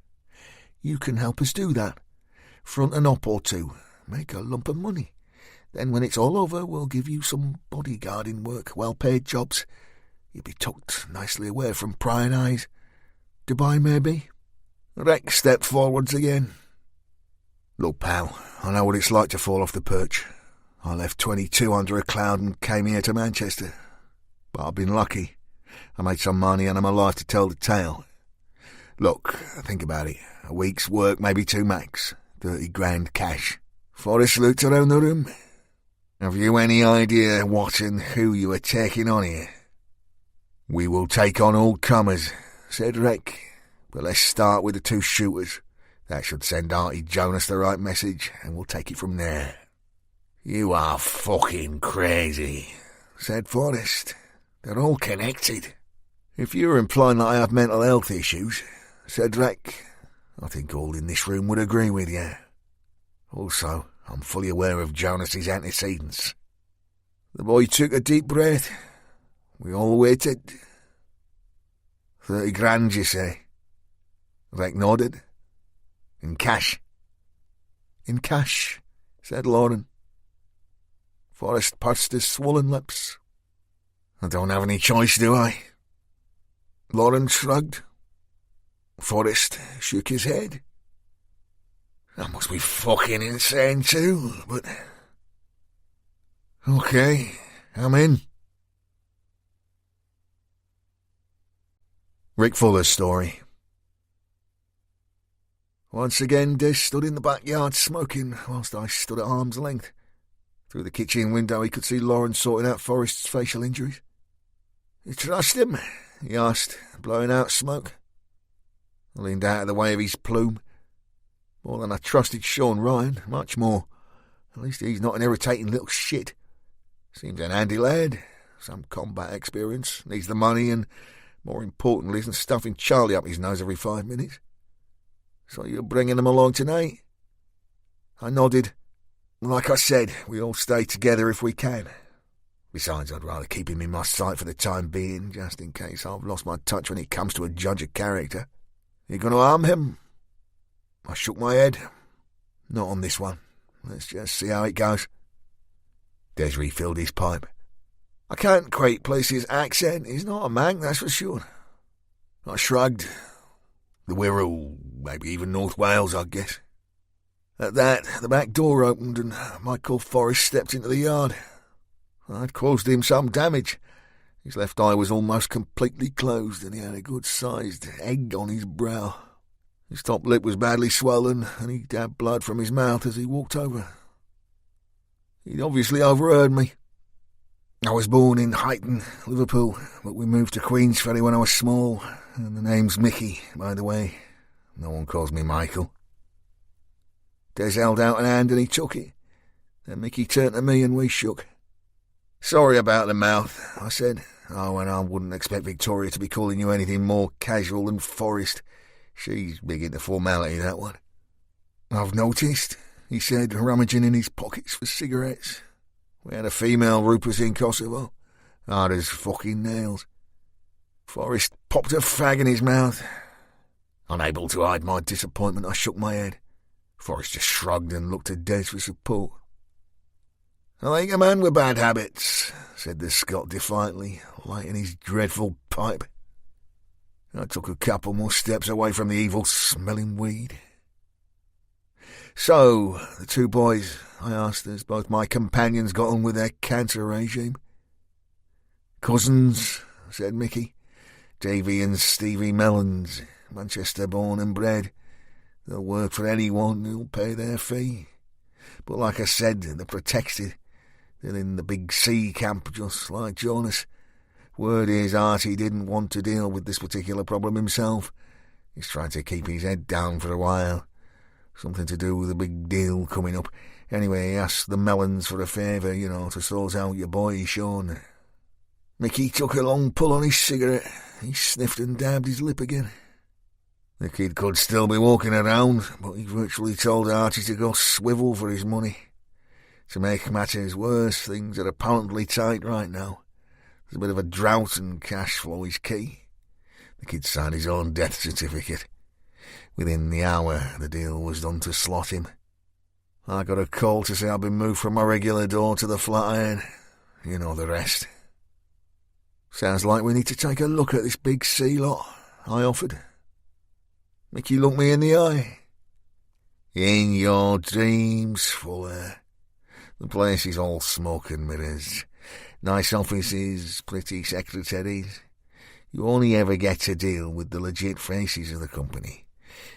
You can help us do that. Front an op or two. Make a lump of money. Then when it's all over, we'll give you some bodyguarding work, well-paid jobs. You'll be tucked nicely away from prying eyes. Dubai, maybe? Rex stepped forwards again. Look, pal, I know what it's like to fall off the perch. I left 22 under a cloud and came here to Manchester. But I've been lucky. I made some money and I'm alive to tell the tale. Look, think about it. A week's work, maybe 2 max. 30 grand cash. Forrest looked around the room. Have you any idea what and who you are taking on here? We will take on all comers, said Rick. But let's start with the 2 shooters. That should send Auntie Jonas the right message, and we'll take it from there. You are fucking crazy, said Forrest. They're all connected. If you're implying that I have mental health issues, said Rick, I think all in this room would agree with you. Also, I'm fully aware of Jonas's antecedents. The boy took a deep breath. We all waited. 30 grand, you say? Rick nodded. In cash? In cash, said Lauren. Forrest pursed his swollen lips. I don't have any choice, do I? Lauren shrugged. Forrest shook his head. That must be fucking insane too, but... Okay, I'm in. Rick Fuller's story. Once again, Dish stood in the backyard smoking whilst I stood at arm's length. Through the kitchen window he could see Lauren sorting out Forrest's facial injuries. You trust him? He asked, blowing out smoke. I leaned out of the way of his plume. More than I trusted Sean Ryan, much more. At least he's not an irritating little shit. Seems an handy lad, some combat experience, needs the money and, more importantly, isn't stuffing Charlie up his nose every 5 minutes. So you're bringing him along tonight? I nodded. Like I said, we all stay together if we can. Besides, I'd rather keep him in my sight for the time being, just in case I've lost my touch when it comes to a judge of character. You going to harm him? I shook my head. Not on this one. Let's just see how it goes. Des refilled his pipe. I can't quite place his accent. He's not a Manc, that's for sure. I shrugged. The Wirral, maybe even North Wales, I guess. At that, the back door opened and Michael Forrest stepped into the yard. I'd caused him some damage. His left eye was almost completely closed and he had a good-sized egg on his brow. His top lip was badly swollen, and he dabbed blood from his mouth as he walked over. He'd obviously overheard me. I was born in Huyton, Liverpool, but we moved to Queensferry when I was small, and the name's Mickey, by the way. No one calls me Michael. Des held out an hand and he took it. Then Mickey turned to me and we shook. "Sorry about the mouth," I said. "Oh, and I wouldn't expect Victoria to be calling you anything more casual than Forrest. She's big into formality, that one." "I've noticed," he said, rummaging in his pockets for cigarettes. "We had a female Rupert in Kosovo. Hard as fucking nails." Forrest popped a fag in his mouth. Unable to hide my disappointment, I shook my head. Forrest just shrugged and looked at Des for support. "I like a man with bad habits," said the Scot defiantly, lighting his dreadful pipe. I took a couple more steps away from the evil-smelling weed. "So, the two boys," I asked, as both my companions got on with their cancer regime. "Cousins," said Mickey. "Davy and Stevie Mellons, Manchester born and bred. They'll work for anyone who'll pay their fee. But like I said, they're protected. They're in the Big C camp, just like Jonas. Word is Artie didn't want to deal with this particular problem himself. He's trying to keep his head down for a while. Something to do with a big deal coming up. Anyway, he asked the Mellons for a favour, to sort out your boy, Sean." Mickey took a long pull on his cigarette. He sniffed and dabbed his lip again. "The kid could still be walking around, but he virtually told Archie to go swivel for his money. To make matters worse, things are apparently tight right now. There's a bit of a drought and cash flow is key. The kid signed his own death certificate. Within the hour, the deal was done to slot him. I got a call to say I'd been moved from my regular door to the Flatiron. You know the rest." "Sounds like we need to take a look at this Big C lot," I offered. Mickey looked me in the eye. "In your dreams, Fuller. The place is all smoke and mirrors. Nice offices, pretty secretaries. You only ever get to deal with the legit faces of the company.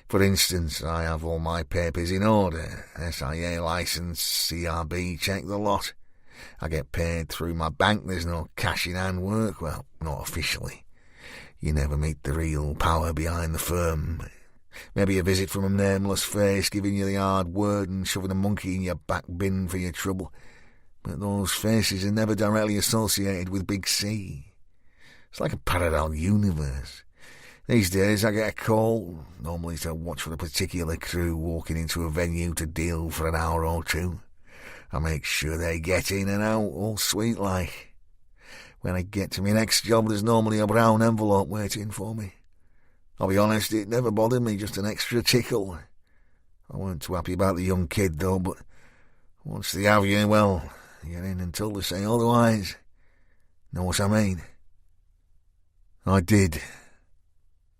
For instance, I have all my papers in order. SIA licence, CRB, check the lot. I get paid through my bank. There's no cash-in-hand work. Well, not officially. You never meet the real power behind the firm. Maybe a visit from a nameless face giving you the hard word and shoving a monkey in your back bin for your trouble. But those faces are never directly associated with Big C. It's like a parallel universe. These days I get a call, normally to watch for a particular crew walking into a venue to deal for an hour or two. I make sure they get in and out, all sweet-like. When I get to my next job, there's normally a brown envelope waiting for me. I'll be honest, it never bothered me, just an extra tickle. I weren't too happy about the young kid, though, but once they have you, well, you're in until they say otherwise. Know what I mean? I did.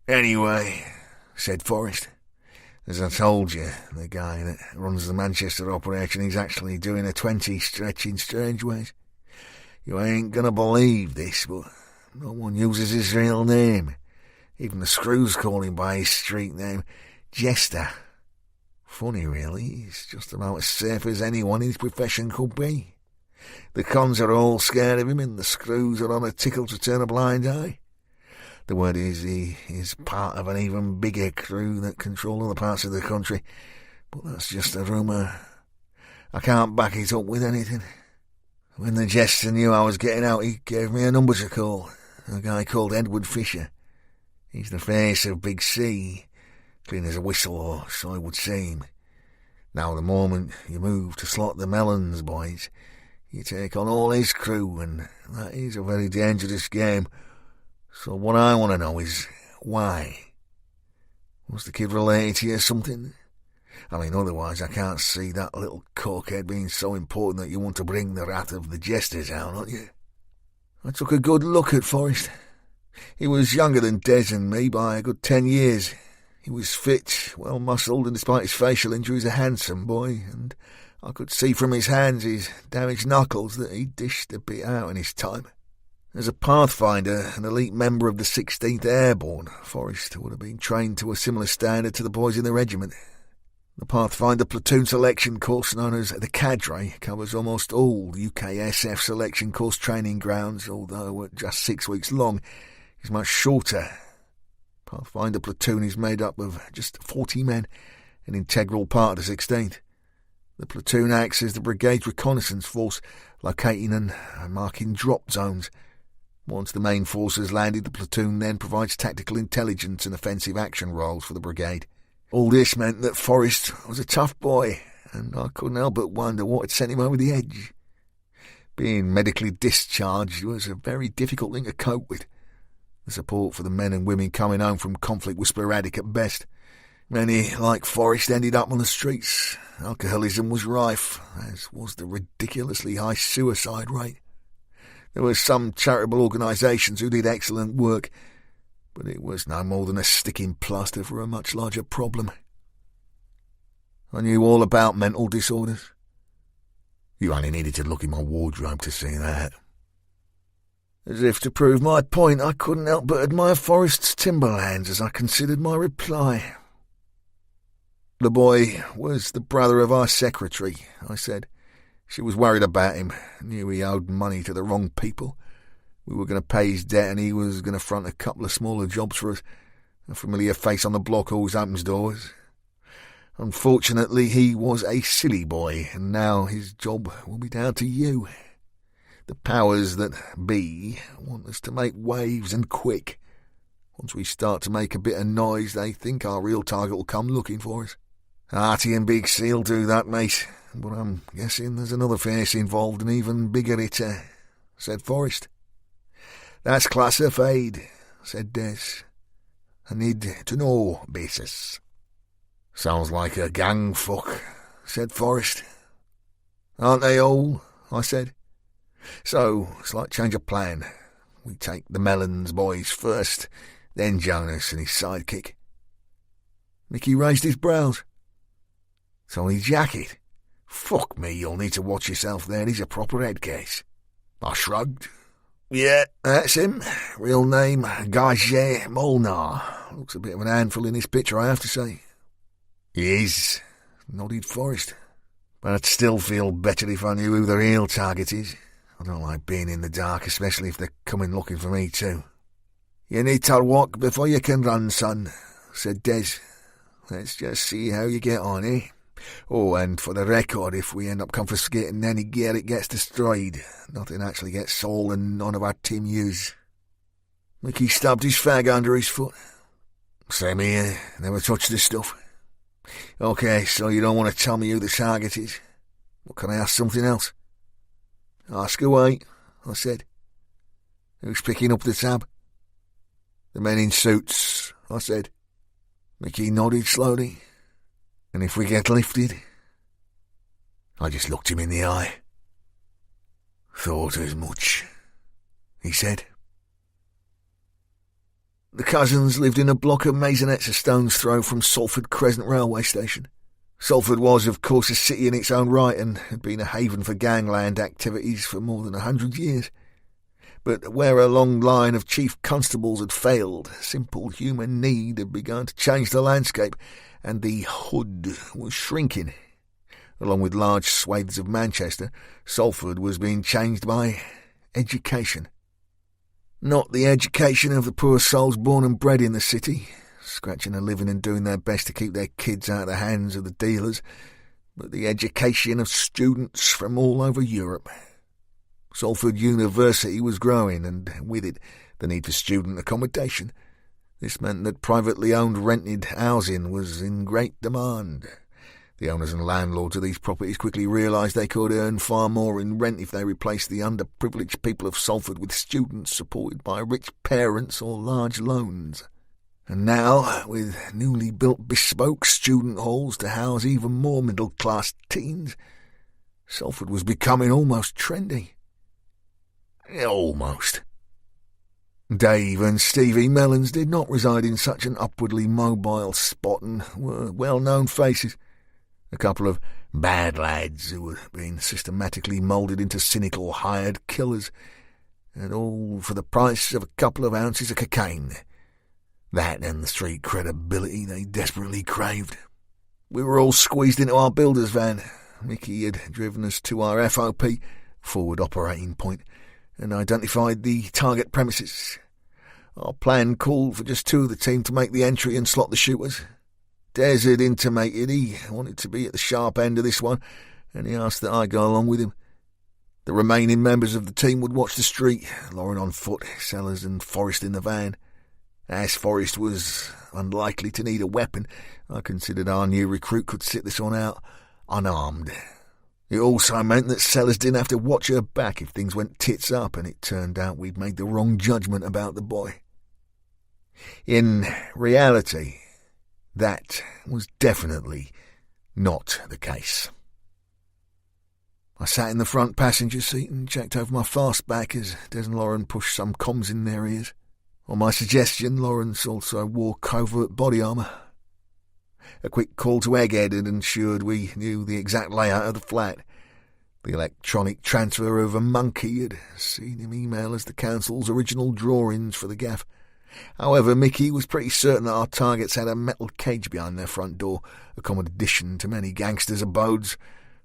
"Anyway," said Forrest, "as I told you, the guy that runs the Manchester operation is actually doing a 20 stretch in strange ways. You ain't gonna believe this, but no one uses his real name. Even the screws call him by his street name, Jester. Funny, really. He's just about as safe as anyone in his profession could be. The cons are all scared of him, and the screws are on a tickle to turn a blind eye. The word is he is part of an even bigger crew that control other parts of the country, but that's just a rumour. I can't back it up with anything. When the Jester knew I was getting out, he gave me a number to call, a guy called Edward Fisher. He's the face of Big C, clean as a whistle, or so it would seem. Now, the moment you move to slot the Mellons, boys, you take on all his crew, and that is a very dangerous game. So what I want to know is, why? Was the kid related to you or something? I mean, otherwise I can't see that little cokehead being so important that you want to bring the wrath of the Jesters out, don't you? I took a good look at Forrest. He was younger than Des and me by a good 10 years. He was fit, well-muscled, and despite his facial injuries, a handsome boy, and I could see from his hands, his damaged knuckles, that he dished a bit out in his time. As a Pathfinder, an elite member of the 16th Airborne, Forrest would have been trained to a similar standard to the boys in the regiment. The Pathfinder platoon selection course known as the Cadre covers almost all UKSF selection course training grounds, although at just 6 weeks long, is much shorter. Pathfinder platoon is made up of just 40 men, an integral part of the 16th. The platoon acts as the brigade's reconnaissance force, locating and marking drop zones. Once the main force has landed, the platoon then provides tactical intelligence and offensive action roles for the brigade. All this meant that Forrest was a tough boy, and I couldn't help but wonder what had sent him over the edge. Being medically discharged was a very difficult thing to cope with. The support for the men and women coming home from conflict was sporadic at best. Many, like Forrest, ended up on the streets. Alcoholism was rife, as was the ridiculously high suicide rate. There were some charitable organisations who did excellent work, but it was no more than a sticking plaster for a much larger problem. I knew all about mental disorders. You only needed to look in my wardrobe to see that. As if to prove my point, I couldn't help but admire Forrest's timberlands as I considered my reply. The boy was the brother of our secretary, I said. She was worried about him, knew he owed money to the wrong people. We were going to pay his debt and he was going to front a couple of smaller jobs for us. A familiar face on the block always opens doors. Unfortunately, he was a silly boy, and now his job will be down to you. The powers that be want us to make waves and quick. Once we start to make a bit of noise, they think our real target will come looking for us. Artie and Big Seal do that, mate, but I'm guessing there's another face involved, an even bigger hitter, said Forrest. That's classified, said Des. A need-to-know basis. Sounds like a gang fuck, said Forrest. Aren't they all? I said. So, slight change of plan. We take the Mellons boys first, then Jonas and his sidekick. Mickey raised his brows. Tony Jacket? Fuck me, you'll need to watch yourself then, he's a proper head case. I shrugged. Yeah, that's him. Real name, Gage Molnar. Looks a bit of an handful in this picture, I have to say. He is, nodded Forrest. But I'd still feel better if I knew who the real target is. I don't like being in the dark, especially if they're coming looking for me too. You need to walk before you can run, son, said Des. Let's just see how you get on, eh? Oh, and for the record, if we end up confiscating any gear, it gets destroyed. Nothing actually gets sold and none of our team use. Mickey stabbed his fag under his foot. Same here, never touched this stuff. Okay, so you don't want to tell me who the target is? Well, can I ask something else? Ask away, I said. Who's picking up the tab? The men in suits, I said. Mickey nodded slowly. And if we get lifted? I just looked him in the eye. Thought as much, he said. The cousins lived in a block of maisonettes a stone's throw from Salford Crescent railway station. Salford was, of course, a city in its own right and had been a haven for gangland activities for more than 100 years. But where a long line of chief constables had failed, simple human need had begun to change the landscape, and the hood was shrinking. Along with large swathes of Manchester, Salford was being changed by education. Not the education of the poor souls born and bred in the city, scratching a living and doing their best to keep their kids out of the hands of the dealers, but the education of students from all over Europe. Salford University was growing, and with it, the need for student accommodation. This meant that privately owned rented housing was in great demand. The owners and landlords of these properties quickly realised they could earn far more in rent if they replaced the underprivileged people of Salford with students supported by rich parents or large loans. And now, with newly built bespoke student halls to house even more middle-class teens, Salford was becoming almost trendy. Almost. Dave and Stevie Mellons did not reside in such an upwardly mobile spot and were well-known faces. A couple of bad lads who were being systematically moulded into cynical hired killers, and all for the price of a couple of ounces of cocaine. That and the street credibility they desperately craved. We were all squeezed into our builder's van. Mickey had driven us to our FOP, forward operating point, and identified the target premises. Our plan called for just 2 of the team to make the entry and slot the shooters. Des had intimated he wanted to be at the sharp end of this one, and he asked that I go along with him. The remaining members of the team would watch the street, Lauren on foot, Sellers and Forrest in the van. As Forrest was unlikely to need a weapon, I considered our new recruit could sit this one out unarmed. It also meant that Sellers didn't have to watch her back if things went tits up, and it turned out we'd made the wrong judgment about the boy. In reality, that was definitely not the case. I sat in the front passenger seat and checked over my fastback as Des and Lauren pushed some comms in their ears. On my suggestion, Lawrence also wore covert body armour. A quick call to Egghead had ensured we knew the exact layout of the flat. The electronic transfer of a monkey had seen him email us the council's original drawings for the gaff. However, Mickey was pretty certain that our targets had a metal cage behind their front door, a common addition to many gangsters' abodes,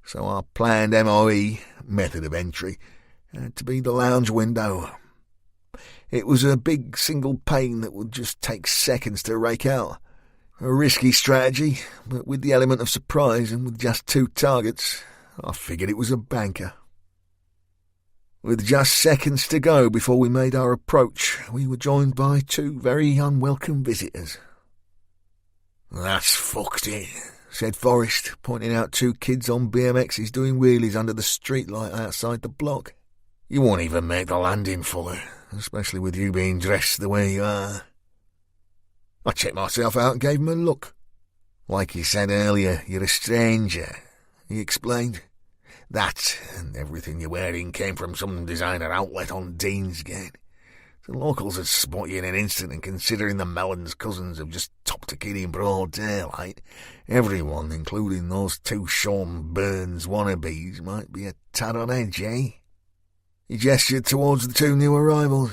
so our planned MOE, method of entry, had to be the lounge window. It was a big single pane that would just take seconds to rake out. A risky strategy, but with the element of surprise and with just 2 targets, I figured it was a banker. With just seconds to go before we made our approach, we were joined by 2 very unwelcome visitors. "That's fucked it," said Forrest, pointing out 2 kids on BMXs doing wheelies under the streetlight outside the block. "You won't even make the landing, Fuller, especially with you being dressed the way you are." I checked myself out and gave him a look. "Like you said earlier, you're a stranger," he explained. "That and everything you're wearing came from some designer outlet on Deansgate. The locals would spot you in an instant, and considering the Mellons cousins have just topped a kid in broad daylight, everyone, including those 2 Sean Burns wannabes, might be a tad on edge, eh?" He gestured towards the 2 new arrivals.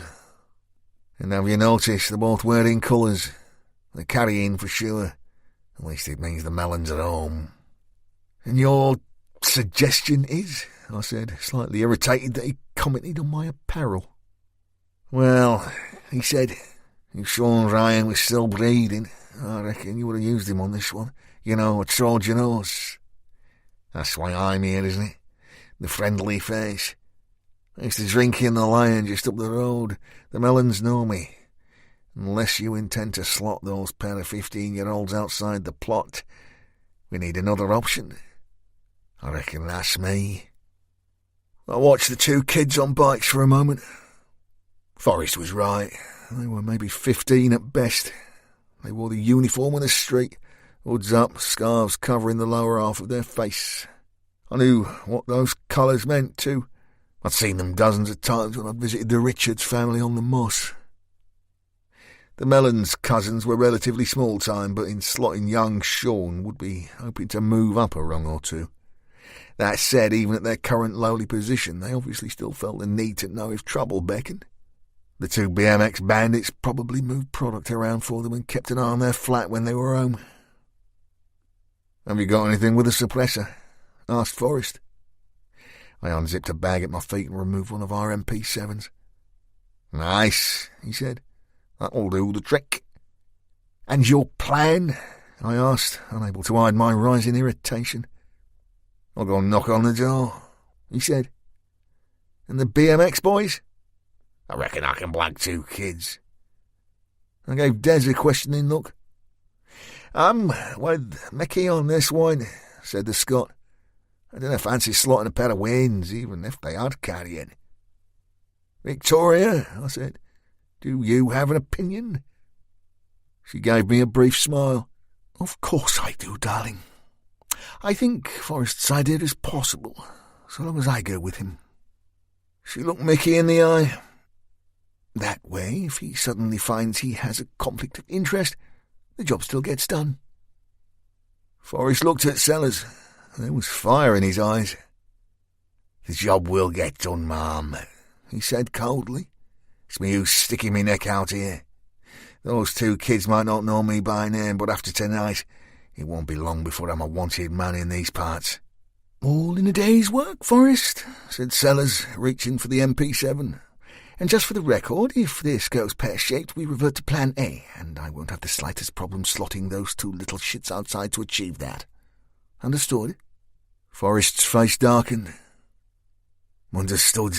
"And have you noticed they're both wearing colours? They're carrying for sure. At least it means the Mellons are home." "And your suggestion is?" I said, slightly irritated that he commented on my apparel. "Well," he said, "if Sean Ryan was still breathing, I reckon you would have used him on this one. You know, a Trojan horse. That's why I'm here, isn't it? The friendly face. I used to drink in the Lion just up the road. The Mellons know me. Unless you intend to slot those pair of 15-year-olds outside the plot, we need another option. I reckon that's me." I watched the 2 kids on bikes for a moment. Forrest was right. They were maybe 15 at best. They wore the uniform on the street, hoods up, scarves covering the lower half of their face. I knew what those colours meant, too. I'd seen them dozens of times when I'd visited the Richards family on the Moss. The Mellons cousins were relatively small-time, but in slotting young Sean would be hoping to move up a rung or 2. That said, even at their current lowly position, they obviously still felt the need to know if trouble beckoned. The 2 BMX bandits probably moved product around for them and kept an eye on their flat when they were home. "Have you got anything with a suppressor?" asked Forrest. I unzipped a bag at my feet and removed one of our MP7s. "Nice," he said. "That'll do the trick." "And your plan?" I asked, unable to hide my rising irritation. "I'll go knock on the door," he said. "And the BMX boys?" "I reckon I can blag 2 kids." I gave Des a questioning look. "I'm with Mickey on this one," said the Scot. "I don't fancy slotting a pair of wins, even if they are carrying." "Victoria," I said, "do you have an opinion?" She gave me a brief smile. "Of course I do, darling. I think Forrest's idea is possible, so long as I go with him." She looked Mickey in the eye. "That way, if he suddenly finds he has a conflict of interest, the job still gets done." Forrest looked at Sellers. There was fire in his eyes. "The job will get done, ma'am," he said coldly. "It's me who's sticking me neck out here. Those 2 kids might not know me by name, but after tonight, It won't be long before I'm a wanted man in these parts." "All in a day's work, Forrest," said Sellers, reaching for the MP7. "And just for the record, if this goes pear-shaped, we revert to Plan A, and I won't have the slightest problem slotting those two little shits outside to achieve that. Understood?" Forrest's face darkened. "Understood.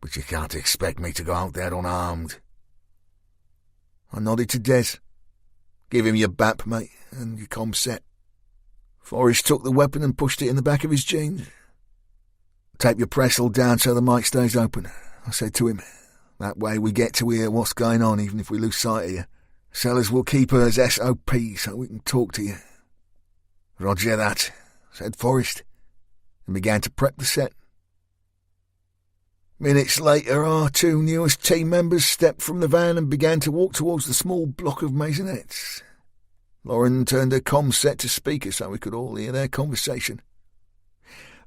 But you can't expect me to go out there unarmed." I nodded to Des. "Give him your BAP, mate, and your comm set." Forrest took the weapon and pushed it in the back of his jeans. "Tape your press all down so the mic stays open," I said to him. "That way we get to hear what's going on even if we lose sight of you. Sellers will keep hers SOP so we can talk to you." "Roger that," said Forrest, and began to prep the set. Minutes later, our two newest team members stepped from the van and began to walk towards the small block of maisonettes. Lauren turned her comm set to speaker so we could all hear their conversation.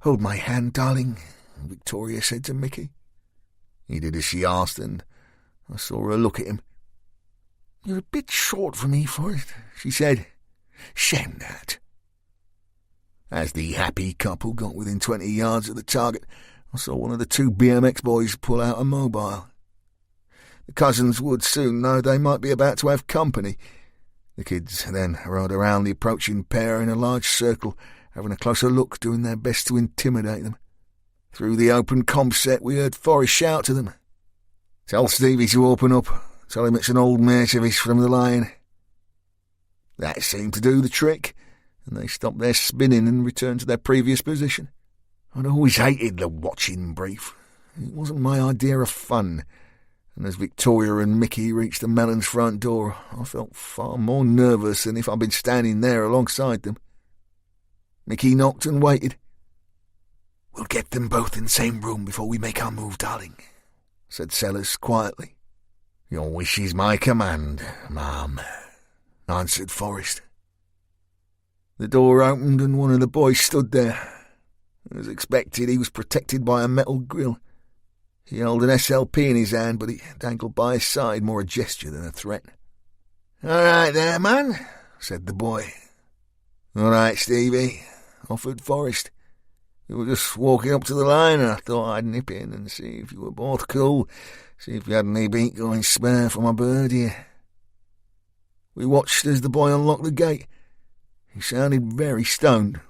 "Hold my hand, darling," Victoria said to Mickey. He did as she asked, and I saw her look at him. "You're a bit short for me, Forrest," she said. "Shame that." As the happy couple got within 20 yards of the target, I saw one of the two BMX boys pull out a mobile. The cousins would soon know they might be about to have company. The kids then rode around the approaching pair in a large circle, having a closer look, doing their best to intimidate them. Through the open comm set, we heard Forrest shout to them, "Tell Stevie to open up. Tell him it's an old mate of his from the line." That seemed to do the trick, and they stopped their spinning and returned to their previous position. I'd always hated the watching brief. It wasn't my idea of fun, and as Victoria and Mickey reached the Mellons' front door, I felt far more nervous than if I'd been standing there alongside them. Mickey knocked and waited. "We'll get them both in the same room before we make our move, darling," said Sellers quietly. "Your wish is my command, ma'am," answered Forrest. The door opened and one of the boys stood there. As expected, he was protected by a metal grill. He held an SLP in his hand, but it dangled by his side, more a gesture than a threat. "All right there, man," said the boy. "All right, Stevie," offered Forrest. "You were just walking up to the line, and I thought I'd nip in and see if you were both cool, see if you had any beat going spare for my bird here." We watched as the boy unlocked the gate. He sounded very stoned.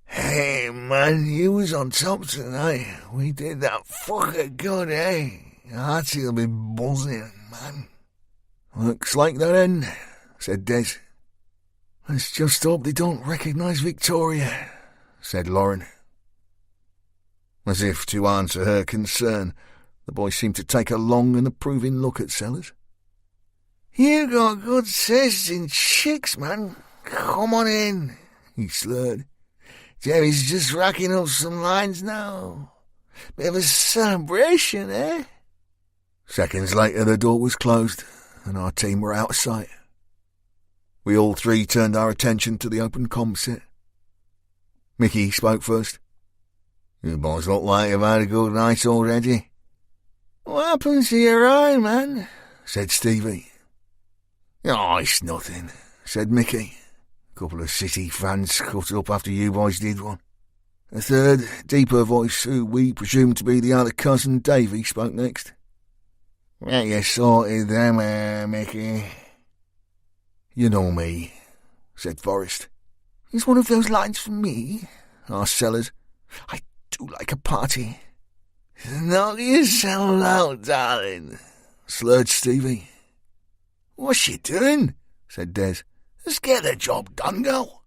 "Hey, man, you was on top tonight. We did that fucker good, eh? Artie'll be buzzing, man." "Looks like that end," said Des. "Let's just hope they don't recognise Victoria," said Lauren. As if to answer her concern, the boy seemed to take a long and approving look at Sellers. "You got good taste in chicks, man. Come on in," he slurred. "Jerry's just racking up some lines now. Bit of a celebration, eh?" Seconds later, the door was closed, and our team were out of sight. We all three turned our attention to the open comm set. Mickey spoke first. "You boys look like you've had a good night already." "What happened to your eye, man?" said Stevie. "Oh, it's nothing," said Mickey. "Couple of city fans cut up after you boys did one." A third, deeper voice, who we presumed to be the other cousin, Davy, spoke next. "Well, you sorted them, Mickey." "You know me," said Forrest. "Is one of those lines for me?" asked Sellers. "I do like a party." "Knock yourself out, darling," slurred Stevie. "What's she doing?" said Des. "Let's get the job done, girl."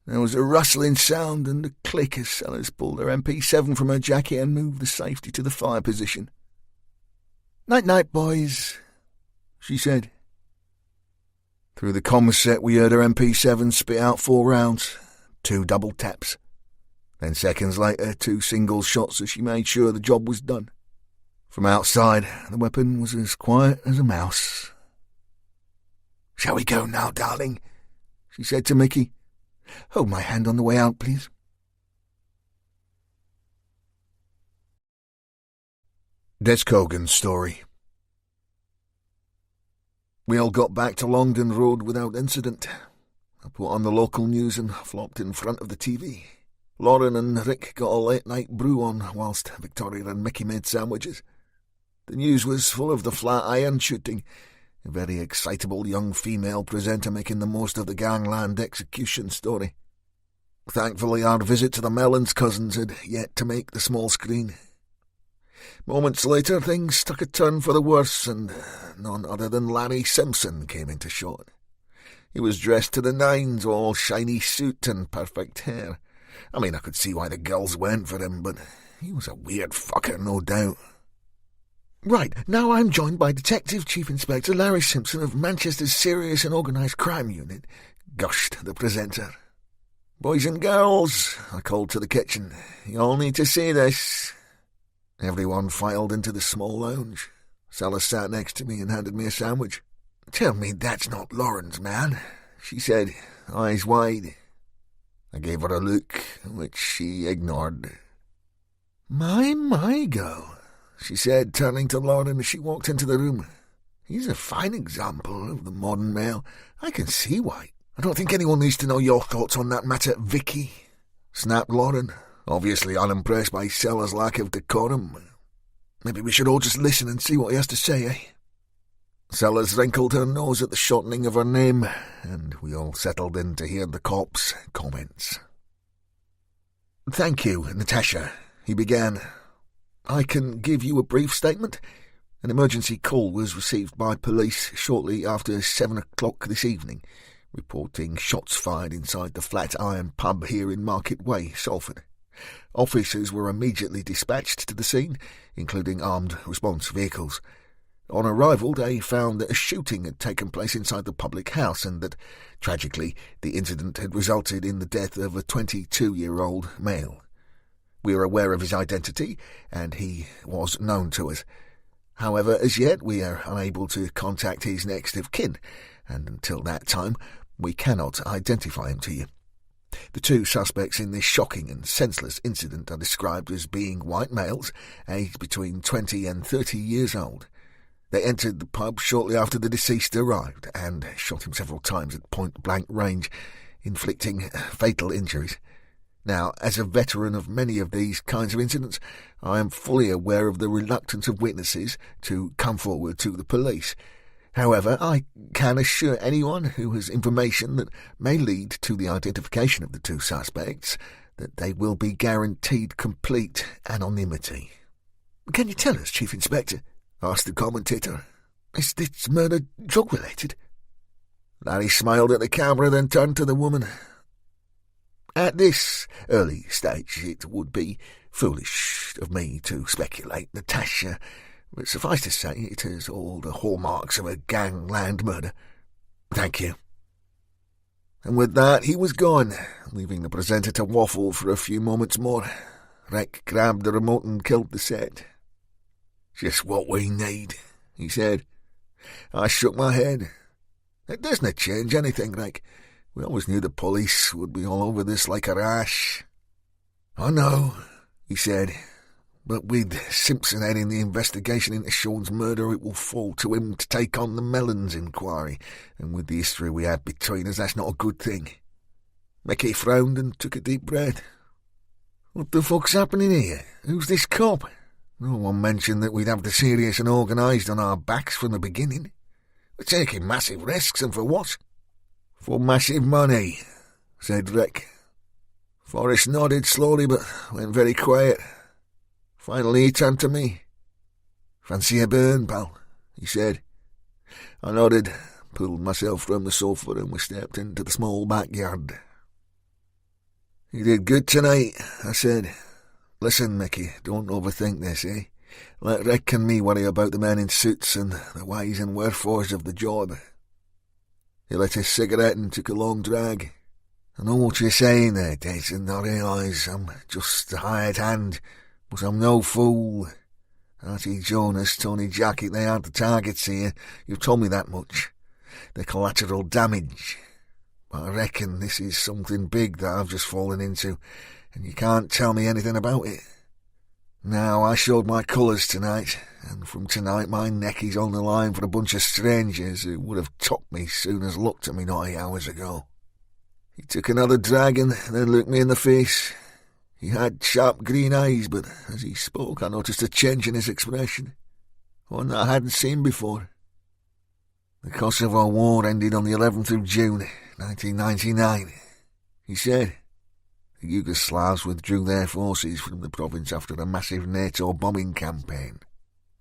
There was a rustling sound and a click as Sellers pulled her MP7 from her jacket and moved the safety to the fire position. "Night-night, boys," she said. Through the comm set we heard her MP7 spit out 4 rounds, 2 double taps. Then seconds later, 2 single shots as she made sure the job was done. From outside, the weapon was as quiet as a mouse. "Shall we go now, darling?" she said to Mickey. "Hold my hand on the way out, please." Des Cogan's story. We all got back to Longden Road without incident. I put on the local news and flopped in front of the TV. Lauren and Rick got a late-night brew on whilst Victoria and Mickey made sandwiches. The news was full of the Flatiron shooting, a very excitable young female presenter making the most of the gangland execution story. Thankfully, our visit to the Mellons cousins had yet to make the small screen. Moments later, things took a turn for the worse, and none other than Larry Simpson came into shot. He was dressed to the nines, all shiny suit and perfect hair. I mean, I could see why the girls went for him, but he was a weird fucker, no doubt. Right, now I'm joined by Detective Chief Inspector Larry Simpson of Manchester's Serious and Organised Crime Unit, gushed the presenter. Boys and girls, I called to the kitchen, you all need to see this. Everyone filed into the small lounge. Sella sat next to me and handed me a sandwich. Tell me that's not Lauren's man, she said, eyes wide. I gave her a look, which she ignored. My girl, she said, turning to Lauren as she walked into the room. He's a fine example of the modern male. I can see why. I don't think anyone needs to know your thoughts on that matter, Vicky, snapped Lauren, obviously unimpressed by Sella's lack of decorum. Maybe we should all just listen and see what he has to say, eh? Sellers wrinkled her nose at the shortening of her name, and we all settled in to hear the cop's comments. Thank you, Natasha, he began. I can give you a brief statement. An emergency call was received by police shortly after 7 o'clock this evening, reporting shots fired inside the Flatiron pub here in Market Way, Salford. Officers were immediately dispatched to the scene, including armed response vehicles. On arrival, they found that a shooting had taken place inside the public house and that, tragically, the incident had resulted in the death of a 22-year-old male. We are aware of his identity, and he was known to us. However, as yet, we are unable to contact his next of kin, and until that time, we cannot identify him to you. The two suspects in this shocking and senseless incident are described as being white males, aged between 20 and 30 years old. They entered the pub shortly after the deceased arrived and shot him several times at point-blank range, inflicting fatal injuries. Now, as a veteran of many of these kinds of incidents, I am fully aware of the reluctance of witnesses to come forward to the police. However, I can assure anyone who has information that may lead to the identification of the two suspects that they will be guaranteed complete anonymity. Can you tell us, Chief Inspector? Asked the commentator. Is this murder drug-related? Larry smiled at the camera, then turned to the woman. At this early stage, it would be foolish of me to speculate, Natasha, but suffice to say it has all the hallmarks of a gangland murder. Thank you. And with that, he was gone, leaving the presenter to waffle for a few moments more. Rick grabbed the remote and killed the set. Just what we need, he said. I shook my head. It doesn't change anything, Rick. We always knew the police would be all over this like a rash. I know, he said, but with Simpson heading the investigation into Sean's murder, it will fall to him to take on the Mellons inquiry, and with the history we have between us, that's not a good thing. Mickey frowned and took a deep breath. What the fuck's happening here? Who's this cop? No one mentioned that we'd have the Serious and Organised on our backs from the beginning. We're taking massive risks, and for what? For massive money, said Rick. Forrest nodded slowly but went very quiet. Finally he turned to me. Fancy a burn, pal, he said. I nodded, pulled myself from the sofa and we stepped into the small backyard. You did good tonight, I said. Listen, Mickey, don't overthink this, eh? Let Rick and me worry about the men in suits and the whys and wherefores of the job. He lit his cigarette and took a long drag. I know what you're saying there, Jason. I realise I'm just the hired hand, but I'm no fool. Artie Jonas, Tony Jacket, they aren't the targets here. You've told me that much. They're collateral damage. But I reckon this is something big that I've just fallen into, and you can't tell me anything about it. Now, I showed my colours tonight, and from tonight my neck is on the line for a bunch of strangers who would have topped me soon as looked at me 90 hours ago. He took another drag and then looked me in the face. He had sharp green eyes, but as he spoke I noticed a change in his expression, one that I hadn't seen before. The Kosovo War ended on the 11th of June, 1999, he said. The Yugoslavs withdrew their forces from the province after a massive NATO bombing campaign.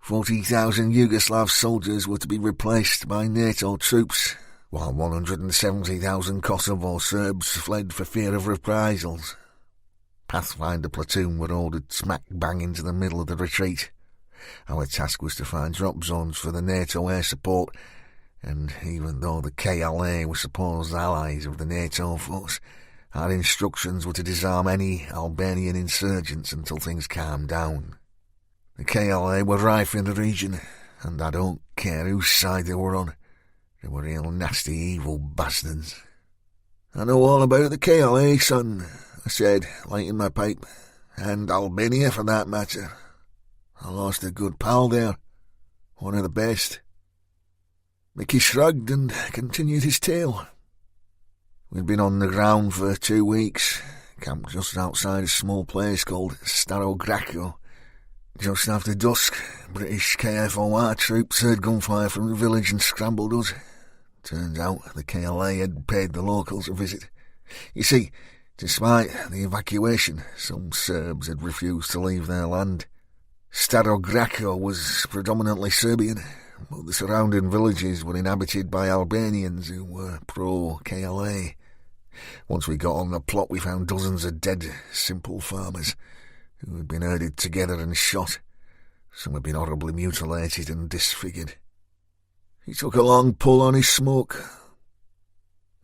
40,000 Yugoslav soldiers were to be replaced by NATO troops, while 170,000 Kosovo Serbs fled for fear of reprisals. Pathfinder platoon were ordered smack bang into the middle of the retreat. Our task was to find drop zones for the NATO air support, and even though the KLA were supposed allies of the NATO force, our instructions were to disarm any Albanian insurgents until things calmed down. The KLA were rife in the region, and I don't care whose side they were on. They were real nasty, evil bastards. "I know all about the KLA, son," I said, lighting my pipe, "and Albania for that matter. I lost a good pal there, one of the best." Mickey shrugged and continued his tale. We'd been on the ground for 2 weeks, camped just outside a small place called Starogracko. Just after dusk, British KFOR troops heard gunfire from the village and scrambled us. Turns out the KLA had paid the locals a visit. You see, despite the evacuation, some Serbs had refused to leave their land. Starogracko was predominantly Serbian, but the surrounding villages were inhabited by Albanians who were pro-KLA. Once we got on the plot, we found dozens of dead, simple farmers who had been herded together and shot. Some had been horribly mutilated and disfigured. He took a long pull on his smoke.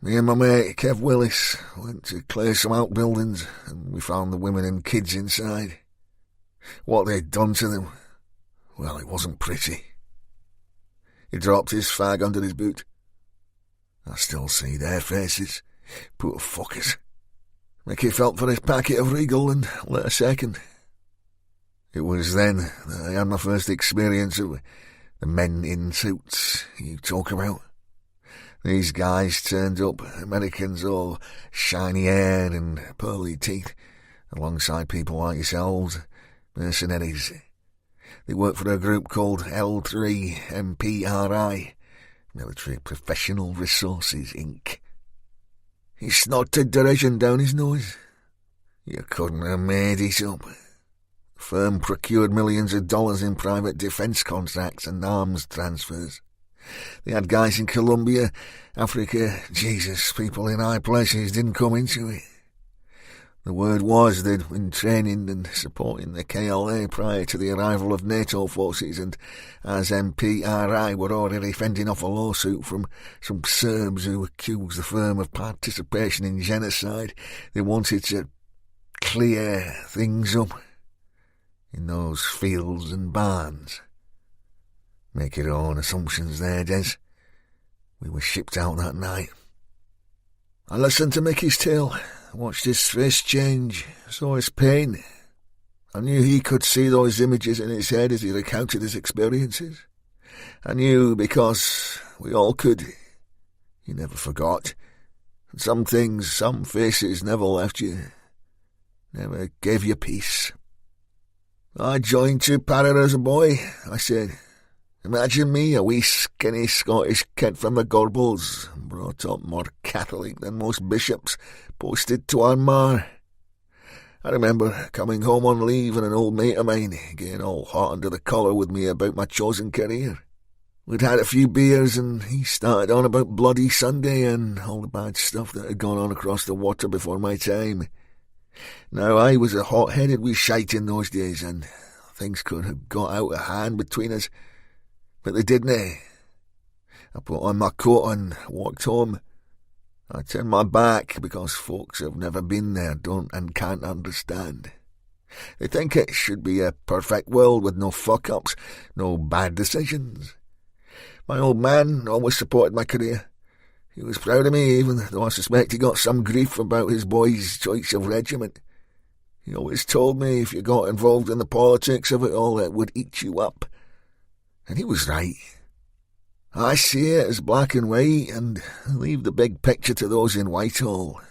Me and my mate, Kev Willis, went to clear some outbuildings, and we found the women and kids inside. What they'd done to them, well, it wasn't pretty. He dropped his fag under his boot. I still see their faces. Poor fuckers. Mickey felt for his packet of Regal and lit a second. It was then that I had my first experience of the men in suits you talk about. These guys turned up, Americans, all shiny hair and pearly teeth, alongside people like yourselves, mercenaries. They worked for a group called L3 MPRI, Military Professional Resources, Inc. He snorted derision down his nose. You couldn't have made it up. The firm procured millions of dollars in private defence contracts and arms transfers. They had guys in Colombia, Africa. Jesus, people in high places didn't come into it. The word was they'd been training and supporting the KLA prior to the arrival of NATO forces, and as MPRI were already fending off a lawsuit from some Serbs who accused the firm of participation in genocide, they wanted to clear things up in those fields and barns. Make your own assumptions there, Des. We were shipped out that night. I listened to Mickey's tale, watched his face change, saw his pain. I knew he could see those images in his head as he recounted his experiences. I knew because we all could. He never forgot. And some things, some faces never left you, never gave you peace. "I joined two para as a boy," I said. "Imagine me, a wee skinny Scottish kid from the Gorbals, brought up more Catholic than most bishops, posted to Armagh. I remember coming home on leave and an old mate of mine getting all hot under the collar with me about my chosen career. We'd had a few beers and he started on about Bloody Sunday and all the bad stuff that had gone on across the water before my time. Now, I was a hot-headed wee shite in those days, and things could have got out of hand between us, but they didn't. I put on my coat and walked home. I turned my back because folks who've never been there don't and can't understand. They think it should be a perfect world with no fuck-ups, no bad decisions. My old man always supported my career. He was proud of me, even though I suspect he got some grief about his boy's choice of regiment. He always told me if you got involved in the politics of it all, it would eat you up. And he was right. I see it as black and white, and leave the big picture to those in Whitehall.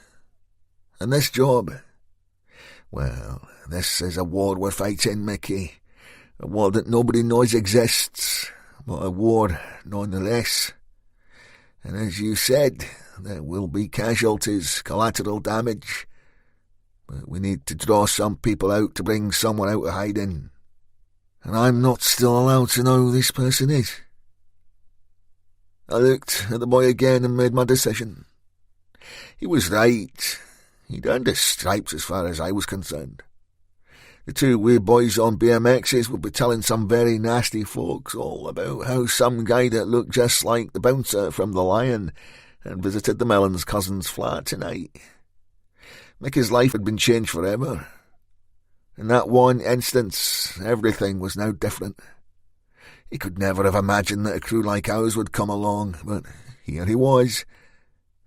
And this job? Well, this is a war we're fighting, Mickey. A war that nobody knows exists, but a war nonetheless. And as you said, there will be casualties, collateral damage. But we need to draw some people out to bring someone out of hiding. And I'm not still allowed to know who this person is. I looked at the boy again and made my decision. He was right. He'd earned his stripes as far as I was concerned. The two wee boys on BMXs would be telling some very nasty folks all about how some guy that looked just like the bouncer from The Lion had visited the Mellons' cousin's flat tonight. Mickey's life had been changed forever. In that one instance, everything was now different. He could never have imagined that a crew like ours would come along, but here he was,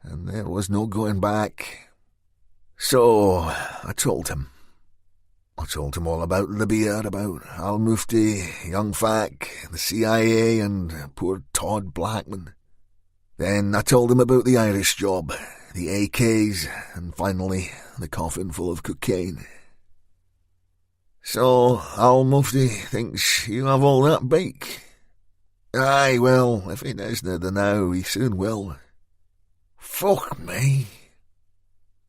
and there was no going back. So I told him. I told him all about Libya, about Al-Mufti, young Fack, the CIA, and poor Todd Blackman. Then I told him about the Irish job, the AKs, and finally the coffin full of cocaine. So Al-Mufti thinks you have all that bake? Aye, well, if he doesn't the now, he soon will. Fuck me.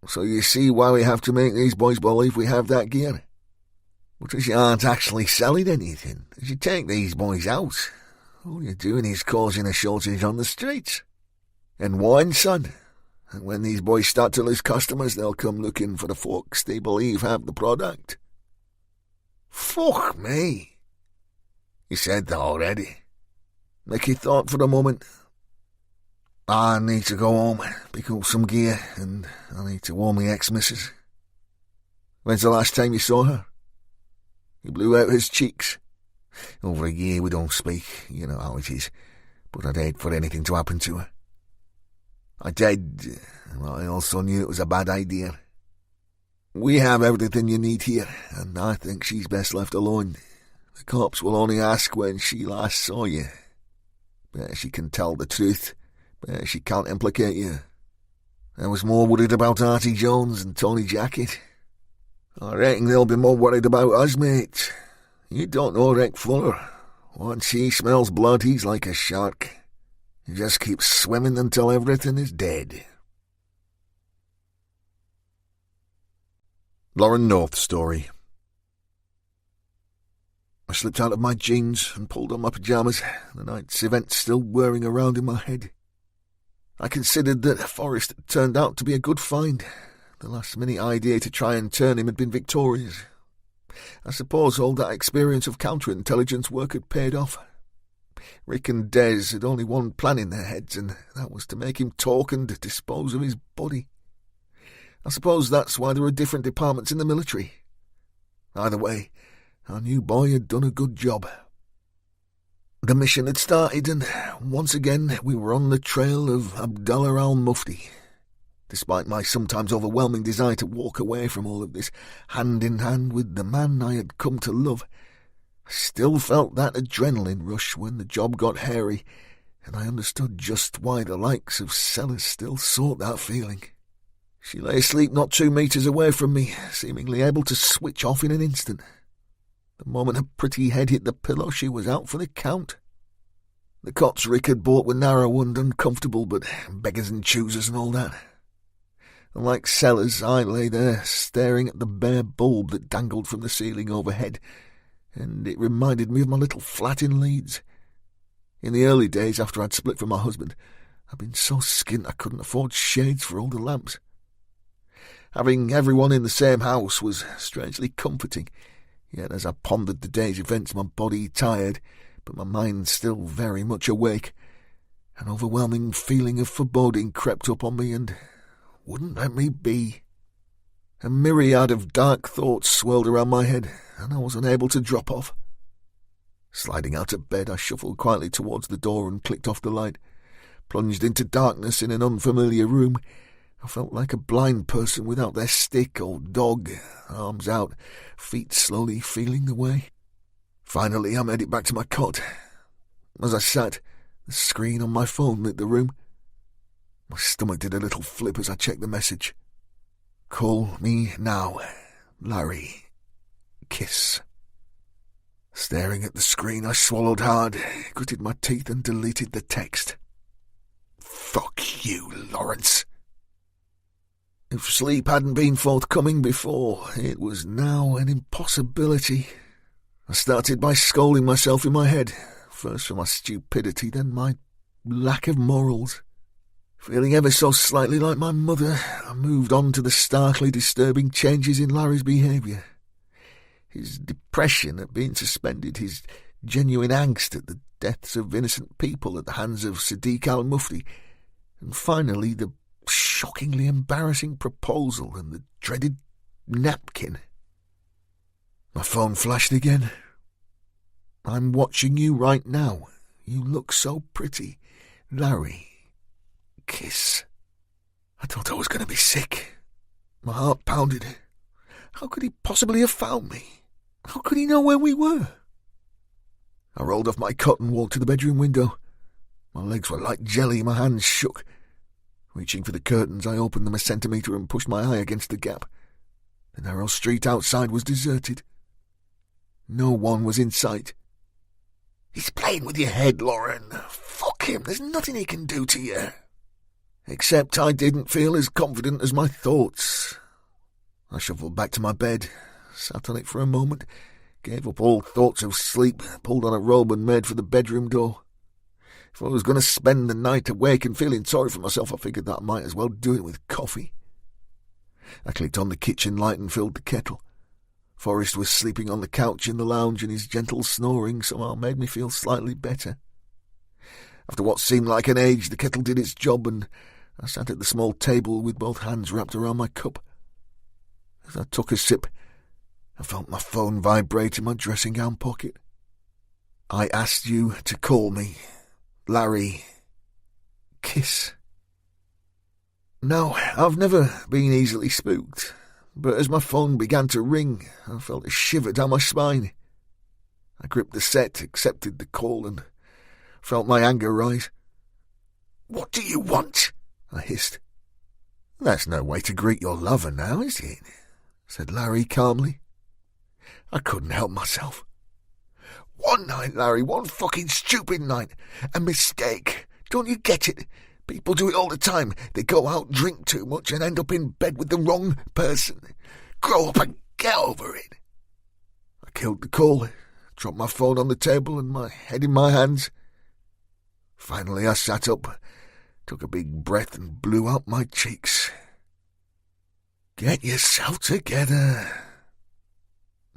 So you see why we have to make these boys believe we have that gear? Because you aren't actually selling anything. As you take these boys out, all you're doing is causing a shortage on the streets. And wine, son. And when these boys start to lose customers, they'll come looking for the folks they believe have the product. Fuck me. You said that already. Mickey thought for a moment. I need to go home, pick up some gear, and I need to warn my ex-missus. When's the last time you saw her? He blew out his cheeks. Over a year we don't speak, you know how it is, but I'd hate for anything to happen to her. I did, and I also knew it was a bad idea. We have everything you need here, and I think she's best left alone. The cops will only ask when she last saw you. But she can tell the truth, but she can't implicate you. I was more worried about Artie Jones and Tony Jacket. I reckon they'll be more worried about us, mate. You don't know Rick Fuller. Once he smells blood, he's like a shark. He just keeps swimming until everything is dead. Lauren North story. I slipped out of my jeans and pulled on my pyjamas, the night's events still whirring around in my head. I considered that Forrest had turned out to be a good find. The last-minute idea to try and turn him had been victorious. I suppose all that experience of counterintelligence work had paid off. Rick and Des had only one plan in their heads, and that was to make him talk and dispose of his body. I suppose that's why there were different departments in the military. Either way, our new boy had done a good job. The mission had started, and once again we were on the trail of Abdullah al-Mufti. Despite my sometimes overwhelming desire to walk away from all of this, hand in hand with the man I had come to love, I still felt that adrenaline rush when the job got hairy, and I understood just why the likes of Sellers still sought that feeling. She lay asleep not 2 meters away from me, seemingly able to switch off in an instant. The moment her pretty head hit the pillow, she was out for the count. The cots Rick had bought were narrow and uncomfortable, but beggars and choosers and all that. And like Sellers, I lay there, staring at the bare bulb that dangled from the ceiling overhead, and it reminded me of my little flat in Leeds. In the early days after I'd split from my husband, I'd been so skint I couldn't afford shades for all the lamps. Having everyone in the same house was strangely comforting, yet as I pondered the day's events, my body tired, but my mind still very much awake, an overwhelming feeling of foreboding crept up on me and wouldn't let me be. A myriad of dark thoughts swirled around my head, and I was unable to drop off. Sliding out of bed, I shuffled quietly towards the door and clicked off the light. Plunged into darkness in an unfamiliar room, I felt like a blind person without their stick or dog, arms out, feet slowly feeling the way. Finally, I made it back to my cot. As I sat, the screen on my phone lit the room. My stomach did a little flip as I checked the message. Call me now, Larry. Kiss. Staring at the screen, I swallowed hard, gritted my teeth and deleted the text. Fuck you, Lawrence. If sleep hadn't been forthcoming before, it was now an impossibility. I started by scolding myself in my head, first for my stupidity, then my lack of morals. Feeling ever so slightly like my mother, I moved on to the starkly disturbing changes in Larry's behaviour. His depression at being suspended, his genuine angst at the deaths of innocent people at the hands of Sadiq al-Mufti, and finally the shockingly embarrassing proposal and the dreaded napkin. My phone flashed again. I'm watching you right now. You look so pretty. Larry. Kiss. I thought I was going to be sick. My heart pounded. How could he possibly have found me? How could he know where we were? I rolled off my cot and walked to the bedroom window. My legs were like jelly, my hands shook. Reaching for the curtains, I opened them a centimetre and pushed my eye against the gap. The narrow street outside was deserted. No one was in sight. He's playing with your head, Lauren. Fuck him, there's nothing he can do to you. Except I didn't feel as confident as my thoughts. I shuffled back to my bed, sat on it for a moment, gave up all thoughts of sleep, pulled on a robe and made for the bedroom door. If I was going to spend the night awake and feeling sorry for myself, I figured that I might as well do it with coffee. I clicked on the kitchen light and filled the kettle. Forrest was sleeping on the couch in the lounge, and his gentle snoring somehow made me feel slightly better. After what seemed like an age, the kettle did its job, and I sat at the small table with both hands wrapped around my cup. As I took a sip, I felt my phone vibrate in my dressing gown pocket. I asked you to call me, Larry. Kiss. Now, I've never been easily spooked, but as my phone began to ring, I felt a shiver down my spine. I gripped the set, accepted the call, and felt my anger rise. What do you want? I hissed. That's no way to greet your lover now, is it? Said Larry calmly. I couldn't help myself. One night, Larry, one fucking stupid night. A mistake. Don't you get it? People do it all the time. They go out, drink too much, and end up in bed with the wrong person. Grow up and get over it. I killed the call, dropped my phone on the table and my head in my hands. Finally I sat up, took a big breath and blew out my cheeks. Get yourself together.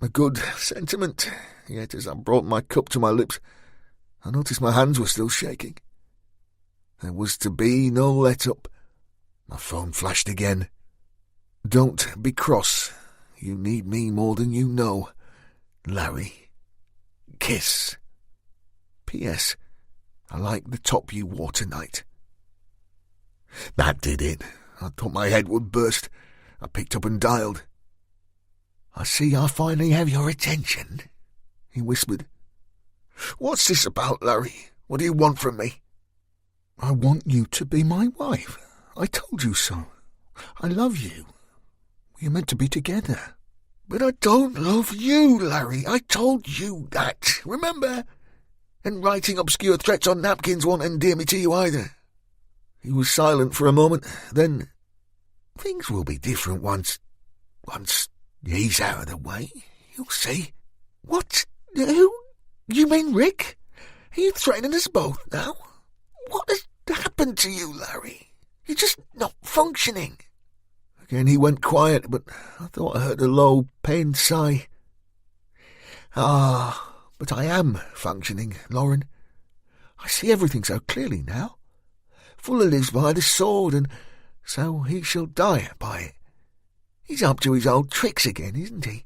A good sentiment, yet as I brought my cup to my lips, I noticed my hands were still shaking. There was to be no let-up. My phone flashed again. Don't be cross. You need me more than you know. Larry. Kiss. P.S. I like the top you wore tonight. That did it. I thought my head would burst. I picked up and dialed. I see I finally have your attention, he whispered. What's this about, Larry? What do you want from me? I want you to be my wife. I told you so. I love you. We're meant to be together. But I don't love you, Larry. I told you that, remember? And writing obscure threats on napkins won't endear me to you either. He was silent for a moment, then... Things will be different once he's out of the way. You'll see. What? Who? You mean Rick? Are you threatening us both now? What has happened to you, Larry? You're just not functioning. Again he went quiet, but I thought I heard a low, pained sigh. But I am functioning, Lauren. I see everything so clearly now. Fuller lives by the sword, and so he shall die by it. He's up to his old tricks again, isn't he?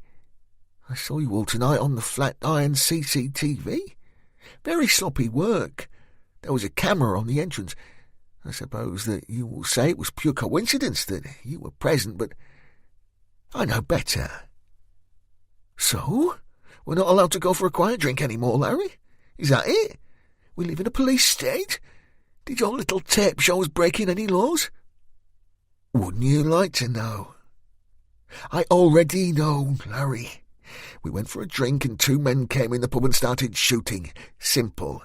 I saw you all tonight on the Flatiron CCTV. Very sloppy work. There was a camera on the entrance. I suppose that you will say it was pure coincidence that you were present, but I know better. So? We're not allowed to go for a quiet drink anymore, Larry? Is that it? We live in a police state? Did your little tape show us breaking any laws? Wouldn't you like to know? I already know, Larry. We went for a drink and 2 men came in the pub and started shooting. Simple.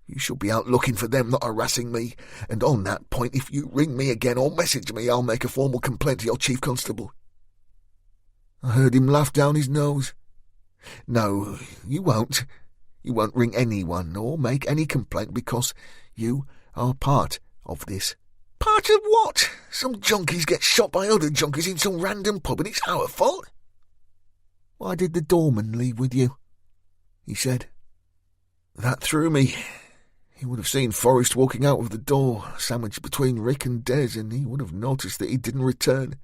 You shall be out looking for them, not harassing me. And on that point, if you ring me again or message me, I'll make a formal complaint to your chief constable. I heard him laugh down his nose. No, you won't. You won't ring anyone or make any complaint because you are part of this. Part of what? Some junkies get shot by other junkies in some random pub and it's our fault? Why did the doorman leave with you? He said. That threw me. He would have seen Forrest walking out of the door, sandwiched between Rick and Des, and he would have noticed that he didn't return.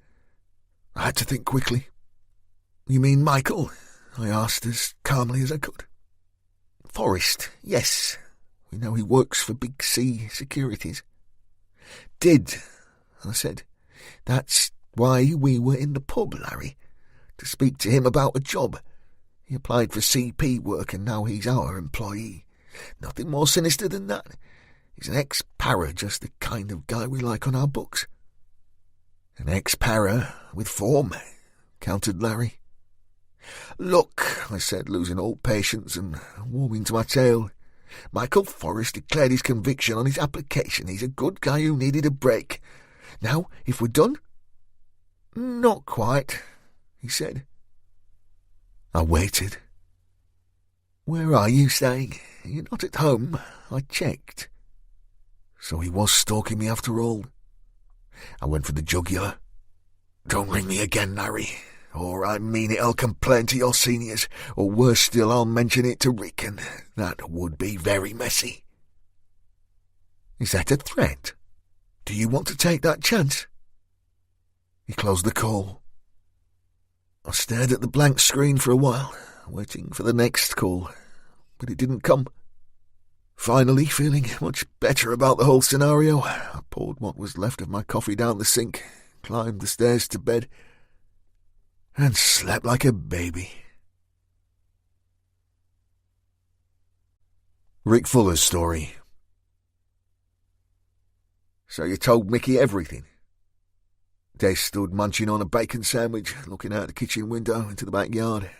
I had to think quickly. You mean Michael? I asked as calmly as I could. Forrest, yes. We know he works for Big C Securities. Did, I said. That's why we were in the pub, Larry. To speak to him about a job. He applied for CP work and now he's our employee. Nothing more sinister than that. He's an ex-para, just the kind of guy we like on our books. An ex-para with form, countered Larry. Look, I said, losing all patience and warming to my tale. Michael Forrest declared his conviction on his application. He's a good guy who needed a break. Now, if we're done? Not quite, he said. I waited. Where are you staying? You're not at home. I checked. So he was stalking me after all. I went for the jugular. Don't ring me again, Larry. Or I mean it, I'll complain to your seniors. Or worse still, I'll mention it to Rick, and that would be very messy. Is that a threat? Do you want to take that chance? He closed the call. I stared at the blank screen for a while, waiting for the next call, but it didn't come. Finally, feeling much better about the whole scenario, I poured what was left of my coffee down the sink, climbed the stairs to bed, and slept like a baby. Rick Fuller's story. So you told Mickey everything? Des stood munching on a bacon sandwich, looking out the kitchen window into the backyard.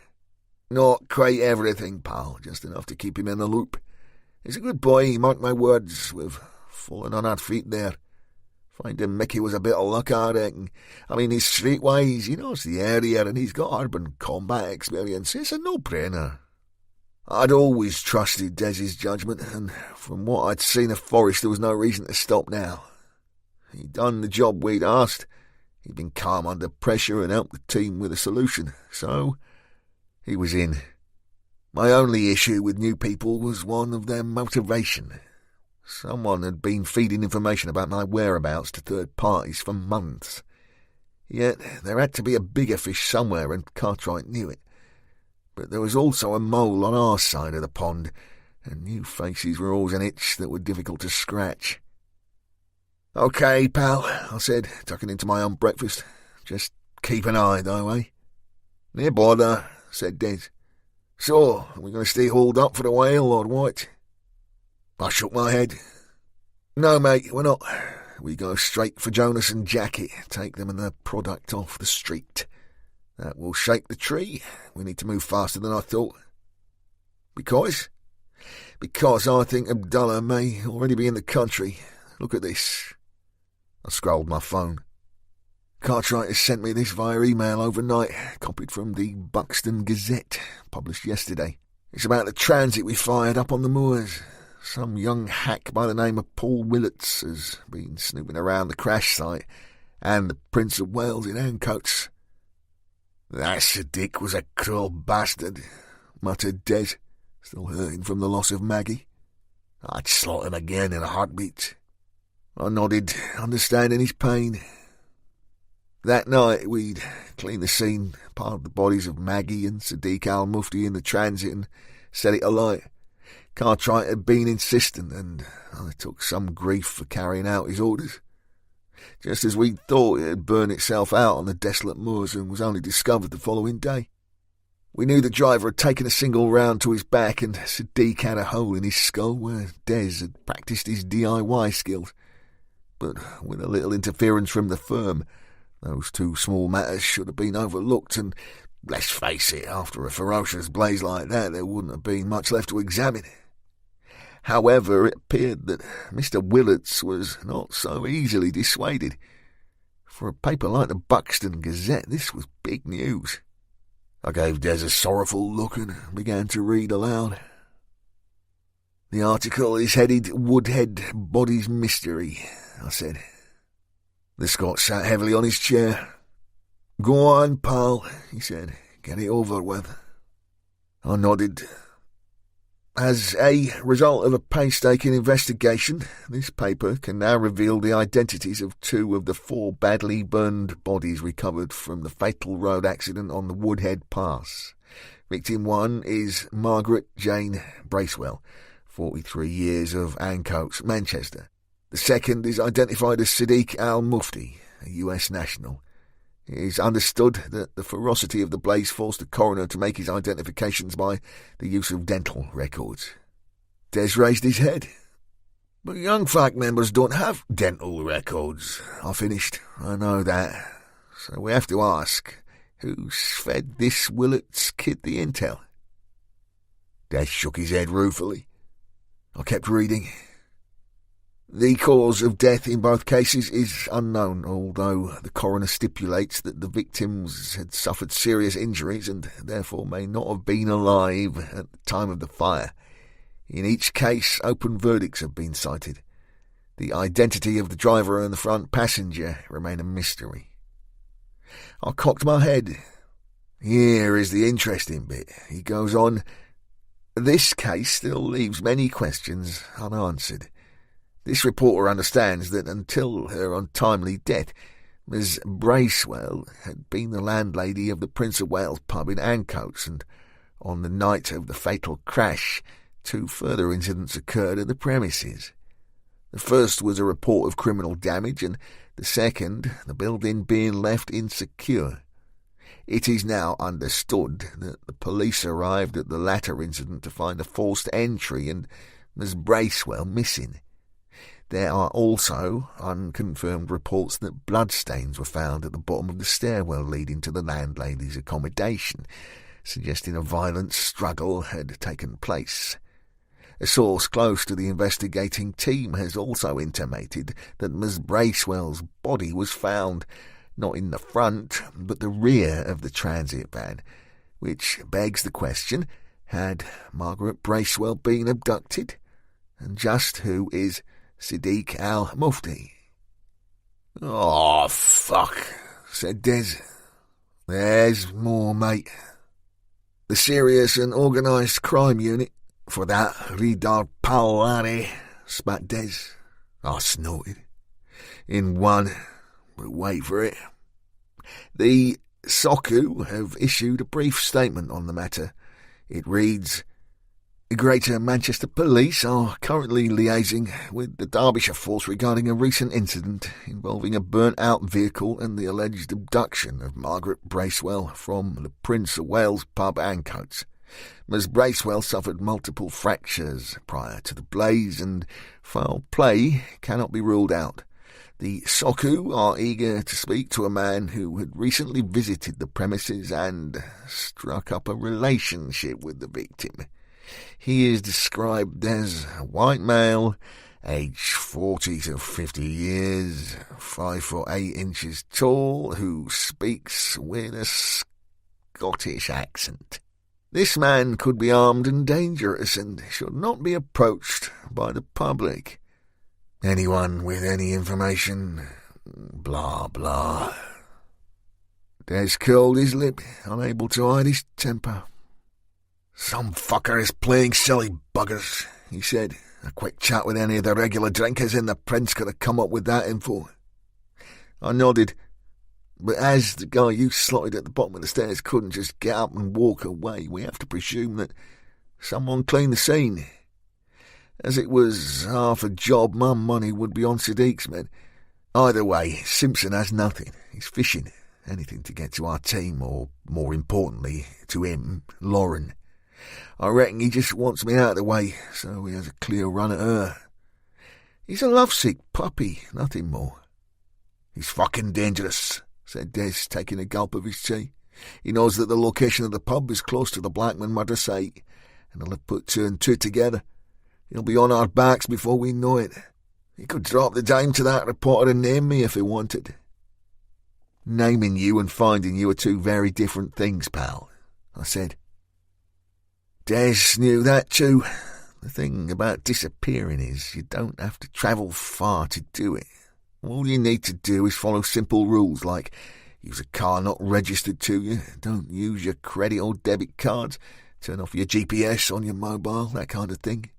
Not quite everything, pal, just enough to keep him in the loop. He's a good boy, mark my words. We've fallen on our feet there. Finding Mickey was a bit of luck, I reckon. I mean, he's streetwise, he knows the area, and he's got urban combat experience. It's a no-brainer. I'd always trusted Des's judgment, and from what I'd seen of Forrest, there was no reason to stop now. He'd done the job we'd asked. He'd been calm under pressure and helped the team with a solution, so he was in. My only issue with new people was one of their motivation. Someone had been feeding information about my whereabouts to third parties for months. Yet there had to be a bigger fish somewhere, and Cartwright knew it. But there was also a mole on our side of the pond, and new faces were always an itch that were difficult to scratch. "Okay, pal," I said, tucking into my own breakfast. "Just keep an eye, though, eh?" "No bother," said Des. "So, are we going to stay hauled up for the whale, or what?" I shook my head. "No, mate, we're not. We go straight for Jonas and Jacket, take them and their product off the street. That will shake the tree. We need to move faster than I thought." "Because?" "Because I think Abdullah may already be in the country. Look at this." I scrolled my phone. Cartwright has sent me this via email overnight, copied from the Buxton Gazette, published yesterday. It's about the transit we fired up on the moors. Some young hack by the name of Paul Willets has been snooping around the crash site, and the Prince of Wales in handcoats. "That Sadiq was a cruel bastard," muttered Des, still hurting from the loss of Maggie. "I'd slot him again in a heartbeat." I nodded, understanding his pain. That night we'd cleaned the scene, piled the bodies of Maggie and Sadiq al-Mufti in the transit and set it alight. Cartwright had been insistent, and I took some grief for carrying out his orders. Just as we'd thought, it had burned itself out on the desolate moors and was only discovered the following day. We knew the driver had taken a single round to his back, and Sadiq had a hole in his skull where Des had practised his DIY skills. But with a little interference from the firm, Those two small matters should have been overlooked, and let's face it, after a ferocious blaze like that, there wouldn't have been much left to examine. However, it appeared that Mr. Willets was not so easily dissuaded. For a paper like the Buxton Gazette, this was big news. I gave Des a sorrowful look and began to read aloud. The article is headed Woodhead Bodies Mystery, I said. The Scot sat heavily on his chair. Go on, pal, he said. Get it over with. I nodded. As a result of a painstaking investigation, this paper can now reveal the identities of 2 of the 4 badly burned bodies recovered from the fatal road accident on the Woodhead Pass. Victim 1 is Margaret Jane Bracewell, 43 years, of Ancoats, Manchester. The second is identified as Sadiq al-Mufti, a US national. It is understood that the ferocity of the blaze forced the coroner to make his identifications by the use of dental records. Des raised his head. But young FAC members don't have dental records, I finished. I know that. So we have to ask, who's fed this Willets kid the intel? Des shook his head ruefully. I kept reading. The cause of death in both cases is unknown, although the coroner stipulates that the victims had suffered serious injuries and therefore may not have been alive at the time of the fire. In each case, open verdicts have been cited. The identity of the driver and the front passenger remain a mystery. I cocked my head. Here is the interesting bit. He goes on. This case still leaves many questions unanswered. This reporter understands that until her untimely death, Miss Bracewell had been the landlady of the Prince of Wales pub in Ancoats, and on the night of the fatal crash, 2 further incidents occurred at the premises. The first was a report of criminal damage, and the second, the building being left insecure. It is now understood that the police arrived at the latter incident to find a forced entry and Miss Bracewell missing. There are also unconfirmed reports that bloodstains were found at the bottom of the stairwell leading to the landlady's accommodation, suggesting a violent struggle had taken place. A source close to the investigating team has also intimated that Miss Bracewell's body was found not in the front, but the rear of the transit van, which begs the question, had Margaret Bracewell been abducted? And just who is Sadiq al-Mufti? Oh, fuck, said Des. There's more, mate. The Serious and Organised Crime Unit, for that Ridar Palari, spat Des. I snorted. In one, but wait for it. The SOCU have issued a brief statement on the matter. It reads, Greater Manchester Police are currently liaising with the Derbyshire Force regarding a recent incident involving a burnt-out vehicle and the alleged abduction of Margaret Bracewell from the Prince of Wales pub Ancoats. Miss Bracewell suffered multiple fractures prior to the blaze, and foul play cannot be ruled out. The SOCU are eager to speak to a man who had recently visited the premises and struck up a relationship with the victim. He is described as a white male, aged 40 to 50 years, 5'8" tall, who speaks with a Scottish accent. This man could be armed and dangerous and should not be approached by the public. Anyone with any information, blah, blah. Des curled his lip, unable to hide his temper. Some fucker is playing silly buggers, he said. A quick chat with any of the regular drinkers in the Prince could have come up with that info. I nodded, but as the guy you slotted at the bottom of the stairs couldn't just get up and walk away, we have to presume that someone cleaned the scene. As it was half a job, my money would be on Sadiq's men. Either way, Simpson has nothing. He's fishing. Anything to get to our team, or, more importantly, to him, Lauren. I reckon he just wants me out of the way, so he has a clear run at her. He's a lovesick puppy, nothing more. He's fucking dangerous, said Des, taking a gulp of his tea. He knows that the location of the pub is close to the Blackman murder site, and he'll have put two and two together. He'll be on our backs before we know it. He could drop the dime to that reporter and name me if he wanted. Naming you and finding you are two very different things, pal, I said. Des knew that too. The thing about disappearing is you don't have to travel far to do it. All you need to do is follow simple rules like use a car not registered to you, don't use your credit or debit cards, turn off your GPS on your mobile, that kind of thing.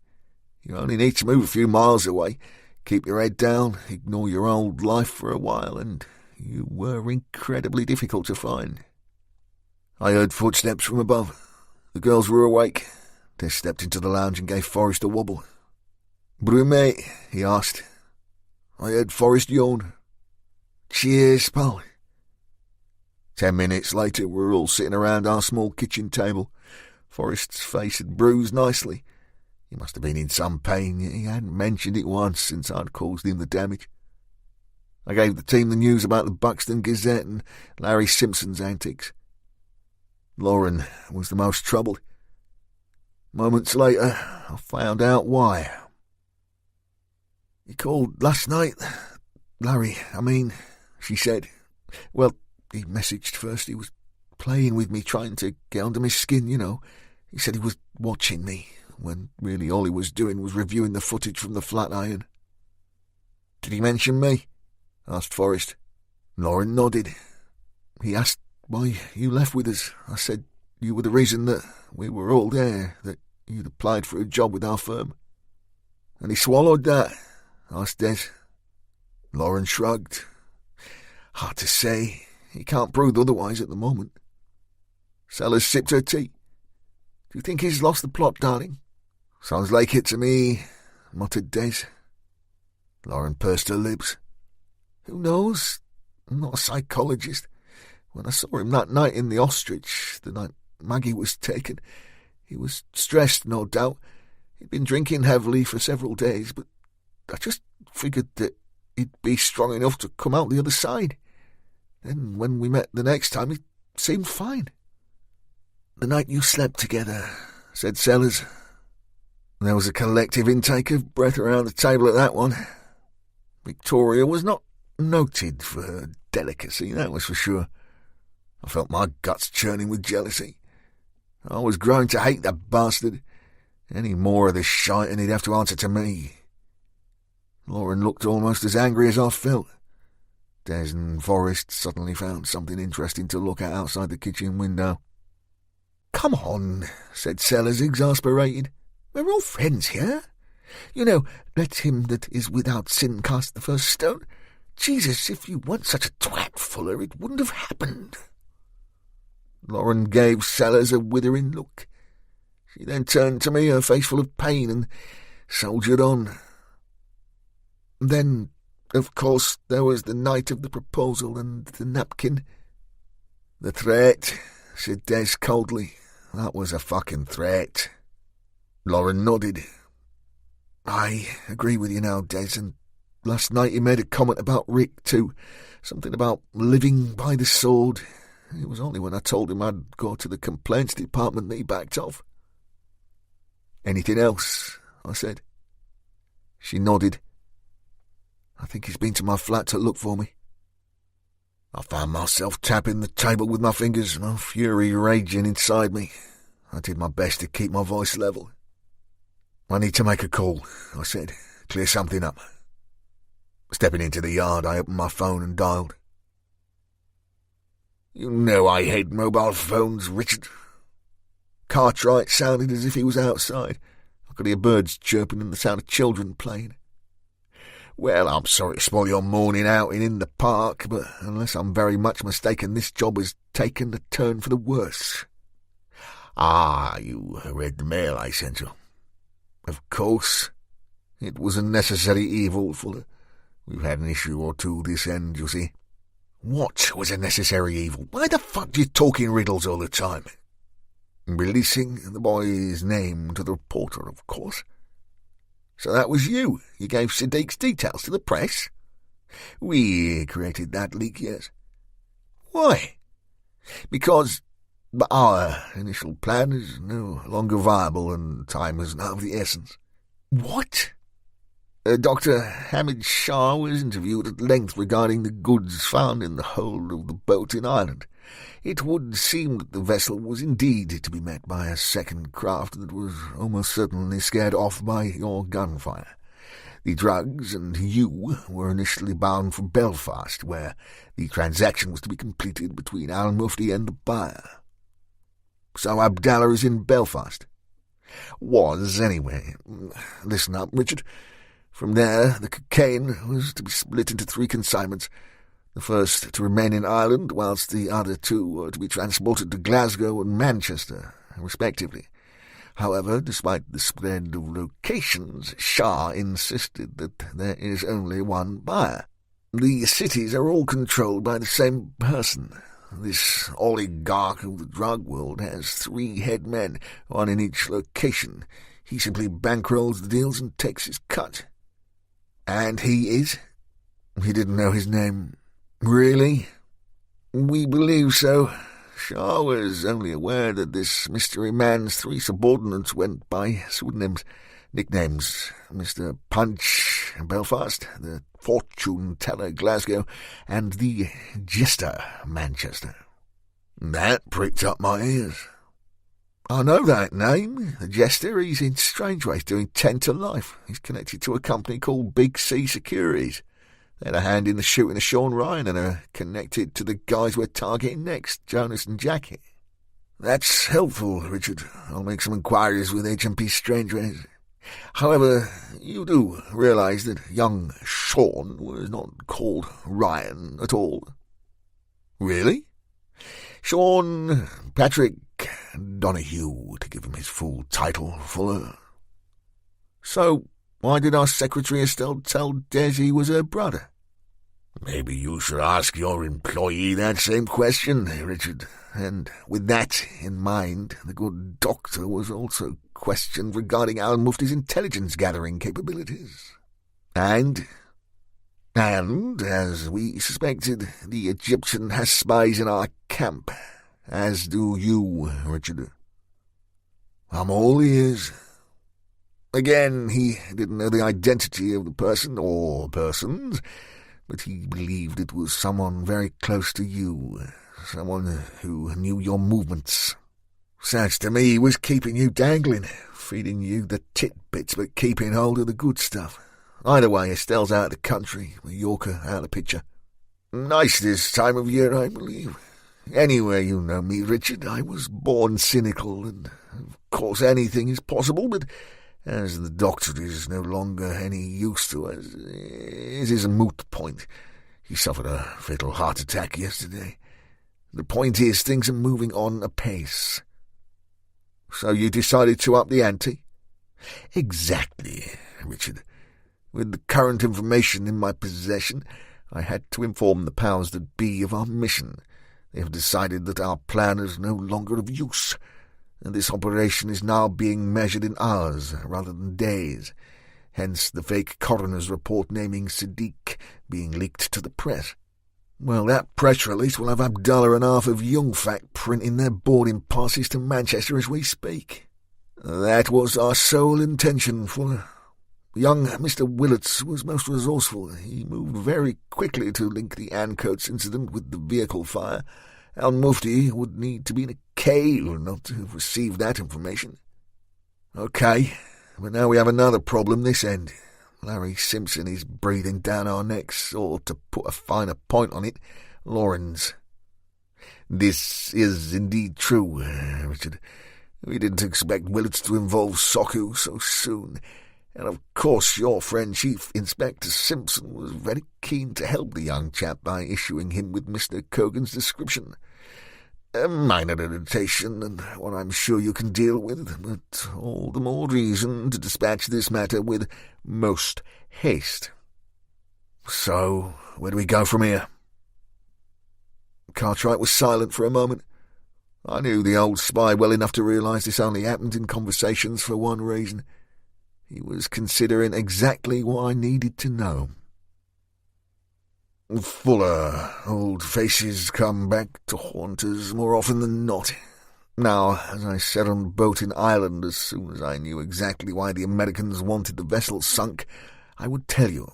You only need to move a few miles away, keep your head down, ignore your old life for a while, and you were incredibly difficult to find. I heard footsteps from above. The girls were awake. They stepped into the lounge and gave Forrest a wobble. "Brew, mate?" he asked. I heard Forrest yawn. "Cheers, pal." 10 minutes later, we were all sitting around our small kitchen table. Forrest's face had bruised nicely. He must have been in some pain, yet he hadn't mentioned it once since I'd caused him the damage. I gave the team the news about the Buxton Gazette and Larry Simpson's antics. Lauren was the most troubled. Moments later, I found out why. "He called last night, Larry, she said. Well, he messaged first. He was playing with me, trying to get under my skin, you know. He said he was watching me, when really all he was doing was reviewing the footage from the Flatiron." "Did he mention me?" asked Forrest. Lauren nodded. "He asked why you left with us. I said you were the reason that we were all there, that you'd applied for a job with our firm." "And he swallowed that?" asked Des. Lauren shrugged. "Hard to say. He can't prove otherwise at the moment." Sellers sipped her tea. "Do you think he's lost the plot, darling?" "Sounds like it to me," muttered Des. Lauren pursed her lips. "Who knows? I'm not a psychologist. When I saw him that night in the ostrich, the night Maggie was taken, he was stressed, no doubt. He'd been drinking heavily for several days, but I just figured that he'd be strong enough to come out the other side. Then when we met the next time, he seemed fine." "The night you slept together," said Sellers. There was a collective intake of breath around the table at that one. Victoria was not noted for her delicacy, that was for sure. I felt my guts churning with jealousy. I was growing to hate that bastard. Any more of this shite and he'd have to answer to me. Lauren looked almost as angry as I felt. Des and Forrest suddenly found something interesting to look at outside the kitchen window. "Come on," said Sellers, exasperated. "We're all friends here. You know, let him that is without sin cast the first stone. Jesus, if you weren't such a twat, Fuller, it wouldn't have happened." Lauren gave Sellers a withering look. She then turned to me, her face full of pain, and soldiered on. "Then, of course, there was the night of the proposal and the napkin." "The threat," said Des coldly. "That was a fucking threat." Lauren nodded. "I agree with you now, Des, and last night you made a comment about Rick, too. Something about living by the sword. It was only when I told him I'd go to the complaints department that he backed off." "Anything else?" I said. She nodded. "I think he's been to my flat to look for me." I found myself tapping the table with my fingers, my fury raging inside me. I did my best to keep my voice level. "I need to make a call," I said. "Clear something up." Stepping into the yard, I opened my phone and dialed. "You know I hate mobile phones, Richard." Cartwright sounded as if he was outside. I could hear birds chirping and the sound of children playing. "Well, I'm sorry to spoil your morning outing in the park, but unless I'm very much mistaken, this job has taken a turn for the worse." "Ah, you read the mail I sent you?" "Of course. It was a necessary evil, Fuller. We've had an issue or two this end, you see." "What was a necessary evil? Why the fuck do you talk in riddles all the time?" "Releasing the boy's name to the reporter, of course." "So that was you? You gave Siddique's details to the press?" "We created that leak, yes." Why? Because our initial plan is no longer viable and time is now of the essence. What? Dr. Hamid Shah was interviewed at length regarding the goods found in the hold of the boat in Ireland. It would seem that the vessel was indeed to be met by a second craft that was almost certainly scared off by your gunfire. The drugs and you were initially bound for Belfast, where the transaction was to be completed between Al-Mufti and the buyer. So Abdallah is in Belfast. Was, anyway. Listen up, Richard. From there, the cocaine was to be split into 3 consignments, the first to remain in Ireland, whilst the other 2 were to be transported to Glasgow and Manchester, respectively. However, despite the spread of locations, Shah insisted that there is only one buyer. The cities are all controlled by the same person. This oligarch of the drug world has 3 head men, 1 in each location. He simply bankrolls the deals and takes his cut. And he is? He didn't know his name. Really? We believe so. Shah was only aware that this mystery man's 3 subordinates went by pseudonyms, nicknames: Mr. Punch, Belfast, the Fortune Teller, Glasgow, and the Jester, Manchester. That pricked up my ears. I know that name. The Jester, he's in Strangeways doing 10 to life. He's connected to a company called Big C Securities. They had a hand in the shooting of Sean Ryan and are connected to the guys we're targeting next, Jonas and Jackie. That's helpful, Richard. I'll make some inquiries with HMP Strangeways. However, you do realise that young Sean was not called Ryan at all. Really? Sean Patrick Donahue, to give him his full title, Fuller. So, why did our Secretary Estelle tell Des he was her brother? Maybe you should ask your employee that same question, Richard. And with that in mind, the good doctor was also questioned regarding Al-Mufti's intelligence-gathering capabilities. And, as we suspected, the Egyptian has spies in our camp, as do you, Richard. I'm all ears. Again, he didn't know the identity of the person or persons, but he believed it was someone very close to you, someone who knew your movements. Sounds to me he was keeping you dangling, feeding you the titbits but keeping hold of the good stuff. Either way, Estelle's out of the country, with Yorker out of the picture. Nice this time of year, I believe. Anyway, you know me, Richard. I was born cynical, and of course anything is possible, but as the doctor is no longer any use to us, it is a moot point. He suffered a fatal heart attack yesterday. The point is, things are moving on apace. So you decided to up the ante? Exactly, Richard. With the current information in my possession, I had to inform the powers that be of our mission. They have decided that our plan is no longer of use, and this operation is now being measured in hours rather than days. Hence the fake coroner's report naming Sadiq being leaked to the press. Well, that press release will have Abdallah and half of Youngfat printing their boarding passes to Manchester as we speak. That was our sole intention, Fuller. Young Mr. Willets was most resourceful. He moved very quickly to link the Ancoats incident with the vehicle fire. Al-Mufti would need to be in a cave not to have received that information. Okay, but now we have another problem this end. Larry Simpson is breathing down our necks, or to put a finer point on it, Lauren's. This is indeed true, Richard. We didn't expect Willets to involve Soku so soon. And of course your friend Chief Inspector Simpson was very keen to help the young chap by issuing him with Mr. Cogan's description. A minor irritation, and one I'm sure you can deal with, but all the more reason to dispatch this matter with most haste. So, where do we go from here? Cartwright was silent for a moment. I knew the old spy well enough to realise this only happened in conversations for one reason. He was considering exactly what I needed to know. Fuller, old faces come back to haunt us more often than not. Now, as I sat on the boat in Ireland, as soon as I knew exactly why the Americans wanted the vessel sunk, I would tell you.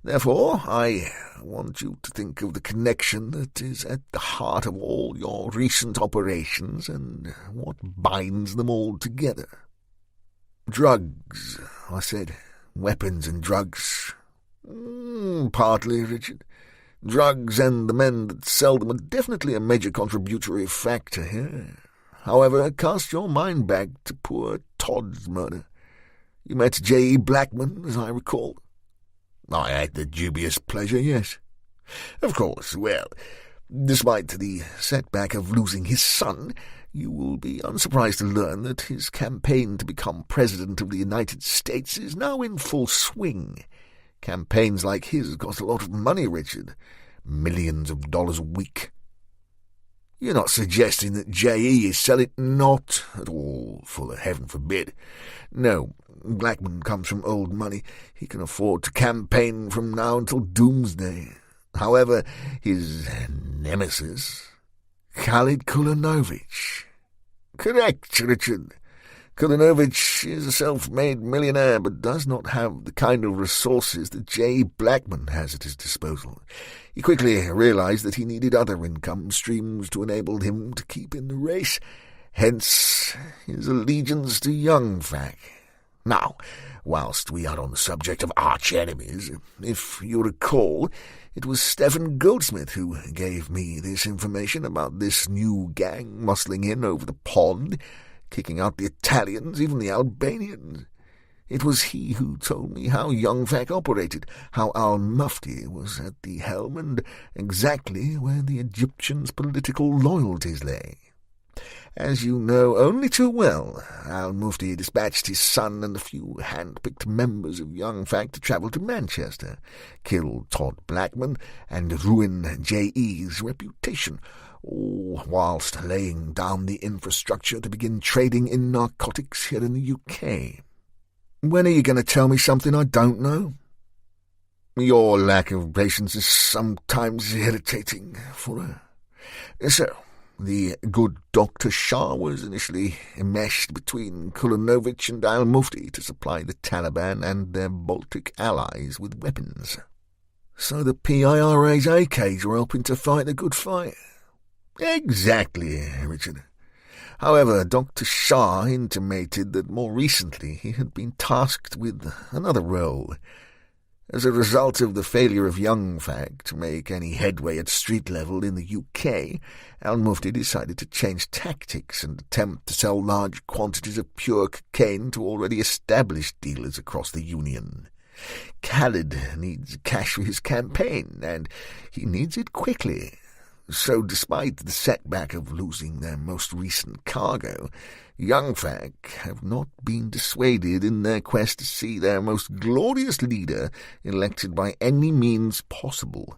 Therefore, I want you to think of the connection that is at the heart of all your recent operations and what binds them all together. Drugs, I said. Weapons and drugs. Partly, Richard. Drugs and the men that sell them are definitely a major contributory factor here. However, cast your mind back to poor Todd's murder. You met J.E. Blackman, as I recall. I had the dubious pleasure, yes. Of course, well, despite the setback of losing his son, you will be unsurprised to learn that his campaign to become President of the United States is now in full swing. Campaigns like his cost a lot of money, Richard. Millions of dollars a week. You're not suggesting that J.E. is selling? Not at all, Fuller, heaven forbid. No, Blackman comes from old money. He can afford to campaign from now until doomsday. However, his nemesis, Khalid Kulanovich. Correct, Richard. Kulanovich is a self-made millionaire, but does not have the kind of resources that J. Blackman has at his disposal. He quickly realized that he needed other income streams to enable him to keep in the race, hence his allegiance to Young Fack. Now, whilst we are on the subject of arch-enemies, if you recall, it was Stephen Goldsmith who gave me this information about this new gang muscling in over the pond, kicking out the Italians, even the Albanians. It was he who told me how Young Fack operated, how Al-Mufti was at the helm, and exactly where the Egyptians' political loyalties lay. As you know only too well, Al-Mufti dispatched his son and a few hand-picked members of Young Fack to travel to Manchester, kill Todd Blackman, and ruin J.E.'s reputation, all whilst laying down the infrastructure to begin trading in narcotics here in the UK. When are you going to tell me something I don't know? Your lack of patience is sometimes irritating, Fuller. So, the good Dr. Shah was initially enmeshed between Kulanovich and Al-Mufti to supply the Taliban and their Baltic allies with weapons. So the PIRA's AKs were helping to fight the good fight. Exactly, Richard. However, Dr. Shah intimated that more recently he had been tasked with another role. As a result of the failure of Young Fack to make any headway at street level in the UK, Al-Mufti decided to change tactics and attempt to sell large quantities of pure cocaine to already established dealers across the Union. Khalid needs cash for his campaign, and he needs it quickly. So despite the setback of losing their most recent cargo, Young Fack have not been dissuaded in their quest to see their most glorious leader elected by any means possible.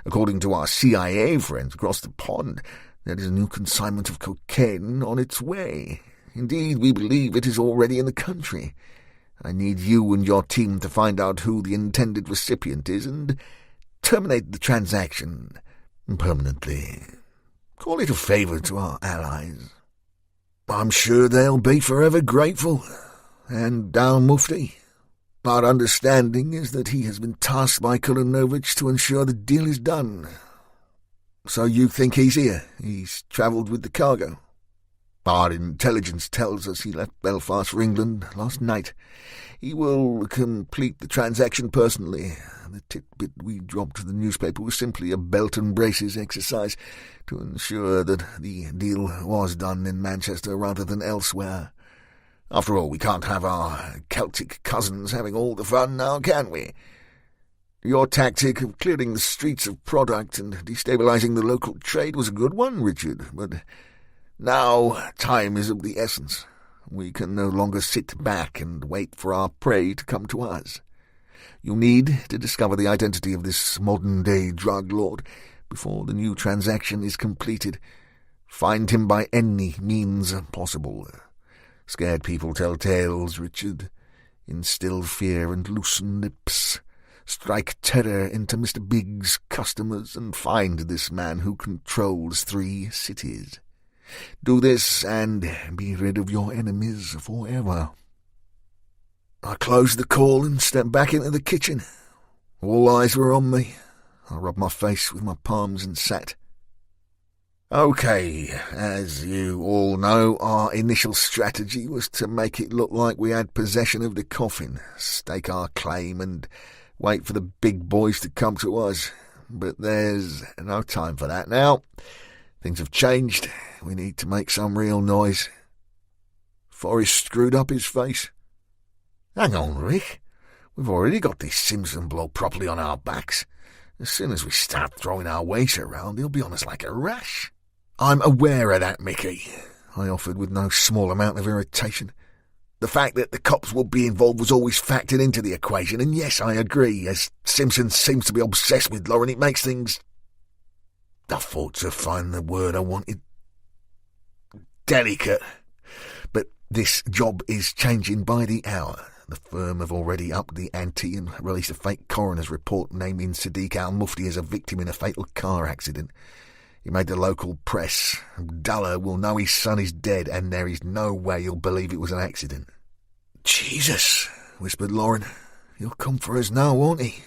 According to our CIA friends across the pond, there is a new consignment of cocaine on its way. Indeed, we believe it is already in the country. I need you and your team to find out who the intended recipient is and terminate the transaction permanently. Call it a favour to our allies. I'm sure they'll be forever grateful. And Al-Mufti, our understanding is that he has been tasked by Kulanovich to ensure the deal is done. So you think he's here? He's travelled with the cargo? Our intelligence tells us he left Belfast for England last night. He will complete the transaction personally. The tidbit we dropped to the newspaper was simply a belt and braces exercise to ensure that the deal was done in Manchester rather than elsewhere. After all, we can't have our Celtic cousins having all the fun now, can we? Your tactic of clearing the streets of product and destabilizing the local trade was a good one, Richard, but now time is of the essence. We can no longer sit back and wait for our prey to come to us. You need to discover the identity of this modern-day drug lord before the new transaction is completed. Find him by any means possible. Scared people tell tales, Richard. Instill fear and loosen lips. strike terror into Mr. Big's customers and find this man who controls 3 cities. Do this and be rid of your enemies forever." I closed the call and stepped back into the kitchen. All eyes were on me. I rubbed my face with my palms and sat. "Okay, as you all know, our initial strategy was to make it look like we had possession of the coffin, stake our claim and wait for the big boys to come to us. But there's no time for that now. Things have changed. We need to make some real noise." Forrest screwed up his face. "Hang on, Rick. We've already got this Simpson bloke properly on our backs. As soon as we start throwing our weight around, he'll be on us like a rash." "I'm aware of that, Mickey," I offered with no small amount of irritation. "The fact that the cops will be involved was always factored into the equation, and yes, I agree, as Simpson seems to be obsessed with Lauren, it makes things—" I thought to find the word I wanted. "Delicate. But this job is changing by the hour. The firm have already upped the ante and released a fake coroner's report naming Sadiq al-Mufti as a victim in a fatal car accident. He made the local press. Abdullah will know his son is dead, and there is no way he'll believe it was an accident." "Jesus," whispered Lauren. "He'll come for us now, won't he?"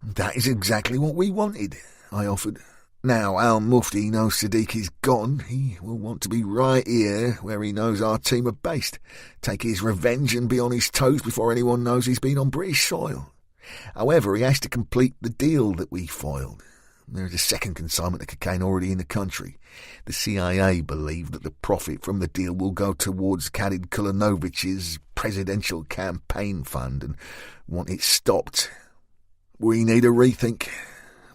"That is exactly what we wanted," I offered. "Now Al-Mufti knows Sadiq is gone. He will want to be right here, where he knows our team are based. Take his revenge and be on his toes before anyone knows he's been on British soil. However, he has to complete the deal that we foiled. There is a second consignment of cocaine already in the country. The CIA believe that the profit from the deal will go towards Khalid Kulanovich's presidential campaign fund and want it stopped. We need a rethink.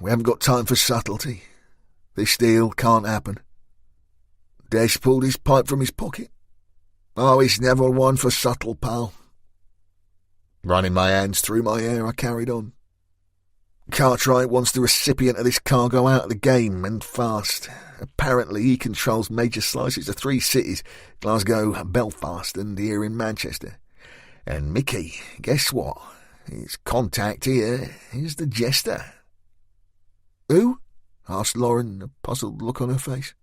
We haven't got time for subtlety. This deal can't happen." Des pulled his pipe from his pocket. "Oh, it's never one for subtle, pal." Running my hands through my hair, I carried on. "Cartwright wants the recipient of this cargo out of the game, and fast. Apparently he controls major slices of 3 cities, Glasgow, Belfast, and here in Manchester. And Mickey, guess what? His contact here is the Jester." "Who?" asked Lauren, a puzzled look on her face.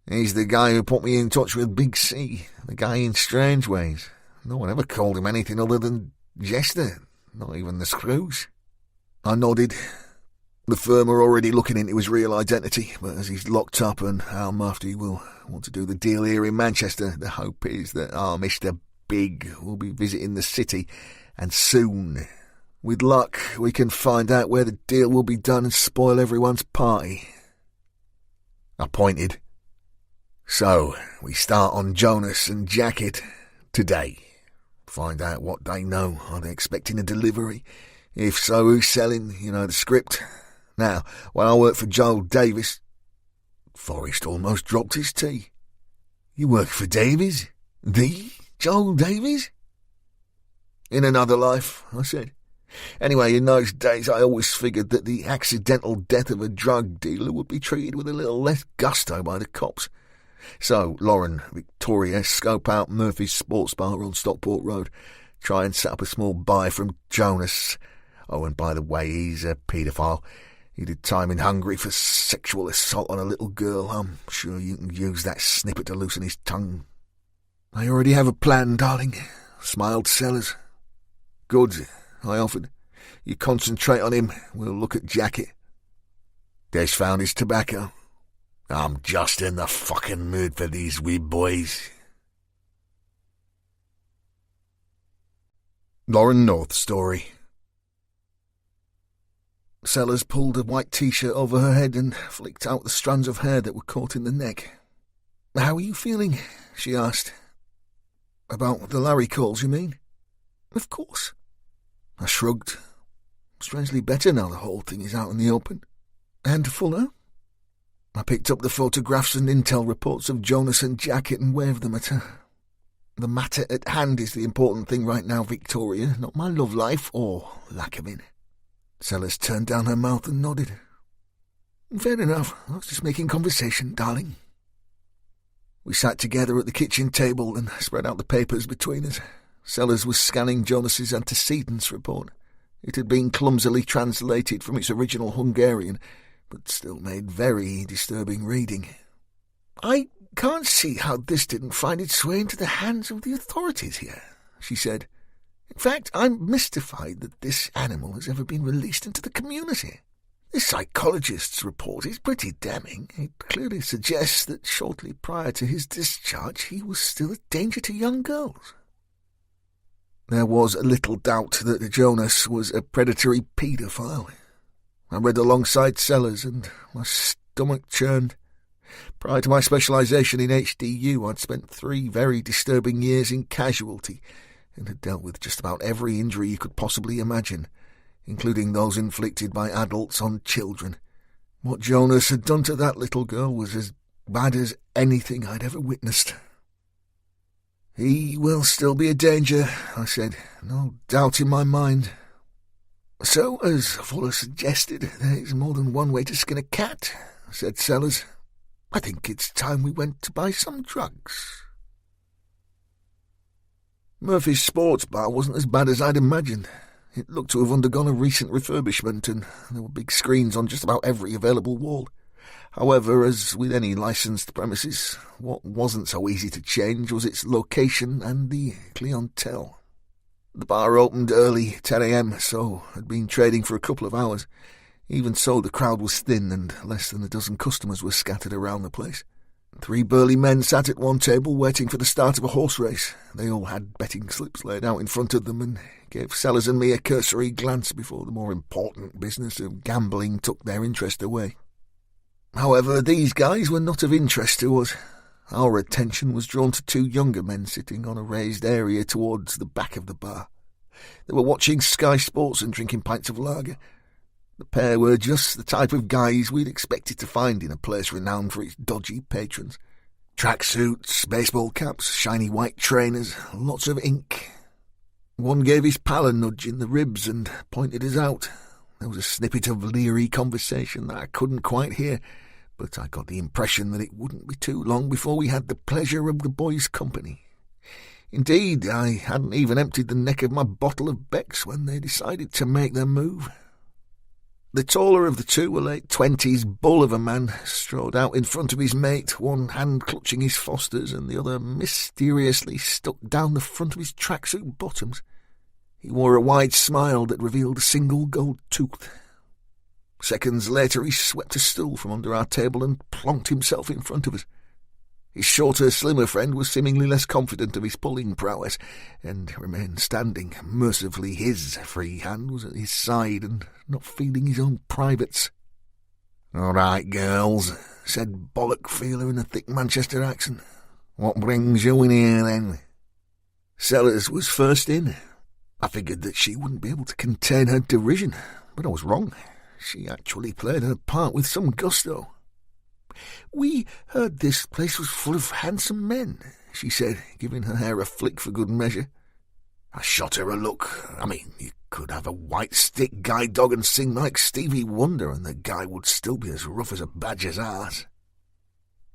"He's the guy who put me in touch with Big C, the guy in Strangeways. No one ever called him anything other than Jester, not even the screws." I nodded. The firm are already looking into his real identity, but as he's locked up and Al-Mufti will want to do the deal here in Manchester, the hope is that our Mr. Big will be visiting the city, and soon. With luck, we can find out where the deal will be done and spoil everyone's party." I pointed. "So, we start on Jonas and Jacket today. Find out what they know. Are they expecting a delivery? If so, who's selling? You know the script. Now, when I worked for Joel Davis..." Forrest almost dropped his tea. "You work for Davies? The Joel Davies?" "In another life," I said. "Anyway, in those days I always figured that the accidental death of a drug dealer would be treated with a little less gusto by the cops. So, Lauren, Victoria, scope out Murphy's Sports Bar on Stockport Road. Try and set up a small buy from Jonas. Oh, and by the way, he's a paedophile. He did time in Hungary for sexual assault on a little girl. I'm sure you can use that snippet to loosen his tongue." "I already have a plan, darling," smiled Sellers. "Good," I offered. "You concentrate on him. We'll look at Jacket." Des found his tobacco. "I'm just in the fucking mood for these wee boys." Lauren North's story. Sellers pulled a white T-shirt over her head and flicked out the strands of hair that were caught in the neck. "How are you feeling?" she asked. "About the Larry calls, you mean?" "Of course." I shrugged. "Strangely better now the whole thing is out in the open." "And fuller?" I picked up the photographs and intel reports of Jonas and Jacket and waved them at her. "The matter at hand is the important thing right now, Victoria, not my love life or lack of it." Sellers turned down her mouth and nodded. "Fair enough. I was just making conversation, darling." We sat together at the kitchen table and spread out the papers between us. Sellers was scanning Jonas's antecedents report. It had been clumsily translated from its original Hungarian, but still made very disturbing reading. "I can't see how this didn't find its way into the hands of the authorities here," she said. "In fact, I'm mystified that this animal has ever been released into the community. This psychologist's report is pretty damning. It clearly suggests that shortly prior to his discharge he was still a danger to young girls." There was little doubt that Jonas was a predatory paedophile. I read alongside Sellers, and my stomach churned. Prior to my specialisation in HDU, I'd spent 3 very disturbing years in casualty and had dealt with just about every injury you could possibly imagine, including those inflicted by adults on children. What Jonas had done to that little girl was as bad as anything I'd ever witnessed. "He will still be a danger," I said, "no doubt in my mind." "So, as Fuller suggested, there is more than one way to skin a cat," said Sellers. "I think it's time we went to buy some drugs." Murphy's sports bar wasn't as bad as I'd imagined. It looked to have undergone a recent refurbishment, and there were big screens on just about every available wall. However, as with any licensed premises, what wasn't so easy to change was its location and the clientele. The bar opened early, 10 a.m, so had been trading for a couple of hours. Even so, the crowd was thin, and less than a dozen customers were scattered around the place. 3 burly men sat at one table waiting for the start of a horse race. They all had betting slips laid out in front of them and gave Sellers and me a cursory glance before the more important business of gambling took their interest away. However, these guys were not of interest to us. Our attention was drawn to 2 younger men sitting on a raised area towards the back of the bar. They were watching Sky Sports and drinking pints of lager. The pair were just the type of guys we'd expected to find in a place renowned for its dodgy patrons. Tracksuits, baseball caps, shiny white trainers, lots of ink. One gave his pal a nudge in the ribs and pointed us out. There was a snippet of leery conversation that I couldn't quite hear, but I got the impression that it wouldn't be too long before we had the pleasure of the boys' company. Indeed, I hadn't even emptied the neck of my bottle of Beck's when they decided to make their move. The taller of the 2, a late-20s bull of a man, strode out in front of his mate, one hand clutching his Fosters and the other mysteriously stuck down the front of his tracksuit bottoms. He wore a wide smile that revealed a single gold tooth. Seconds later he swept a stool from under our table and plonked himself in front of us. His shorter, slimmer friend was seemingly less confident of his pulling prowess, and remained standing. Mercifully his free hand was at his side, and not feeling his own privates. "All right, girls," said Bollock Feeler in a thick Manchester accent. "What brings you in here, then?" Sellers was first in. I figured that she wouldn't be able to contain her derision, but I was wrong. She actually played her part with some gusto. "We heard this place was full of handsome men," she said, giving her hair a flick for good measure. I shot her a look. I mean, you could have a white stick guide dog and sing like Stevie Wonder, and the guy would still be as rough as a badger's arse.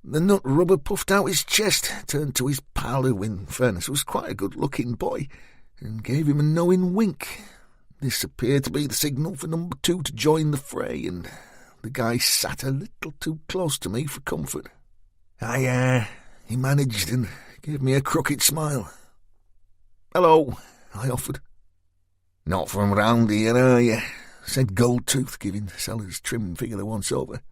The nut rubber puffed out his chest, turned to his pal, who, in fairness, was quite a good-looking boy, and gave him a knowing wink. This appeared to be the signal for number 2 to join the fray, and the guy sat a little too close to me for comfort. He managed, and gave me a crooked smile. "Hello," I offered. "Not from round here, are you?" said Goldtooth, giving Sellers' trim figure the once over.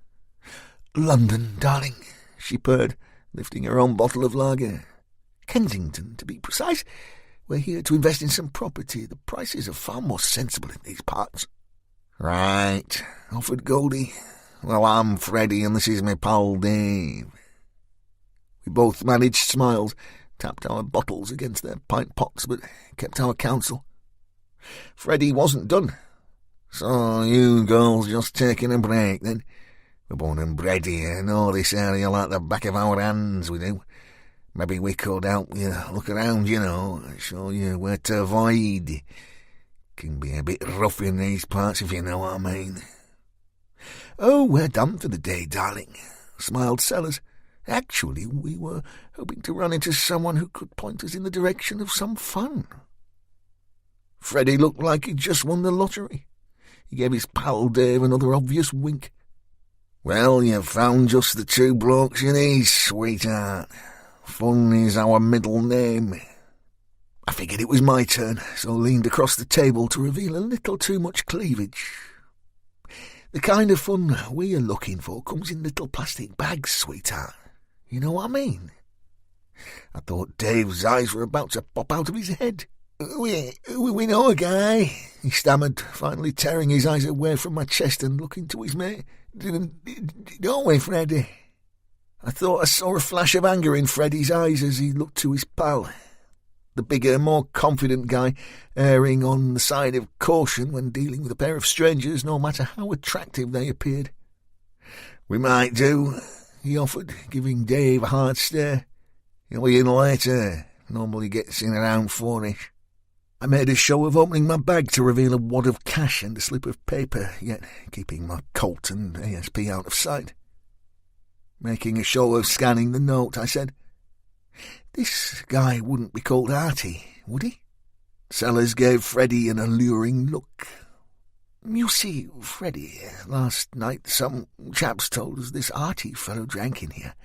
"London, darling," she purred, lifting her own bottle of lager. "Kensington, to be precise. We're here to invest in some property. The prices are far more sensible in these parts." "Right," offered Goldie. "Well, I'm Freddie, and this is my pal Dave." We both managed smiles, tapped our bottles against their pint pots, but kept our counsel. Freddie wasn't done. "So you girls just taking a break, then? We're born and bred here, know this area like the back of our hands, we do. Maybe we could help you look around, you know, show you where to avoid. Can be a bit rough in these parts, if you know what I mean." "Oh, we're done for the day, darling," smiled Sellers. "Actually, we were hoping to run into someone who could point us in the direction of some fun." Freddie looked like he'd just won the lottery. He gave his pal Dave another obvious wink. "Well, you've found just the two blokes you need, sweetheart. Fun is our middle name." I figured it was my turn, so leaned across the table to reveal a little too much cleavage. "The kind of fun we're looking for comes in little plastic bags, sweetheart. You know what I mean?" I thought Dave's eyes were about to pop out of his head. We know a guy," he stammered, finally tearing his eyes away from my chest and looking to his mate. "Don't we, Freddie?" I thought I saw a flash of anger in Freddie's eyes as he looked to his pal. The bigger, more confident guy, erring on the side of caution when dealing with a pair of strangers, no matter how attractive they appeared. "We might do," he offered, giving Dave a hard stare. "He'll be in later. Normally gets in around 4-ish. I made a show of opening my bag to reveal a wad of cash and a slip of paper, yet keeping my Colt and ASP out of sight. Making a show of scanning the note, I said, "This guy wouldn't be called Artie, would he?" Sellers gave Freddie an alluring look. "You see, Freddie, last night some chaps told us this Artie fellow drank in here.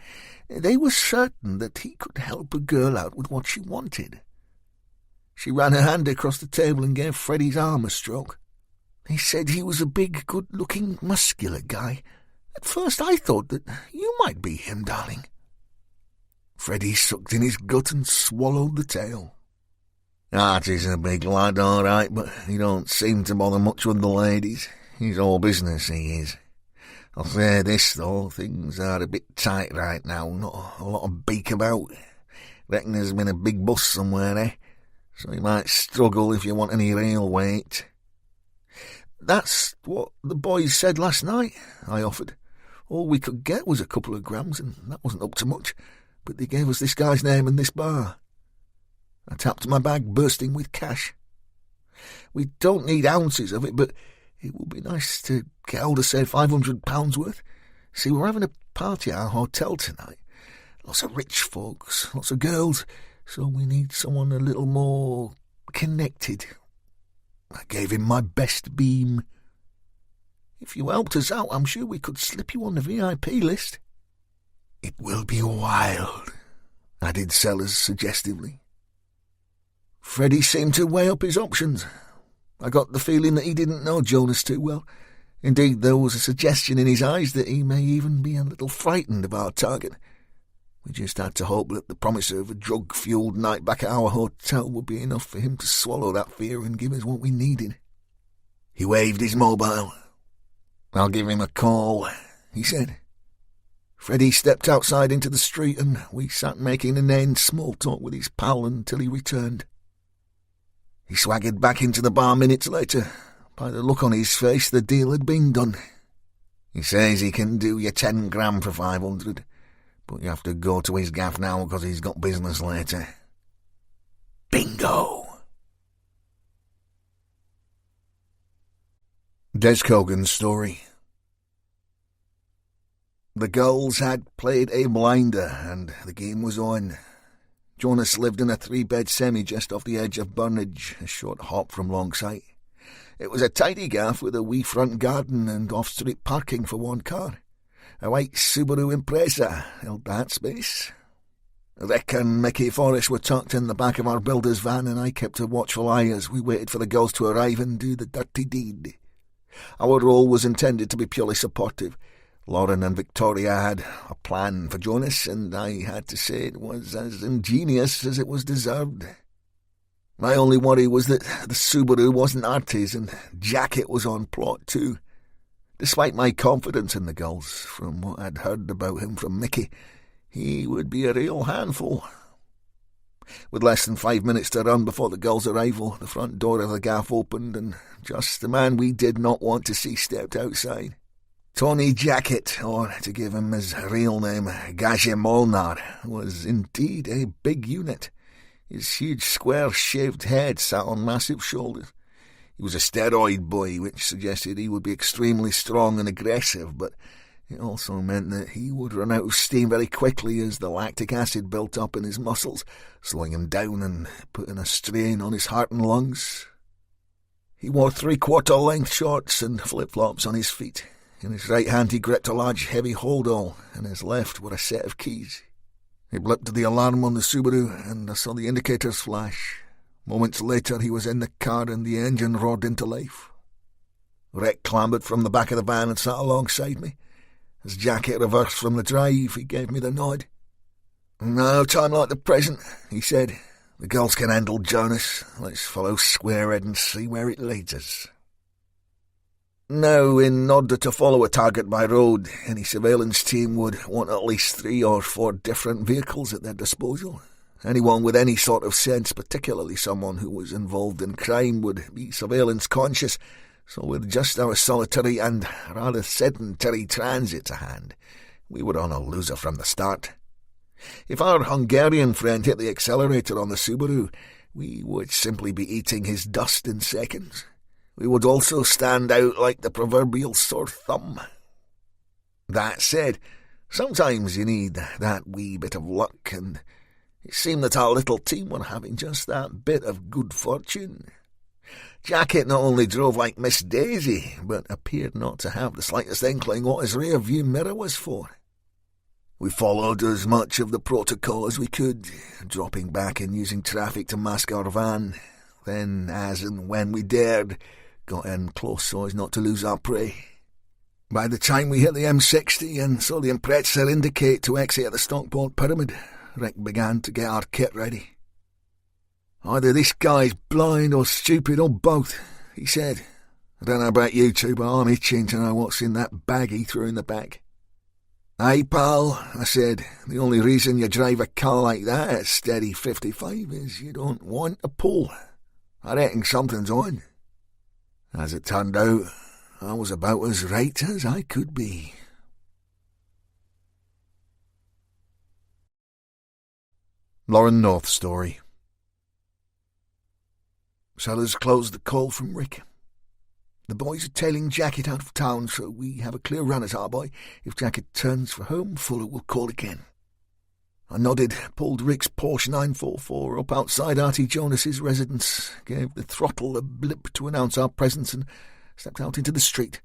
They were certain that he could help a girl out with what she wanted." She ran her hand across the table and gave Freddie's arm a stroke. "They said he was a big, good-looking, muscular guy. At first I thought that you might be him, darling." Freddie sucked in his gut and swallowed the tale. "Artie's a big lad, all right, but he don't seem to bother much with the ladies. He's all business, he is. I'll say this, though, things are a bit tight right now, not a lot of beak about. Reckon there's been a big bust somewhere, eh? So you might struggle if you want any real weight." "That's what the boys said last night," I offered. "All we could get was a couple of grams, and that wasn't up to much, but they gave us this guy's name and this bar." I tapped my bag, bursting with cash. "We don't need ounces of it, but it would be nice to get hold of, say, £500 worth. See, we're having a party at our hotel tonight. Lots of rich folks, lots of girls, so we need someone a little more connected." I gave him my best beam. "If you helped us out, I'm sure we could slip you on the VIP list." "It will be wild," added Sellers suggestively. Freddie seemed to weigh up his options. I got the feeling that he didn't know Jonas too well. Indeed, there was a suggestion in his eyes that he may even be a little frightened of our target. We just had to hope that the promise of a drug-fueled night back at our hotel would be enough for him to swallow that fear and give us what we needed. He waved his mobile. "I'll give him a call," he said. Freddie stepped outside into the street and we sat making inane small talk with his pal until he returned. He swaggered back into the bar minutes later. By the look on his face, the deal had been done. He says he can do you 10 grand for 500, but you have to go to his gaff now because he's got business later. Bingo! Des Cogan's story. The girls had played a blinder and the game was on. Jonas lived in a 3-bed semi just off the edge of Burnage, a short hop from Longsight. It was a tidy gaff with a wee front garden and off-street parking for one car. A white Subaru Impreza held that space. Rick and Mickey Forrest were tucked in the back of our builder's van and I kept a watchful eye as we waited for the girls to arrive and do the dirty deed. Our role was intended to be purely supportive. Lauren and Victoria had a plan for Jonas, and I had to say it was as ingenious as it was deserved. My only worry was that the Subaru wasn't Artie's, and Jacket was on plot too. Despite my confidence in the girls, from what I'd heard about him from Mickey, he would be a real handful. With less than 5 minutes to run before the girls' arrival, the front door of the gaff opened, and just the man we did not want to see stepped outside. Tony Jacket, or to give him his real name, Gaje Molnar, was indeed a big unit. His huge square-shaved head sat on massive shoulders. He was a steroid boy, which suggested he would be extremely strong and aggressive, but it also meant that he would run out of steam very quickly as the lactic acid built up in his muscles, slowing him down and putting a strain on his heart and lungs. He wore 3/4-length shorts and flip-flops on his feet. In his right hand he gripped a large heavy holdall, and in his left were a set of keys. He blipped the alarm on the Subaru, and I saw the indicators flash. Moments later he was in the car and the engine roared into life. Rick clambered from the back of the van and sat alongside me. As Jacket reversed from the drive, he gave me the nod. "No time like the present," he said. "The girls can handle Jonas. Let's follow Squarehead and see where it leads us." Now, in order to follow a target by road, any surveillance team would want at least 3 or 4 different vehicles at their disposal. Anyone with any sort of sense, particularly someone who was involved in crime, would be surveillance conscious. So with just our solitary and rather sedentary transit to hand, we were on a loser from the start. If our Hungarian friend hit the accelerator on the Subaru, we would simply be eating his dust in seconds. We would also stand out like the proverbial sore thumb. That said, sometimes you need that wee bit of luck, and it seemed that our little team were having just that bit of good fortune. Jacket not only drove like Miss Daisy, but appeared not to have the slightest inkling what his rear-view mirror was for. We followed as much of the protocol as we could, dropping back and using traffic to mask our van, then, as and when we dared, got in close so as not to lose our prey. By the time we hit the M60 and saw the impressor indicate to exit at the Stockport Pyramid, Rick began to get our kit ready. "Either this guy's blind or stupid or both," he said. "I don't know about you two, but I'm itching to know what's in that bag he threw in the back." "Hey, pal," I said, "the only reason you drive a car like that at steady 55 is you don't want a pull. I reckon something's on." As it turned out, I was about as right as I could be. Lauren North's story. Sellers closed the call from Rick. "The boys are tailing Jacket out of town, so we have a clear run as our boy. If Jacket turns for home, Fuller will call again." I nodded, pulled Rick's Porsche 944 up outside Artie Jonas's residence, gave the throttle a blip to announce our presence, and stepped out into the street.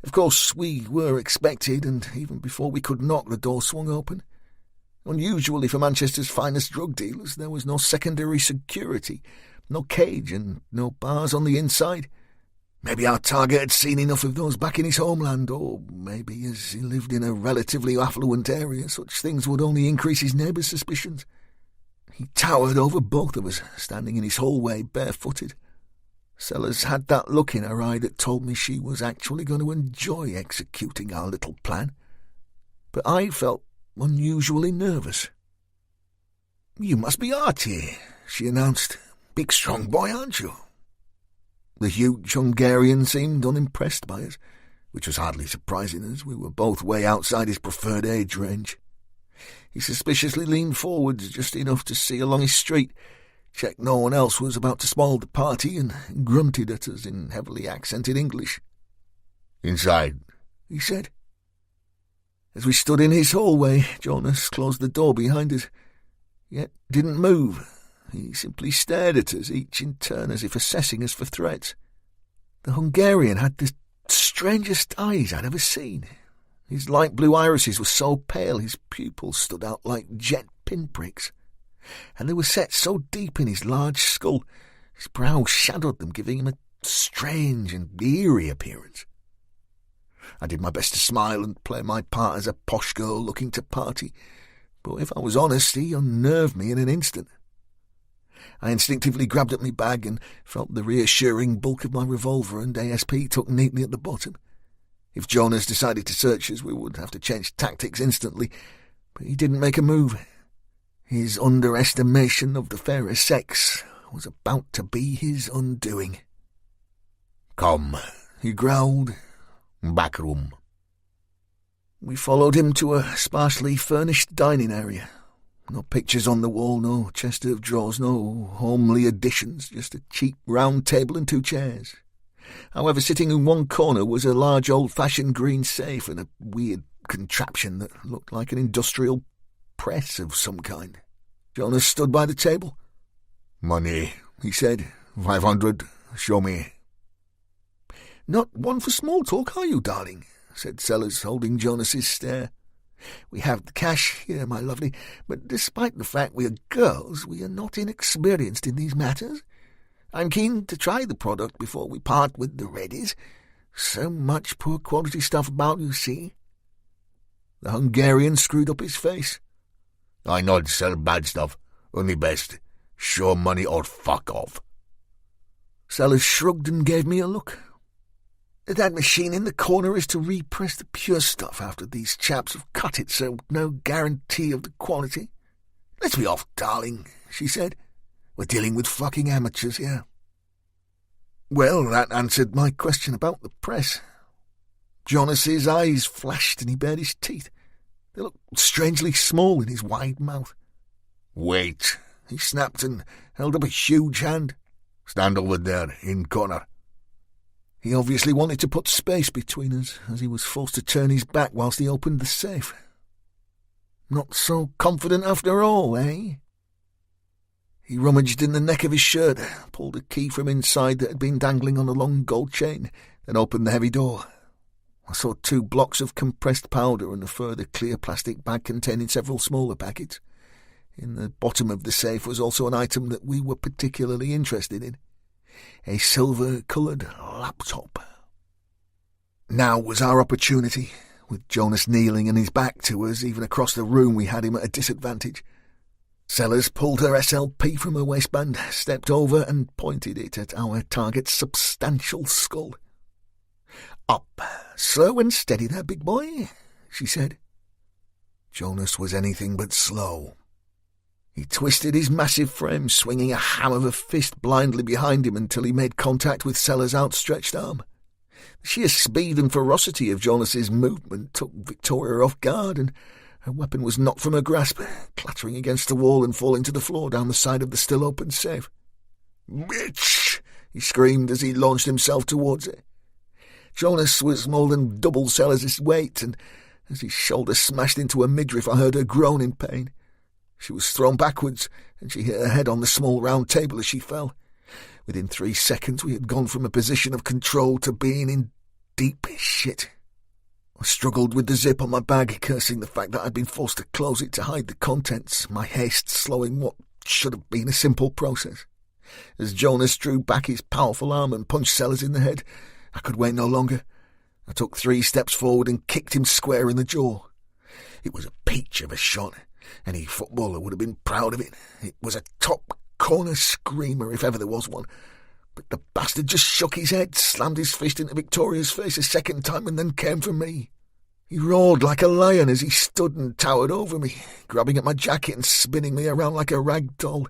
Of course, we were expected, and even before we could knock, the door swung open. Unusually for Manchester's finest drug dealers, there was no secondary security, no cage, and no bars on the inside. Maybe our target had seen enough of those back in his homeland, or maybe as he lived in a relatively affluent area, such things would only increase his neighbours' suspicions. He towered over both of us, standing in his hallway barefooted. Sellers had that look in her eye that told me she was actually going to enjoy executing our little plan. But I felt unusually nervous. "You must be Artie," she announced. "Big strong boy, aren't you?" The huge Hungarian seemed unimpressed by us, which was hardly surprising as we were both way outside his preferred age range. He suspiciously leaned forward just enough to see along his street, checked no one else was about to spoil the party, and grunted at us in heavily accented English. "Inside," he said. As we stood in his hallway, Jonas closed the door behind us, yet didn't move. He simply stared at us, each in turn, as if assessing us for threats. The Hungarian had the strangest eyes I'd ever seen. His light blue irises were so pale his pupils stood out like jet pinpricks, and they were set so deep in his large skull, his brow shadowed them, giving him a strange and eerie appearance. I did my best to smile and play my part as a posh girl looking to party, but if I was honest, he unnerved me in an instant. I instinctively grabbed at my bag and felt the reassuring bulk of my revolver and ASP tucked neatly at the bottom. If Jonas decided to search us, we would have to change tactics instantly, but he didn't make a move. His underestimation of the fairer sex was about to be his undoing. "Come," he growled. "Back room." We followed him to a sparsely furnished dining area. No pictures on the wall, no chest of drawers, no homely additions, just a cheap round table and 2 chairs. However, sitting in one corner was a large old-fashioned green safe and a weird contraption that looked like an industrial press of some kind. Jonas stood by the table. "Money," he said. 500, show me." Not one for small talk, are you, darling?" said Sellers, holding Jonas's stare. "We have the cash here, my lovely, but despite the fact we are girls, we are not inexperienced in these matters. I'm keen to try the product before we part with the readies. So much poor quality stuff about, you see." The Hungarian screwed up his face. "I not sell bad stuff, only best. Show money or fuck off." Sellers shrugged and gave me a look. "That machine in the corner is to repress the pure stuff after these chaps have cut it, so no guarantee of the quality." "Let's be off, darling," she said. "We're dealing with fucking amateurs here." Well, that answered my question about the press. Jonas's eyes flashed and he bared his teeth. They looked strangely small in his wide mouth. "Wait," he snapped and held up a huge hand. "Stand over there, in corner." He obviously wanted to put space between us, as he was forced to turn his back whilst he opened the safe. Not so confident after all, eh? He rummaged in the neck of his shirt, pulled a key from inside that had been dangling on a long gold chain, then opened the heavy door. I saw 2 blocks of compressed powder and a further clear plastic bag containing several smaller packets. In the bottom of the safe was also an item that we were particularly interested in: a silver-coloured laptop. Now was our opportunity. With Jonas kneeling and his back to us, even across the room we had him at a disadvantage. Sellers pulled her SLP from her waistband, stepped over and pointed it at our target's substantial skull. "Up, slow and steady there, big boy," she said. Jonas was anything but slow. He twisted his massive frame, swinging a hammer of a fist blindly behind him until he made contact with Sellers' outstretched arm. The sheer speed and ferocity of Jonas's movement took Victoria off guard, and her weapon was knocked from her grasp, clattering against the wall and falling to the floor down the side of the still-open safe. "Bitch!" he screamed as he launched himself towards it. Jonas was more than double Sellers' weight, and as his shoulder smashed into her midriff, I heard her groan in pain. She was thrown backwards, and she hit her head on the small round table as she fell. Within 3 seconds we had gone from a position of control to being in deep shit. I struggled with the zip on my bag, cursing the fact that I'd been forced to close it to hide the contents, my haste slowing what should have been a simple process. As Jonas drew back his powerful arm and punched Sellers in the head, I could wait no longer. I took 3 steps forward and kicked him square in the jaw. It was a peach of a shot. Any footballer would have been proud of it. It was a top-corner screamer if ever there was one. But the bastard just shook his head, slammed his fist into Victoria's face a second time, and then came for me. He roared like a lion as he stood and towered over me, grabbing at my jacket and spinning me around like a rag doll.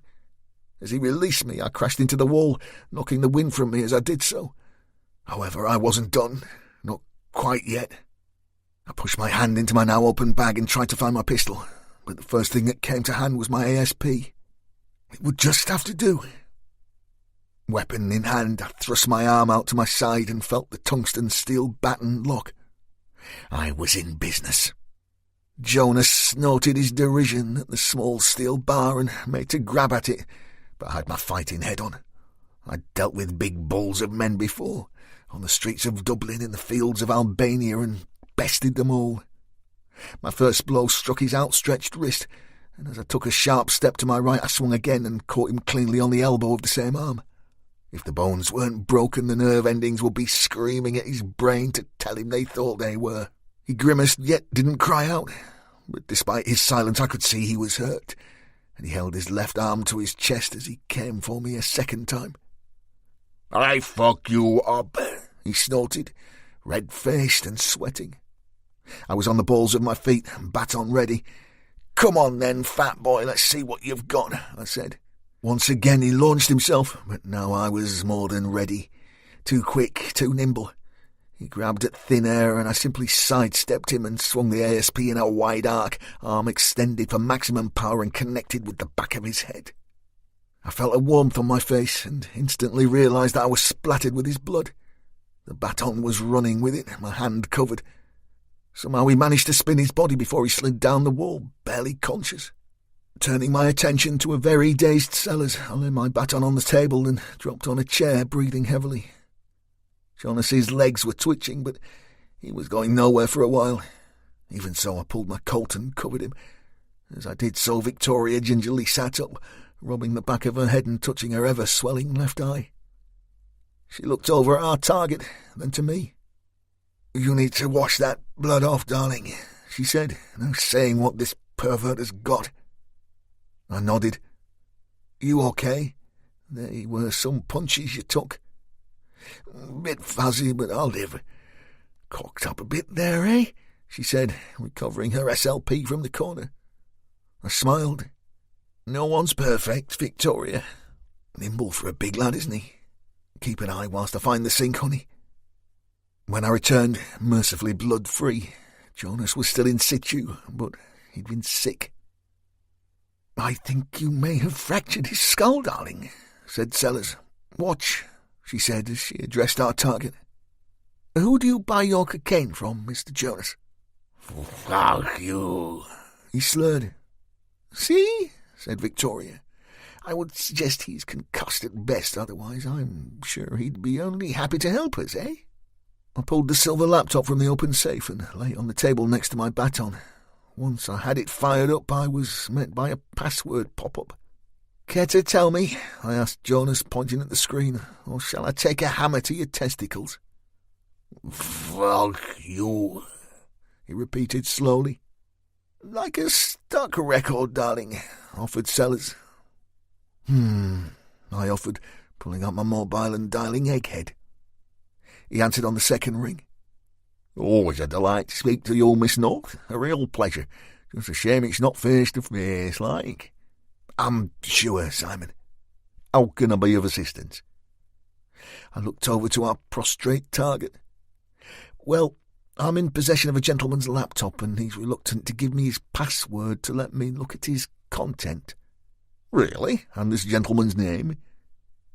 As he released me, I crashed into the wall, knocking the wind from me as I did so. However, I wasn't done. Not quite yet. I pushed my hand into my now open bag and tried to find my pistol, but the first thing that came to hand was my ASP. It would just have to do. Weapon in hand, I thrust my arm out to my side and felt the tungsten steel baton lock. I was in business. Jonas snorted his derision at the small steel bar and made to grab at it, but I had my fighting head on. I'd dealt with big bulls of men before, on the streets of Dublin, in the fields of Albania, and bested them all. My first blow struck his outstretched wrist, and as I took a sharp step to my right, I swung again and caught him cleanly on the elbow of the same arm. If the bones weren't broken, the nerve endings would be screaming at his brain to tell him they thought they were. He grimaced, yet didn't cry out. But despite his silence, I could see he was hurt, and he held his left arm to his chest as he came for me a second time. "I fuck you up," he snorted, red-faced and sweating. I was on the balls of my feet, baton ready. "Come on then, fat boy, let's see what you've got," I said. Once again he launched himself, but now I was more than ready. Too quick, too nimble. He grabbed at thin air, and I simply sidestepped him and swung the ASP in a wide arc, arm extended for maximum power and connected with the back of his head. I felt a warmth on my face and instantly realised that I was splattered with his blood. The baton was running with it, my hand covered. Somehow he managed to spin his body before he slid down the wall, barely conscious. Turning my attention to a very dazed Sellers, I laid my baton on the table and dropped on a chair, breathing heavily. Jonas's legs were twitching, but he was going nowhere for a while. Even so, I pulled my coat and covered him. As I did so, Victoria gingerly sat up, rubbing the back of her head and touching her ever-swelling left eye. She looked over at our target, then to me. "You need to wash that blood off, darling," she said, no saying what this pervert has got. I nodded. "You okay? They were some punches you took." "Bit fuzzy, but I'll live." "Cocked up a bit there, eh?" she said, recovering her SLP from the corner. I smiled. "No one's perfect, Victoria. Nimble for a big lad, isn't he? Keep an eye whilst I find the sink, honey." When I returned, mercifully blood-free, Jonas was still in situ, but he'd been sick. "I think you may have fractured his skull, darling," said Sellers. "Watch," she said as she addressed our target. "Who do you buy your cocaine from, Mr. Jonas?" "Fuck you," he slurred. "See?" said Victoria. "I would suggest he's concussed at best, otherwise I'm sure he'd be only happy to help us, eh?" I pulled the silver laptop from the open safe and lay it on the table next to my baton. Once I had it fired up, I was met by a password pop-up. "Care to tell me?" I asked Jonas, pointing at the screen, "or shall I take a hammer to your testicles?" "Fuck you," he repeated slowly. "Like a stock record, darling," offered Sellers. I offered, pulling out my mobile and dialing Egghead. He answered on the second ring. "Always a delight to speak to you, Miss North. A real pleasure. Just a shame it's not face-to-face, like." "I'm sure, Simon. How can I be of assistance?" I looked over to our prostrate target. "Well, I'm in possession of a gentleman's laptop, and he's reluctant to give me his password to let me look at his content." "Really? And this gentleman's name?"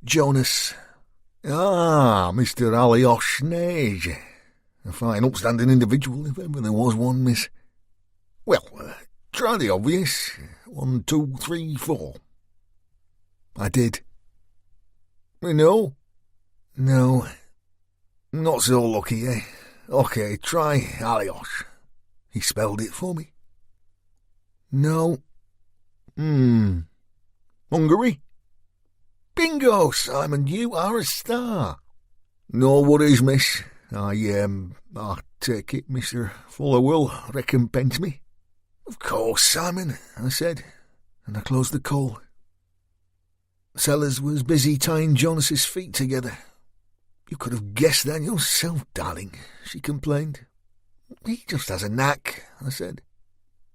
"Jonas." "Ah, Mr. Aliosh Neige. A fine upstanding individual, if ever there was one, miss." "Well, try the obvious. 1, 2, 3, 4. I did. "No?" "No. Not so lucky, eh? OK, try Aliosh." He spelled it for me. "No." "Hungary?" "Bingo, Simon, you are a star." "No worries, miss. I take it Mr. Fuller will recompense me." "Of course, Simon," I said, and I closed the call. Sellers was busy tying Jonas's feet together. "You could have guessed that yourself, darling," she complained. "He just has a knack," I said.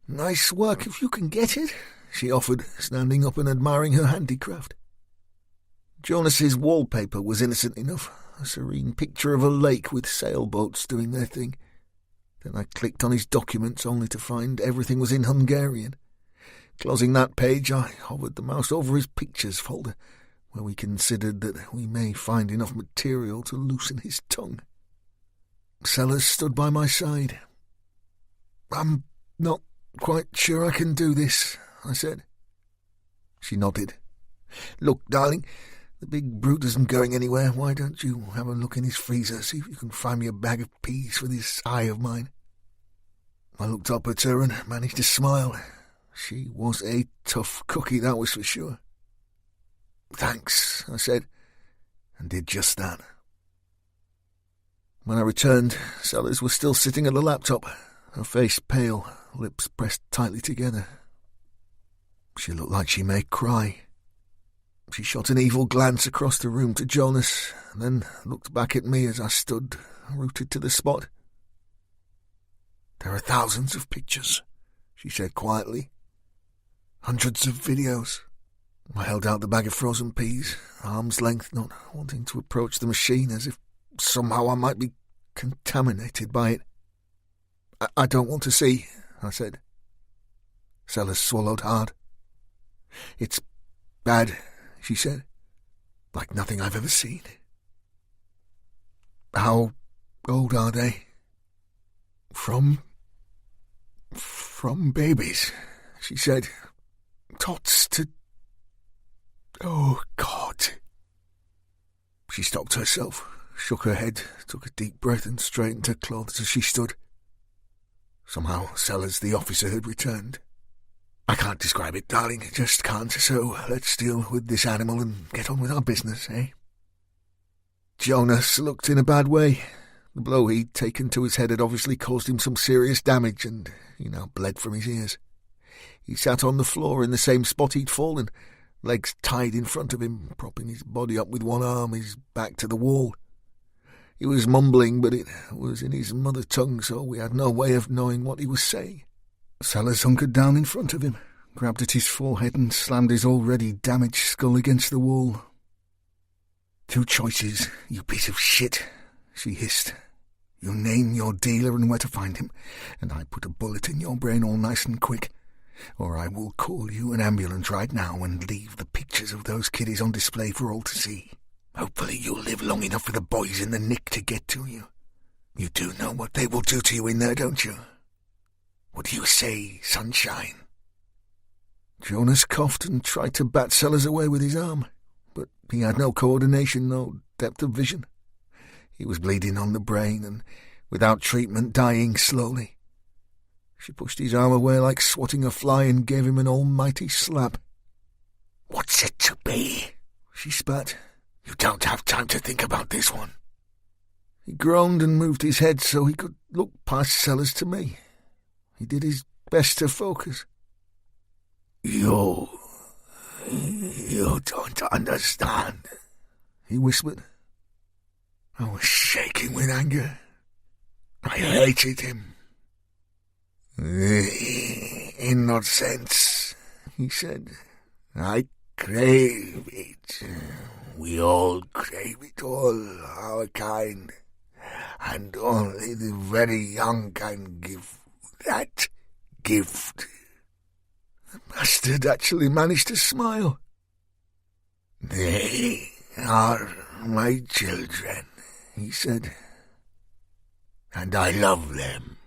"Nice work if you can get it," she offered, standing up and admiring her handicraft. Jonas's wallpaper was innocent enough, a serene picture of a lake with sailboats doing their thing. Then I clicked on his documents only to find everything was in Hungarian. Closing that page, I hovered the mouse over his pictures folder, where we considered that we may find enough material to loosen his tongue. Sellers stood by my side. "I'm not quite sure I can do this," I said. She nodded. "Look, darling, the big brute isn't going anywhere. Why don't you have a look in his freezer, see if you can find me a bag of peas for this eye of mine?" I looked up at her and managed to smile. She was a tough cookie, that was for sure. "Thanks," I said, and did just that. When I returned, Sellers was still sitting at the laptop, her face pale, lips pressed tightly together. She looked like she may cry. She shot an evil glance across the room to Jonas, and then looked back at me as I stood, rooted to the spot. "There are thousands of pictures," she said quietly. "Hundreds of videos." I held out the bag of frozen peas, arm's length, not wanting to approach the machine, as if somehow I might be contaminated by it. I don't want to see," I said. Sellers swallowed hard. "It's bad," she said. "Like nothing I've ever seen." "How old are they?" From babies," she said. "Tots to... Oh, God." She stopped herself, shook her head, took a deep breath and straightened her clothes as she stood. Somehow Sellers, the officer, had returned. "I can't describe it, darling, just can't, so let's deal with this animal and get on with our business, eh?" Jonas looked in a bad way. The blow he'd taken to his head had obviously caused him some serious damage, and he now bled from his ears. He sat on the floor in the same spot he'd fallen, legs tied in front of him, propping his body up with one arm, his back to the wall. He was mumbling, but it was in his mother tongue, so we had no way of knowing what he was saying. Sellers hunkered down in front of him, grabbed at his forehead and slammed his already damaged skull against the wall. "Two choices, you piece of shit," she hissed. "You name your dealer and where to find him, and I put a bullet in your brain all nice and quick. Or I will call you an ambulance right now and leave the pictures of those kiddies on display for all to see. Hopefully you'll live long enough for the boys in the nick to get to you. You do know what they will do to you in there, don't you? What do you say, sunshine?" Jonas coughed and tried to bat Sellers away with his arm, but he had no coordination, no depth of vision. He was bleeding on the brain and, without treatment, dying slowly. She pushed his arm away like swatting a fly and gave him an almighty slap. "What's it to be?" she spat. "You don't have time to think about this one." He groaned and moved his head so he could look past Sellers to me. He did his best to focus. You don't understand," he whispered. I was shaking with anger. I hated him. "Innocence," he said. "I crave it. We all crave it, all our kind. And only the very young can give that gift." The bastard actually managed to smile. "They are my children," he said, "and I love them."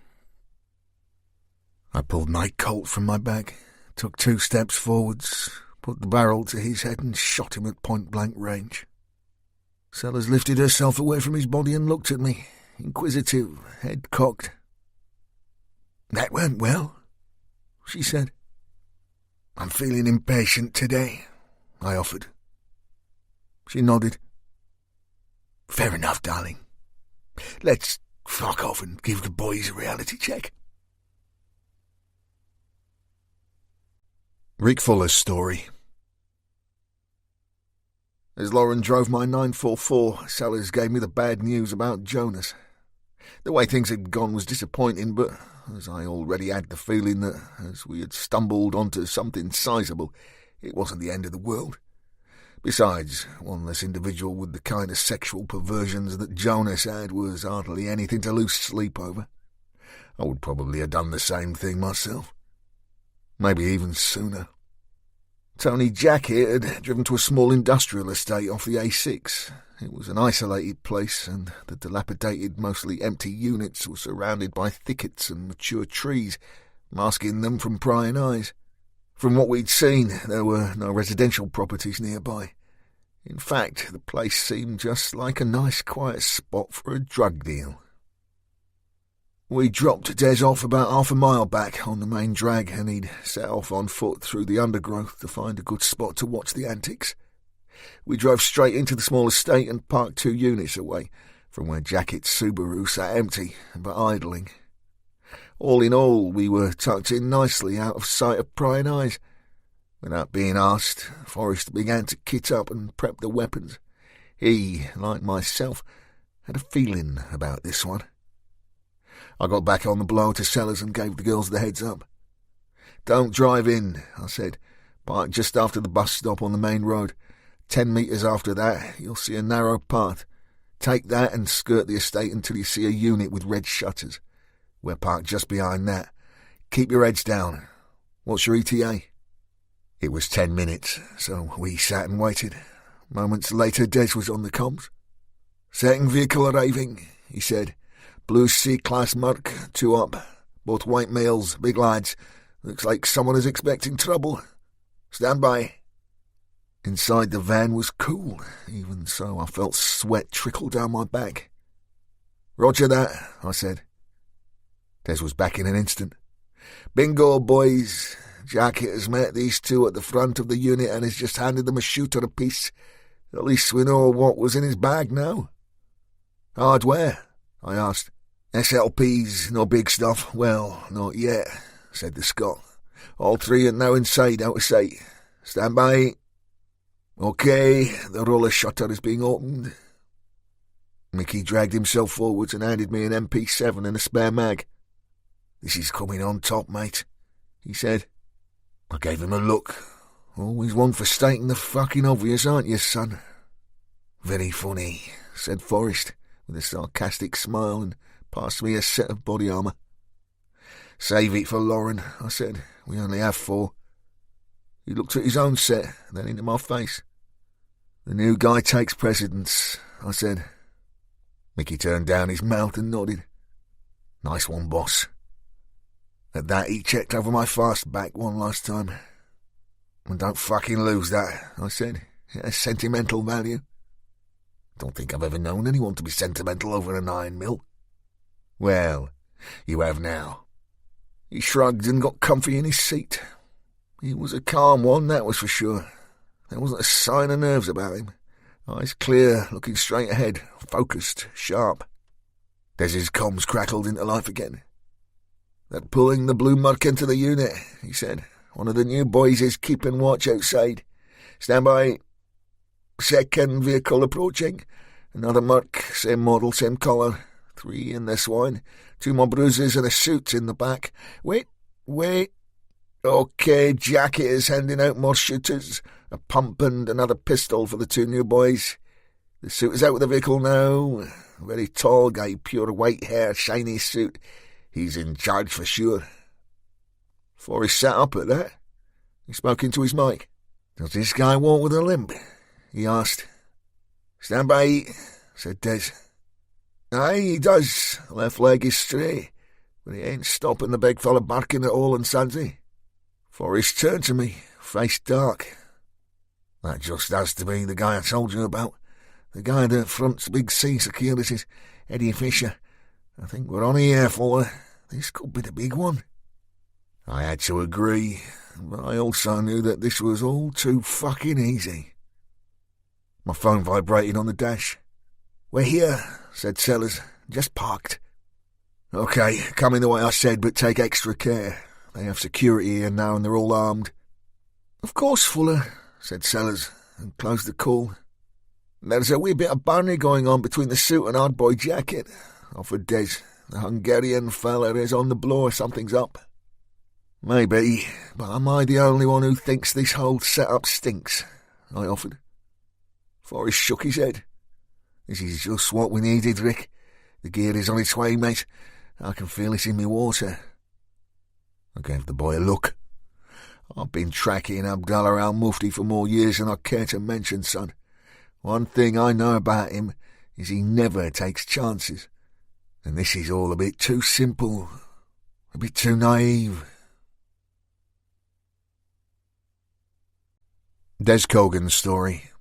I pulled my Colt from my bag, took 2 steps forwards, put the barrel to his head and shot him at point-blank range. Sellers lifted herself away from his body and looked at me, inquisitive, head cocked. "That went well," she said. "I'm feeling impatient today," I offered. She nodded. "Fair enough, darling. Let's fuck off and give the boys a reality check." Rick Fuller's story. As Lauren drove my 944, Sellers gave me the bad news about Jonas. The way things had gone was disappointing, but as I already had the feeling that as we had stumbled onto something sizable, it wasn't the end of the world. Besides, one less individual with the kind of sexual perversions that Jonas had was hardly anything to lose sleep over. I would probably have done the same thing myself. Maybe even sooner. Tony Jack here had driven to a small industrial estate off the A6. It was an isolated place, and the dilapidated, mostly empty units were surrounded by thickets and mature trees, masking them from prying eyes. From what we'd seen, there were no residential properties nearby. In fact, the place seemed just like a nice quiet spot for a drug deal. We dropped Des off about half a mile back on the main drag, and he'd set off on foot through the undergrowth to find a good spot to watch the antics. We drove straight into the small estate and parked 2 units away from where Jacket's Subaru sat empty but idling. All in all, we were tucked in nicely out of sight of prying eyes. Without being asked, Forrest began to kit up and prep the weapons. He, like myself, had a feeling about this one. I got back on the blower to Sellers and gave the girls the heads up. "Don't drive in," I said. "Park just after the bus stop on the main road. 10 metres after that, you'll see a narrow path. Take that and skirt the estate until you see a unit with red shutters. We're parked just behind that. Keep your heads down. What's your ETA?" It was 10 minutes, so we sat and waited. Moments later, Des was on the comms. "Second vehicle arriving," he said. "Blue C-Class Merc, 2 up. Both white males, big lads. Looks like someone is expecting trouble. Stand by." Inside the van was cool, even so I felt sweat trickle down my back. "Roger that," I said. Des was back in an instant. "Bingo, boys. Jacket has met these two at the front of the unit and has just handed them a shooter apiece. At least we know what was in his bag now." "Hardware?" I asked. "SLPs, no big stuff." "Well, not yet," said the Scot. "All three are now inside, out of sight. Stand by." "OK, the roller shutter is being opened." Mickey dragged himself forwards and handed me an MP7 and a spare mag. "This is coming on top, mate," he said. I gave him a look. "Always one for stating the fucking obvious, aren't you, son?" "Very funny," said Forrest, with a sarcastic smile, and passed me a set of body armour. "Save it for Lauren," I said. "We only have 4. He looked at his own set, then into my face. "The new guy takes precedence," I said. Mickey turned down his mouth and nodded. "Nice one, boss." At that, he checked over my fast back one last time. "And don't fucking lose that," I said. "It has sentimental value." "Don't think I've ever known anyone to be sentimental over an iron mill." "Well, you have now." He shrugged and got comfy in his seat. He was a calm one, that was for sure. There wasn't a sign of nerves about him. Eyes clear, looking straight ahead, focused, sharp. Des's comms crackled into life again. "They're pulling the blue murk into the unit," he said. "One of the new boys is keeping watch outside. Stand by. Second vehicle approaching. Another murk, same model, same colour. 3 in this one. 2 more bruises and a suit in the back. Wait. OK, Jacket is handing out more shooters. A pump and another pistol for the 2 new boys. The suit is out of the vehicle now. A very tall guy, pure white hair, shiny suit. He's in charge for sure." Forrest sat up at that. He spoke into his mic. "Does this guy walk with a limp?" he asked. "Stand by," said Des. "Aye, he does. Left leg is straight, but he ain't stopping the big fella barking at all and Sansy." Forrest turned to me, face dark. "That just has to be the guy I told you about. The guy that fronts Big C Securities, Eddie Fisher. I think we're on here, fella. This could be the big one." I had to agree, but I also knew that this was all too fucking easy. My phone vibrated on the dash. "We're here," said Sellers. "Just parked." "OK, coming the way I said, but take extra care. They have security here now and they're all armed." "Of course, Fuller," said Sellers, and closed the call. "There's a wee bit of barney going on between the suit and Hard Boy Jacket," offered Des. "The Hungarian fella is on the blow or something's up." "Maybe, but am I the only one who thinks this whole setup stinks?" I offered. Forrest shook his head. "This is just what we needed, Rick. The gear is on its way, mate. I can feel it in me water." I gave the boy a look. "I've been tracking Abdallah al-Mufti for more years than I care to mention, son. One thing I know about him is he never takes chances. And this is all a bit too simple, a bit too naive." Des Cogan's story.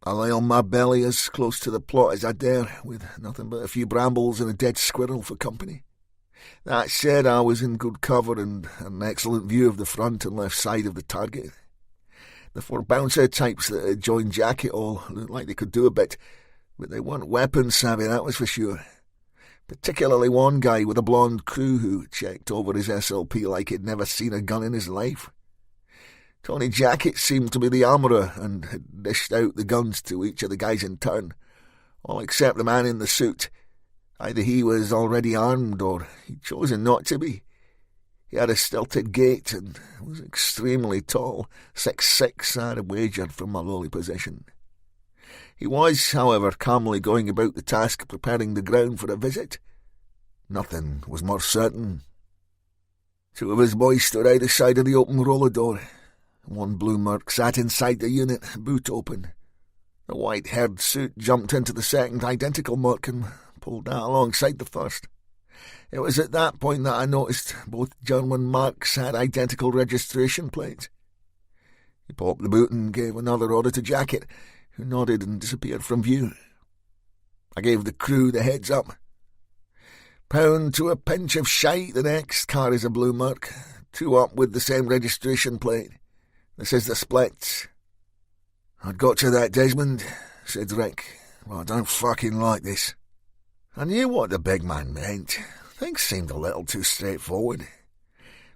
I lay on my belly as close to the plot as I dare, with nothing but a few brambles and a dead squirrel for company. That said, I was in good cover and an excellent view of the front and left side of the target. The 4 bouncer types that had joined Jacket all looked like they could do a bit, but they weren't weapon savvy, that was for sure. Particularly one guy with a blonde crew who checked over his SLP like he'd never seen a gun in his life. Tony Jacket seemed to be the armourer and had dished out the guns to each of the guys in turn, all except the man in the suit. Either he was already armed or he'd chosen not to be. He had a stilted gait and was extremely tall, 6'6", I had a wager from my lowly position. He was, however, calmly going about the task of preparing the ground for a visit. Nothing was more certain. 2 of his boys stood either side of the open roller door. One blue merc sat inside the unit, boot open. The white-haired suit jumped into the second identical merc and pulled out alongside the first. It was at that point that I noticed both German marks had identical registration plates. He popped the boot and gave another order to Jacket, who nodded and disappeared from view. I gave the crew the heads up. Pound to a pinch of shite, the next car is a blue Merc, 2 up with the same registration plate. This is the splits. I'd got you that, Desmond, said Rick. Well, I don't fucking like this. I knew what the big man meant. Things seemed a little too straightforward.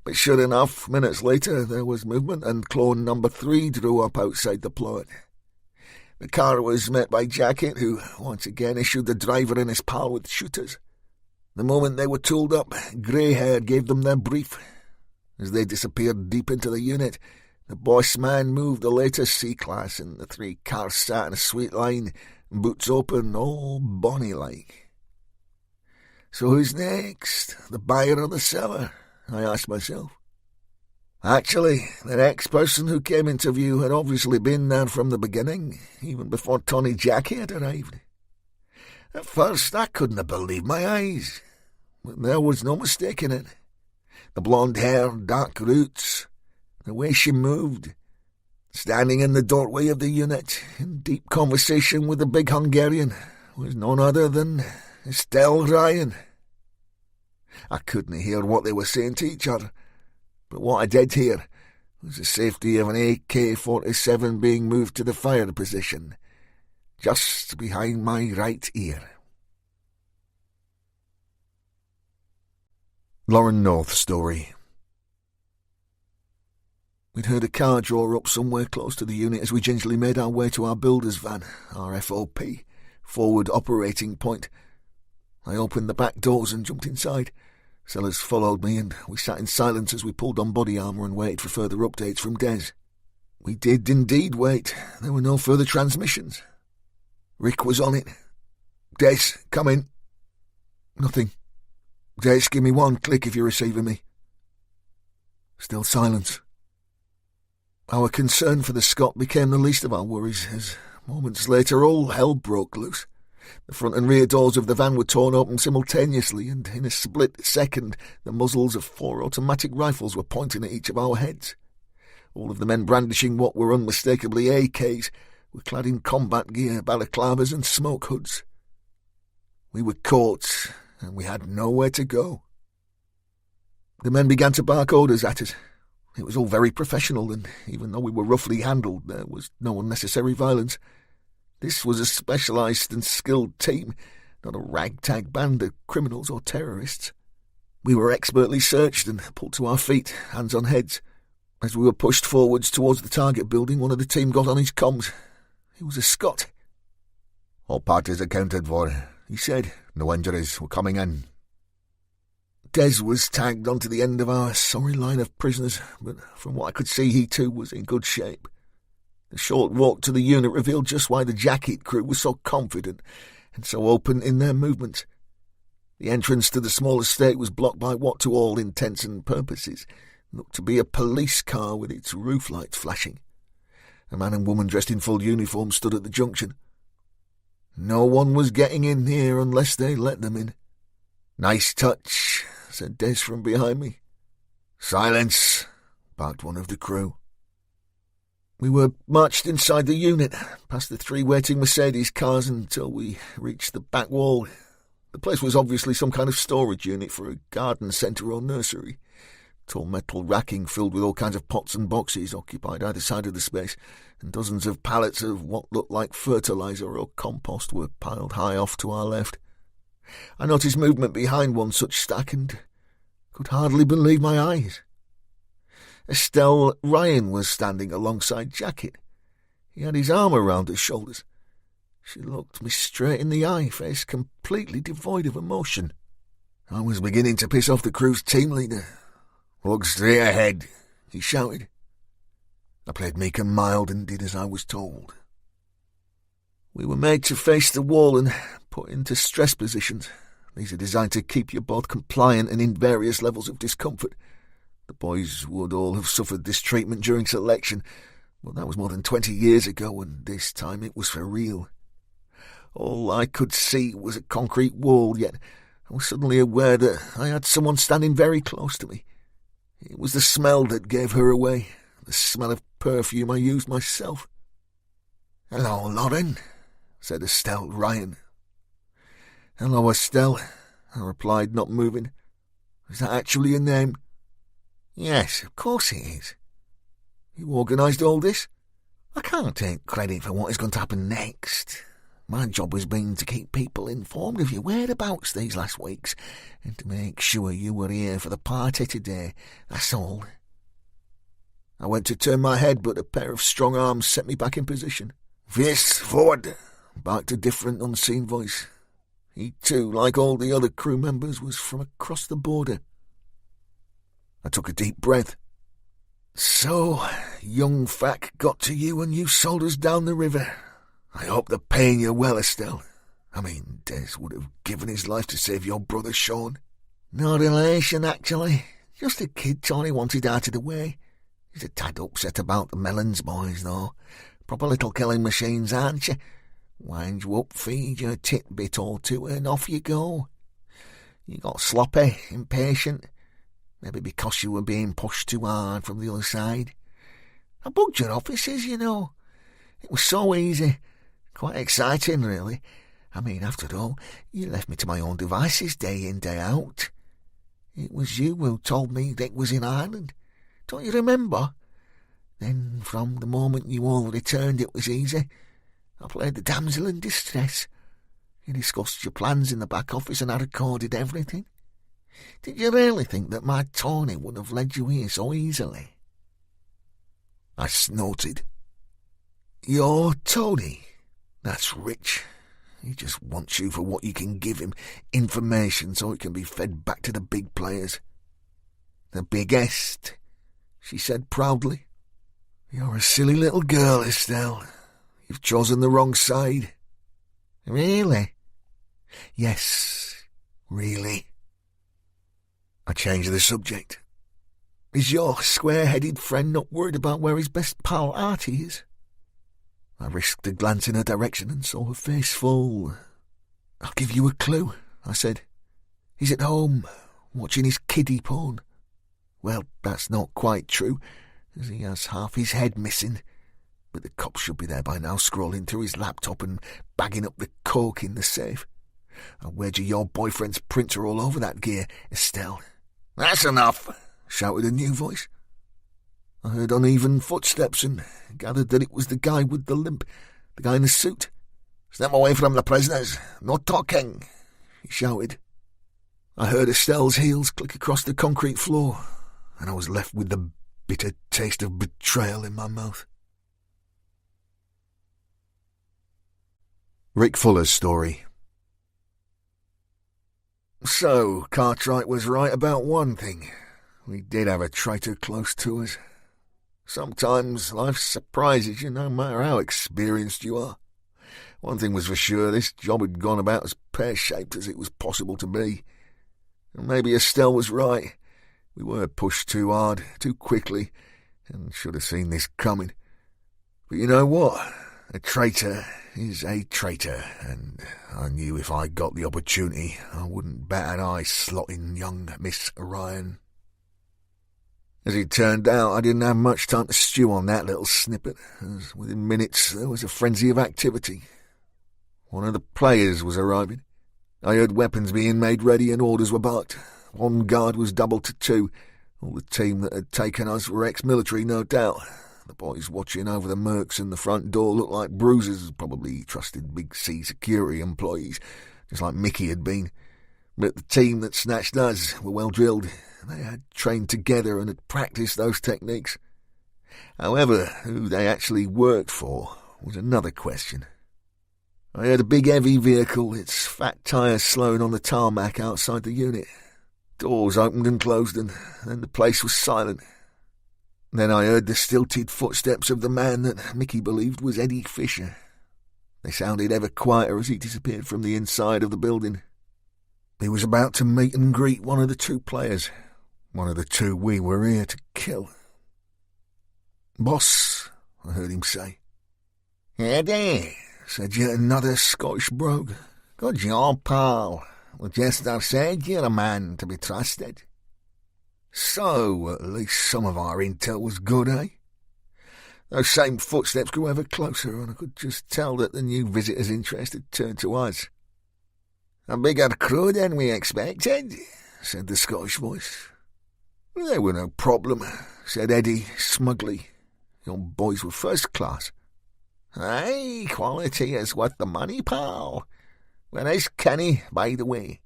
But sure enough, minutes later there was movement and clone number 3 drew up outside the plot. The car was met by Jacket, who once again issued the driver and his pal with shooters. The moment they were tooled up, Greyhair gave them their brief. As they disappeared deep into the unit, the boss man moved the latest C-Class and the 3 cars sat in a sweet line, boots open, all bonny-like. So who's next? The buyer or the seller? I asked myself. Actually, the next person who came into view had obviously been there from the beginning, even before Tony Jackie had arrived. At first, I couldn't have believed my eyes, but there was no mistaking it. The blonde hair, dark roots, the way she moved, standing in the doorway of the unit, in deep conversation with the big Hungarian, was none other than Estelle Ryan. I couldn't hear what they were saying to each other, but what I did hear was the safety of an AK-47 being moved to the fire position, just behind my right ear. Lauren North's story. We'd heard a car draw up somewhere close to the unit as we gingerly made our way to our builder's van, our FOP, forward operating point. I opened the back doors and jumped inside. Sellers followed me, and we sat in silence as we pulled on body armour and waited for further updates from Des. We did indeed wait. There were no further transmissions. Rick was on it. Des, come in. Nothing. Des, give me one click if you're receiving me. Still silence. Our concern for the Scot became the least of our worries as, moments later, all hell broke loose. The front and rear doors of the van were torn open simultaneously, and in a split second the muzzles of 4 automatic rifles were pointing at each of our heads. All of the men brandishing what were unmistakably AKs were clad in combat gear, balaclavas and smoke hoods. We were caught, and we had nowhere to go. The men began to bark orders at us. It was all very professional, and even though we were roughly handled, there was no unnecessary violence. This was a specialised and skilled team, not a ragtag band of criminals or terrorists. We were expertly searched and pulled to our feet, hands on heads. As we were pushed forwards towards the target building, one of the team got on his comms. He was a Scot. "All parties accounted for," he said. "No injuries. We're coming in." Des was tagged onto the end of our sorry line of prisoners, but from what I could see, he too was in good shape. The short walk to the unit revealed just why the Jacket crew was so confident and so open in their movements. The entrance to the small estate was blocked by what, to all intents and purposes, looked to be a police car with its roof lights flashing. A man and woman dressed in full uniform stood at the junction. No one was getting in here unless they let them in. "Nice touch," said Des from behind me. "Silence," barked one of the crew. We were marched inside the unit, past the 3 waiting Mercedes cars until we reached the back wall. The place was obviously some kind of storage unit for a garden centre or nursery. Tall metal racking filled with all kinds of pots and boxes occupied either side of the space, and dozens of pallets of what looked like fertiliser or compost were piled high off to our left. I noticed movement behind one such stack and could hardly believe my eyes. Estelle Ryan was standing alongside Jacket. He had his arm around her shoulders. She looked me straight in the eye, face completely devoid of emotion. I was beginning to piss off the crew's team leader. "Look straight ahead," he shouted. I played meek and mild and did as I was told. We were made to face the wall and put into stress positions. These are designed to keep you both compliant and in various levels of discomfort. The boys would all have suffered this treatment during selection, but that was more than 20 years ago, and this time it was for real. All I could see was a concrete wall, yet I was suddenly aware that I had someone standing very close to me. It was the smell that gave her away, the smell of perfume I used myself. "Hello, Lauren," said Estelle Ryan. "Hello, Estelle," I replied, not moving. "Is that actually your name?" "Yes, of course it is." "You organised all this?" "I can't take credit for what is going to happen next. My job has been to keep people informed of your whereabouts these last weeks, and to make sure you were here for the party today, that's all." I went to turn my head, but a pair of strong arms set me back in position. "Fists forward," barked a different, unseen voice. He too, like all the other crew members, was from across the border. I took a deep breath. "So, young Fack got to you and you sold us down the river. I hope they're paying you well, Estelle. I mean, Des would have given his life to save your brother Sean." "No relation, actually. Just a kid Tony wanted out of the way. He's a tad upset about the Melons boys, though. Proper little killing machines, aren't you? Wind you up, feed you a titbit or two, and off you go. You got sloppy, impatient, maybe because you were being pushed too hard from the other side. I bugged your offices, you know. It was so easy. Quite exciting, really. I mean, after all, you left me to my own devices day in, day out. It was you who told me Dick was in Ireland. Don't you remember? Then, from the moment you all returned, it was easy. I played the damsel in distress. You discussed your plans in the back office and I recorded everything. Did you really think that my Tony would have led you here so easily?" I snorted. "Your Tony? That's rich. He just wants you for what you can give him, information so it can be fed back to the big players." "The biggest," she said proudly. "You're a silly little girl, Estelle. You've chosen the wrong side." "Really?" "Yes, really." I changed the subject. "Is your square-headed friend not worried about where his best pal Artie is?" I risked a glance in her direction and saw her face fall. "I'll give you a clue," I said. "He's at home, watching his kiddie porn. Well, that's not quite true, as he has half his head missing. But the cops should be there by now, scrolling through his laptop and bagging up the coke in the safe. I'll wager your boyfriend's prints are all over that gear, Estelle." "That's enough," shouted a new voice. I heard uneven footsteps and gathered that it was the guy with the limp, the guy in the suit. "Step away from the prisoners. No talking," he shouted. I heard Estelle's heels click across the concrete floor, and I was left with the bitter taste of betrayal in my mouth. Rick Fuller's story. So, Cartwright was right about one thing. We did have a traitor close to us. Sometimes life surprises you no matter how experienced you are. One thing was for sure, this job had gone about as pear-shaped as it was possible to be. And maybe Estelle was right. We were pushed too hard, too quickly, and should have seen this coming. But you know what? A traitor is a traitor, and I knew if I got the opportunity, I wouldn't bat an eye slotting young Miss Ryan. As it turned out, I didn't have much time to stew on that little snippet, as within minutes there was a frenzy of activity. One of the players was arriving. I heard weapons being made ready and orders were barked. One guard was doubled to two. All the team that had taken us were ex-military, no doubt. The boys watching over the mercs in the front door looked like bruisers, probably trusted Big C security employees, just like Mickey had been. But the team that snatched us were well drilled. They had trained together and had practiced those techniques. However, who they actually worked for was another question. I heard a big heavy vehicle, its fat tyres slowing on the tarmac outside the unit. Doors opened and closed, and then the place was silent. Then I heard the stilted footsteps of the man that Mickey believed was Eddie Fisher. They sounded ever quieter as he disappeared from the inside of the building. He was about to meet and greet one of the two players, one of the two we were here to kill. "Boss," I heard him say. "Eddie," said yet another Scottish brogue. "Good job, pal. Well, just I said you're a man to be trusted." So, at least some of our intel was good, eh? Those same footsteps grew ever closer, and I could just tell that the new visitor's interest had turned to us. "A bigger crew than we expected," said the Scottish voice. "They were no problem," said Eddie smugly. "Your boys were first class." "Aye, quality is worth the money, pal. Where is Kenny, by the way?"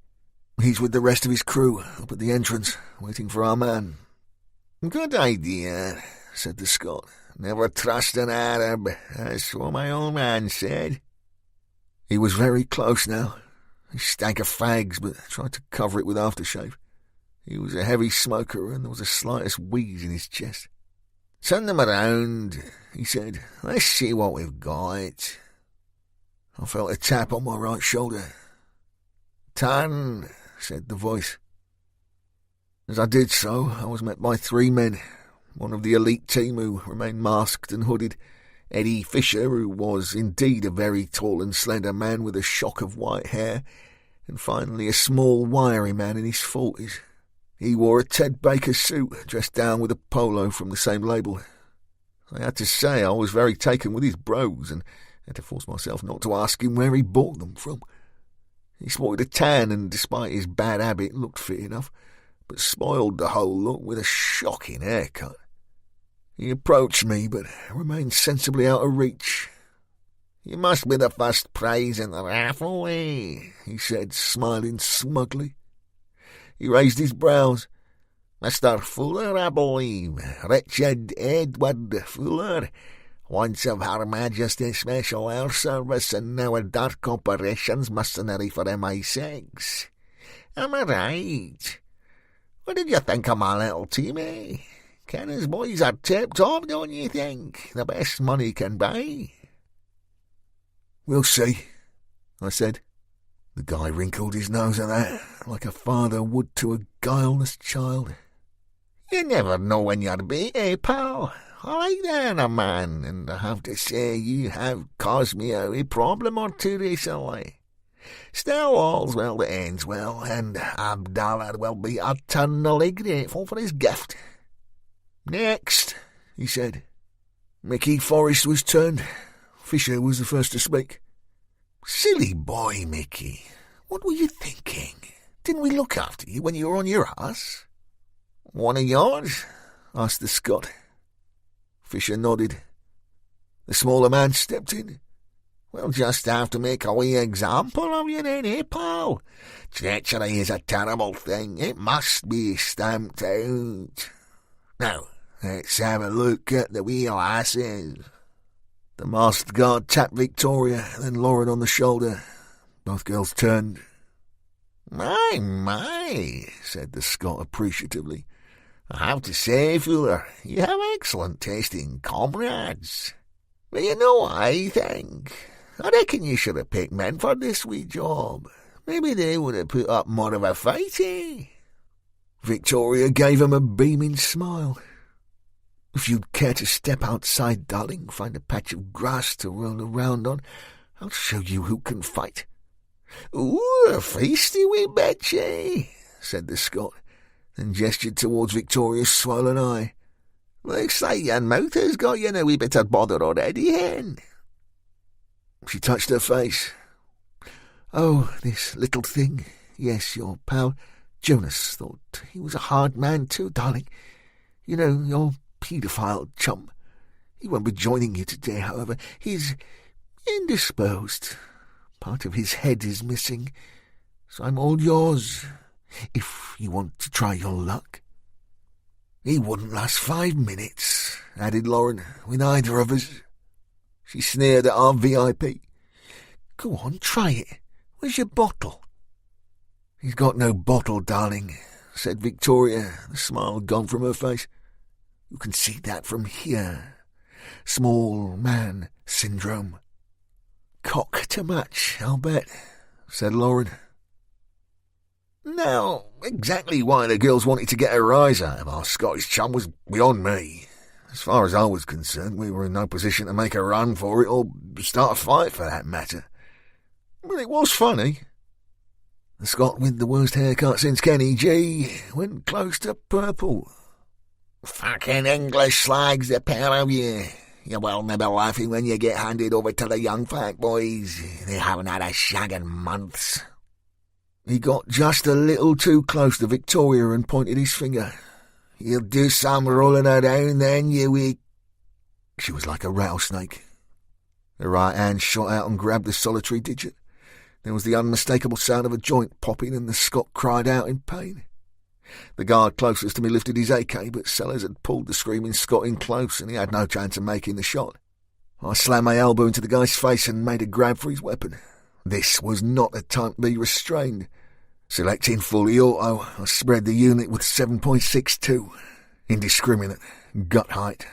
"He's with the rest of his crew, up at the entrance, waiting for our man." "Good idea," said the Scot. "Never trust an Arab, that's what my old man said." He was very close now. He stank of fags, but tried to cover it with aftershave. He was a heavy smoker, and there was the slightest wheeze in his chest. "Turn them around," he said. "Let's see what we've got." I felt a tap on my right shoulder. "Turn," said the voice. As I did so, I was met by 3 men, one of the elite team who remained masked and hooded, Eddie Fisher, who was indeed a very tall and slender man with a shock of white hair, and finally a small, wiry man in his 40s. He wore a Ted Baker suit, dressed down with a polo from the same label. I had to say I was very taken with his brogues, and had to force myself not to ask him where he bought them from. He sported a tan, and despite his bad habit, looked fit enough, but spoiled the whole look with a shocking haircut. He approached me, but remained sensibly out of reach. "You must be the first prize in the raffle, eh?" he said, smiling smugly. He raised his brows. "Mr. Fuller, I believe. Richard Edward Fuller, once of Her Majesty's Special Air Service and now a Dark Operations mercenary for MI6. Am I right? What did you think of my little team, eh? Kenna's boys are tip-top, don't you think? The best money can buy." "We'll see," I said. The guy wrinkled his nose at that, like a father would to a guileless child. "You never know when you're beat, eh, pal? I like that in a man, and I have to say you have caused me a wee problem or two recently. Still, all's well that ends well, and Abdallah will be eternally grateful for his gift." "Next," he said. Mickey Forrest was turned. Fisher was the first to speak. "Silly boy, Mickey. What were you thinking? Didn't we look after you when you were on your ass?" "One of yours?" asked the Scot. Fisher nodded. The smaller man stepped in. "We'll just have to make a wee example of you then, eh, pal? Treachery is a terrible thing. It must be stamped out. Now, let's have a look at the wee lasses." The masked guard tapped Victoria, then Lauren on the shoulder. Both girls turned. My, said the Scot appreciatively. "I have to say, Fuller, you have excellent taste in comrades. But you know what I think? I reckon you should have picked men for this wee job. Maybe they would have put up more of a fight, eh?" Victoria gave him a beaming smile. "If you'd care to step outside, darling, find a patch of grass to roll around on, I'll show you who can fight." "Ooh, a feisty wee bitch, eh?" said the Scot, and gestured towards Victoria's swollen eye. "Looks like your mouth has got you in a wee bit of bother already, hen." She touched her face. "Oh, this little thing. Yes, your pal Jonas thought he was a hard man too, darling. You know, your paedophile chum. He won't be joining you today, however. He's indisposed. Part of his head is missing, so I'm all yours, if you want to try your luck." "He wouldn't last 5 minutes," added Lauren, "with either of us." She sneered at our VIP. "Go on, try it. Where's your bottle?" "He's got no bottle, darling," said Victoria, the smile gone from her face. "You can see that from here. Small man syndrome." "Cock to match, I'll bet," said Lauren. Now, exactly why the girls wanted to get a rise out of our Scottish chum was beyond me. As far as I was concerned, we were in no position to make a run for it or start a fight for that matter. But it was funny. The Scot with the worst haircut since Kenny G went close to purple. "Fucking English slags, the pair of you," You will never laughing when you get handed over to the young fat boys. They haven't had a shag in months. He got just a little too close to Victoria and pointed his finger. You'll do some rolling her down then, you weak. She was like a rattlesnake. Her right hand shot out and grabbed the solitary digit. There was the unmistakable sound of a joint popping, and the Scot cried out in pain. The guard closest to me lifted his AK, but Sellers had pulled the screaming Scot in close, and he had no chance of making the shot. I slammed my elbow into the guy's face and made a grab for his weapon. This was not a time to be restrained. Selecting fully auto, I spread the unit with 7.62. Indiscriminate, gut height.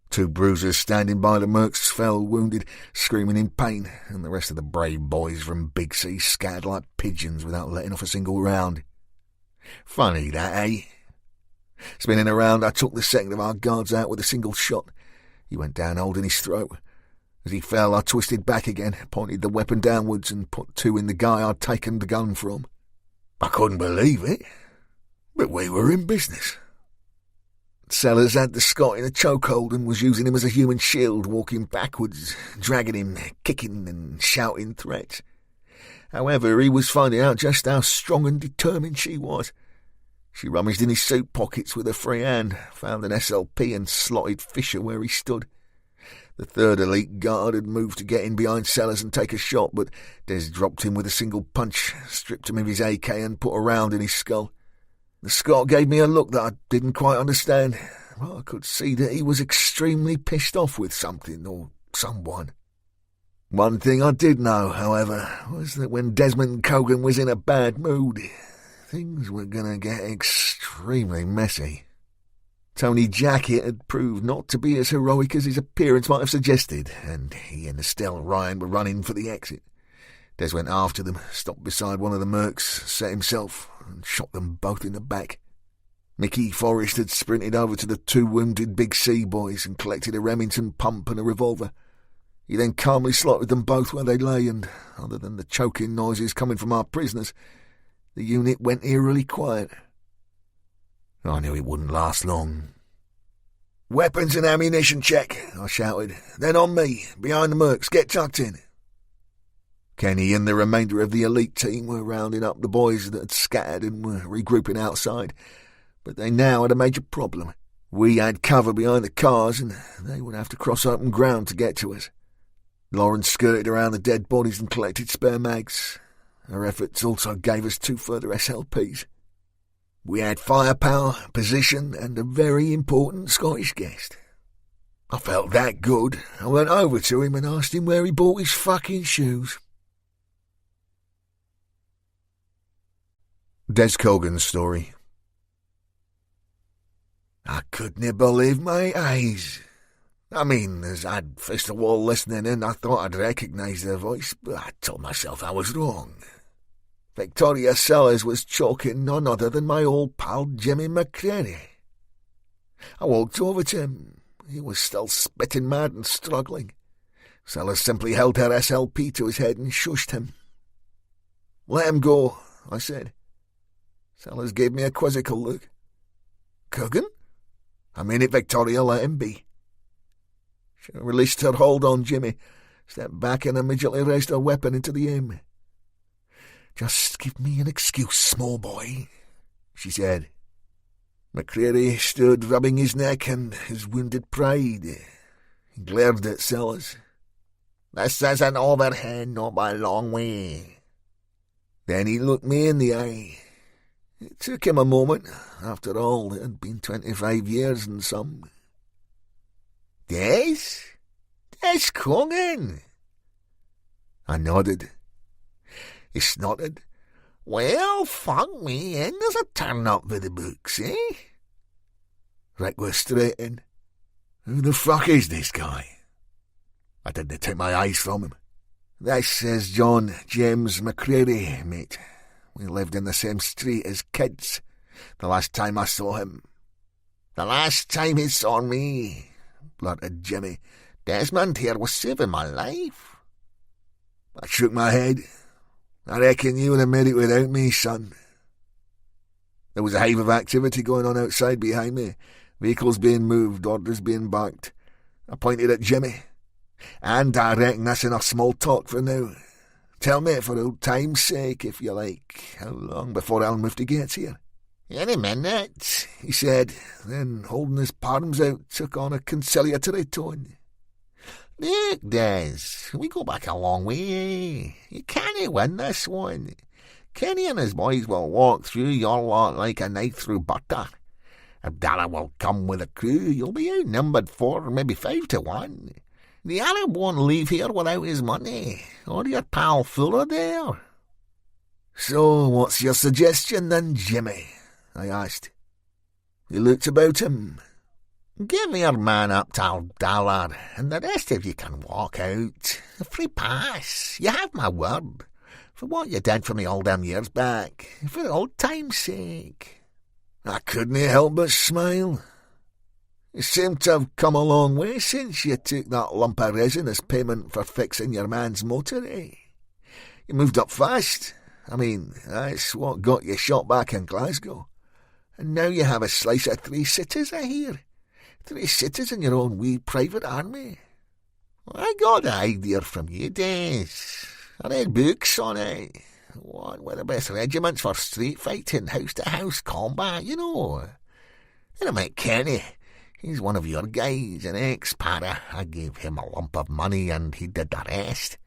Two bruisers standing by the mercs fell wounded, screaming in pain, and the rest of the brave boys from Big C scattered like pigeons without letting off a single round. Funny that, eh? Spinning around, I took the second of our guards out with a single shot. He went down holding his throat. As he fell, I twisted back again, pointed the weapon downwards, and put two in the guy I'd taken the gun from. I couldn't believe it, but we were in business. Sellers had the Scot in a chokehold and was using him as a human shield, walking backwards, dragging him, kicking and shouting threats. However, he was finding out just how strong and determined she was. She rummaged in his suit pockets with her free hand, found an SLP and slotted Fisher where he stood. The third elite guard had moved to get in behind Sellers and take a shot, but Des dropped him with a single punch, stripped him of his AK and put a round in his skull. The Scot gave me a look that I didn't quite understand. Well, I could see that he was extremely pissed off with something or someone. One thing I did know, however, was that when Desmond Cogan was in a bad mood, things were going to get extremely messy. Tony Jackett had proved not to be as heroic as his appearance might have suggested, and he and Estelle Ryan were running for the exit. Des went after them, stopped beside one of the mercs, set himself, and shot them both in the back. Mickey Forrest had sprinted over to the two wounded Big C boys and collected a Remington pump and a revolver. He then calmly slotted them both where they lay, and, other than the choking noises coming from our prisoners, the unit went eerily quiet. I knew it wouldn't last long. "Weapons and ammunition check," I shouted. "Then on me, behind the mercs, get tucked in." Kenny and the remainder of the elite team were rounding up the boys that had scattered and were regrouping outside, but they now had a major problem. We had cover behind the cars, and they would have to cross open ground to get to us. Lauren skirted around the dead bodies and collected spare mags. Her efforts also gave us two further SLPs. We had firepower, position, and a very important Scottish guest. I felt that good. I went over to him and asked him where he bought his fucking shoes. Des Cogan's story. I couldn't believe my eyes. I mean, as I'd first of all listening in, I thought I'd recognise their voice, but I told myself I was wrong. Victoria Sellers was choking none other than my old pal Jimmy McCreary. I walked over to him. He was still spitting mad and struggling. Sellers simply held her SLP to his head and shushed him. "Let him go," I said. Sellers gave me a quizzical look. "Cogan?" "I mean it, Victoria, let him be." She released her hold on Jimmy, stepped back and immediately raised her weapon into the aim. "Just give me an excuse, small boy," she said. McCreary stood rubbing his neck and his wounded pride. He glared at Sellers. "This isn't overhand, not by a long way." Then he looked me in the eye. It took him a moment. After all, it had been 25 years and some. Des Cogan?" I nodded. He snorted. "Well, fuck me, and there's a turn-up for the books, eh?" Rick was straightened. "Who the fuck is this guy?" I didn't take my eyes from him. "This is John James McCreary, mate. We lived in the same street as kids. The last time I saw him." "The last time he saw me," blurted Jimmy, "Desmond here was saving my life." I shook my head. "I reckon you would have made it without me, son." There was a hive of activity going on outside behind me. Vehicles being moved, orders being barked. I pointed at Jimmy. And I reckon that's enough small talk for now. Tell me, for old time's sake, if you like, how long before Al Mufti gets here? Any minute, he said, then, holding his palms out, took on a conciliatory tone. Look, Des, we go back a long way. You can't win this one. Kenny and his boys will walk through your lot like a knife through butter. Abdallah will come with a crew. You'll be outnumbered 4, maybe 5 to 1. The Arab won't leave here without his money, or your pal Fuller there. So what's your suggestion then, Jimmy? I asked. He looked about him. Give your man up to Abdallah, and the rest of you can walk out. A free pass. You have my word. For what you did for me all them years back. For old time's sake. I couldn't help but smile. You seem to have come a long way since you took that lump of resin as payment for fixing your man's motor, eh? You moved up fast. I mean, that's what got you shot back in Glasgow. And now you have a slice of 3 cities, I hear. 3 cities in your own wee private army. I got the idea from you, Des. I read books on it. What were the best regiments for street fighting, house-to-house combat, you know. And I met Kenny. He's one of your guys, an ex-para. I gave him a lump of money and he did the rest.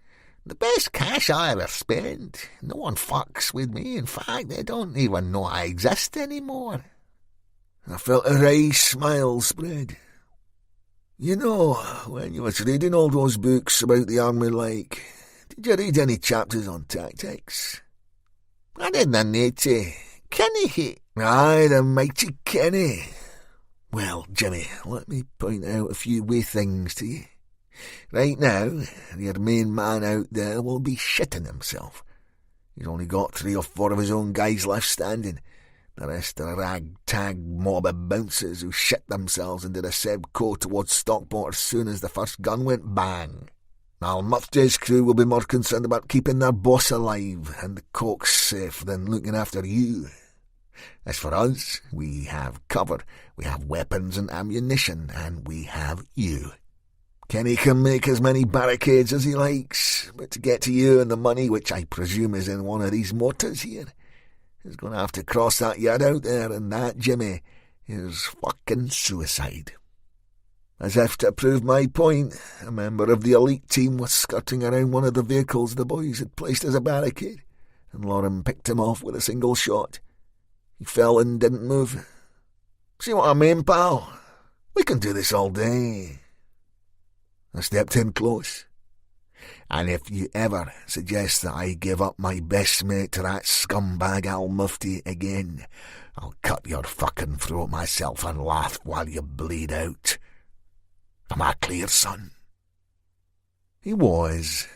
The best cash I ever spent. No one fucks with me. In fact, they don't even know I exist anymore. I felt a wry smile spread. You know, when you was reading all those books about the army like, did you read any chapters on tactics? I didn't need to. Kenny. Aye, the mighty Kenny. Well, Jimmy, let me point out a few wee things to you. Right now, your main man out there will be shitting himself. He's only got 3 or 4 of his own guys left standing. The rest are a ragtag mob of bouncers who shit themselves and did a Sebco towards Stockport as soon as the first gun went bang. Al Mufti's crew will be more concerned about keeping their boss alive and the coke safe than looking after you. As for us, we have cover, we have weapons and ammunition, and we have you. Kenny can make as many barricades as he likes, but to get to you and the money, which I presume is in one of these motors here, he's going to have to cross that yard out there, and that, Jimmy, is fucking suicide. As if to prove my point, a member of the elite team was skirting around one of the vehicles the boys had placed as a barricade, and Lauren picked him off with a single shot. He fell and didn't move. See what I mean, pal? We can do this all day. I stepped in close. And if you ever suggest that I give up my best mate to that scumbag Al Mufti again, I'll cut your fucking throat myself and laugh while you bleed out. Am I clear, son? He was.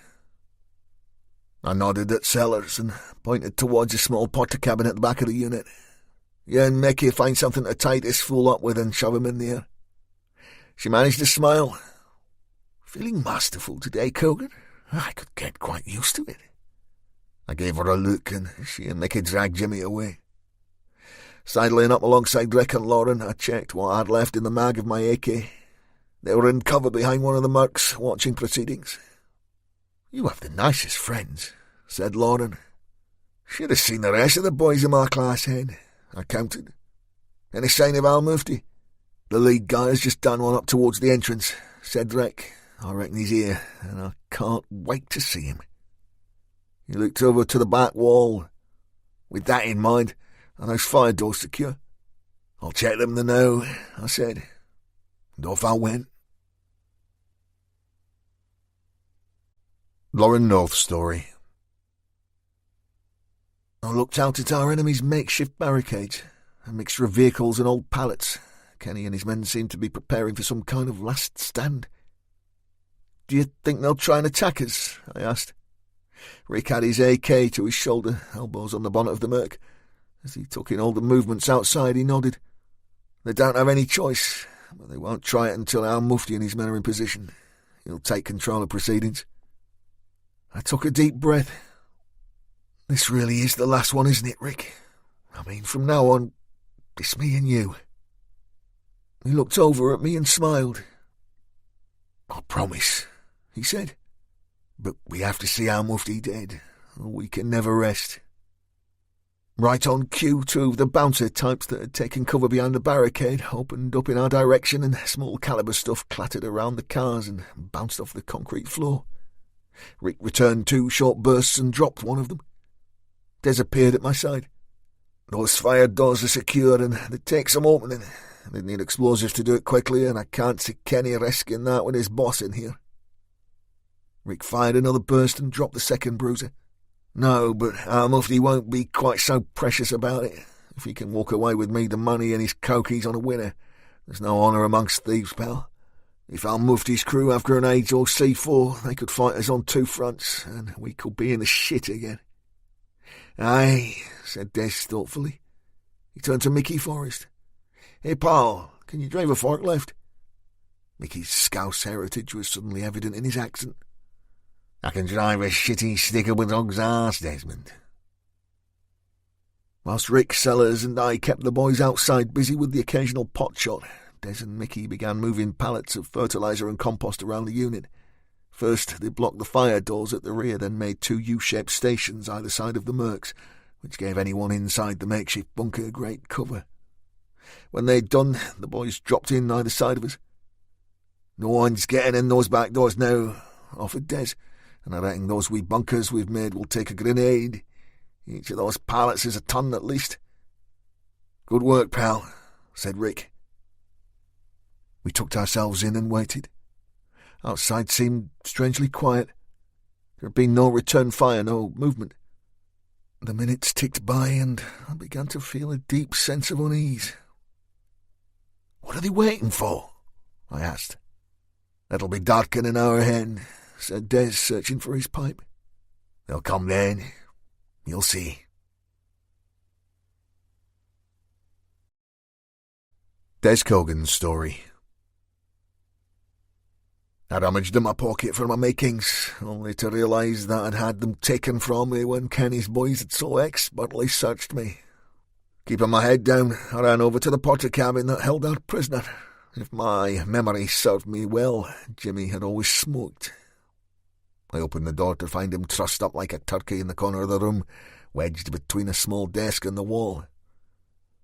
I nodded at Sellers and pointed towards a small porter cabin at the back of the unit. You and Mickey find something to tie this fool up with and shove him in there. She managed to smile. Feeling masterful today, Cogan? I could get quite used to it. I gave her a look and she and Mickey dragged Jimmy away. Sidling up alongside Rick and Lauren, I checked what I'd left in the mag of my AK. They were in cover behind one of the mercs, watching proceedings. You have the nicest friends, said Lauren. Should have seen the rest of the boys in my class head. I counted. Any sign of Al Mufti? The lead guy has just done one up towards the entrance, said Rick. I reckon he's here, and I can't wait to see him. He looked over to the back wall. With that in mind, are those fire doors secure? I'll check them now, I said. And off I went. Lauren North's story. I looked out at our enemy's makeshift barricades, a mixture of vehicles and old pallets. Kenny and his men seemed to be preparing for some kind of last stand. Do you think they'll try and attack us? I asked. Rick had his AK to his shoulder, elbows on the bonnet of the Merc. As he took in all the movements outside, he nodded. They don't have any choice, but they won't try it until Al Mufti and his men are in position. He'll take control of proceedings. I took a deep breath. This really is the last one, isn't it, Rick? I mean, from now on, it's me and you. He looked over at me and smiled. I promise, he said. But we have to see our Mufti dead, or we can never rest. Right on cue, two of the bouncer types that had taken cover behind the barricade opened up in our direction, and small caliber stuff clattered around the cars and bounced off the concrete floor. Rick returned 2 short bursts and dropped one of them. Des appeared at my side. Those fire doors are secure and they take some opening. They'd need explosives to do it quickly, and I can't see Kenny risking that with his boss in here. Rick fired another burst and dropped the second bruiser. No, but our Mufti won't be quite so precious about it. If he can walk away with me the money and his coke, he's on a winner. There's no honour amongst thieves, pal. If our Mufti's crew have grenades or C4, they could fight us on 2 fronts, and we could be in the shit again. Aye, said Des thoughtfully. He turned to Mickey Forrest. Hey, pal, can you drive a forklift? Mickey's Scouse heritage was suddenly evident in his accent. I can drive a shitty sticker with dog's arse, Desmond. Whilst Rick, Sellers and I kept the boys outside busy with the occasional pot shot, Des and Mickey began moving pallets of fertilizer and compost around the unit. First, they blocked the fire doors at the rear, then made 2 U-shaped stations either side of the Mercs, which gave anyone inside the makeshift bunker great cover. When they'd done, the boys dropped in either side of us. No one's getting in those back doors now, offered Des, and I reckon those wee bunkers we've made will take a grenade. Each of those pallets is a ton at least. Good work, pal, said Rick. We tucked ourselves in and waited. Outside seemed strangely quiet. There had been no return fire, no movement. The minutes ticked by and I began to feel a deep sense of unease. What are they waiting for? I asked. It'll be dark in an hour, hen, said Des, searching for his pipe. They'll come then. You'll see. Des Cogan's story. I rummaged in my pocket for my makings, only to realise that I'd had them taken from me when Kenny's boys had so expertly searched me. Keeping my head down, I ran over to the Potter cabin that held our prisoner. If my memory served me well, Jimmy had always smoked. I opened the door to find him trussed up like a turkey in the corner of the room, wedged between a small desk and the wall.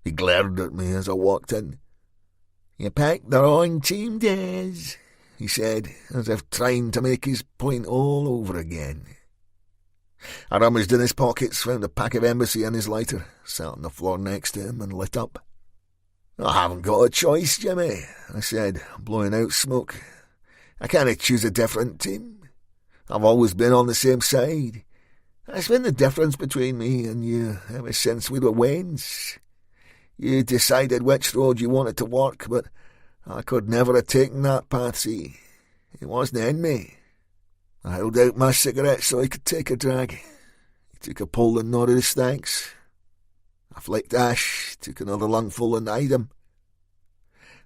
He glared at me as I walked in. "You picked the wrong team, Des," he said, as if trying to make his point all over again. I rummaged in his pockets, found a pack of Embassy and his lighter, sat on the floor next to him and lit up. "I haven't got a choice, Jimmy," I said, blowing out smoke. "I can't choose a different team. I've always been on the same side. That's been the difference between me and you ever since we were wains. You decided which road you wanted to walk, but I could never have taken that path, see. It wasn't in me. I held out my cigarette so he could take a drag. He took a pull and nodded his thanks. I flicked ash, took another lungful and eyed him.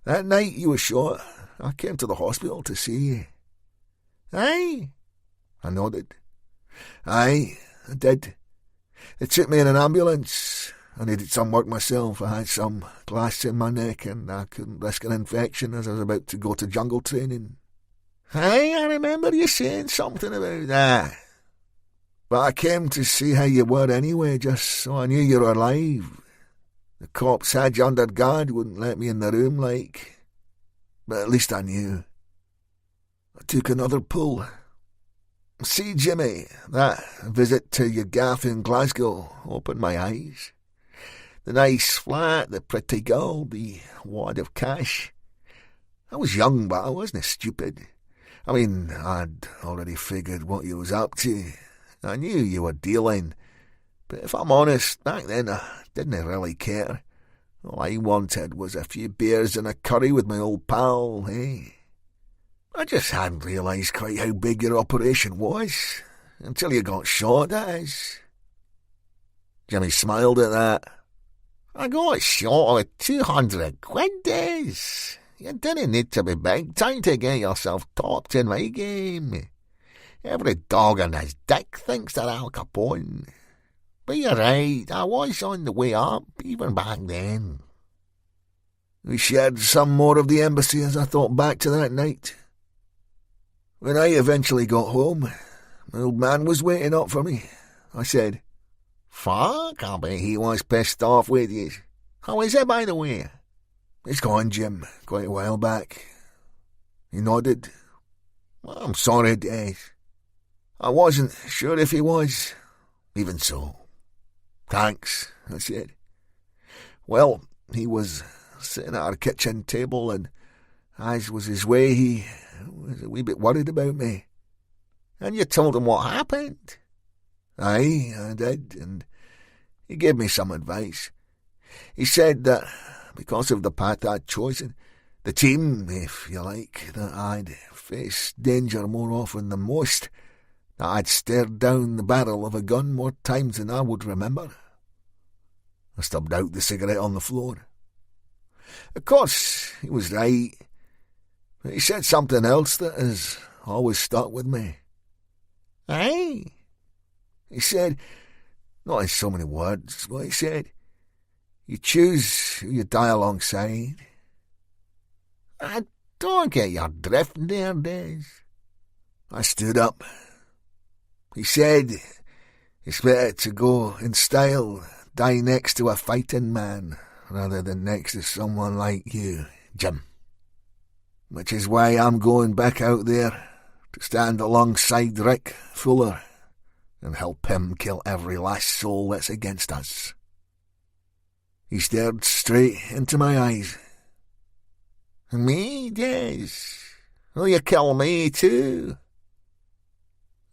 That night you were shot, I came to the hospital to see you." "Aye?" I nodded. "Aye, I did. They took me in an ambulance. I needed some work myself. I had some glass in my neck and I couldn't risk an infection as I was about to go to jungle training." "Aye, I remember you saying something about that. But I came to see how you were anyway, just so I knew you were alive. The cops had you under guard, wouldn't let me in the room, like. But at least I knew." I took another pull. "See, Jimmy, that visit to your gaff in Glasgow opened my eyes. The nice flat, the pretty girl, the wad of cash. I was young, but I wasn't stupid. I mean, I'd already figured what you was up to. I knew you were dealing. But if I'm honest, back then I didn't really care. All I wanted was a few beers and a curry with my old pal, eh? I just hadn't realised quite how big your operation was, until you got shot, that is." Jimmy smiled at that. "I got shot with 200 quid, Des. You didn't need to be big time to get yourself topped in my game. Every dog on his dick thinks they're Al Capone. But you're right, I was on the way up, even back then." We shared some more of the Embassy as I thought back to that night. When I eventually got home, my old man was waiting up for me. I said, "Fuck, I bet he was pissed off with you. How is it, by the way?" "It's gone, Jim, quite a while back." He nodded. "I'm sorry, Des." I wasn't sure if he was. "Even so." "Thanks," I said. Well, he was sitting at our kitchen table, and as was his way, he was a wee bit worried about me. "And you told him what happened?" "Aye, I did, and he gave me some advice. He said that because of the path I'd chosen, the team, if you like, that I'd faced danger more often than most, that I'd stared down the barrel of a gun more times than I would remember. I stubbed out the cigarette on the floor. Of course, he was right, but he said something else that has always stuck with me. "Aye?" He said, not in so many words, but he said, you choose who you die alongside. "I don't get your drift there, Des." I stood up. He said, it's better to go in style, die next to a fighting man, rather than next to someone like you, Jim. Which is why I'm going back out there to stand alongside Rick Fuller and help him kill every last soul that's against us. He stared straight into my eyes. "Me, Des? Will you kill me too?"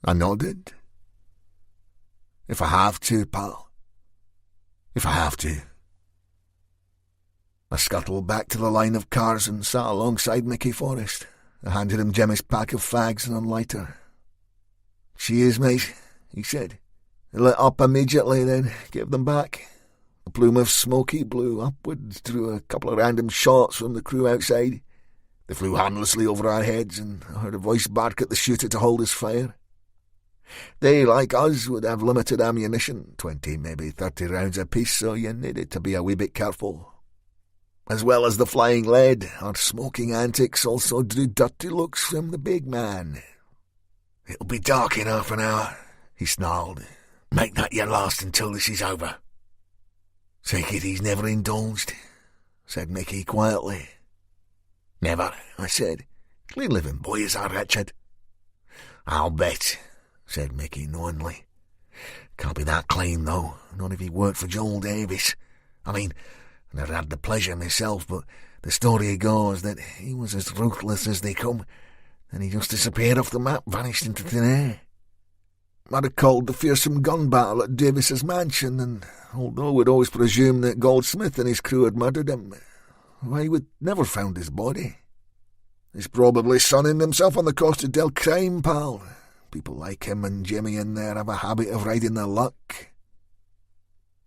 I nodded. If I have to, pal. If I have to. I scuttled back to the line of cars and sat alongside Mickey Forrest. I handed him Jimmy's pack of fags and a lighter. "Cheers, mate," he said. He lit up immediately, then gave them back. A plume of smoke he blew upwards, drew a couple of random shots from the crew outside. They flew harmlessly over our heads, and I heard a voice bark at the shooter to hold his fire. They, like us, would have limited ammunition, 20, maybe 30 rounds apiece, so you needed to be a wee bit careful. As well as the flying lead, our smoking antics also drew dirty looks from the big man. "It'll be dark in half an hour," he snarled. "Make that your last until this is over." "Take it he's never indulged," said Mickey quietly. "Never," I said. "Clean living boy is our Richard." "I'll bet," said Mickey knowingly. "Can't be that clean, though, not if he worked for Joel Davis. I mean, I never had the pleasure myself, but the story goes that he was as ruthless as they come, and he just disappeared off the map, vanished into thin air. I recalled the fearsome gun battle at Davis's mansion, and although we'd always presumed that Goldsmith and his crew had murdered him, why, we'd never found his body. He's probably sunning himself on the Costa del Crime, pal. People like him and Jimmy in there have a habit of riding their luck.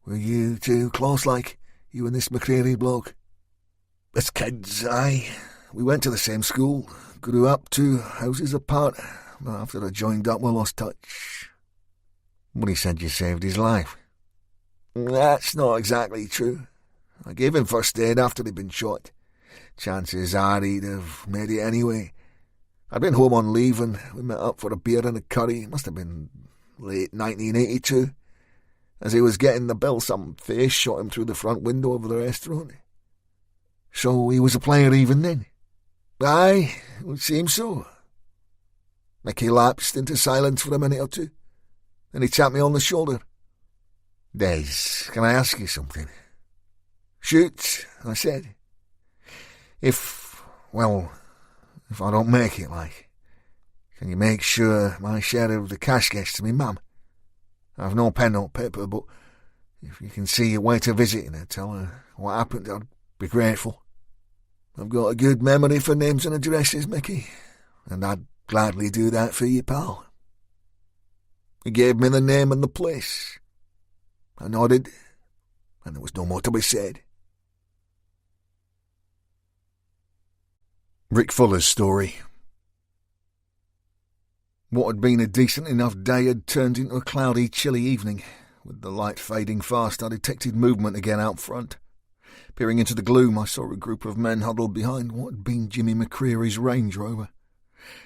Were you too close, like, you and this McCreary bloke?" "As kids, aye. We went to the same school, grew up 2 houses apart, but after I joined up we lost touch." "But he said you saved his life." "That's not exactly true. I gave him first aid after he'd been shot. Chances are he'd have made it anyway. I'd been home on leave and we met up for a beer and a curry. It must have been late 1982. As he was getting the bill, some face shot him through the front window of the restaurant." "So he was a player even then?" "Aye, it would seem so." Mickey lapsed into silence for a minute or two. Then he tapped me on the shoulder. "Des, can I ask you something?" "Shoot," I said. If I don't make it, like, can you make sure my share of the cash gets to me mum? I've no pen or paper, but if you can see your way to visiting her, tell her what happened, I'd be grateful." "I've got a good memory for names and addresses, Mickey, and I'd gladly do that for you, pal." He gave me the name and the place. I nodded, and there was no more to be said. Rick Fuller's story. What had been a decent enough day had turned into a cloudy, chilly evening. With the light fading fast, I detected movement again out front. Peering into the gloom, I saw a group of men huddled behind what had been Jimmy McCreary's Range Rover.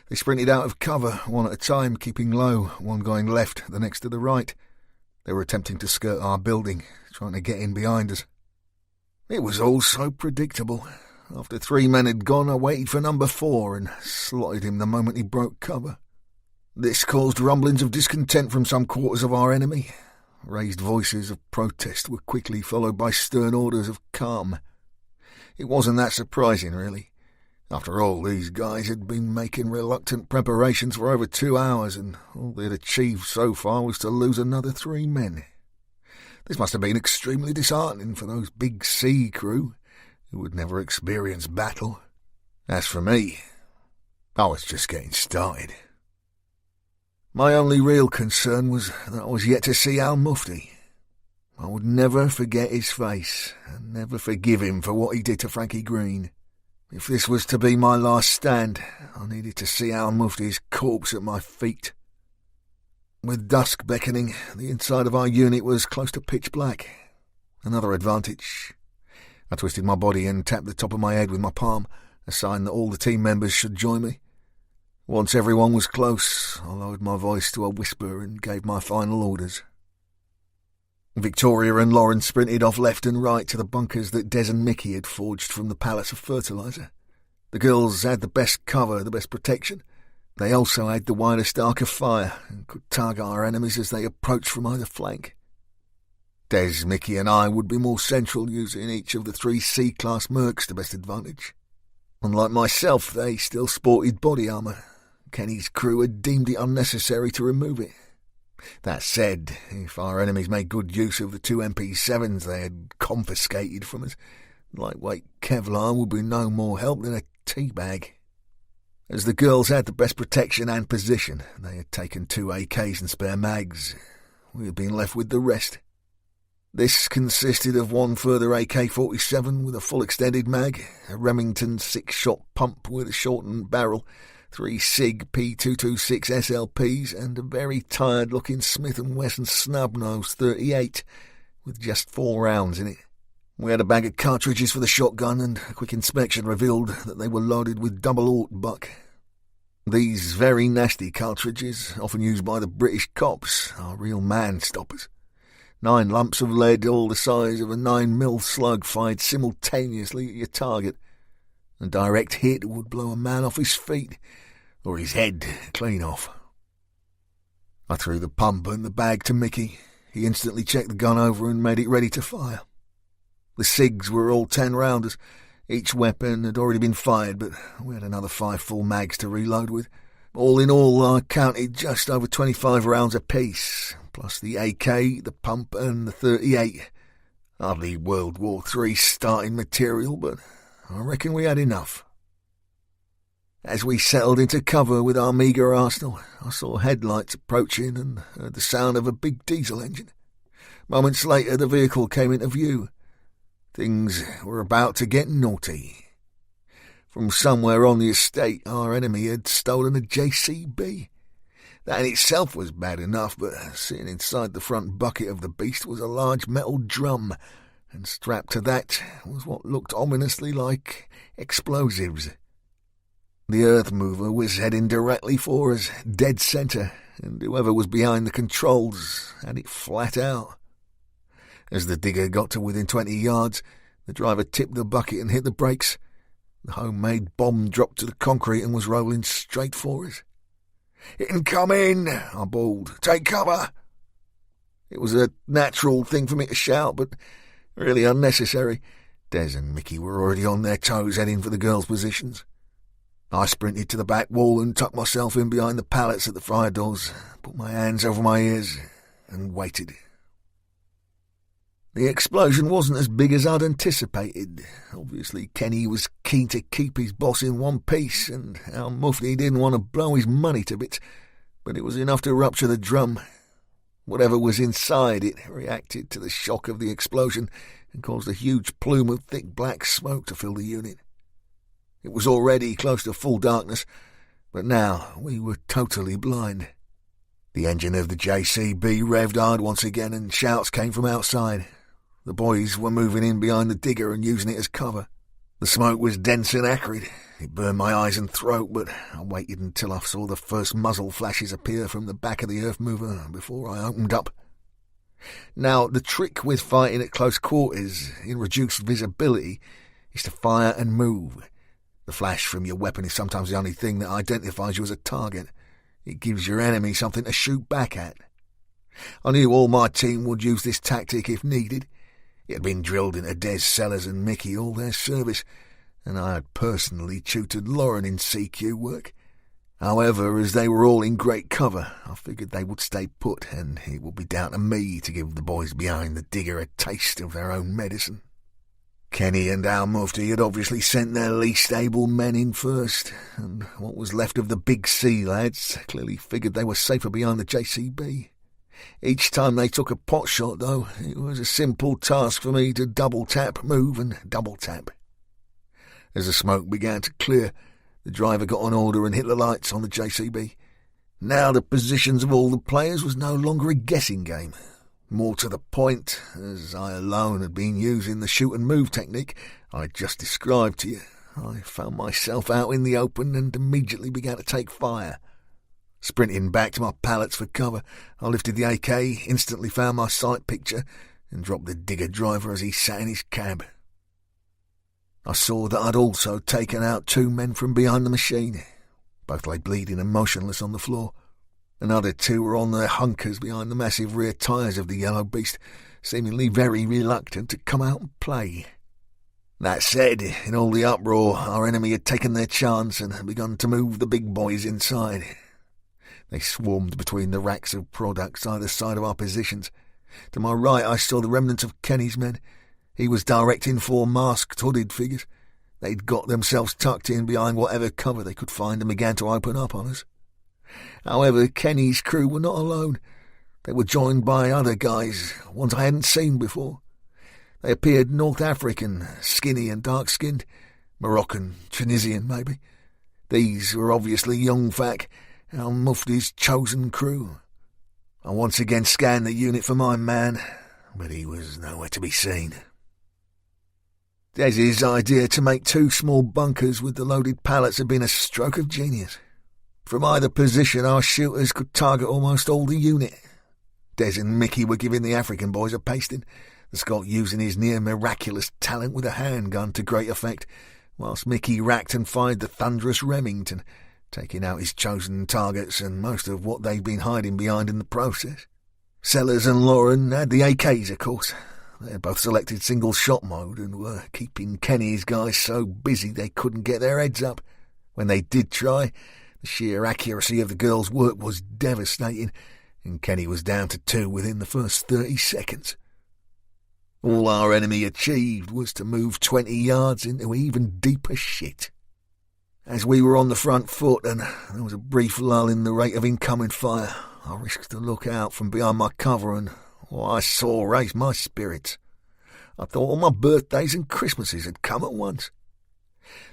They sprinted out of cover, one at a time, keeping low, one going left, the next to the right. They were attempting to skirt our building, trying to get in behind us. It was all so predictable. After 3 men had gone, I waited for number 4 and slotted him the moment he broke cover. This caused rumblings of discontent from some quarters of our enemy. Raised voices of protest were quickly followed by stern orders of calm. It wasn't that surprising, really. After all, these guys had been making reluctant preparations for over 2 hours, and all they had achieved so far was to lose another 3 men. This must have been extremely disheartening for those big sea crew, who had never experienced battle. As for me, I was just getting started. My only real concern was that I was yet to see Al-Mufti. I would never forget his face, and never forgive him for what he did to Frankie Green. If this was to be my last stand, I needed to see Al-Mufti's corpse at my feet. With dusk beckoning, the inside of our unit was close to pitch black. Another advantage. I twisted my body and tapped the top of my head with my palm, a sign that all the team members should join me. Once everyone was close, I lowered my voice to a whisper and gave my final orders. Victoria and Lauren sprinted off left and right to the bunkers that Des and Mickey had forged from the pallets of fertiliser. The girls had the best cover, the best protection. They also had the widest arc of fire and could target our enemies as they approached from either flank. Des, Mickey and I would be more central, using each of the 3 C-class Mercs to best advantage. Unlike myself, they still sported body armour. Kenny's crew had deemed it unnecessary to remove it. That said, if our enemies made good use of the 2 MP7s they had confiscated from us, lightweight Kevlar would be no more help than a teabag. As the girls had the best protection and position, they had taken 2 AKs and spare mags. We had been left with the rest. This consisted of 1 further AK-47 with a full extended mag, a Remington 6-shot pump with a shortened barrel, 3 SIG P226 SLPs, and a very tired-looking Smith & Wesson snub-nose 38 with just 4 rounds in it. We had a bag of cartridges for the shotgun, and a quick inspection revealed that they were loaded with double-aught buck. These very nasty cartridges, often used by the British cops, are real man-stoppers. 9 lumps of lead, all the size of a 9mm slug, fired simultaneously at your target. A direct hit would blow a man off his feet, or his head clean off. I threw the pump and the bag to Mickey. He instantly checked the gun over and made it ready to fire. The SIGs were all 10-rounders. Each weapon had already been fired, but we had another 5 full mags to reload with. All in all, I counted just over 25 rounds apiece, plus the AK, the pump, and the 38. Hardly World War III starting material, but I reckon we had enough. As we settled into cover with our meagre arsenal, I saw headlights approaching and heard the sound of a big diesel engine. Moments later, the vehicle came into view. Things were about to get naughty. From somewhere on the estate, our enemy had stolen a JCB. That in itself was bad enough, but sitting inside the front bucket of the beast was a large metal drum, and strapped to that was what looked ominously like explosives. The earth mover was heading directly for us, dead centre, and whoever was behind the controls had it flat out. As the digger got to within 20 yards, the driver tipped the bucket and hit the brakes. The homemade bomb dropped to the concrete and was rolling straight for us. "Incoming!" I bawled. "Take cover!" It was a natural thing for me to shout, but really unnecessary. Des and Mickey were already on their toes, heading for the girls' positions. I sprinted to the back wall and tucked myself in behind the pallets at the fire doors, put my hands over my ears, and waited. The explosion wasn't as big as I'd anticipated. Obviously, Kenny was keen to keep his boss in one piece, and Al-Mufti didn't want to blow his money to bits, but it was enough to rupture the drum. Whatever was inside it reacted to the shock of the explosion and caused a huge plume of thick black smoke to fill the unit. It was already close to full darkness, but now we were totally blind. The engine of the JCB revved hard once again, and shouts came from outside. The boys were moving in behind the digger and using it as cover. The smoke was dense and acrid. It burned my eyes and throat, but I waited until I saw the first muzzle flashes appear from the back of the earth mover before I opened up. Now, the trick with fighting at close quarters, in reduced visibility, is to fire and move. The flash from your weapon is sometimes the only thing that identifies you as a target. It gives your enemy something to shoot back at. I knew all my team would use this tactic if needed. It had been drilled into Des, Sellers and Mickey all their service, and I had personally tutored Lauren in CQ work. However, as they were all in great cover, I figured they would stay put, and it would be down to me to give the boys behind the digger a taste of their own medicine. Kenny and Al Mufti had obviously sent their least able men in first, and what was left of the Big C lads clearly figured they were safer behind the JCB. Each time they took a pot shot, though, it was a simple task for me to double-tap, move, and double-tap. As the smoke began to clear, the driver got an order and hit the lights on the JCB. Now the positions of all the players was no longer a guessing game. More to the point, as I alone had been using the shoot-and-move technique I just described to you, I found myself out in the open and immediately began to take fire. Sprinting back to my pallets for cover, I lifted the AK, instantly found my sight picture, and dropped the digger driver as he sat in his cab. I saw that I'd also taken out 2 men from behind the machine. Both lay bleeding and motionless on the floor. Another 2 were on their hunkers behind the massive rear tyres of the yellow beast, seemingly very reluctant to come out and play. That said, in all the uproar, our enemy had taken their chance and had begun to move the big boys inside. They swarmed between the racks of products either side of our positions. To my right I saw the remnants of Kenny's men. He was directing 4 masked, hooded figures. They'd got themselves tucked in behind whatever cover they could find and began to open up on us. However, Kenny's crew were not alone. They were joined by other guys, ones I hadn't seen before. They appeared North African, skinny and dark-skinned, Moroccan, Tunisian maybe. These were obviously young Fak, Al Mufti's chosen crew. I once again scanned the unit for my man, but he was nowhere to be seen. Dez's idea to make 2 small bunkers with the loaded pallets had been a stroke of genius. From either position, our shooters could target almost all the unit. Des and Mickey were giving the African boys a pasting, the Scot using his near-miraculous talent with a handgun to great effect, whilst Mickey racked and fired the thunderous Remington, taking out his chosen targets and most of what they'd been hiding behind in the process. Sellers and Lauren had the AKs, of course. They had both selected single-shot mode and were keeping Kenny's guys so busy they couldn't get their heads up. When they did try, the sheer accuracy of the girls' work was devastating, and Kenny was down to 2 within the first 30 seconds. All our enemy achieved was to move 20 yards into even deeper shit. As we were on the front foot and there was a brief lull in the rate of incoming fire, I risked a look out from behind my cover and what I saw raised my spirits. I thought all my birthdays and Christmases had come at once.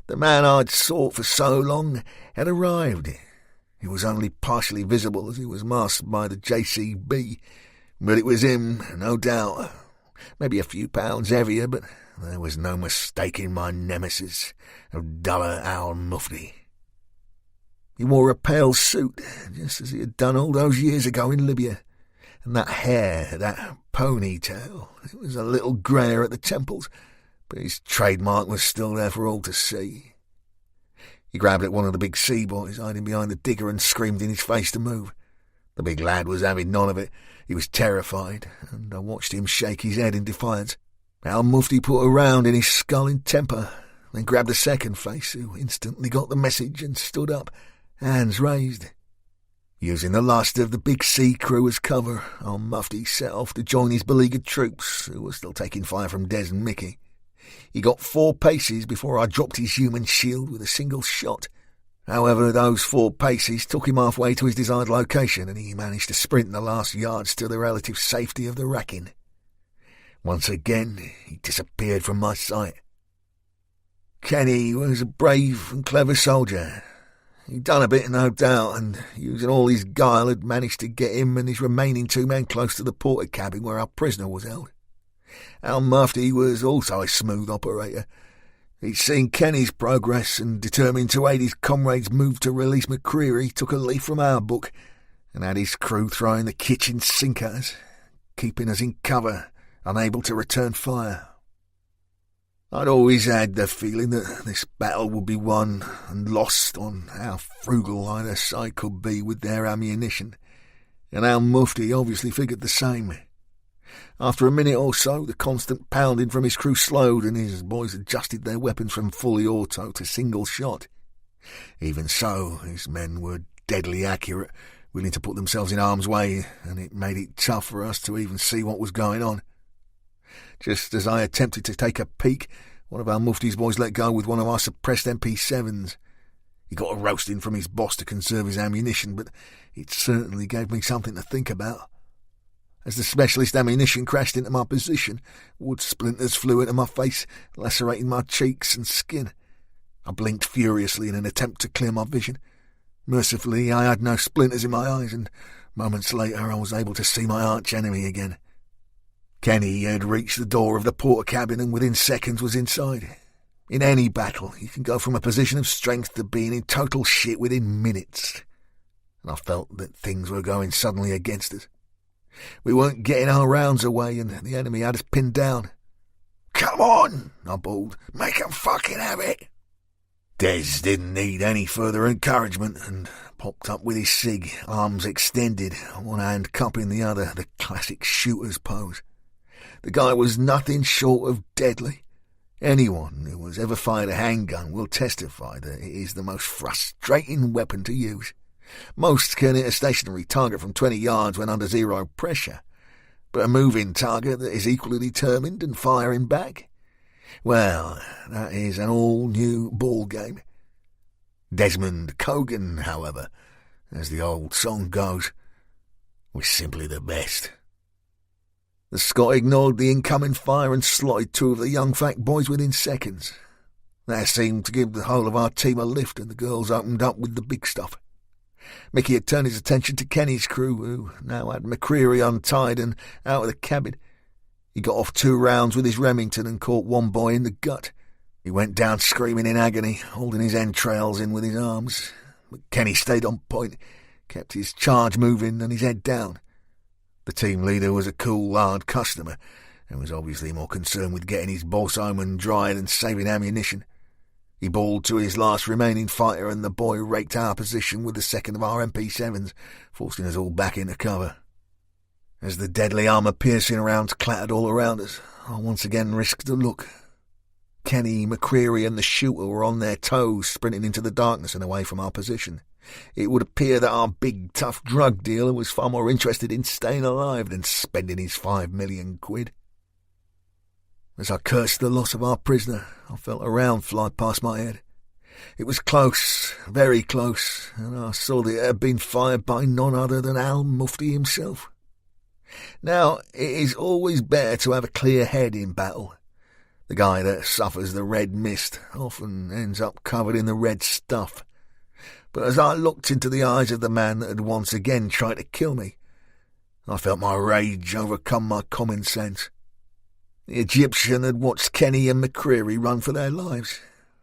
The man I'd sought for so long had arrived. He was only partially visible as he was masked by the JCB, but it was him, no doubt. Maybe a few pounds heavier, but there was no mistaking my nemesis of Duller Al Mufti. He wore a pale suit, just as he had done all those years ago in Libya, and that hair, that ponytail, it was a little greyer at the temples, but his trademark was still there for all to see. He grabbed at one of the big sea boys hiding behind the digger and screamed in his face to move. The big lad was having none of it. He was terrified, and I watched him shake his head in defiance. Al Mufti put a round in his skull in temper, then grabbed the second face, who instantly got the message and stood up, hands raised. Using the last of the big sea crew as cover, Al Mufti set off to join his beleaguered troops, who were still taking fire from Des and Mickey. He got 4 paces before I dropped his human shield with a single shot. However, those 4 paces took him halfway to his desired location, and he managed to sprint the last yards to the relative safety of the racking. Once again, he disappeared from my sight. Kenny was a brave and clever soldier. He'd done a bit, no doubt, and using all his guile had managed to get him and his remaining 2 men close to the porter cabin where our prisoner was held. Al Mufti was also a smooth operator. He'd seen Kenny's progress and, determined to aid his comrades' move to release McCreary, took a leaf from our book and had his crew throwing the kitchen sink at us, keeping us in cover, unable to return fire. I'd always had the feeling that this battle would be won and lost on how frugal either side could be with their ammunition, and Al Mufti obviously figured the same. After a minute or so, the constant pounding from his crew slowed and his boys adjusted their weapons from fully auto to single shot. Even so, his men were deadly accurate, willing to put themselves in harm's way, and it made it tough for us to even see what was going on. Just as I attempted to take a peek, one of our Mufti's boys let go with one of our suppressed MP7s. He got a roasting from his boss to conserve his ammunition, but it certainly gave me something to think about. As the specialist ammunition crashed into my position, wood splinters flew into my face, lacerating my cheeks and skin. I blinked furiously in an attempt to clear my vision. Mercifully, I had no splinters in my eyes, and moments later I was able to see my arch-enemy again. Kenny had reached the door of the porter cabin and within seconds was inside. In any battle, you can go from a position of strength to being in total shit within minutes. And I felt that things were going suddenly against us. We weren't getting our rounds away and the enemy had us pinned down. "Come on," I bawled. "Make 'em fucking have it." Des didn't need any further encouragement and popped up with his cig, arms extended, one hand cupping the other, the classic shooter's pose. The guy was nothing short of deadly. Anyone who has ever fired a handgun will testify that it is the most frustrating weapon to use. Most can hit a stationary target from 20 yards when under zero pressure, but a moving target that is equally determined and firing back? Well, that is an all-new ball game. Desmond Cogan, however, as the old song goes, was simply the best. The Scot ignored the incoming fire and slotted two of the young fat boys within seconds. That seemed to give the whole of our team a lift and the girls opened up with the big stuff. Mickey had turned his attention to Kenny's crew, who now had McCreary untied and out of the cabin. He got off 2 rounds with his Remington and caught one boy in the gut. He went down screaming in agony, holding his entrails in with his arms. But Kenny stayed on point, kept his charge moving and his head down. The team leader was a cool, hard customer and was obviously more concerned with getting his boss home and dry than saving ammunition. He bawled to his last remaining fighter and the boy raked our position with the second of our MP7s, forcing us all back into cover. As the deadly armour-piercing rounds clattered all around us, I once again risked a look. Kenny, McCreary and the shooter were on their toes, sprinting into the darkness and away from our position. It would appear that our big, tough drug dealer was far more interested in staying alive than spending his 5 million quid. As I cursed the loss of our prisoner, I felt a round fly past my head. It was close, very close, and I saw that it had been fired by none other than Al Mufti himself. Now, it is always better to have a clear head in battle. The guy that suffers the red mist often ends up covered in the red stuff. But as I looked into the eyes of the man that had once again tried to kill me, I felt my rage overcome my common sense. The Egyptian had watched Kenny and McCreary run for their lives.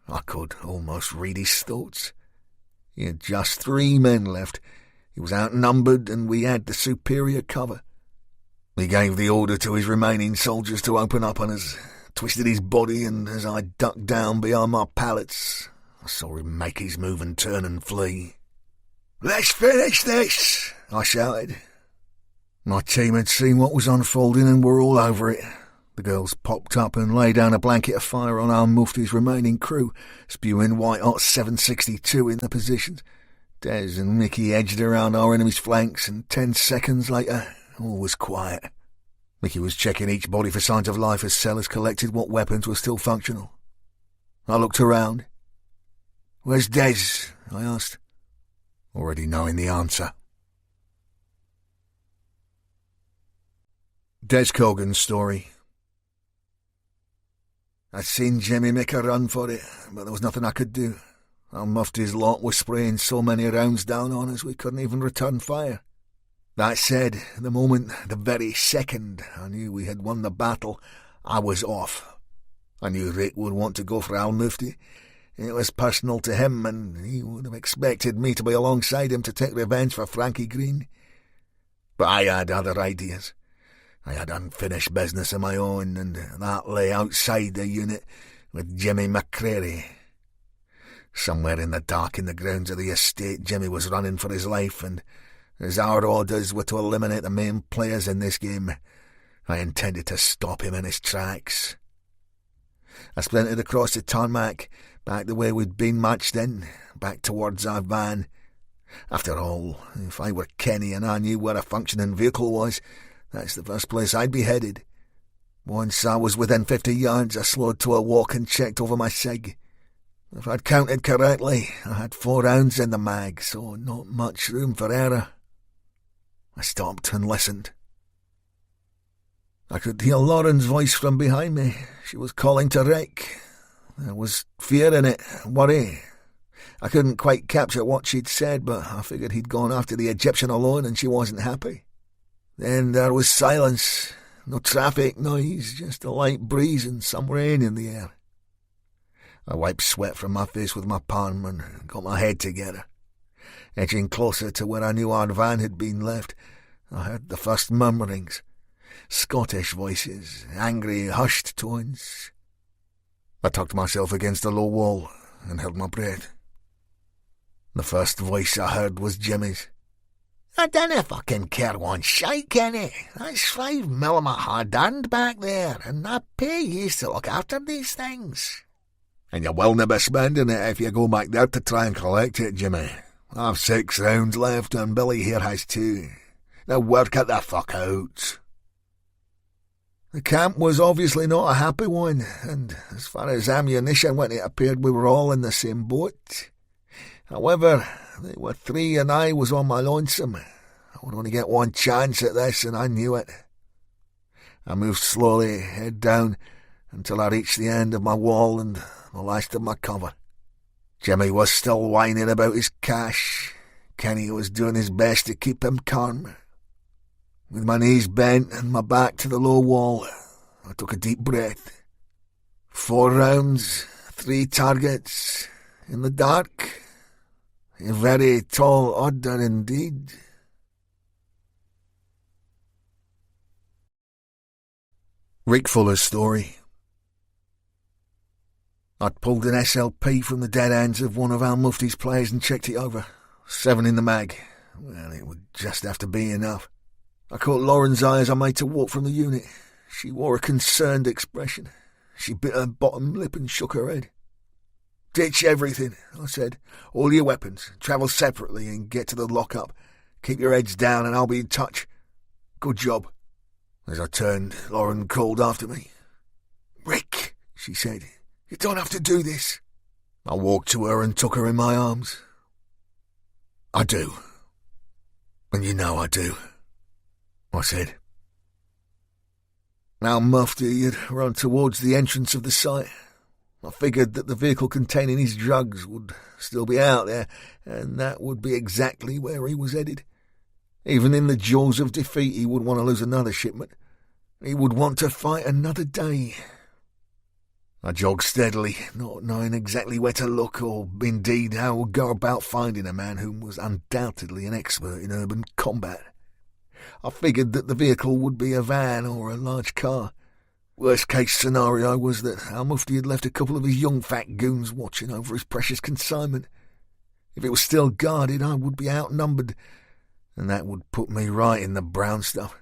I could almost read his thoughts. He had just 3 men left. He was outnumbered and we had the superior cover. He gave the order to his remaining soldiers to open up on us, twisted his body, and as I ducked down behind my pallets, I saw him make his move and turn and flee. "Let's finish this!" I shouted. My team had seen what was unfolding and were all over it. The girls popped up and lay down a blanket of fire on our Mufti's remaining crew, spewing white-hot 7.62 in their positions. Des and Mickey edged around our enemy's flanks, and 10 seconds later, all was quiet. Mickey was checking each body for signs of life as Sellers collected what weapons were still functional. I looked around. "Where's Des?" I asked, already knowing the answer. Des Cogan's story. I'd seen Jimmy make a run for it, but there was nothing I could do. Our Mufti's lot was spraying so many rounds down on us we couldn't even return fire. That said, the moment, the very second, I knew we had won the battle, I was off. I knew Rick would want to go for Al Mufti. It was personal to him, and he would have expected me to be alongside him to take revenge for Frankie Green. But I had other ideas. I had unfinished business of my own, and that lay outside the unit with Jimmy McCreary. Somewhere in the dark in the grounds of the estate, Jimmy was running for his life, and as our orders were to eliminate the main players in this game, I intended to stop him in his tracks. I sprinted across the tarmac, back the way we'd been marched in, back towards our van. After all, if I were Kenny and I knew where a functioning vehicle was, that's the first place I'd be headed. Once I was within 50 yards, I slowed to a walk and checked over my sig. If I'd counted correctly, I had 4 rounds in the mag, so not much room for error. I stopped and listened. I could hear Lauren's voice from behind me. She was calling to Rick. There was fear in it, worry. I couldn't quite capture what she'd said, but I figured he'd gone after the Egyptian alone and she wasn't happy. Then there was silence. No traffic noise, just a light breeze and some rain in the air. I wiped sweat from my face with my palm and got my head together. Edging closer to where I knew our van had been left, I heard the first murmurings. Scottish voices, angry, hushed tones. I tucked myself against a low wall and held my breath. The first voice I heard was Jimmy's. "I dinna fucking care one shite, Kenny. That's 5 mil of my hard-earned back there, and I pay yous to look after these things." "And you will never spending it if you go back there to try and collect it, Jimmy. I've 6 rounds left, and Billy here has 2. Now work it the fuck out." The camp was obviously not a happy one, and as far as ammunition went, it appeared we were all in the same boat. However, they were 3 and I was on my lonesome. I would only get one chance at this, and I knew it. I moved slowly, head down, until I reached the end of my wall and the last of my cover. Jimmy was still whining about his cash. Kenny was doing his best to keep him calm. With my knees bent and my back to the low wall, I took a deep breath. 4 rounds, 3 targets, in the dark. A very tall order indeed. Rick Fuller's story. I'd pulled an SLP from the dead ends of one of Al Mufti's players and checked it over. 7 in the mag. Well, it would just have to be enough. I caught Lauren's eye as I made to walk from the unit. She wore a concerned expression. She bit her bottom lip and shook her head. "Ditch everything," I said. "All your weapons. Travel separately and get to the lock-up. Keep your heads down and I'll be in touch. Good job." As I turned, Lauren called after me. "Rick," she said, "you don't have to do this." I walked to her and took her in my arms. "I do. And you know I do," I said. Al Mufti had run towards the entrance of the site. I figured that the vehicle containing his drugs would still be out there, and that would be exactly where he was headed. Even in the jaws of defeat, he would want to lose another shipment. He would want to fight another day. I jogged steadily, not knowing exactly where to look or, indeed, how I would go about finding a man who was undoubtedly an expert in urban combat. I figured that the vehicle would be a van or a large car. Worst-case scenario was that Al Mufti had left a couple of his young fat goons watching over his precious consignment. If it was still guarded, I would be outnumbered, and that would put me right in the brown stuff.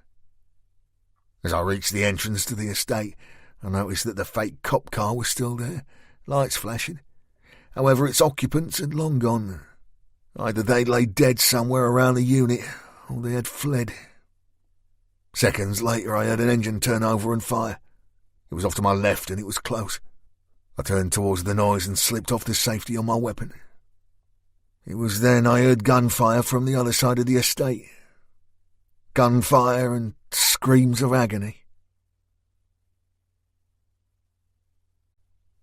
As I reached the entrance to the estate, I noticed that the fake cop car was still there, lights flashing. However, its occupants had long gone. Either they lay dead somewhere around the unit, or they had fled. Seconds later, I heard an engine turn over and fire. It was off to my left, and it was close. I turned towards the noise and slipped off the safety on my weapon. It was then I heard gunfire from the other side of the estate. Gunfire and screams of agony.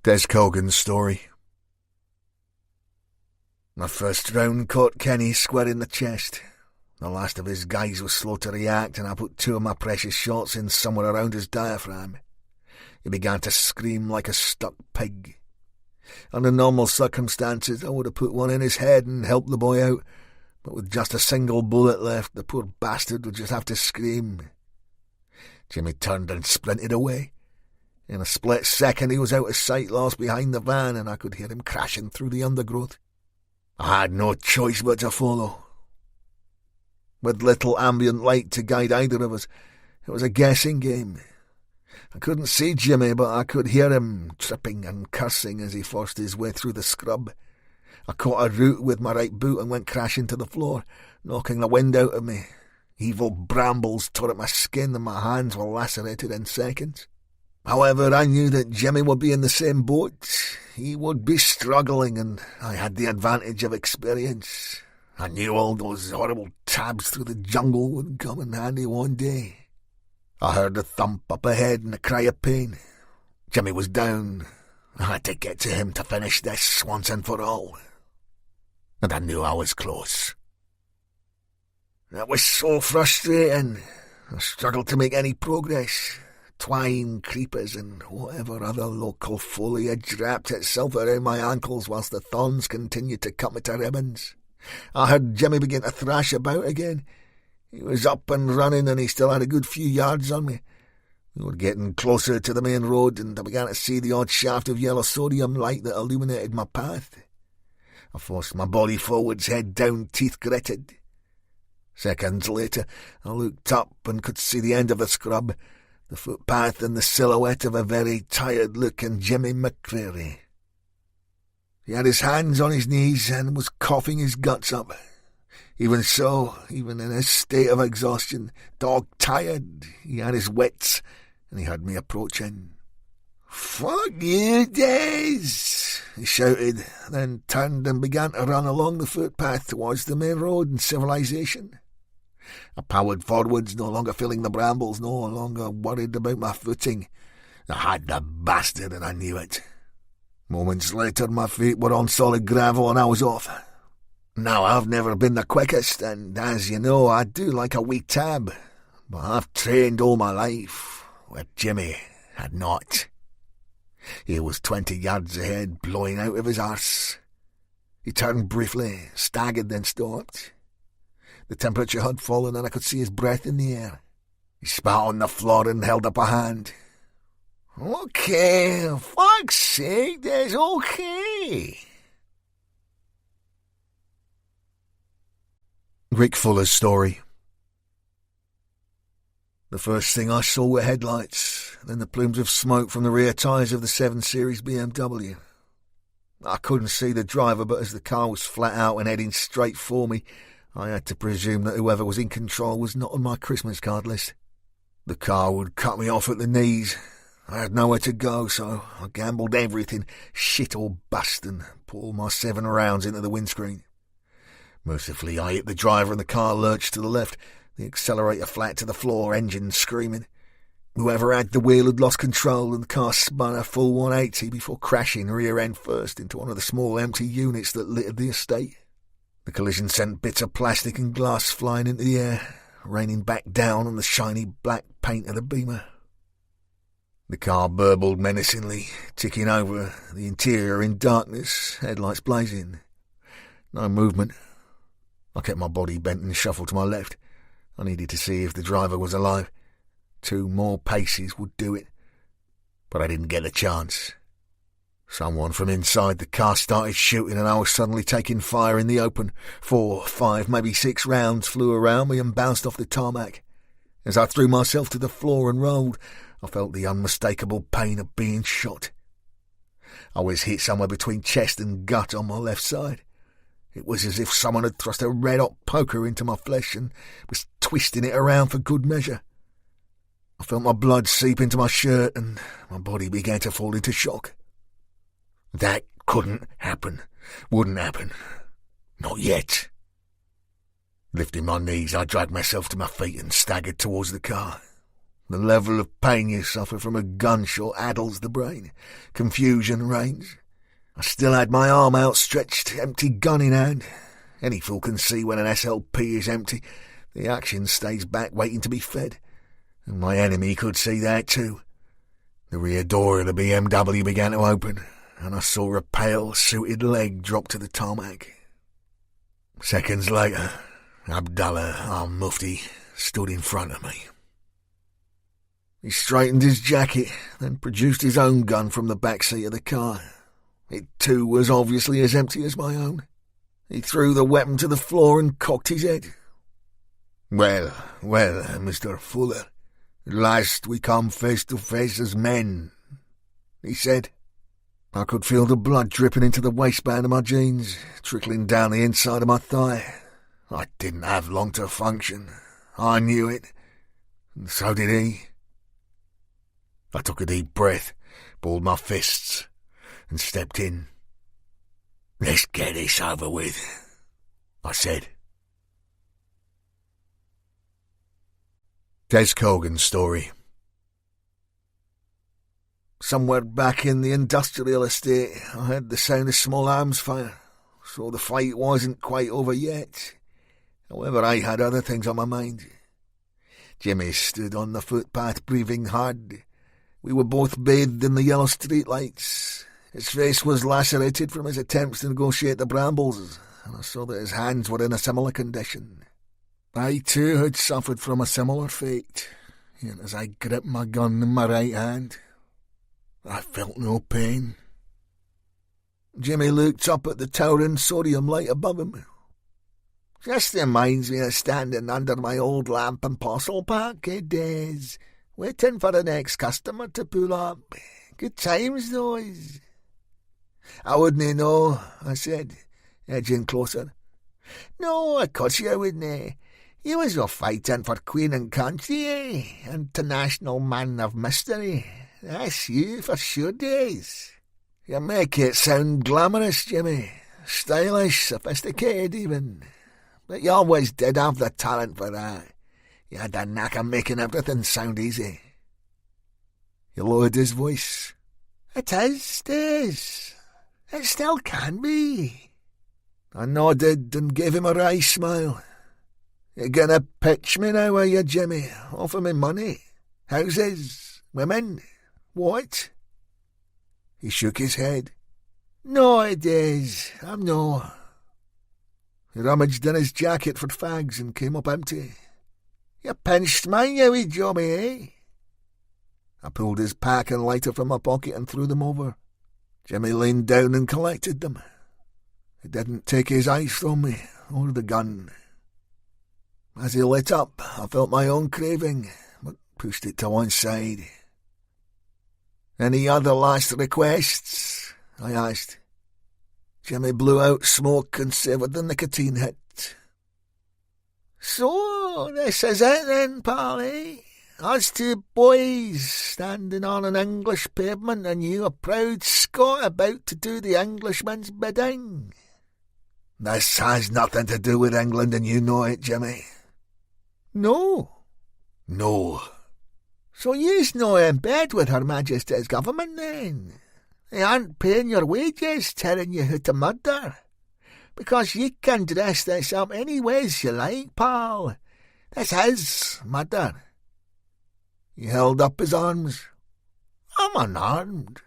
Des Colgan's story. My first round caught Kenny square in the chest. The last of his guys was slow to react, and I put 2 of my precious shots in somewhere around his diaphragm. He began to scream like a stuck pig. Under normal circumstances, I would have put one in his head and helped the boy out, but with just a single bullet left, the poor bastard would just have to scream. Jimmy turned and sprinted away. In a split second, he was out of sight, lost behind the van, and I could hear him crashing through the undergrowth. I had no choice but to follow. With little ambient light to guide either of us, it was a guessing game. I couldn't see Jimmy, but I could hear him tripping and cursing as he forced his way through the scrub. I caught a root with my right boot and went crashing to the floor, knocking the wind out of me. Evil brambles tore at my skin and my hands were lacerated in seconds. However, I knew that Jimmy would be in the same boat. He would be struggling, and I had the advantage of experience. I knew all those horrible tabs through the jungle would come in handy one day. I heard a thump up ahead and a cry of pain. Jimmy was down. I had to get to him to finish this once and for all. And I knew I was close. That was so frustrating. I struggled to make any progress. Twine, creepers, and whatever other local foliage wrapped itself around my ankles whilst the thorns continued to cut me to ribbons. I heard Jimmy begin to thrash about again. He was up and running, and he still had a good few yards on me. We were getting closer to the main road, and I began to see the odd shaft of yellow sodium light that illuminated my path. I forced my body forwards, head down, teeth gritted. Seconds later, I looked up and could see the end of the scrub, the footpath and the silhouette of a very tired-looking Jimmy McCreary. He had his hands on his knees and was coughing his guts up. Even so, even in his state of exhaustion, dog-tired, he had his wits, and he heard me approaching. "Fuck you, Des!" he shouted, then turned and began to run along the footpath towards the main road and civilization. I powered forwards, no longer feeling the brambles, no longer worried about my footing. I had the bastard, and I knew it. Moments later, my feet were on solid gravel, and I was off. Now, I've never been the quickest, and as you know, I do like a wee tab, but I've trained all my life, where Jimmy had not. He was 20 yards ahead, blowing out of his arse. He turned briefly, staggered, then stopped. The temperature had fallen, and I could see his breath in the air. He spat on the floor and held up a hand. "Okay, fuck's sake, that's okay." Rick Fuller's story. The first thing I saw were headlights, then the plumes of smoke from the rear tyres of the 7 Series BMW. I couldn't see the driver, but as the car was flat out and heading straight for me, I had to presume that whoever was in control was not on my Christmas card list. The car would cut me off at the knees. I had nowhere to go, so I gambled everything, shit or bust, and pulled my 7 rounds into the windscreen. Mercifully, I hit the driver and the car lurched to the left, the accelerator flat to the floor, engine screaming. Whoever had the wheel had lost control and the car spun a full 180 before crashing rear end first into one of the small empty units that littered the estate. The collision sent bits of plastic and glass flying into the air, raining back down on the shiny black paint of the Beamer. The car burbled menacingly, ticking over, the interior in darkness, headlights blazing. No movement. I kept my body bent and shuffled to my left. I needed to see if the driver was alive. 2 more paces would do it. But I didn't get a chance. Someone from inside the car started shooting, and I was suddenly taking fire in the open. 4, 5, maybe 6 rounds flew around me and bounced off the tarmac. As I threw myself to the floor and rolled, I felt the unmistakable pain of being shot. I was hit somewhere between chest and gut on my left side. It was as if someone had thrust a red-hot poker into my flesh and was twisting it around for good measure. I felt my blood seep into my shirt and my body began to fall into shock. That couldn't happen. Wouldn't happen. Not yet. Lifting my knees, I dragged myself to my feet and staggered towards the car. The level of pain you suffer from a gunshot addles the brain. Confusion reigns. I still had my arm outstretched, empty gun in hand. Any fool can see when an SLP is empty. The action stays back waiting to be fed. And my enemy could see that too. The rear door of the BMW began to open, and I saw a pale, suited leg drop to the tarmac. Seconds later, Abdallah al-Mufti stood in front of me. He straightened his jacket, then produced his own gun from the back seat of the car. It too was obviously as empty as my own. He threw the weapon to the floor and cocked his head. Well, Mr. Fuller, at last we come face to face as men, he said. I could feel the blood dripping into the waistband of my jeans, trickling down the inside of my thigh. I didn't have long to function. I knew it, and so did he. I took a deep breath, balled my fists, and stepped in. Let's get this over with, I said. Des Cogan's story. Somewhere back in the industrial estate, I heard the sound of small arms fire, so the fight wasn't quite over yet. However, I had other things on my mind. Jimmy stood on the footpath breathing hard. We were both bathed in the yellow streetlights. His face was lacerated from his attempts to negotiate the brambles, and I saw that his hands were in a similar condition. I too had suffered from a similar fate, yet as I gripped my gun in my right hand, I felt no pain. Jimmy looked up at the towering sodium light above him. Just reminds me of standing under my old lamp and parcel pack, Des, waiting for the next customer to pull up. Good times, those. I wouldn't know, I said, edging closer. No, of course you wouldn't. You was all fighting for Queen and Country, eh? International man of mystery. That's you for sure, Des. You make it sound glamorous, Jimmy. Stylish, sophisticated even. But you always did have the talent for that. You had the knack of making everything sound easy. He lowered his voice. It is, Des. It still can be. I nodded and gave him a wry smile. You gonna pitch me now, are you, Jimmy? Offer me money? Houses? Women? What? He shook his head. No, it is. I'm no. He rummaged in his jacket for fags and came up empty. You pinched mine, you wee jobby, eh? I pulled his pack and lighter from my pocket and threw them over. Jimmy leaned down and collected them. He didn't take his eyes from me, or the gun. As he lit up, I felt my own craving, but pushed it to one side. Any other last requests? I asked. Jimmy blew out smoke and savoured the nicotine hit. So, this is it then, pal, eh? Us two boys standing on an English pavement and you a proud Scot about to do the Englishman's bidding. This has nothing to do with England and you know it, Jimmy. No. No. So you's no in bed with Her Majesty's government then? They aren't paying your wages, telling you who to murder. Because you can dress this up any ways you like, pal. This is murder. He held up his arms. I'm unarmed.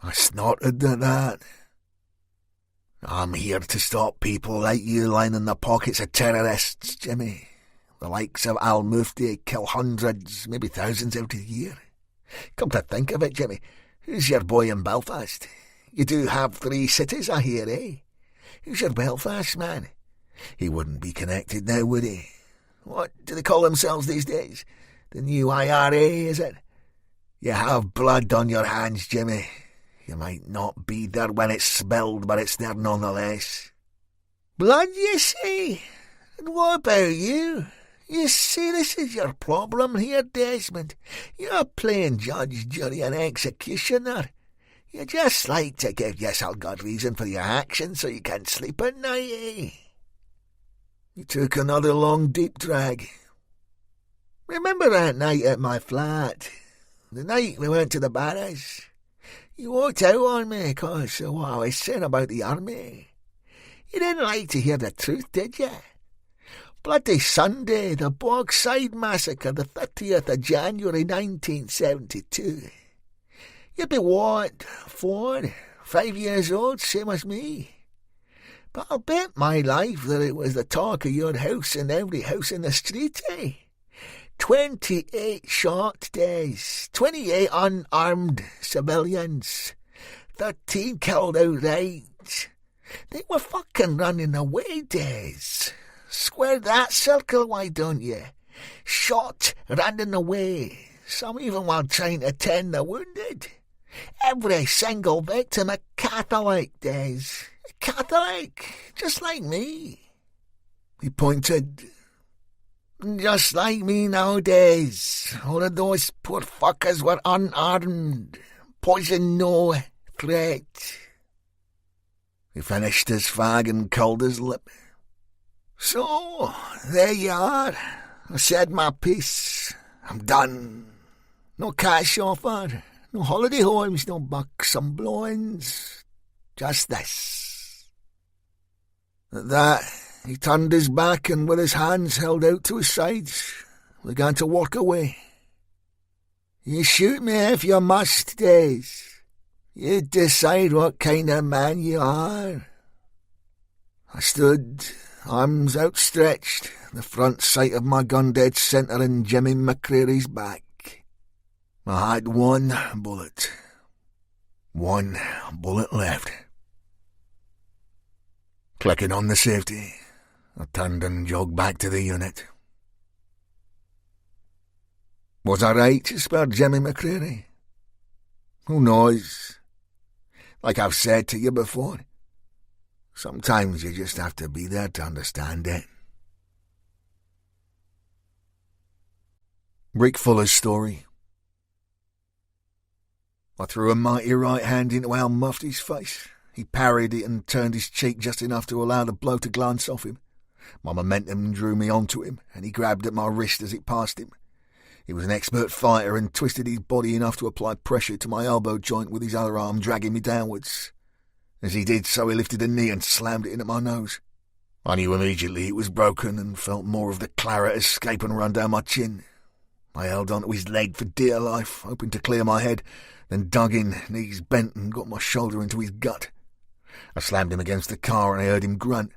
I snorted at that. I'm here to stop people like you lining the pockets of terrorists, Jimmy. The likes of Al-Mufti kill hundreds, maybe thousands every year. Come to think of it, Jimmy, who's your boy in Belfast? You do have 3 cities, I hear, eh? Who's your Belfast man? He wouldn't be connected now, would he? What do they call themselves these days? The new IRA, is it? You have blood on your hands, Jimmy. You might not be there when it's spilled, but it's there nonetheless. Blood, you say? And what about you? You see, this is your problem here, Desmond. You're playing judge, jury and executioner. You just like to give yourself good reason for your actions so you can sleep at night, eh? He took another long, deep drag. Remember that night at my flat? The night we went to the barracks? You walked out on me because of what I was saying about the army. You didn't like to hear the truth, did you? Bloody Sunday, the Bogside Massacre, the 30th of January 1972. You'd be what, 4, 5 years old, same as me. But I'll bet my life that it was the talk of your house and every house in the street, eh? 28 shot days, 28 unarmed civilians, 13 killed outright. They were fucking running away days. Square that circle, why don't you? Shot, running away, some even while trying to tend the wounded. Every single victim a Catholic days. A Catholic, just like me. He pointed. Just like me nowadays. All of those poor fuckers were unarmed. Poison no threat. He finished his fag and culled his lip. So, there you are. I said my piece. I'm done. No cash offer, no holiday homes, no buxom blowings. Just this. At that, he turned his back and with his hands held out to his sides, began to walk away. You shoot me if you must, Days. You decide what kind of man you are. I stood, arms outstretched, the front sight of my gun dead centre in Jimmy McCreary's back. I had one bullet left. Clicking on the safety, I turned and jogged back to the unit. Was I right to spare Jimmy McCreary? Who knows? Like I've said to you before, sometimes you just have to be there to understand it. Rick Fuller's story. I threw a mighty right hand into Al Mufti's face. He parried it and turned his cheek just enough to allow the blow to glance off him. My momentum drew me onto him, and he grabbed at my wrist as it passed him. He was an expert fighter and twisted his body enough to apply pressure to my elbow joint with his other arm, dragging me downwards. As he did so, he lifted a knee and slammed it into my nose. I knew immediately it was broken and felt more of the claret escape and run down my chin. I held onto his leg for dear life, hoping to clear my head, then dug in, knees bent, and got my shoulder into his gut. I slammed him against the car and I heard him grunt.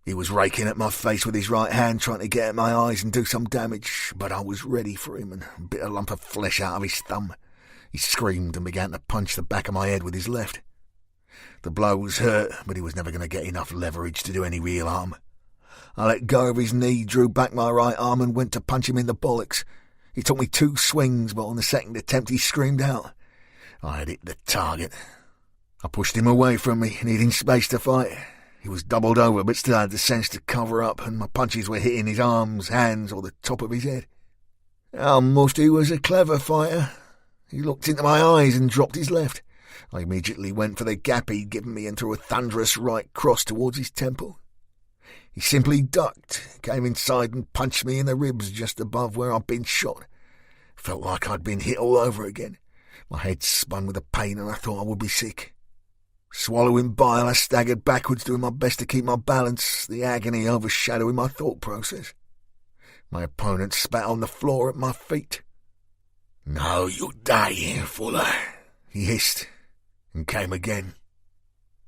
He was raking at my face with his right hand, trying to get at my eyes and do some damage, but I was ready for him and bit a lump of flesh out of his thumb. He screamed and began to punch the back of my head with his left. The blow was hurt, but he was never going to get enough leverage to do any real harm. I let go of his knee, drew back my right arm and went to punch him in the bollocks. He took me 2 swings, but on the second attempt he screamed out. I had hit the target. I pushed him away from me, needing space to fight. He was doubled over, but still had the sense to cover up, and my punches were hitting his arms, hands, or the top of his head. Al Mufti was a clever fighter. He looked into my eyes and dropped his left. I immediately went for the gap he'd given me and threw a thunderous right cross towards his temple. He simply ducked, came inside and punched me in the ribs just above where I'd been shot. Felt like I'd been hit all over again. My head spun with the pain and I thought I would be sick. Swallowing bile, I staggered backwards, doing my best to keep my balance, the agony overshadowing my thought process. My opponent spat on the floor at my feet. "No, you'll die here, Fuller," he hissed, and came again.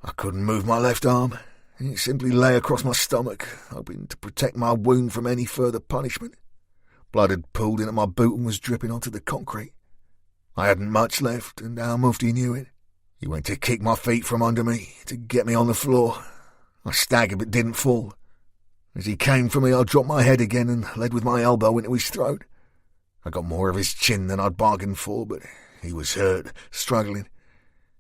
I couldn't move my left arm, and it simply lay across my stomach, hoping to protect my wound from any further punishment. Blood had pooled into my boot and was dripping onto the concrete. I hadn't much left, and Al Mufti knew it. He went to kick my feet from under me, to get me on the floor. I staggered but didn't fall. As he came for me, I dropped my head again and led with my elbow into his throat. I got more of his chin than I'd bargained for, but he was hurt, struggling.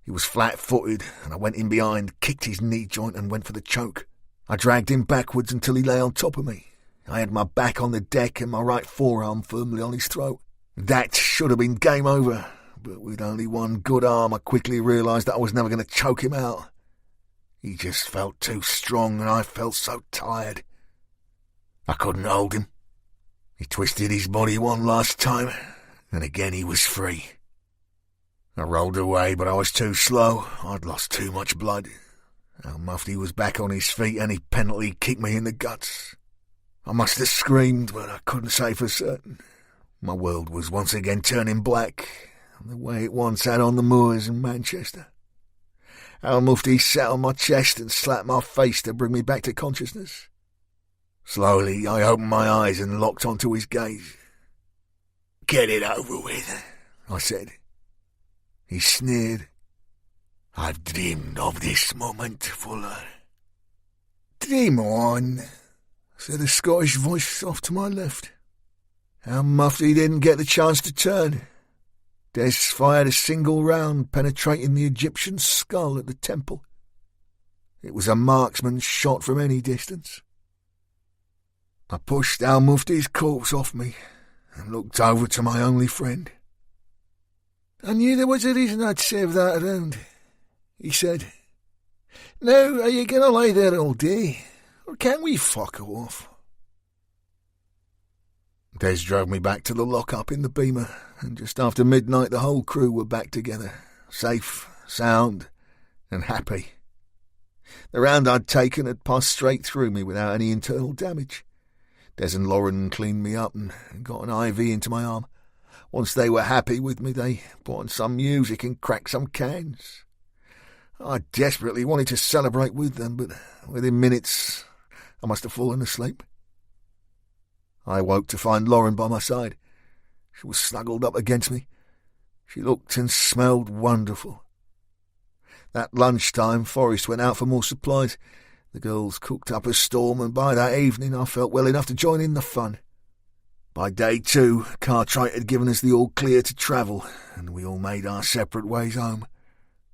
He was flat-footed, and I went in behind, kicked his knee joint and went for the choke. I dragged him backwards until he lay on top of me. I had my back on the deck and my right forearm firmly on his throat. That should have been game over, but with only one good arm I quickly realised that I was never going to choke him out. He just felt too strong and I felt so tired. I couldn't hold him. He twisted his body one last time, and again he was free. I rolled away, but I was too slow. I'd lost too much blood. Al Mufti was back on his feet and he penalty kicked me in the guts. I must have screamed, but I couldn't say for certain. My world was once again turning black. the way it once had on the moors in Manchester. Al Mufti sat on my chest and slapped my face to bring me back to consciousness. Slowly, I opened my eyes and locked onto his gaze. "Get it over with," I said. He sneered. "I've dreamed of this moment, Fuller." "Dream on," said a Scottish voice off to my left. Al Mufti didn't get the chance to turn. Des fired a single round penetrating the Egyptian's skull at the temple. It was a marksman's shot from any distance. I pushed Al Mufti's corpse off me and looked over to my only friend. "I knew there was a reason I'd saved that around," he said. "Now, are you going to lie there all day, or can't we fuck off?" Des drove me back to the lock-up in the Beamer, and just after midnight the whole crew were back together, safe, sound, and happy. The round I'd taken had passed straight through me without any internal damage. Des and Lauren cleaned me up and got an IV into my arm. Once they were happy with me, they put on some music and cracked some cans. I desperately wanted to celebrate with them, but within minutes I must have fallen asleep. I woke to find Lauren by my side. She was snuggled up against me. She looked and smelled wonderful. At lunchtime, Forrest went out for more supplies. The girls cooked up a storm, and by that evening I felt well enough to join in the fun. By day 2, Cartwright had given us the all-clear to travel, and we all made our separate ways home,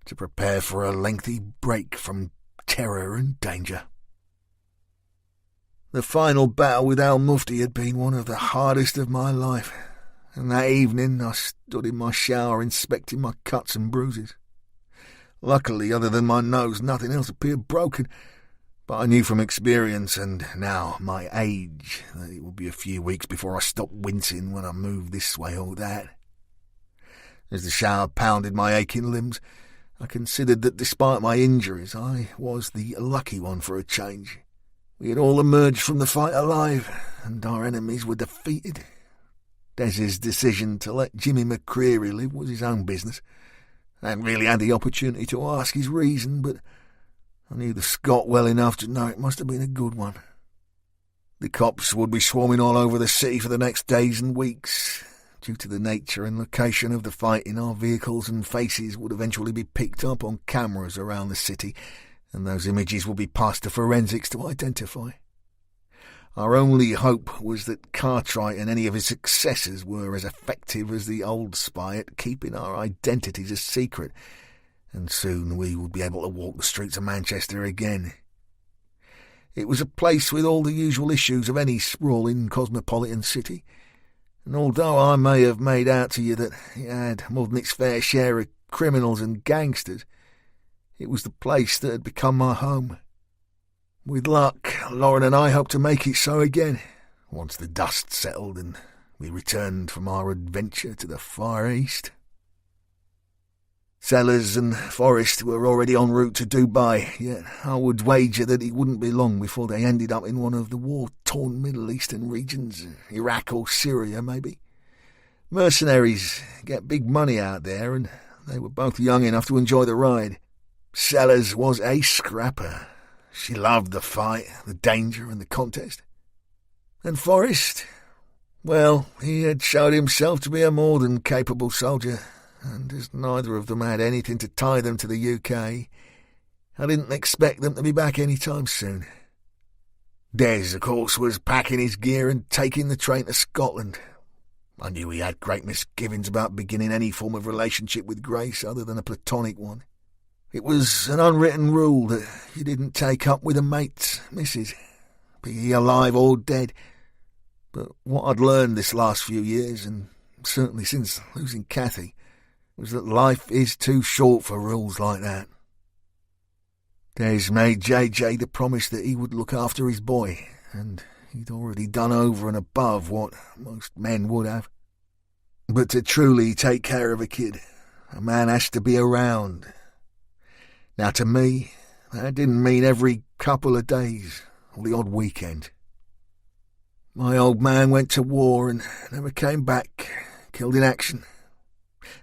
to prepare for a lengthy break from terror and danger. The final battle with Al Mufti had been one of the hardest of my life, and that evening I stood in my shower inspecting my cuts and bruises. Luckily, other than my nose, nothing else appeared broken, but I knew from experience, and now my age, that it would be a few weeks before I stopped wincing when I moved this way or that. As the shower pounded my aching limbs, I considered that despite my injuries, I was the lucky one for a change. We had all emerged from the fight alive, and our enemies were defeated. Des's decision to let Jimmy McCreary live was his own business. I hadn't really had the opportunity to ask his reason, but I knew the Scot well enough to know it must have been a good one. The cops would be swarming all over the city for the next days and weeks. Due to the nature and location of the fighting, our vehicles and faces would eventually be picked up on cameras around the city, and those images would be passed to forensics to identify. Our only hope was that Cartwright and any of his successors were as effective as the old spy at keeping our identities a secret, and soon we would be able to walk the streets of Manchester again. It was a place with all the usual issues of any sprawling cosmopolitan city, and although I may have made out to you that it had more than its fair share of criminals and gangsters, it was the place that had become my home. With luck, Lauren and I hoped to make it so again, once the dust settled and we returned from our adventure to the Far East. Sellers and Forrest were already en route to Dubai, yet I would wager that it wouldn't be long before they ended up in one of the war-torn Middle Eastern regions, Iraq or Syria maybe. Mercenaries get big money out there, and they were both young enough to enjoy the ride. Sellers was a scrapper. She loved the fight, the danger and the contest. And Forrest, well, he had showed himself to be a more than capable soldier, and as neither of them had anything to tie them to the UK, I didn't expect them to be back any time soon. Des, of course, was packing his gear and taking the train to Scotland. I knew he had great misgivings about beginning any form of relationship with Grace other than a platonic one. It was an unwritten rule that you didn't take up with a mate's missus, be he alive or dead. But what I'd learned this last few years, and certainly since losing Cathy, was that life is too short for rules like that. Des made JJ the promise that he would look after his boy, and he'd already done over and above what most men would have. But to truly take care of a kid, a man has to be around. Now to me, that didn't mean every couple of days or the odd weekend. My old man went to war and never came back, killed in action.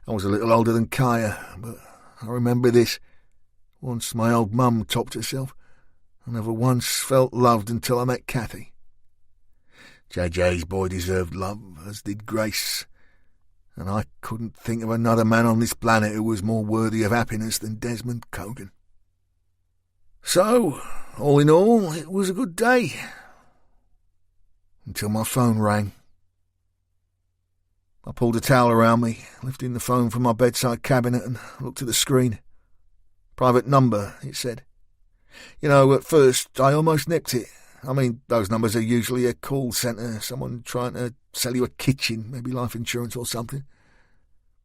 I was a little older than Kaya, but I remember this. Once my old mum topped herself, I never once felt loved until I met Cathy. JJ's boy deserved love, as did Grace, and I couldn't think of another man on this planet who was more worthy of happiness than Desmond Cogan. So, all in all, it was a good day. Until my phone rang. I pulled a towel around me, lifting the phone from my bedside cabinet and looked at the screen. Private number, it said. You know, at first I almost nipped it. I mean, those numbers are usually a call centre, someone trying to sell you a kitchen, maybe life insurance or something.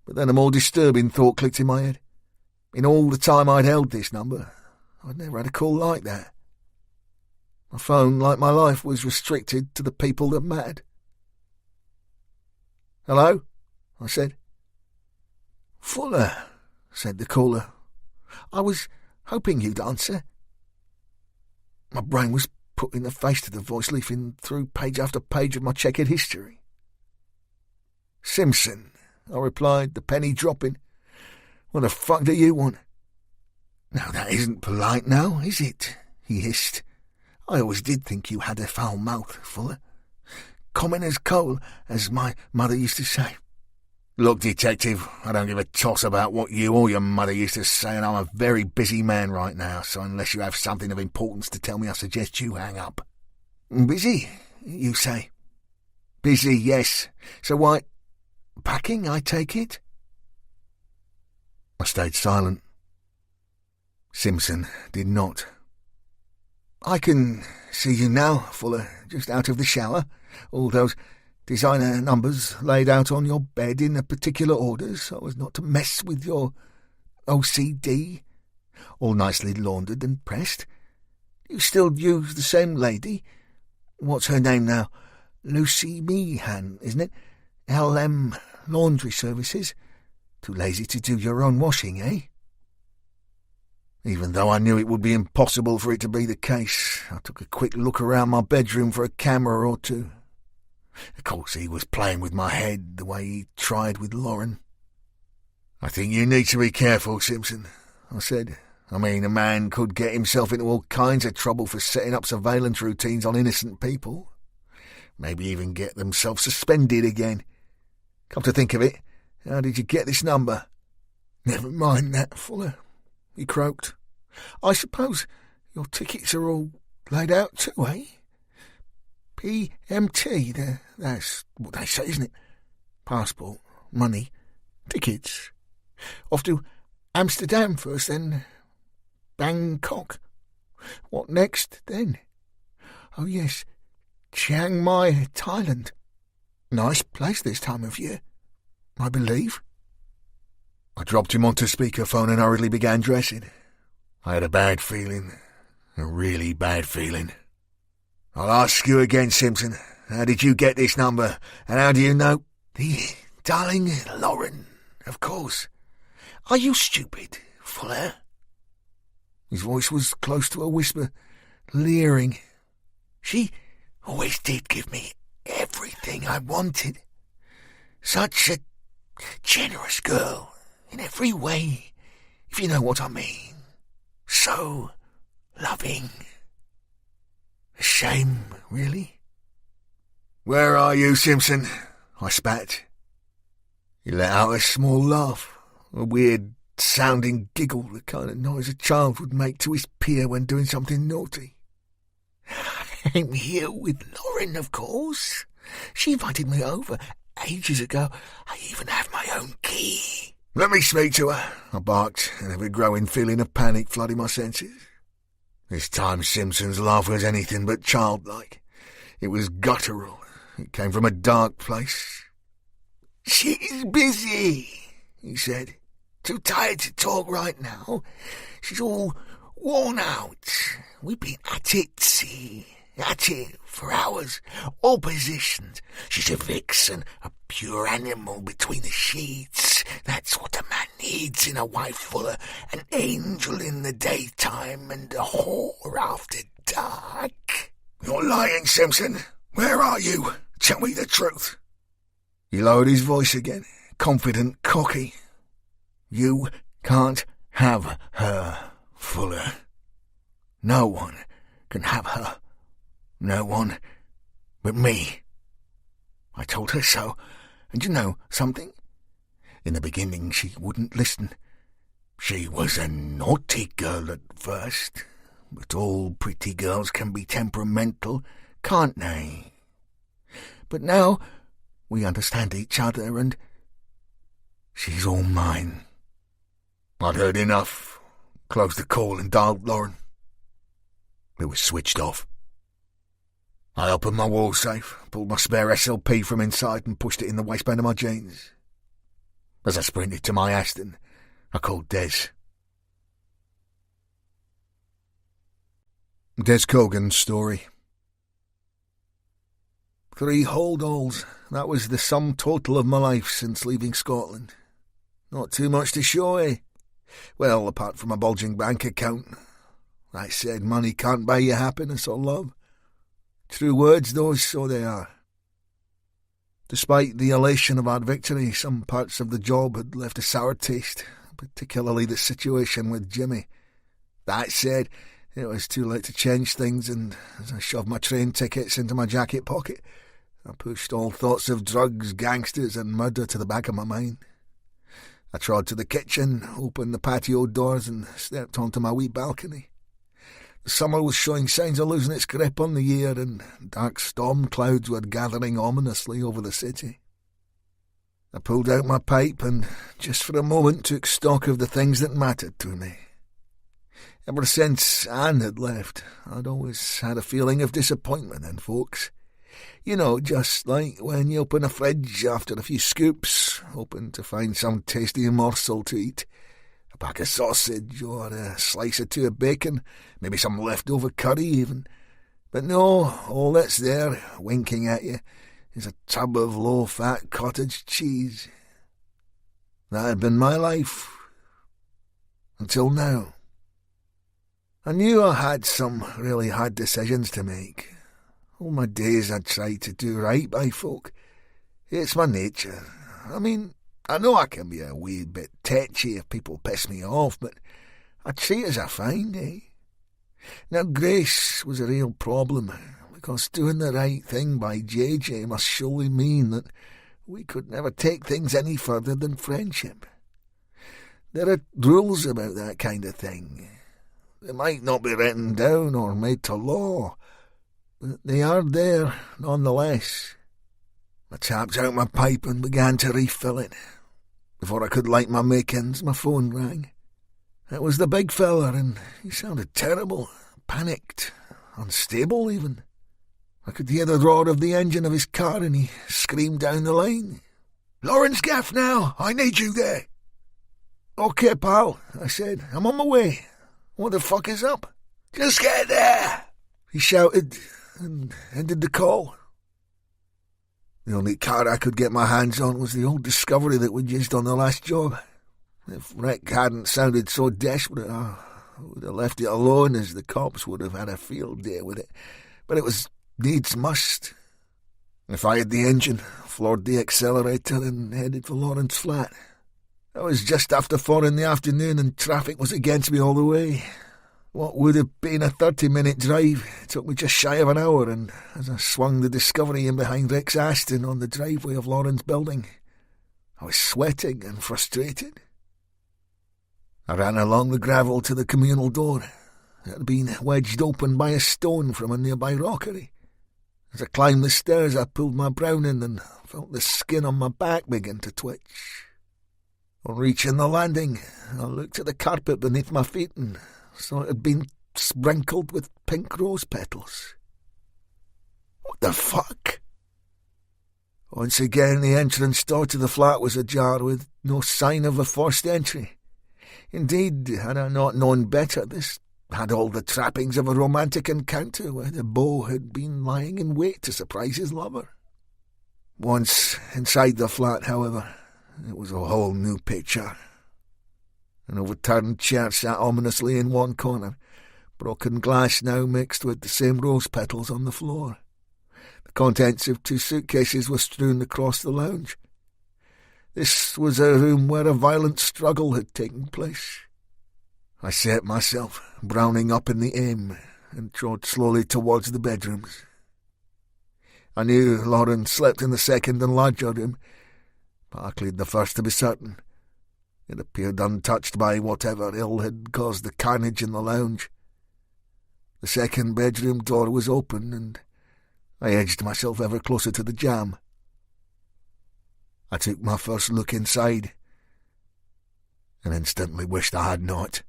But then a more disturbing thought clicked in my head. In all the time I'd held this number, I'd never had a call like that. My phone, like my life, was restricted to the people that mattered. "Hello?" I said. "Fuller," said the caller. "I was hoping you'd answer." My brain was put in the face to the voice, leafing through page after page of my checkered history. "Simpson," I replied, the penny dropping. "What the fuck do you want?" "Now that isn't polite now, is it?" he hissed. "I always did think you had a foul mouth, Fuller. Common as coal, as my mother used to say." "Look, detective, I don't give a toss about what you or your mother used to say, and I'm a very busy man right now, so unless you have something of importance to tell me, I suggest you hang up." "Busy, you say?" "Busy, yes. So why... Packing, I take it?" I stayed silent. Simpson did not. "I can see you now, Fuller, just out of the shower. All those designer numbers laid out on your bed in a particular order so as not to mess with your OCD. All nicely laundered and pressed. You still use the same lady? What's her name now? Lucy Meehan, isn't it? LM Laundry Services. Too lazy to do your own washing, eh?" Even though I knew it would be impossible for it to be the case, I took a quick look around my bedroom for a camera or two. Of course, he was playing with my head the way he tried with Lauren. "I think you need to be careful, Simpson," I said. "I mean, a man could get himself into all kinds of trouble for setting up surveillance routines on innocent people. Maybe even get themselves suspended again. Come to think of it, how did you get this number?" "Never mind that, Fuller," he croaked. "I suppose your tickets are all laid out too, eh? PMT, that's what they say, isn't it? Passport, money, tickets. Off to Amsterdam first, then Bangkok. What next, then? Oh, yes, Chiang Mai, Thailand. Nice place this time of year, I believe." I dropped him onto speakerphone and hurriedly began dressing. I had a bad feeling, a really bad feeling. "I'll ask you again, Simpson. How did you get this number, and how do you know—" "The darling Lauren, of course. Are you stupid, Fuller?" His voice was close to a whisper, leering. "She always did give me everything I wanted. Such a generous girl in every way, if you know what I mean. So loving. A shame, really." "Where are you, Simpson?" I spat. He let out a small laugh, a weird-sounding giggle, the kind of noise a child would make to his peer when doing something naughty. "I'm here with Lauren, of course. She invited me over ages ago. I even have my own key." "Let me speak to her," I barked, an ever-growing feeling of panic flooding my senses. This time Simpson's laugh was anything but childlike. It was guttural. It came from a dark place. "She's busy," he said. "Too tired to talk right now. She's all worn out. We've been at it, see? At it for hours. All positions. She's a vixen, a pure animal between the sheets. That's what a man needs in a wife, Fuller. An angel in the daytime and a whore after dark." "You're lying, Simpson. Where are you? Tell me the truth." He lowered his voice again, confident, cocky. You can't have her, Fuller. No one can have her. No one but me. I told her so, and you know something? In the beginning she wouldn't listen. She was a naughty girl at first, but all pretty girls can be temperamental, can't they? But now we understand each other, and she's all mine. I'd heard enough, closed the call and dialed Lauren. It was switched off. I opened my wall safe, pulled my spare SLP from inside and pushed it in the waistband of my jeans. As I sprinted to my Aston, I called Des. Des Cogan's story. 3 holdalls. That was the sum total of my life since leaving Scotland. Not too much to show, eh? Well, apart from a bulging bank account. I said money can't buy you happiness or love. True words, though, so they are. Despite the elation of our victory, some parts of the job had left a sour taste, particularly the situation with Jimmy. That said, it was too late to change things, and as I shoved my train tickets into my jacket pocket, I pushed all thoughts of drugs, gangsters and murder to the back of my mind. I trod to the kitchen, opened the patio doors and stepped onto my wee balcony. The summer was showing signs of losing its grip on the year, and dark storm clouds were gathering ominously over the city. I pulled out my pipe and, just for a moment, took stock of the things that mattered to me. Ever since Anne had left, I'd always had a feeling of disappointment in folks. You know, just like when you open a fridge after a few scoops, hoping to find some tasty morsel to eat. A pack of sausage or a slice or two of bacon, maybe some leftover curry even. But no, all that's there, winking at you, is a tub of low-fat cottage cheese. That had been my life. Until now. I knew I had some really hard decisions to make. All my days I'd tried to do right by folk. It's my nature. I mean, I know I can be a wee bit tetchy if people piss me off, but I treat as I find, eh? Now, Grace was a real problem, because doing the right thing by JJ must surely mean that we could never take things any further than friendship. There are rules about that kind of thing. They might not be written down or made to law, but they are there nonetheless. I tapped out my pipe and began to refill it. Before I could light my makings, my phone rang. It was the big fella, and he sounded terrible, panicked, unstable even. I could hear the roar of the engine of his car, and he screamed down the line. "Lawrence Gaff now! I need you there!" "Okay, pal," I said. "I'm on my way. What the fuck is up?" "Just get there!" he shouted, and ended the call. The only car I could get my hands on was the old Discovery that we'd used on the last job. If Rick hadn't sounded so desperate, I would have left it alone, as the cops would have had a field day with it. But it was needs must. I fired the engine, floored the accelerator, and headed for Lawrence Flat. It was just after 4 in the afternoon, and traffic was against me all the way. What would have been a 30-minute drive took me just shy of an hour, and as I swung the Discovery in behind Rick's Aston on the driveway of Lauren's building, I was sweating and frustrated. I ran along the gravel to the communal door. It had been wedged open by a stone from a nearby rockery. As I climbed the stairs, I pulled my Browning and felt the skin on my back begin to twitch. On reaching the landing, I looked at the carpet beneath my feet and saw it had been sprinkled with pink rose petals. What the fuck? Once again, the entrance door to the flat was ajar, with no sign of a forced entry. Indeed, had I not known better, this had all the trappings of a romantic encounter where the beau had been lying in wait to surprise his lover. Once inside the flat, however, it was a whole new picture. An overturned chair sat ominously in one corner, broken glass now mixed with the same rose petals on the floor. The contents of 2 suitcases were strewn across the lounge. This was a room where a violent struggle had taken place. I set myself, browning up in the aim, and trod slowly towards the bedrooms. I knew Lauren slept in the second and larger room, but I cleared the first to be certain. It appeared untouched by whatever ill had caused the carnage in the lounge. The second bedroom door was open, and I edged myself ever closer to the jamb. I took my first look inside, and instantly wished I had not.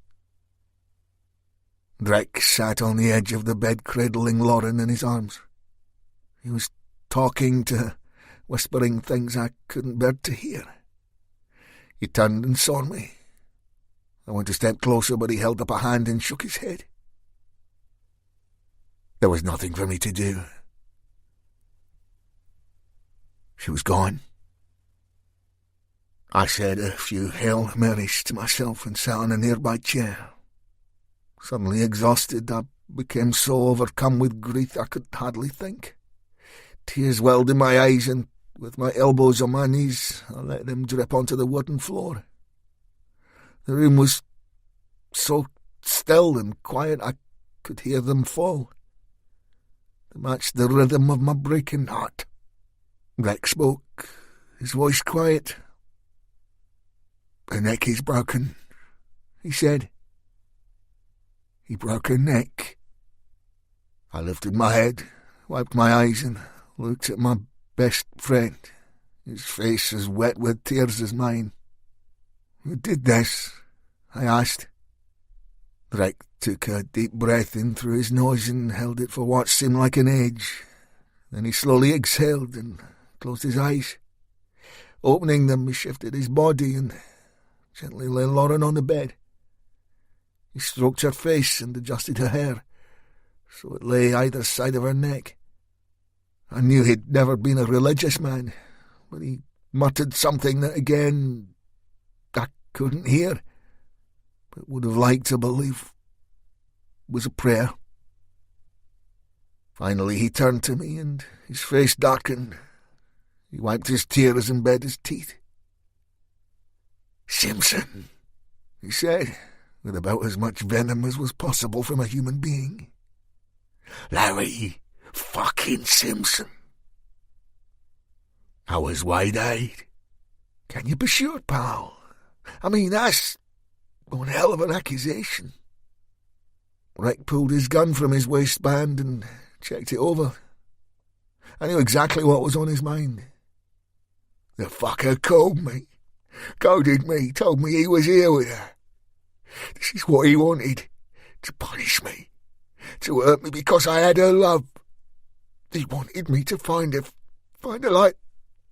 Drake sat on the edge of the bed, cradling Lauren in his arms. He was talking to, whispering things I couldn't bear to hear. He turned and saw me. I went a step closer, but he held up a hand and shook his head. There was nothing for me to do. She was gone. I said a few Hail Marys to myself and sat on a nearby chair. Suddenly exhausted, I became so overcome with grief I could hardly think. Tears welled in my eyes, and with my elbows on my knees, I let them drip onto the wooden floor. The room was so still and quiet I could hear them fall. They matched the rhythm of my breaking heart. Rick spoke, his voice quiet. "Her neck is broken," he said. "He broke her neck." I lifted my head, wiped my eyes, and looked at my best friend, his face as wet with tears as mine. "Who did this?" I asked. Drake took a deep breath in through his nose and held it for what seemed like an age. Then he slowly exhaled and closed his eyes. Opening them, he shifted his body and gently lay Lauren on the bed. He stroked her face and adjusted her hair, so it lay either side of her neck. I knew he'd never been a religious man, but he muttered something that, again, I couldn't hear, but would have liked to believe was a prayer. Finally he turned to me, and his face darkened. He wiped his tears and bared his teeth. "Simpson," he said, with about as much venom as was possible from a human being. "Larry fucking Simpson." I was wide-eyed. "Can you be sure, pal? I mean, that's one hell of an accusation." Rick pulled his gun from his waistband and checked it over. I knew exactly what was on his mind. "The fucker called me, coded me, told me he was here with her. This is what he wanted, to punish me, to hurt me because I had her love. He wanted me to find her like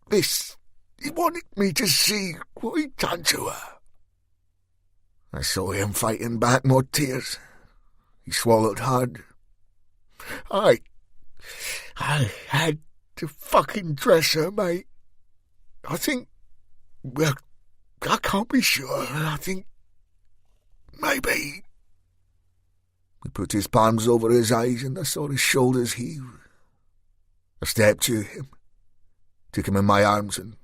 this. He wanted me to see what he'd done to her." I saw him fighting back more tears. He swallowed hard. I had to fucking dress her, mate. I think, well, I can't be sure. I think maybe. He put his palms over his eyes and I saw his shoulders heave. I stepped to him, took him in my arms and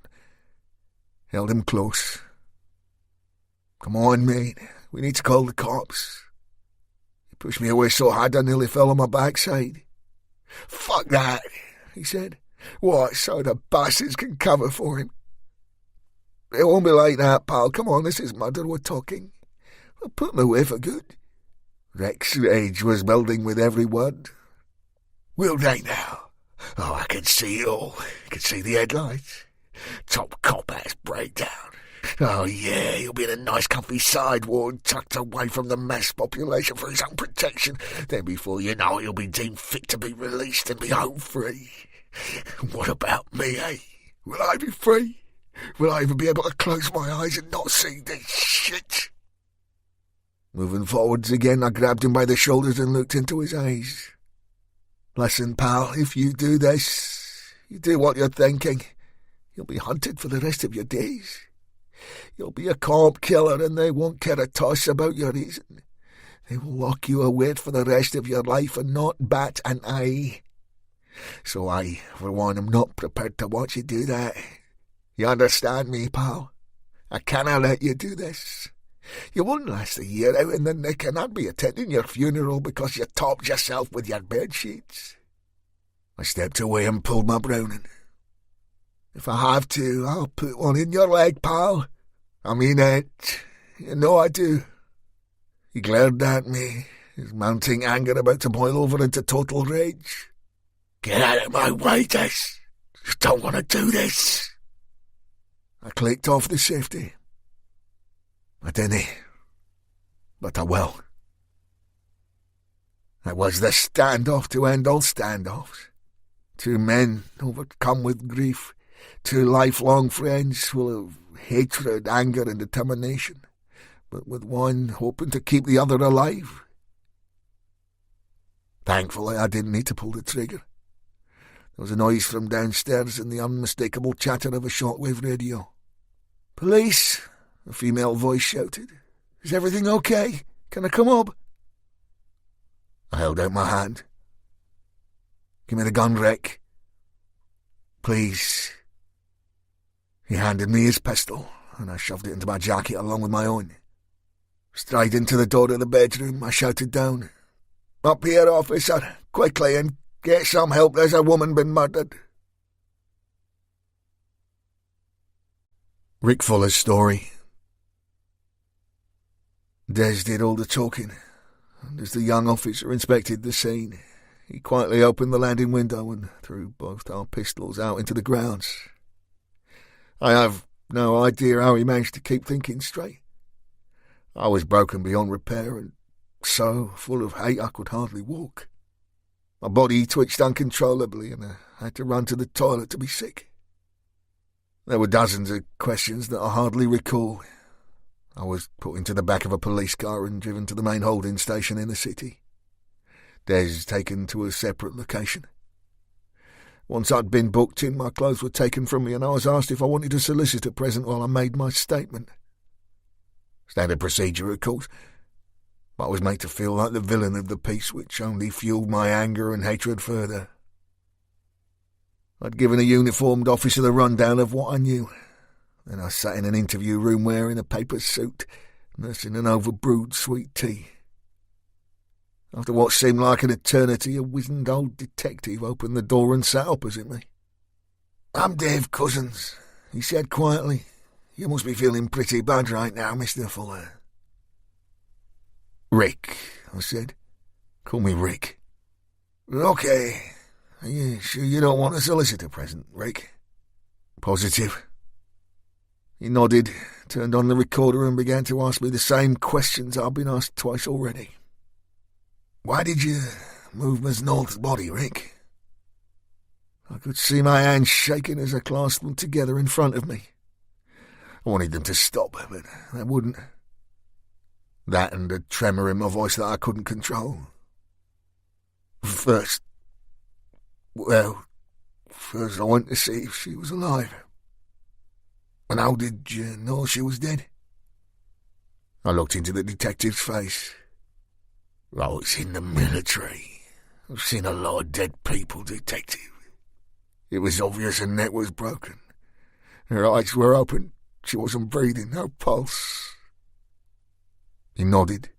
held him close. "Come on, mate. We need to call the cops." He pushed me away so hard I nearly fell on my backside. "Fuck that," he said. "What, so the bastards can cover for him?" "It won't be like that, pal. Come on, this is murder we're talking. I'll put him away for good." Rex's rage was building with every word. "Will they now? Oh, I can see it all. I can see the headlights. Top cop-ass breakdown. Oh, yeah, he'll be in a nice comfy side ward tucked away from the mass population for his own protection. Then before you know it, he'll be deemed fit to be released and be home free. What about me, eh? Will I be free? Will I even be able to close my eyes and not see this shit?" Moving forwards again, I grabbed him by the shoulders and looked into his eyes. "Listen, pal, if you do this, you do what you're thinking, you'll be hunted for the rest of your days. You'll be a cop killer and they won't care a toss about your reason. They will lock you away for the rest of your life and not bat an eye. So I, for one, am not prepared to watch you do that. You understand me, pal? I cannot let you do this. You wouldn't last a year out in the nick, and I'd be attending your funeral because you topped yourself with your bed sheets. I stepped away and pulled my Browning. If I have to, I'll put one in your leg, pal. I mean it. You know I do. He glared at me, his mounting anger about to boil over into total rage. Get out of my way, Des. You don't want to do this. I clicked off the safety. I didn't, but I will. It was the standoff to end all standoffs. Two men overcome with grief, two lifelong friends full of hatred, anger and determination, but with one hoping to keep the other alive. Thankfully, I didn't need to pull the trigger. There was a noise from downstairs and the unmistakable chatter of a shortwave radio. "Police!" a female voice shouted. "Is everything okay? Can I come up?" I held out my hand. "Give me the gun, Rick." "Please." He handed me his pistol, and I shoved it into my jacket along with my own. Striding to the door of the bedroom, I shouted down, "Up here, officer, quickly, and get some help. There's a woman been murdered." Rick Fuller's story. Des did all the talking, and as the young officer inspected the scene, he quietly opened the landing window and threw both our pistols out into the grounds. I have no idea how he managed to keep thinking straight. I was broken beyond repair and so full of hate I could hardly walk. My body twitched uncontrollably and I had to run to the toilet to be sick. There were dozens of questions that I hardly recall. I was put into the back of a police car and driven to the main holding station in the city. Des taken to a separate location. Once I'd been booked in, my clothes were taken from me and I was asked if I wanted a solicitor present while I made my statement. Standard procedure, of course, but I was made to feel like the villain of the piece, which only fueled my anger and hatred further. I'd given a uniformed officer the rundown of what I knew. Then I sat in an interview room wearing a paper suit, nursing an overbrewed sweet tea. After what seemed like an eternity, a wizened old detective opened the door and sat opposite me. "I'm Dave Cousins," he said quietly. "You must be feeling pretty bad right now, Mr. Fuller." "Rick," I said. "Call me Rick." "Okay. Are you sure you don't want a solicitor present, Rick?" "Positive." He nodded, turned on the recorder and began to ask me the same questions I'd been asked twice already. "Why did you move Miss North's body, Rick?" I could see my hands shaking as I clasped them together in front of me. I wanted them to stop, but they wouldn't. That and a tremor in my voice that I couldn't control. First I went to see if she was alive." "And how did you know she was dead?" I looked into the detective's face. "I was in the military. I've seen a lot of dead people, detective. It was obvious her neck was broken. Her eyes were open. She wasn't breathing, no pulse." He nodded.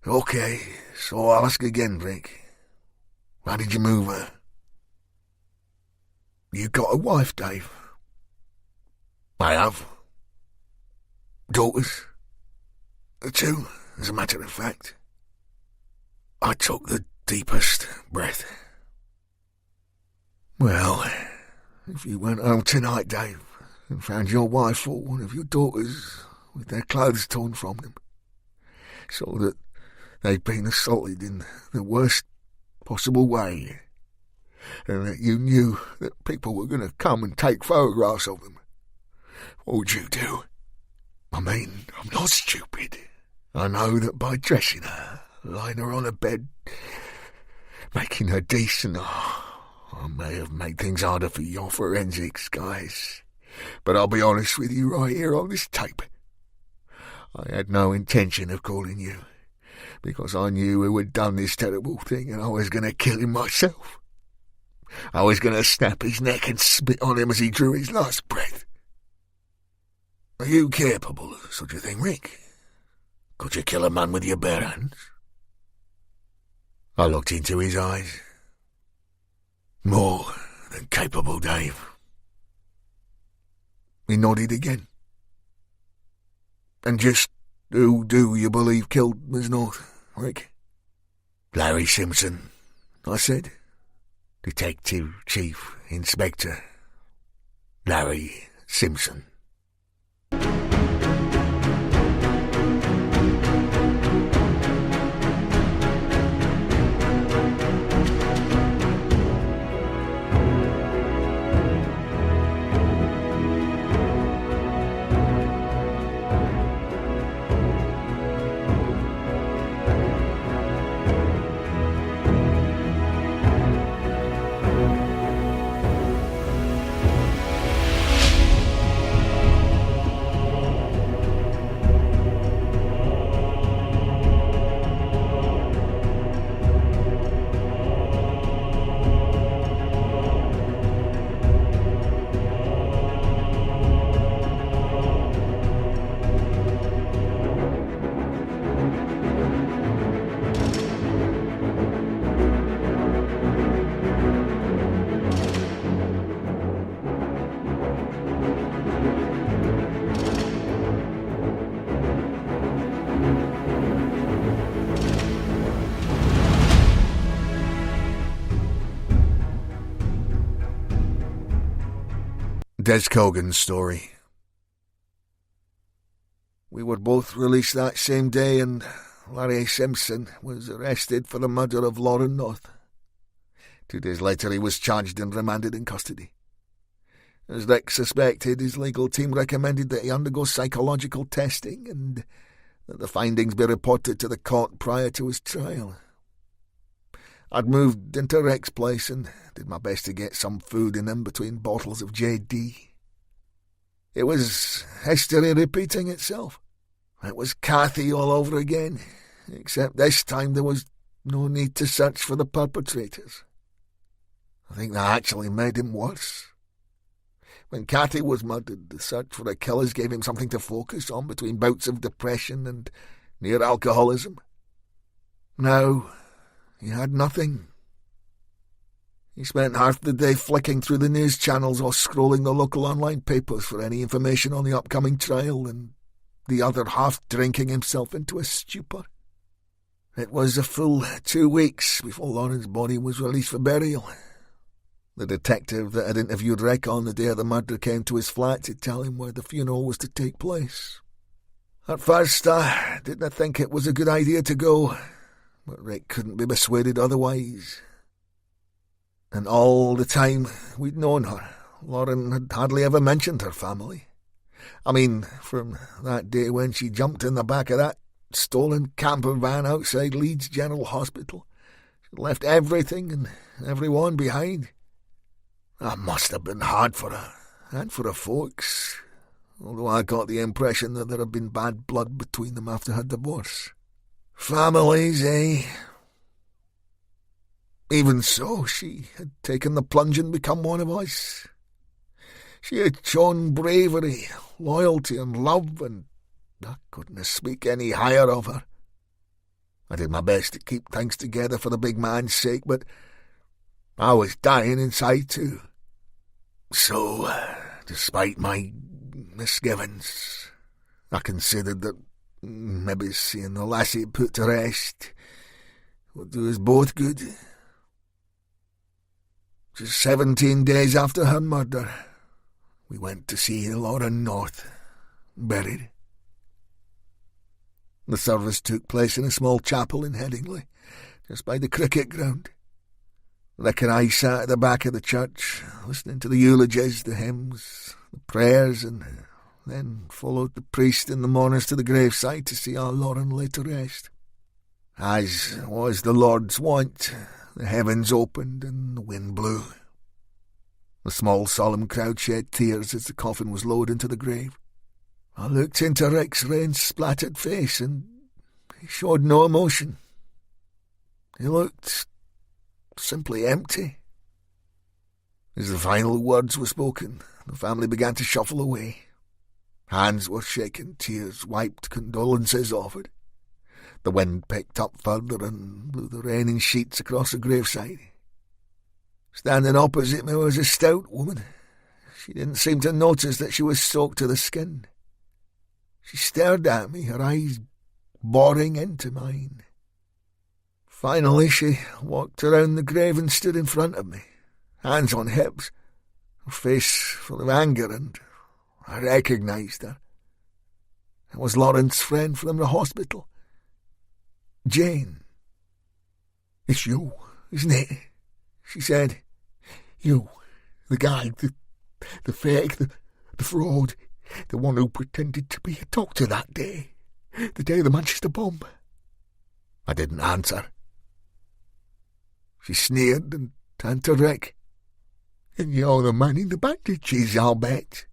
"Okay, so I'll ask again, Rick. Why did you move her?" "You got a wife, Dave?" "I have. Daughters. 2, as a matter of fact." I took the deepest breath. "Well, if you went home tonight, Dave, and found your wife or one of your daughters with their clothes torn from them, so that they'd been assaulted in the worst possible way, and that you knew that people were going to come and take photographs of them, what would you do? I mean, I'm not stupid. I know that by dressing her, lying her on a bed, making her decent, I may have made things harder for your forensics guys. But I'll be honest with you right here on this tape. I had no intention of calling you, because I knew who had done this terrible thing and I was going to kill him myself. I was going to snap his neck and spit on him as he drew his last breath. Are you capable of such a thing, Rick? Could you kill a man with your bare hands? I looked into his eyes. More than capable, Dave. He nodded again. And just who do you believe killed Miss North, Rick? Larry Simpson, I said. Detective Chief Inspector Larry Simpson. Des Cogan's story. We were both released that same day, and Larry Simpson was arrested for the murder of Lauren North. 2 days later he was charged and remanded in custody. As Rick suspected, his legal team recommended that he undergo psychological testing and that the findings be reported to the court prior to his trial. I'd moved into Rick's place and did my best to get some food in him between bottles of JD. It was history repeating itself. It was Kathy all over again, except this time there was no need to search for the perpetrators. I think that actually made him worse. When Kathy was murdered, the search for the killers gave him something to focus on between bouts of depression and near alcoholism. Now he had nothing. He spent half the day flicking through the news channels or scrolling the local online papers for any information on the upcoming trial, and the other half drinking himself into a stupor. It was a full 2 weeks before Lauren's body was released for burial. The detective that had interviewed Rick on the day of the murder came to his flat to tell him where the funeral was to take place. At first, I didn't think it was a good idea to go, but Rick couldn't be persuaded otherwise. And all the time we'd known her, Lauren had hardly ever mentioned her family. I mean, from that day when she jumped in the back of that stolen camper van outside Leeds General Hospital, she left everything and everyone behind. That must have been hard for her, and for her folks, although I got the impression that there had been bad blood between them after her divorce. Families, eh? Even so, she had taken the plunge and become one of us. She had shown bravery, loyalty and love, and I couldn't speak any higher of her. I did my best to keep things together for the big man's sake, but I was dying inside too. So, despite my misgivings, I considered that maybe seeing the lassie put to rest would do us both good. Just 17 days after her murder, we went to see Lauren North buried. The service took place in a small chapel in Headingley, just by the cricket ground. Rick and I sat at the back of the church, listening to the eulogies, the hymns, the prayers, and then followed the priest and the mourners to the graveside to see our Lauren lay to rest. As was the Lord's wont, the heavens opened and the wind blew. The small solemn crowd shed tears as the coffin was lowered into the grave. I looked into Rick's rain-splattered face, and he showed no emotion. He looked simply empty. As the final words were spoken, the family began to shuffle away. Hands were shaken, tears wiped, condolences offered. The wind picked up further and blew the rain in sheets across the graveside. Standing opposite me was a stout woman. She didn't seem to notice that she was soaked to the skin. She stared at me, her eyes boring into mine. Finally, she walked around the grave and stood in front of me, hands on hips, her face full of anger, and I recognised her. It was Lauren's friend from the hospital. Jane. "It's you, isn't it?" she said. "You, the guy, the fake, the fraud, the one who pretended to be a doctor that day, the day of the Manchester bomb." I didn't answer. She sneered and turned to Rick. "And you're the man in the bandages, I'll bet."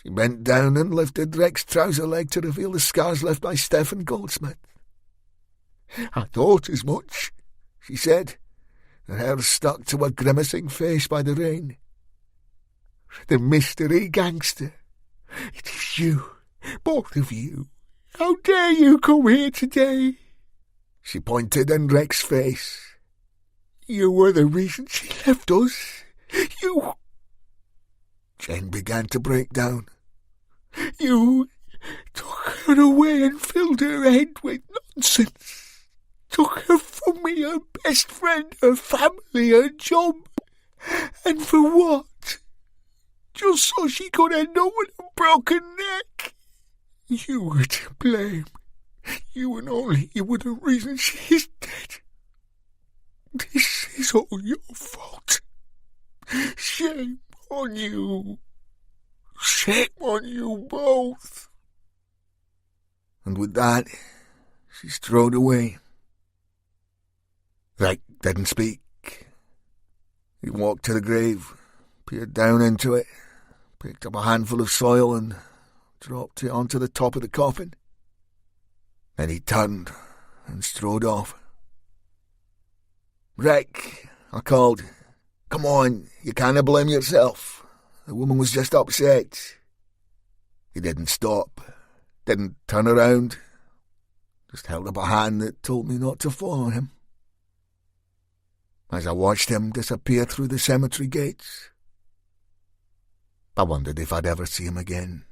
She bent down and lifted Rick's trouser leg to reveal the scars left by Stephen Goldsmith. "I thought as much," she said, her hair stuck to a grimacing face by the rain. "The mystery gangster. It is you, both of you. How dare you come here today?" She pointed in Rick's face. "You were the reason she left us. You—" Jane began to break down. "You took her away and filled her head with nonsense. Took her from me, her best friend, her family, her job. And for what? Just so she could end up with a broken neck. You were to blame. You and only you were the reason she is dead. This is all your fault. Shame on you. Shame on you both." And with that, she strode away. Rick didn't speak. He walked to the grave, peered down into it, picked up a handful of soil and dropped it onto the top of the coffin. Then he turned and strode off. "Rick," I called. "Come on, you can't blame yourself. The woman was just upset." He didn't stop, didn't turn around, just held up a hand that told me not to follow him. As I watched him disappear through the cemetery gates, I wondered if I'd ever see him again.